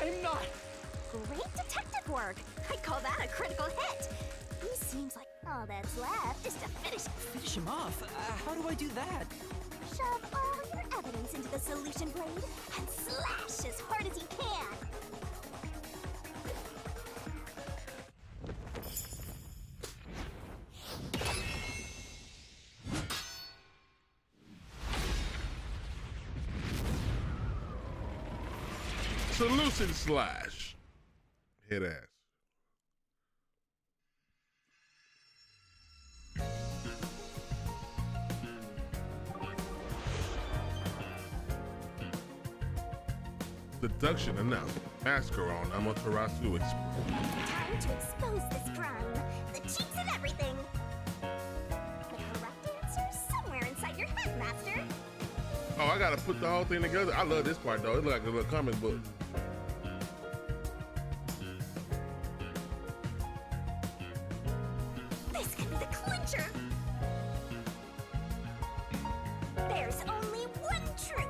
[SPEAKER 13] I'm not...
[SPEAKER 10] Great detective work. I'd call that a critical hit. He seems like all that's left is to finish...
[SPEAKER 11] Finish him off? How do I do that?
[SPEAKER 10] Shove all your evidence into the solution blade and slash as hard as you can.
[SPEAKER 1] Solution slash. Hit ass. Deduction announced. Massacre on Amaterasu Express.
[SPEAKER 10] Time to expose this crime. The cheats and everything. The correct answer's somewhere inside your head, Master.
[SPEAKER 1] Oh, I gotta put the whole thing together. I love this part though. It looks like a little comic book.
[SPEAKER 10] This could be the clincher. There's only one truth.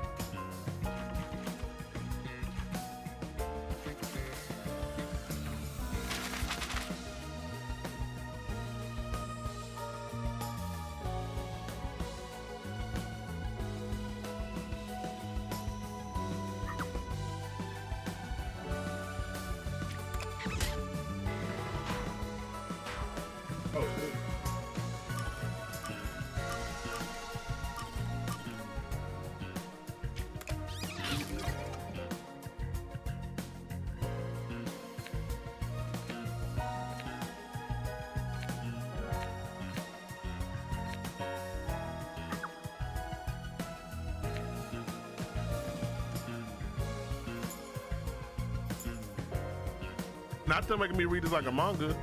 [SPEAKER 1] Not them making me read this like a manga.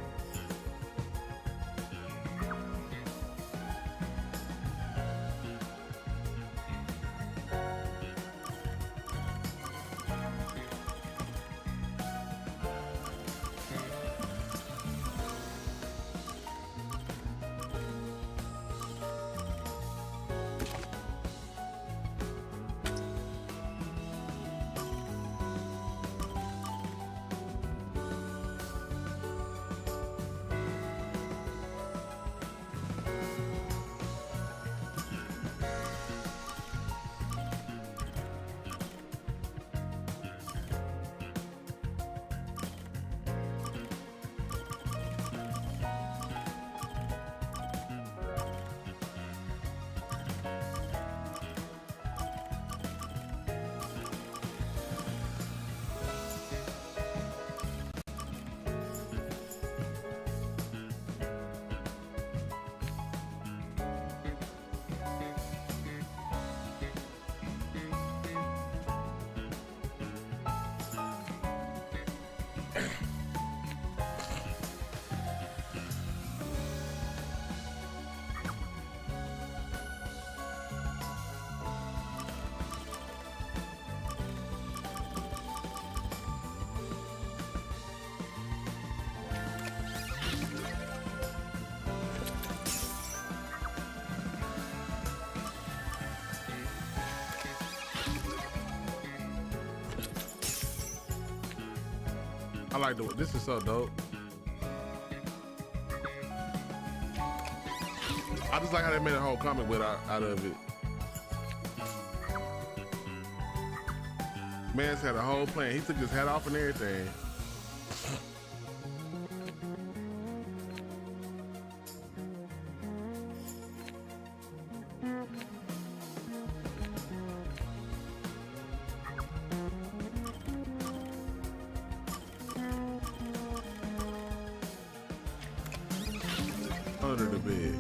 [SPEAKER 1] I like the, this is so dope. I just like how they made a whole comic book out of it. Man's had a whole plan. He took his hat off and everything. Under the bed.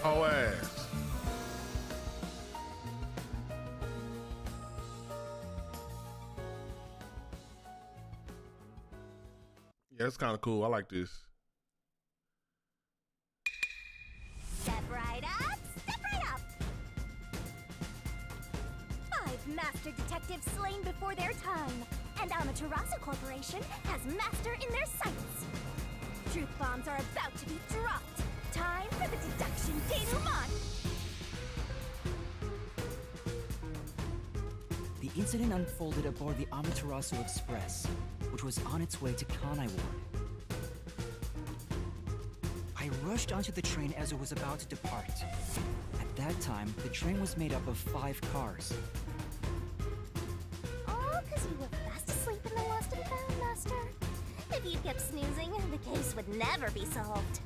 [SPEAKER 1] Oh ass. Yeah, it's kind of cool. I like this.
[SPEAKER 10] Step right up, step right up. 5 master detectives slain before their time, and Amaterasu Corporation has master in their sights. Truth bombs are about to be dropped. Time for the deduction denouement.
[SPEAKER 3] The incident unfolded aboard the Amaterasu Express, which was on its way to Kanai Ward. I rushed onto the train as it was about to depart. At that time, the train was made up of 5 cars.
[SPEAKER 10] All because you were fast asleep in the lost and found, Master. If you kept snoozing, the case would never be solved.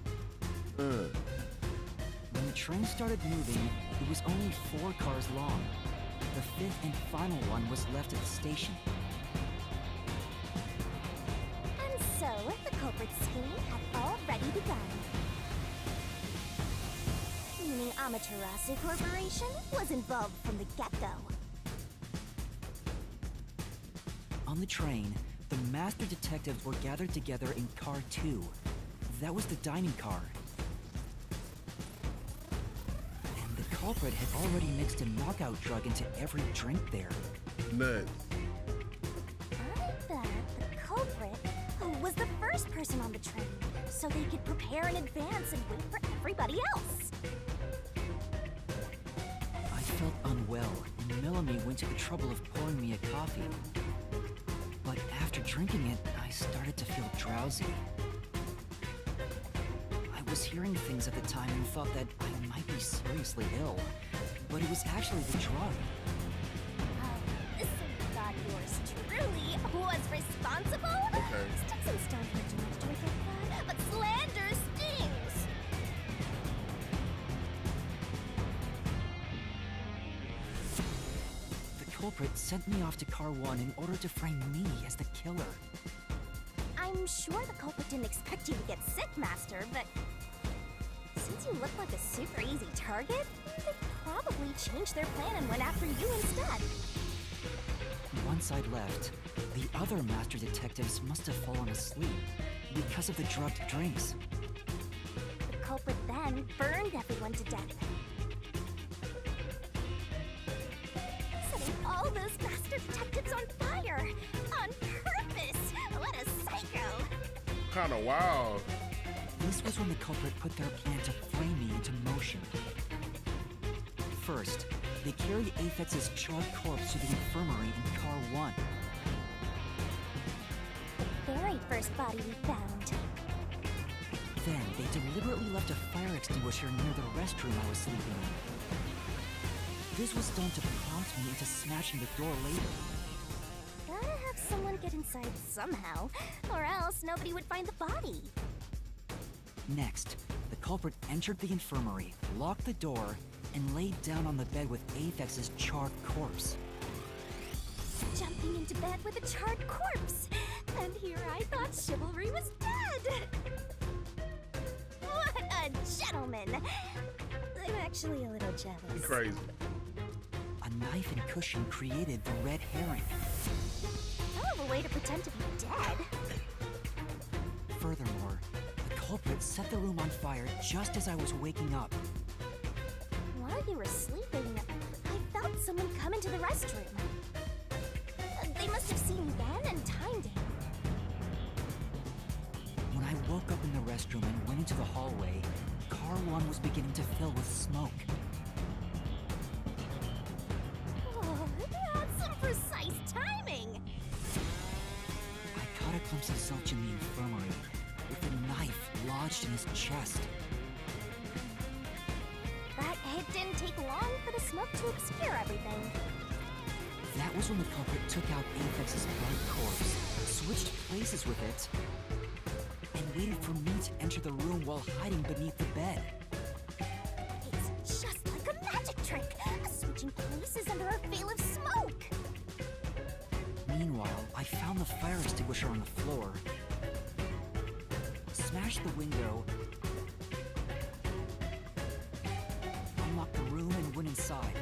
[SPEAKER 3] train started moving, it was only 4 cars long. The 5th and final one was left at the station.
[SPEAKER 10] And so, the culprit's scheme had already begun. Meaning Amaterasu Corporation was involved from the get-go.
[SPEAKER 3] On the train, the master detectives were gathered together in car 2. That was the dining car. And the culprit had already mixed a knockout drug into every drink there.
[SPEAKER 1] Nuts.
[SPEAKER 10] I bet the culprit was the first person on the train, so they could prepare in advance and wait for everybody else.
[SPEAKER 3] I felt unwell, and Melanie went to the trouble of pouring me a coffee. But after drinking it, I started to feel drowsy. I was hearing things at the time and thought that I might be seriously ill, but it was actually the drug.
[SPEAKER 10] So you thought yours truly was responsible?
[SPEAKER 1] Okay.
[SPEAKER 10] Sticks and stones may do much to make it, but slander stings!
[SPEAKER 3] The culprit sent me off to car 1 in order to frame me as the killer.
[SPEAKER 10] I'm sure the culprit didn't expect you to get sick, Master, but since you look like a super easy target, they probably changed their plan and went after you instead.
[SPEAKER 3] Once I'd left, the other master detectives must have fallen asleep because of the drugged drinks.
[SPEAKER 10] The culprit then burned everyone to death. Setting all those master detectives on fire! On purpose! What a psycho!
[SPEAKER 1] Kinda wild.
[SPEAKER 3] This was when the culprit put their plan to frame me into motion. First, they carried Aphex's charred corpse to the infirmary in car 1.
[SPEAKER 10] The very first body we found.
[SPEAKER 3] Then, they deliberately left a fire extinguisher near the restroom I was sleeping in. This was done to prompt me into smashing the door later.
[SPEAKER 10] Gotta have someone get inside somehow, or else nobody would find the body.
[SPEAKER 3] Next, the culprit entered the infirmary, locked the door, and laid down on the bed with Aphex's charred corpse.
[SPEAKER 10] Jumping into bed with a charred corpse! And here I thought chivalry was dead! What a gentleman! I'm actually a little jealous.
[SPEAKER 1] Crazy.
[SPEAKER 3] A knife and cushion created the red herring.
[SPEAKER 10] Hell of a way to pretend to be dead.
[SPEAKER 3] Furthermore, the culprit set the room on fire just as I was waking up.
[SPEAKER 10] While you were sleeping, I felt someone come into the restroom. They must have seen me then and timed it.
[SPEAKER 3] When I woke up in the restroom and went into the hallway, car 1 was beginning to fill with smoke.
[SPEAKER 10] Oh, that's some precise timing!
[SPEAKER 3] I caught a glimpse of Zelch in the infirmary, with a knife lodged in his chest.
[SPEAKER 10] But it didn't take long for the smoke to obscure everything.
[SPEAKER 3] That was when the culprit took out Aphex's burnt corpse, switched places with it, and waited for me to enter the room while hiding beneath the bed.
[SPEAKER 10] It's just like a magic trick, switching places under a veil of smoke.
[SPEAKER 3] Meanwhile, I found the fire extinguisher on the floor, smashed the window, unlocked the room, and went inside.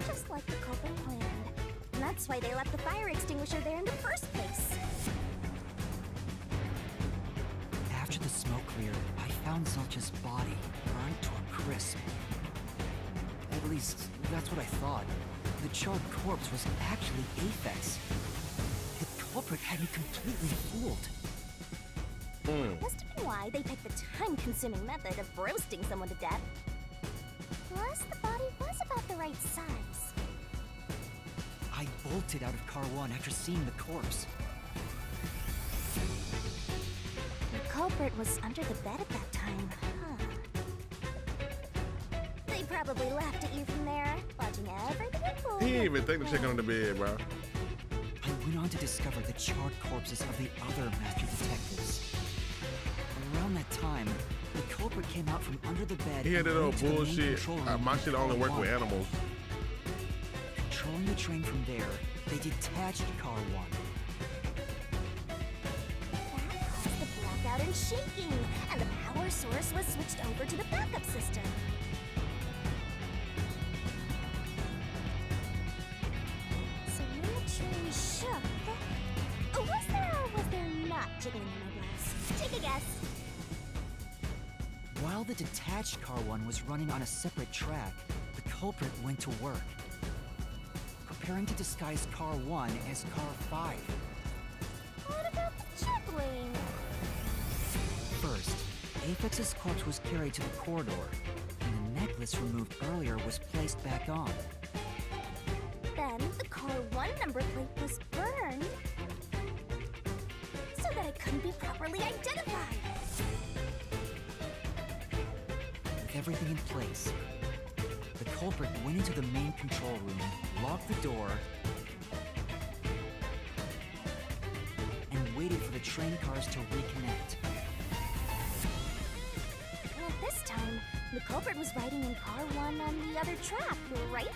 [SPEAKER 10] Just like the culprit planned. And that's why they left the fire extinguisher there in the first place.
[SPEAKER 3] After the smoke cleared, I found Zelch's body, burned to a crisp. At least, that's what I thought. The charred corpse was actually Aphex. The culprit had me completely fooled.
[SPEAKER 10] Must have been why they picked the time-consuming method of roasting someone to death. Plus, the body was about the right size.
[SPEAKER 3] I bolted out of car 1 after seeing the corpse.
[SPEAKER 10] The culprit was under the bed at that time, huh? They probably laughed at you from there, watching everything unfold.
[SPEAKER 1] He didn't even think to check under the bed, bro.
[SPEAKER 3] I went on to discover the charred corpses of the other master detectives. Around Around that time, the culprit came out from under the bed.
[SPEAKER 1] He had that
[SPEAKER 3] and
[SPEAKER 1] old
[SPEAKER 3] went to the main
[SPEAKER 1] bullshit.
[SPEAKER 3] control room
[SPEAKER 1] My
[SPEAKER 3] in
[SPEAKER 1] shit only
[SPEAKER 3] car
[SPEAKER 1] work with
[SPEAKER 3] 1.
[SPEAKER 1] animals.
[SPEAKER 3] Controlling the train from there, they detached car 1.
[SPEAKER 10] That caused the blackout and shaking, and the power source was switched over to the backup system. So when the train shook, was there or was there not jiggling in my blouse? Take a guess.
[SPEAKER 3] While the detached car 1 was running on a separate track, the culprit went to work, preparing to disguise car 1 as car 5.
[SPEAKER 10] What about the juggling?
[SPEAKER 3] First, Aphex's corpse was carried to the corridor, and the necklace removed earlier was placed back on.
[SPEAKER 10] Then the car 1 number plate was burned so that it couldn't be properly identified.
[SPEAKER 3] With everything in place, the culprit went into the main control room, locked the door, and waited for the train cars to reconnect.
[SPEAKER 10] And this time, the culprit was riding in car 1 on the other track, right?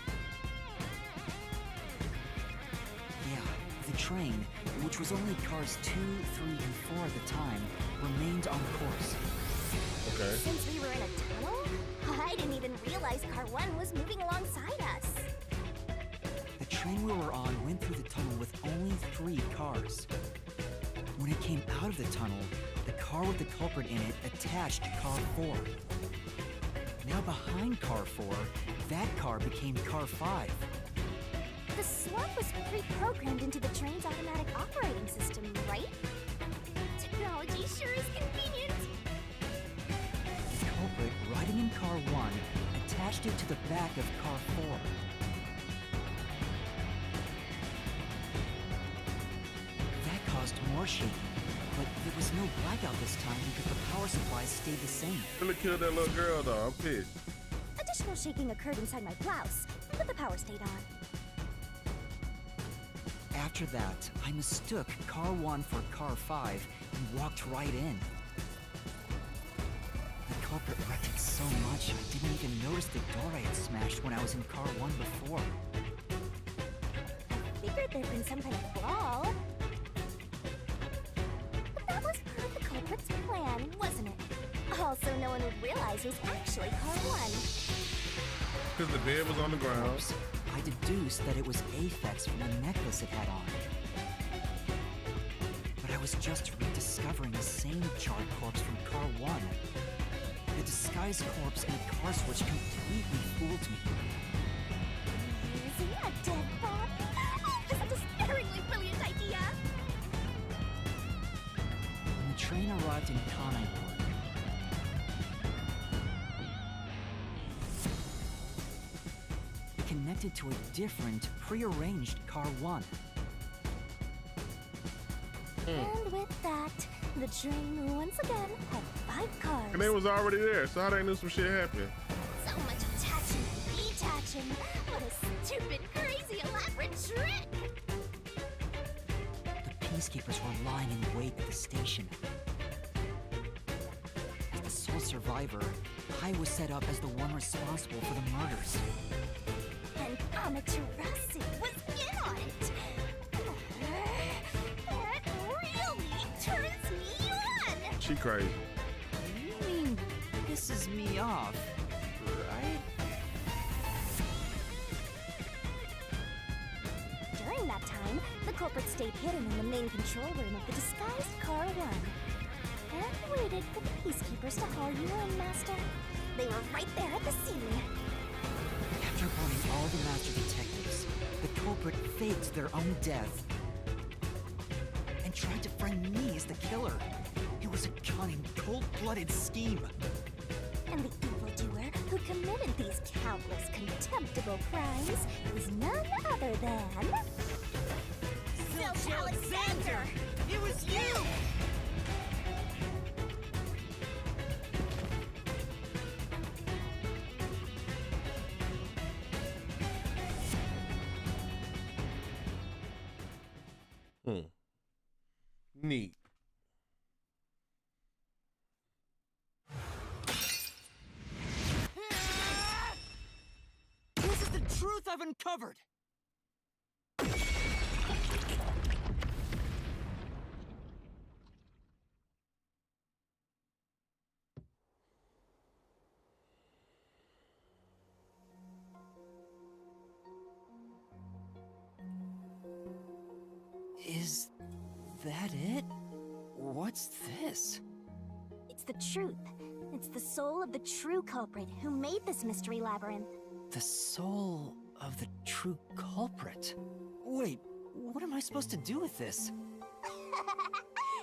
[SPEAKER 3] Yeah, the train, which was only cars 2, 3, and 4 at the time, remained on course.
[SPEAKER 1] Okay.
[SPEAKER 10] Since we were in a tunnel, I didn't even realize car 1 was moving alongside us.
[SPEAKER 3] The train we were on went through the tunnel with only 3 cars. When it came out of the tunnel, the car with the culprit in it attached car 4. Now behind car 4, that car became car 5.
[SPEAKER 10] The swap was pre-programmed into the train's automatic operating system, right? Technology sure is convenient.
[SPEAKER 3] The culprit, riding in car 1, attached it to the back of car 4. That caused more shaking, but there was no blackout this time because the power supply stayed the same.
[SPEAKER 1] Gonna kill that little girl though. I'm pissed.
[SPEAKER 10] Additional shaking occurred inside my blouse, but the power stayed on.
[SPEAKER 3] After that, I mistook car 1 for car 5 and walked right in. The culprit wrecked it so much I didn't even notice the door I had smashed when I was in car 1 before.
[SPEAKER 10] Figured there'd been some kind of brawl. But that was part of the culprit's plan, wasn't it? Also, no one would realize it was actually car 1.
[SPEAKER 1] Because the bed was on the ground.
[SPEAKER 3] Oops. I deduced that it was Aphex from the necklace it had on. But I was just rediscovering the same charred corpse from car 1. The disguised corpse and car switch completely fooled me.
[SPEAKER 10] Using a dead body? Oh, this is a despairingly brilliant idea!
[SPEAKER 3] When the train arrived in Kanaiwar, it connected to a different, prearranged car 1.
[SPEAKER 10] And with that, the train once again had 5 cars.
[SPEAKER 1] And they was already there, so how they knew some shit happened?
[SPEAKER 10] So much attaching and detaching. What a stupid, crazy, elaborate trick!
[SPEAKER 3] The peacekeepers were lying in wait at the station. As the sole survivor, I was set up as the one responsible for the murders.
[SPEAKER 10] And Amaterasu was in on it! That really turns me on!
[SPEAKER 1] She crazy.
[SPEAKER 3] You mean pisses me off, right?
[SPEAKER 10] During that time, the culprit stayed hidden in the main control room of the disguised car 1. And waited for the peacekeepers to haul you in, Master. They were right there at the scene.
[SPEAKER 3] After burning all the master detectives, the culprit faked their own death and tried to frame me as the killer. It was a cunning, cold-blooded scheme.
[SPEAKER 10] And the evildoer who committed these countless contemptible crimes is none other than... Zilch Alexander! It was you!
[SPEAKER 1] Neat.
[SPEAKER 3] I've uncovered! Is that it? What's this?
[SPEAKER 8] It's the truth. It's the soul of the true culprit who made this mystery labyrinth.
[SPEAKER 3] The soul of the true culprit? Wait, what am I supposed to do with this?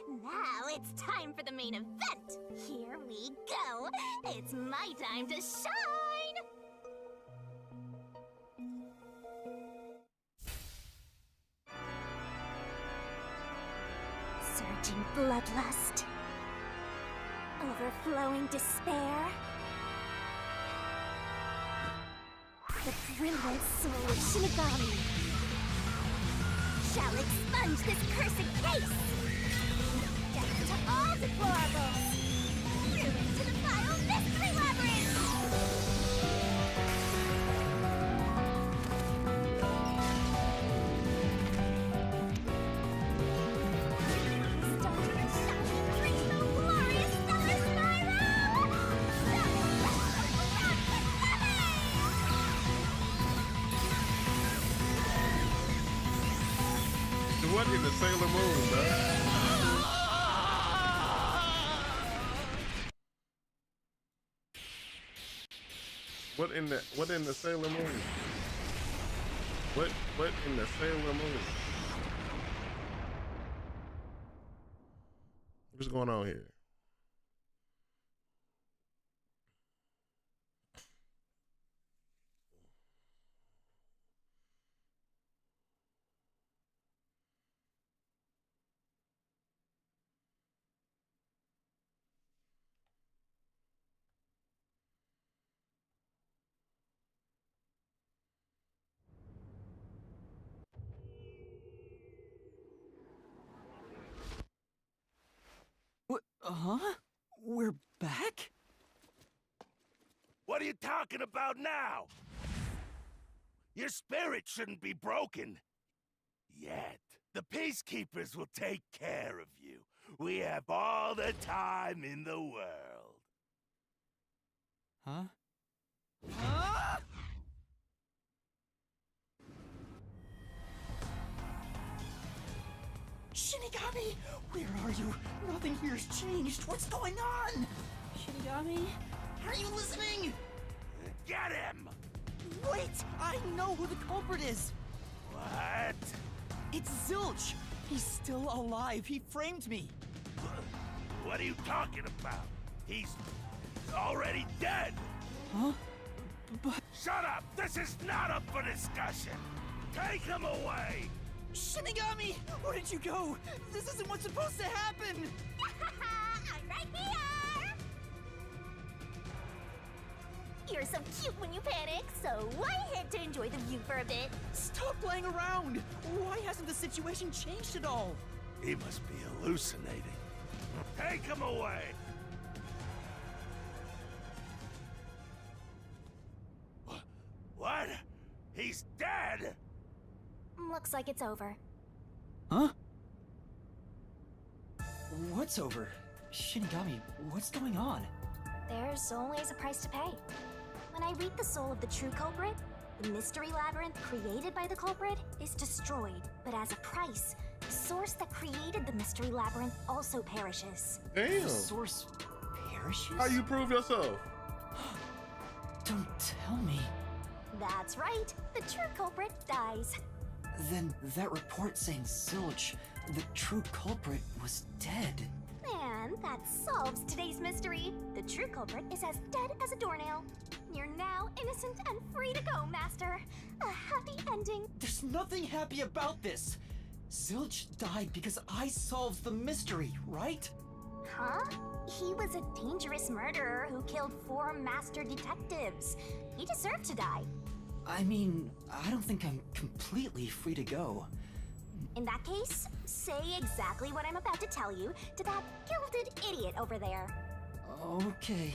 [SPEAKER 8] Now it's time for the main event. Here we go. It's my time to shine. Surging bloodlust. Overflowing despair. The brilliant soul of Shinigami shall expunge this cursed case. Death to all deplorables. Ruin to the vile mystery labyrinth.
[SPEAKER 1] What in the Sailor Moon, man? What in the Sailor Moon? What in the Sailor Moon? What's going on here?
[SPEAKER 3] Huh? We're back?
[SPEAKER 12] What are you talking about now? Your spirit shouldn't be broken. Yet. The Peacekeepers will take care of you. We have all the time in the world.
[SPEAKER 3] Huh? Shinigami! Where are you? Nothing here's changed. What's going on? Shinigami? Are you listening?
[SPEAKER 12] Get him!
[SPEAKER 3] Wait! I know who the culprit is!
[SPEAKER 12] What?
[SPEAKER 3] It's Zilch! He's still alive. He framed me.
[SPEAKER 12] What are you talking about? He's already dead!
[SPEAKER 3] Huh? But...
[SPEAKER 12] Shut up! This is not up for discussion! Take him away!
[SPEAKER 3] Shinigami! Where did you go? This isn't what's supposed to happen!
[SPEAKER 8] I'm right here! You're so cute when you panic, so I had to enjoy the view for a bit.
[SPEAKER 3] Stop playing around! Why hasn't the situation changed at all?
[SPEAKER 12] He must be hallucinating. Take him away! What? He's dead?
[SPEAKER 8] Looks like it's over.
[SPEAKER 3] Huh? What's over? Shinigami, what's going on?
[SPEAKER 8] There's always a price to pay. When I reap the soul of the true culprit, the mystery labyrinth created by the culprit is destroyed. But as a price, the source that created the mystery labyrinth also perishes.
[SPEAKER 1] Damn.
[SPEAKER 3] The source perishes?
[SPEAKER 1] How you prove yourself?
[SPEAKER 3] Don't tell me.
[SPEAKER 8] That's right. The true culprit dies.
[SPEAKER 3] Then that report saying Zilch, the true culprit, was dead.
[SPEAKER 8] And that solves today's mystery. The true culprit is as dead as a doornail. You're now innocent and free to go, Master. A happy ending.
[SPEAKER 3] There's nothing happy about this. Zilch died because I solved the mystery, right?
[SPEAKER 8] Huh? He was a dangerous murderer who killed 4 master detectives. He deserved to die.
[SPEAKER 3] I mean, I don't think I'm completely free to go.
[SPEAKER 8] In that case, say exactly what I'm about to tell you to that gilded idiot over there.
[SPEAKER 3] Okay.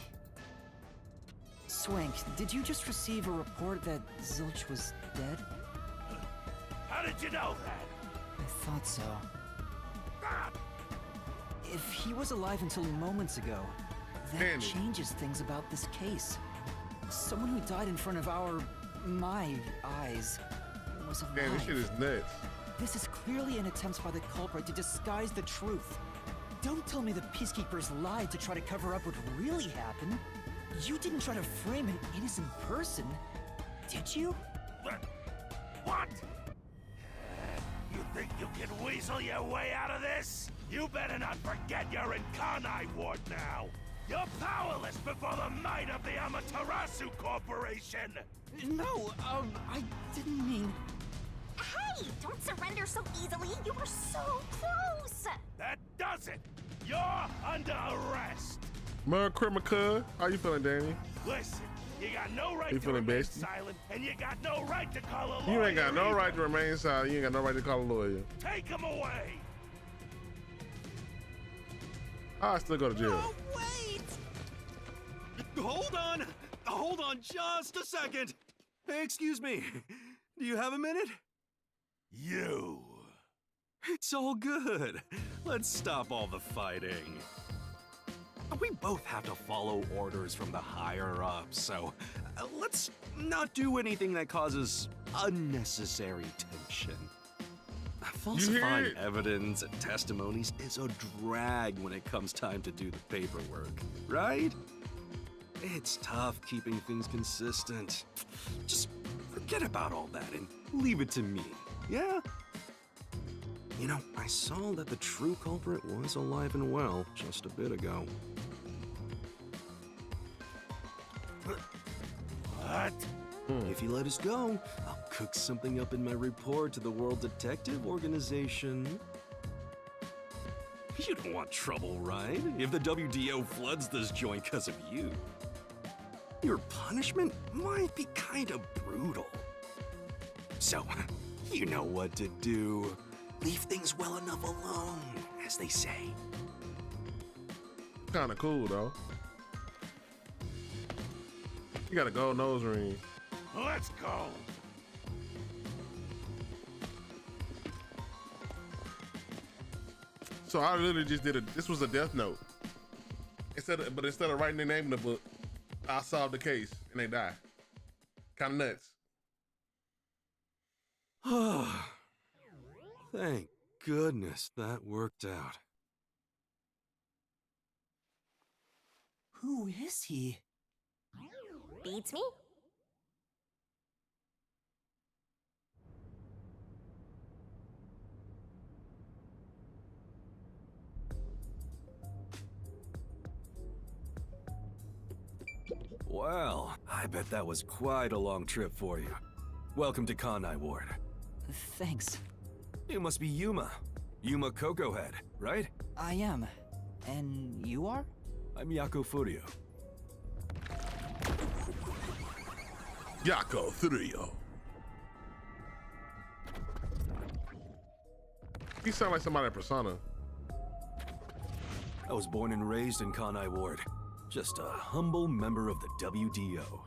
[SPEAKER 3] Swank, did you just receive a report that Zilch was dead?
[SPEAKER 12] How did you know that?
[SPEAKER 3] I thought so. If he was alive until moments ago, that changes things about this case. Someone who died in front of my eyes was alive.
[SPEAKER 1] Man, this shit is nuts.
[SPEAKER 3] This is clearly an attempt by the culprit to disguise the truth. Don't tell me the Peacekeepers lied to try to cover up what really happened. You didn't try to frame an innocent person, did you?
[SPEAKER 12] What? You think you can weasel your way out of this? You better not forget you're in Kanai Ward now. You're powerless before the might of the Amaterasu Corporation.
[SPEAKER 3] No, I didn't mean...
[SPEAKER 10] Hey, don't surrender so easily. You were so close.
[SPEAKER 12] That does it. You're under arrest.
[SPEAKER 1] Merry Christmas, how you feeling, Danny?
[SPEAKER 12] Listen, you got no right
[SPEAKER 1] You
[SPEAKER 12] to
[SPEAKER 1] feeling
[SPEAKER 12] remain
[SPEAKER 1] bestie?
[SPEAKER 12] silent, and you got no right to call a lawyer.
[SPEAKER 1] You ain't got no
[SPEAKER 12] either.
[SPEAKER 1] right to remain silent. You ain't got no right to call a lawyer.
[SPEAKER 12] Take him away.
[SPEAKER 1] I still go to jail.
[SPEAKER 14] Oh, wait! Hold on just a second. Hey, excuse me. Do you have a minute?
[SPEAKER 12] You.
[SPEAKER 14] It's all good. Let's stop all the fighting. We both have to follow orders from the higher-ups, so let's not do anything that causes unnecessary tension. Falsifying evidence and testimonies is a drag when it comes time to do the paperwork, right? It's tough keeping things consistent. Just forget about all that and leave it to me, yeah? You know, I saw that the true culprit was alive and well just a bit ago.
[SPEAKER 12] What?
[SPEAKER 14] If you let us go, I'll cook something up in my report to the World Detective Organization. You don't want trouble, right? If the WDO floods this joint because of you. Your punishment might be kind of brutal. So, you know what to do. Leave things well enough alone, as they say.
[SPEAKER 1] Kinda cool, though. You got a gold nose ring.
[SPEAKER 12] Let's go.
[SPEAKER 1] So I literally just did this was a death note. Instead of writing their name in the book, I solved the case and they die. Kind of nuts.
[SPEAKER 14] Thank goodness that worked out.
[SPEAKER 3] Who is he?
[SPEAKER 10] Beats me?
[SPEAKER 14] Well, I bet that was quite a long trip for you. Welcome to Kanai Ward.
[SPEAKER 3] Thanks.
[SPEAKER 14] You must be Yuma. Yuma Cocoa Head, right?
[SPEAKER 3] I am. And you are?
[SPEAKER 14] I'm Yako Furio.
[SPEAKER 1] Yako Furio. He sound like somebody at Persona.
[SPEAKER 14] I was born and raised in Kanai Ward. Just a humble member of the WDO.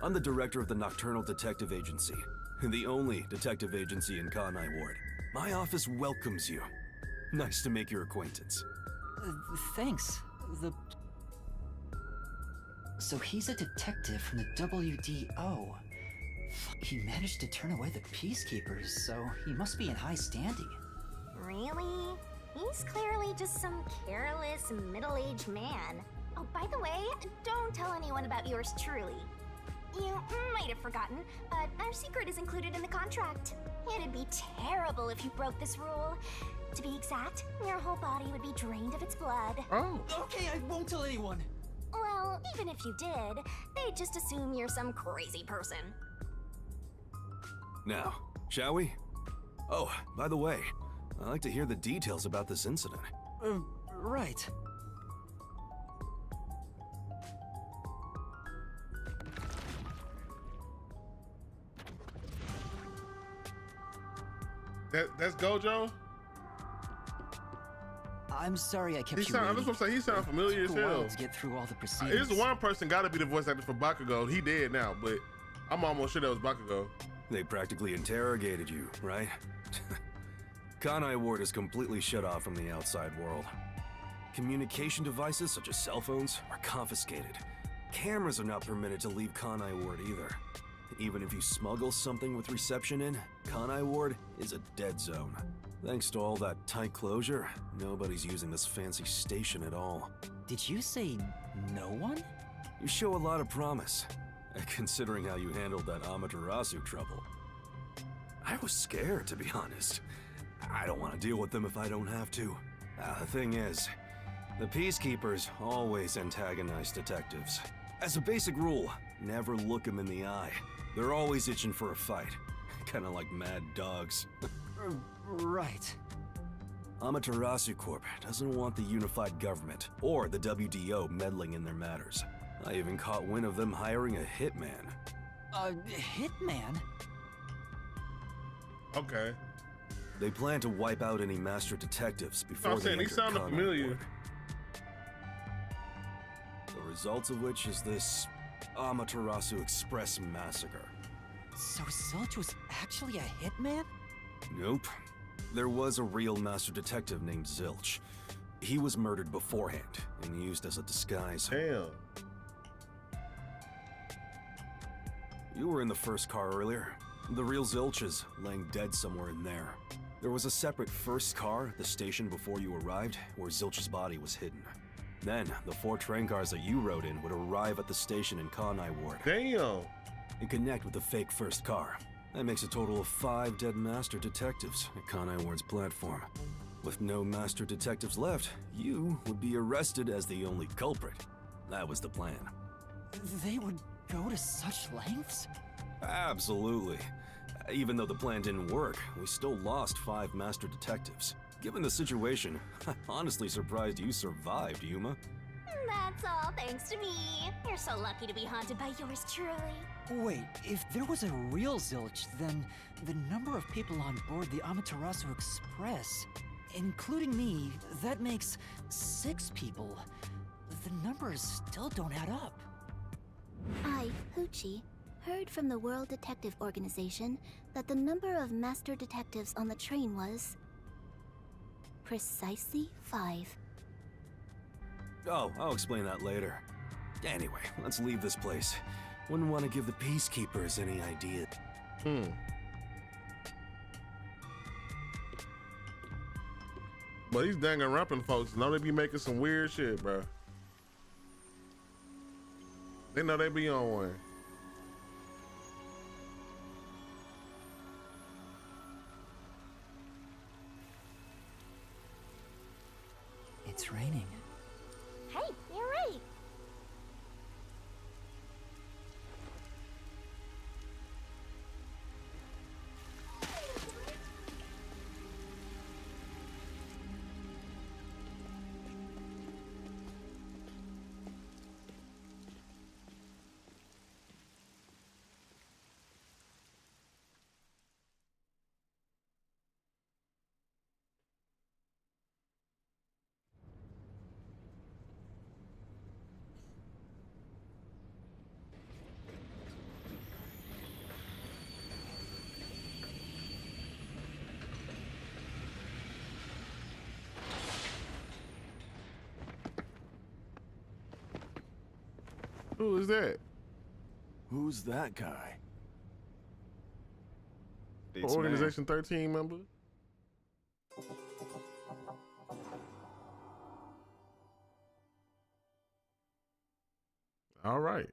[SPEAKER 14] I'm the director of the Nocturnal Detective Agency, the only detective agency in Kanai Ward. My office welcomes you. Nice to make your acquaintance.
[SPEAKER 3] Thanks. So he's a detective from the WDO. He managed to turn away the Peacekeepers, so he must be in high standing.
[SPEAKER 10] Really? He's clearly just some careless, middle-aged man. Oh, by the way, don't tell anyone about yours truly. You might have forgotten, but our secret is included in the contract. It'd be terrible if you broke this rule. To be exact, your whole body would be drained of its blood.
[SPEAKER 1] Oh.
[SPEAKER 3] Okay, I won't tell anyone.
[SPEAKER 10] Well, even if you did, they'd just assume you're some crazy person.
[SPEAKER 14] Now, shall we? Oh, by the way, I'd like to hear the details about this incident.
[SPEAKER 3] Right.
[SPEAKER 1] That's Gojo?
[SPEAKER 3] I'm sorry I kept
[SPEAKER 1] He
[SPEAKER 3] you
[SPEAKER 1] sound.
[SPEAKER 3] waiting.
[SPEAKER 1] That's what I'm saying. He sound familiar as
[SPEAKER 3] Took a while
[SPEAKER 1] hell.
[SPEAKER 3] to get through all the proceedings.
[SPEAKER 1] There's one person got to be the voice actor for Bakugo. He dead now, but I'm almost sure that was Bakugo.
[SPEAKER 14] They practically interrogated you, right? Kanai Ward is completely shut off from the outside world. Communication devices, such as cell phones, are confiscated. Cameras are not permitted to leave Kanai Ward either. Even if you smuggle something with reception in, Kanai Ward is a dead zone. Thanks to all that tight closure, nobody's using this fancy station at all.
[SPEAKER 3] Did you say no one?
[SPEAKER 14] You show a lot of promise, considering how you handled that Amaterasu trouble. I was scared, to be honest. I don't want to deal with them if I don't have to. The thing is, the Peacekeepers always antagonize detectives. As a basic rule, never look them in the eye. They're always itching for a fight. Kinda like mad dogs.
[SPEAKER 3] Right.
[SPEAKER 14] Amaterasu Corp doesn't want the unified government or the WDO meddling in their matters. I even caught wind of them hiring a hitman.
[SPEAKER 3] A hitman?
[SPEAKER 1] Okay.
[SPEAKER 14] They plan to wipe out any master detectives before
[SPEAKER 1] I'm saying
[SPEAKER 14] they
[SPEAKER 1] he
[SPEAKER 14] enter
[SPEAKER 1] sounded
[SPEAKER 14] Kanai
[SPEAKER 1] familiar.
[SPEAKER 14] Ward. The result of which is this Amaterasu Express massacre.
[SPEAKER 3] So Zilch was actually a hitman?
[SPEAKER 14] Nope. There was a real master detective named Zilch. He was murdered beforehand and used as a disguise.
[SPEAKER 1] Damn.
[SPEAKER 14] You were in the first car earlier. The real Zilch is laying dead somewhere in there. There was a separate first car at the station before you arrived where Zilch's body was hidden. Then, the 4 train cars that you rode in would arrive at the station in Kanai Ward.
[SPEAKER 1] Damn.
[SPEAKER 14] And connect with the fake first car. That makes a total of 5 dead master detectives at Kanai Ward's platform. With no master detectives left, you would be arrested as the only culprit. That was the plan.
[SPEAKER 3] They would go to such lengths?
[SPEAKER 14] Absolutely. Even though the plan didn't work, we still lost 5 master detectives. Given the situation, I'm honestly surprised you survived, Yuma.
[SPEAKER 10] That's all thanks to me. You're so lucky to be haunted by yours truly.
[SPEAKER 3] Wait, if there was a real Zilch, then the number of people on board the Amaterasu Express, including me, that makes 6 people. The numbers still don't add up.
[SPEAKER 2] I, Hoochie, heard from the World Detective Organization that the number of master detectives on the train was precisely 5.
[SPEAKER 14] Oh, I'll explain that later. Anyway, let's leave this place. Wouldn't want to give the Peacekeepers any idea.
[SPEAKER 1] But these dang ramping folks know they be making some weird shit, bro. They know they be on one.
[SPEAKER 3] It's raining.
[SPEAKER 10] Hey, you're right.
[SPEAKER 1] Who is that?
[SPEAKER 12] Who's that guy?
[SPEAKER 1] Organization 13 member? All right.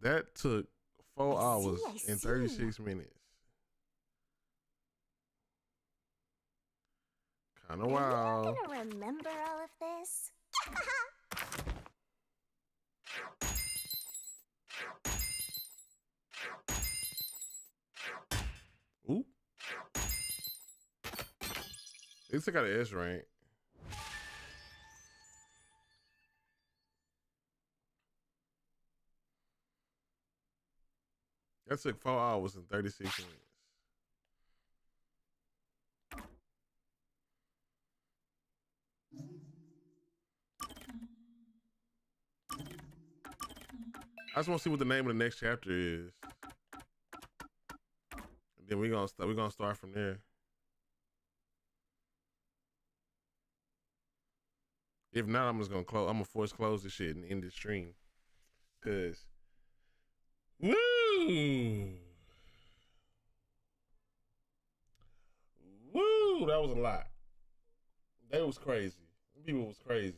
[SPEAKER 1] That took 4 hours and 36 minutes. Kind of wild.
[SPEAKER 10] Are you gonna remember all of this?
[SPEAKER 1] Ooh. At least I got an S rank. That took 4 hours and 36 minutes. I just want to see what the name of the next chapter is. And then we're gonna start from there. If not, I'm just gonna close. I'm gonna force close this shit and end the stream. Cause, woo, that was a lot. That was crazy. People was crazy.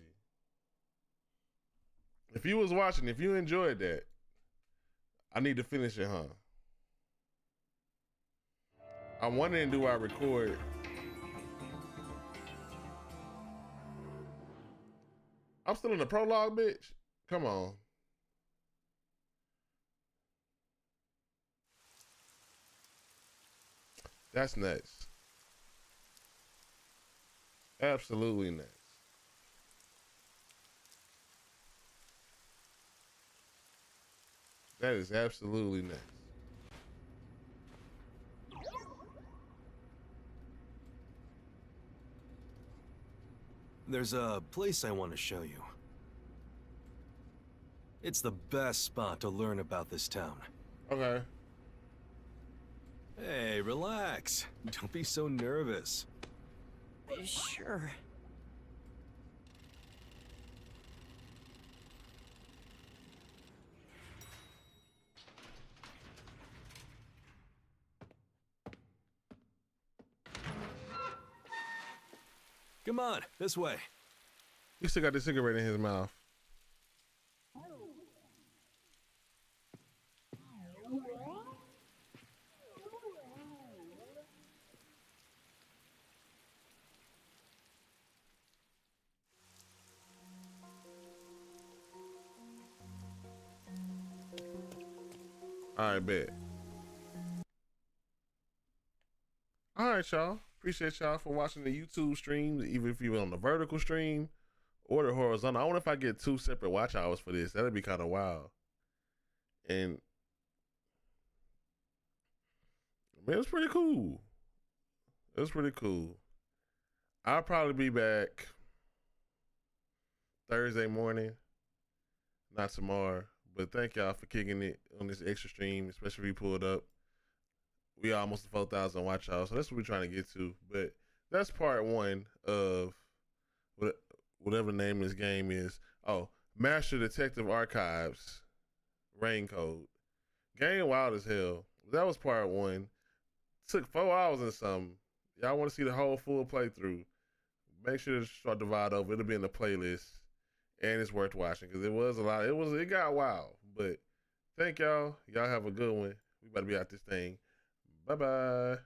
[SPEAKER 1] If you was watching, if you enjoyed that, I need to finish it, huh? I'm wondering, do I record? I'm still in the prologue, bitch. Come on. That's nuts. Absolutely nuts. That is absolutely nuts.
[SPEAKER 14] There's a place I want to show you. It's the best spot to learn about this town.
[SPEAKER 1] Okay.
[SPEAKER 14] Hey, relax. Don't be so nervous.
[SPEAKER 3] Sure.
[SPEAKER 14] Come on, this way.
[SPEAKER 1] He still got the cigarette in his mouth. All right, bet. All right, y'all. Appreciate y'all for watching the YouTube stream, even if you were on the vertical stream or the horizontal. I wonder if I get 2 separate watch hours for this. That'd be kind of wild. And man, it was pretty cool. It was pretty cool. I'll probably be back Thursday morning, not tomorrow. But thank y'all for kicking it on this extra stream, especially we pulled up. We almost 4,000 watch hours, so that's what we're trying to get to. But that's part 1 of whatever the name of this game is. Oh, Master Detective Archives, Rain Code. Game wild as hell. That was part 1. Took 4 hours and something. Y'all want to see the whole full playthrough? Make sure to start divide over. It'll be in the playlist, and it's worth watching because it was a lot. It got wild. But thank y'all. Y'all have a good one. We about to be out this thing. Bye-bye.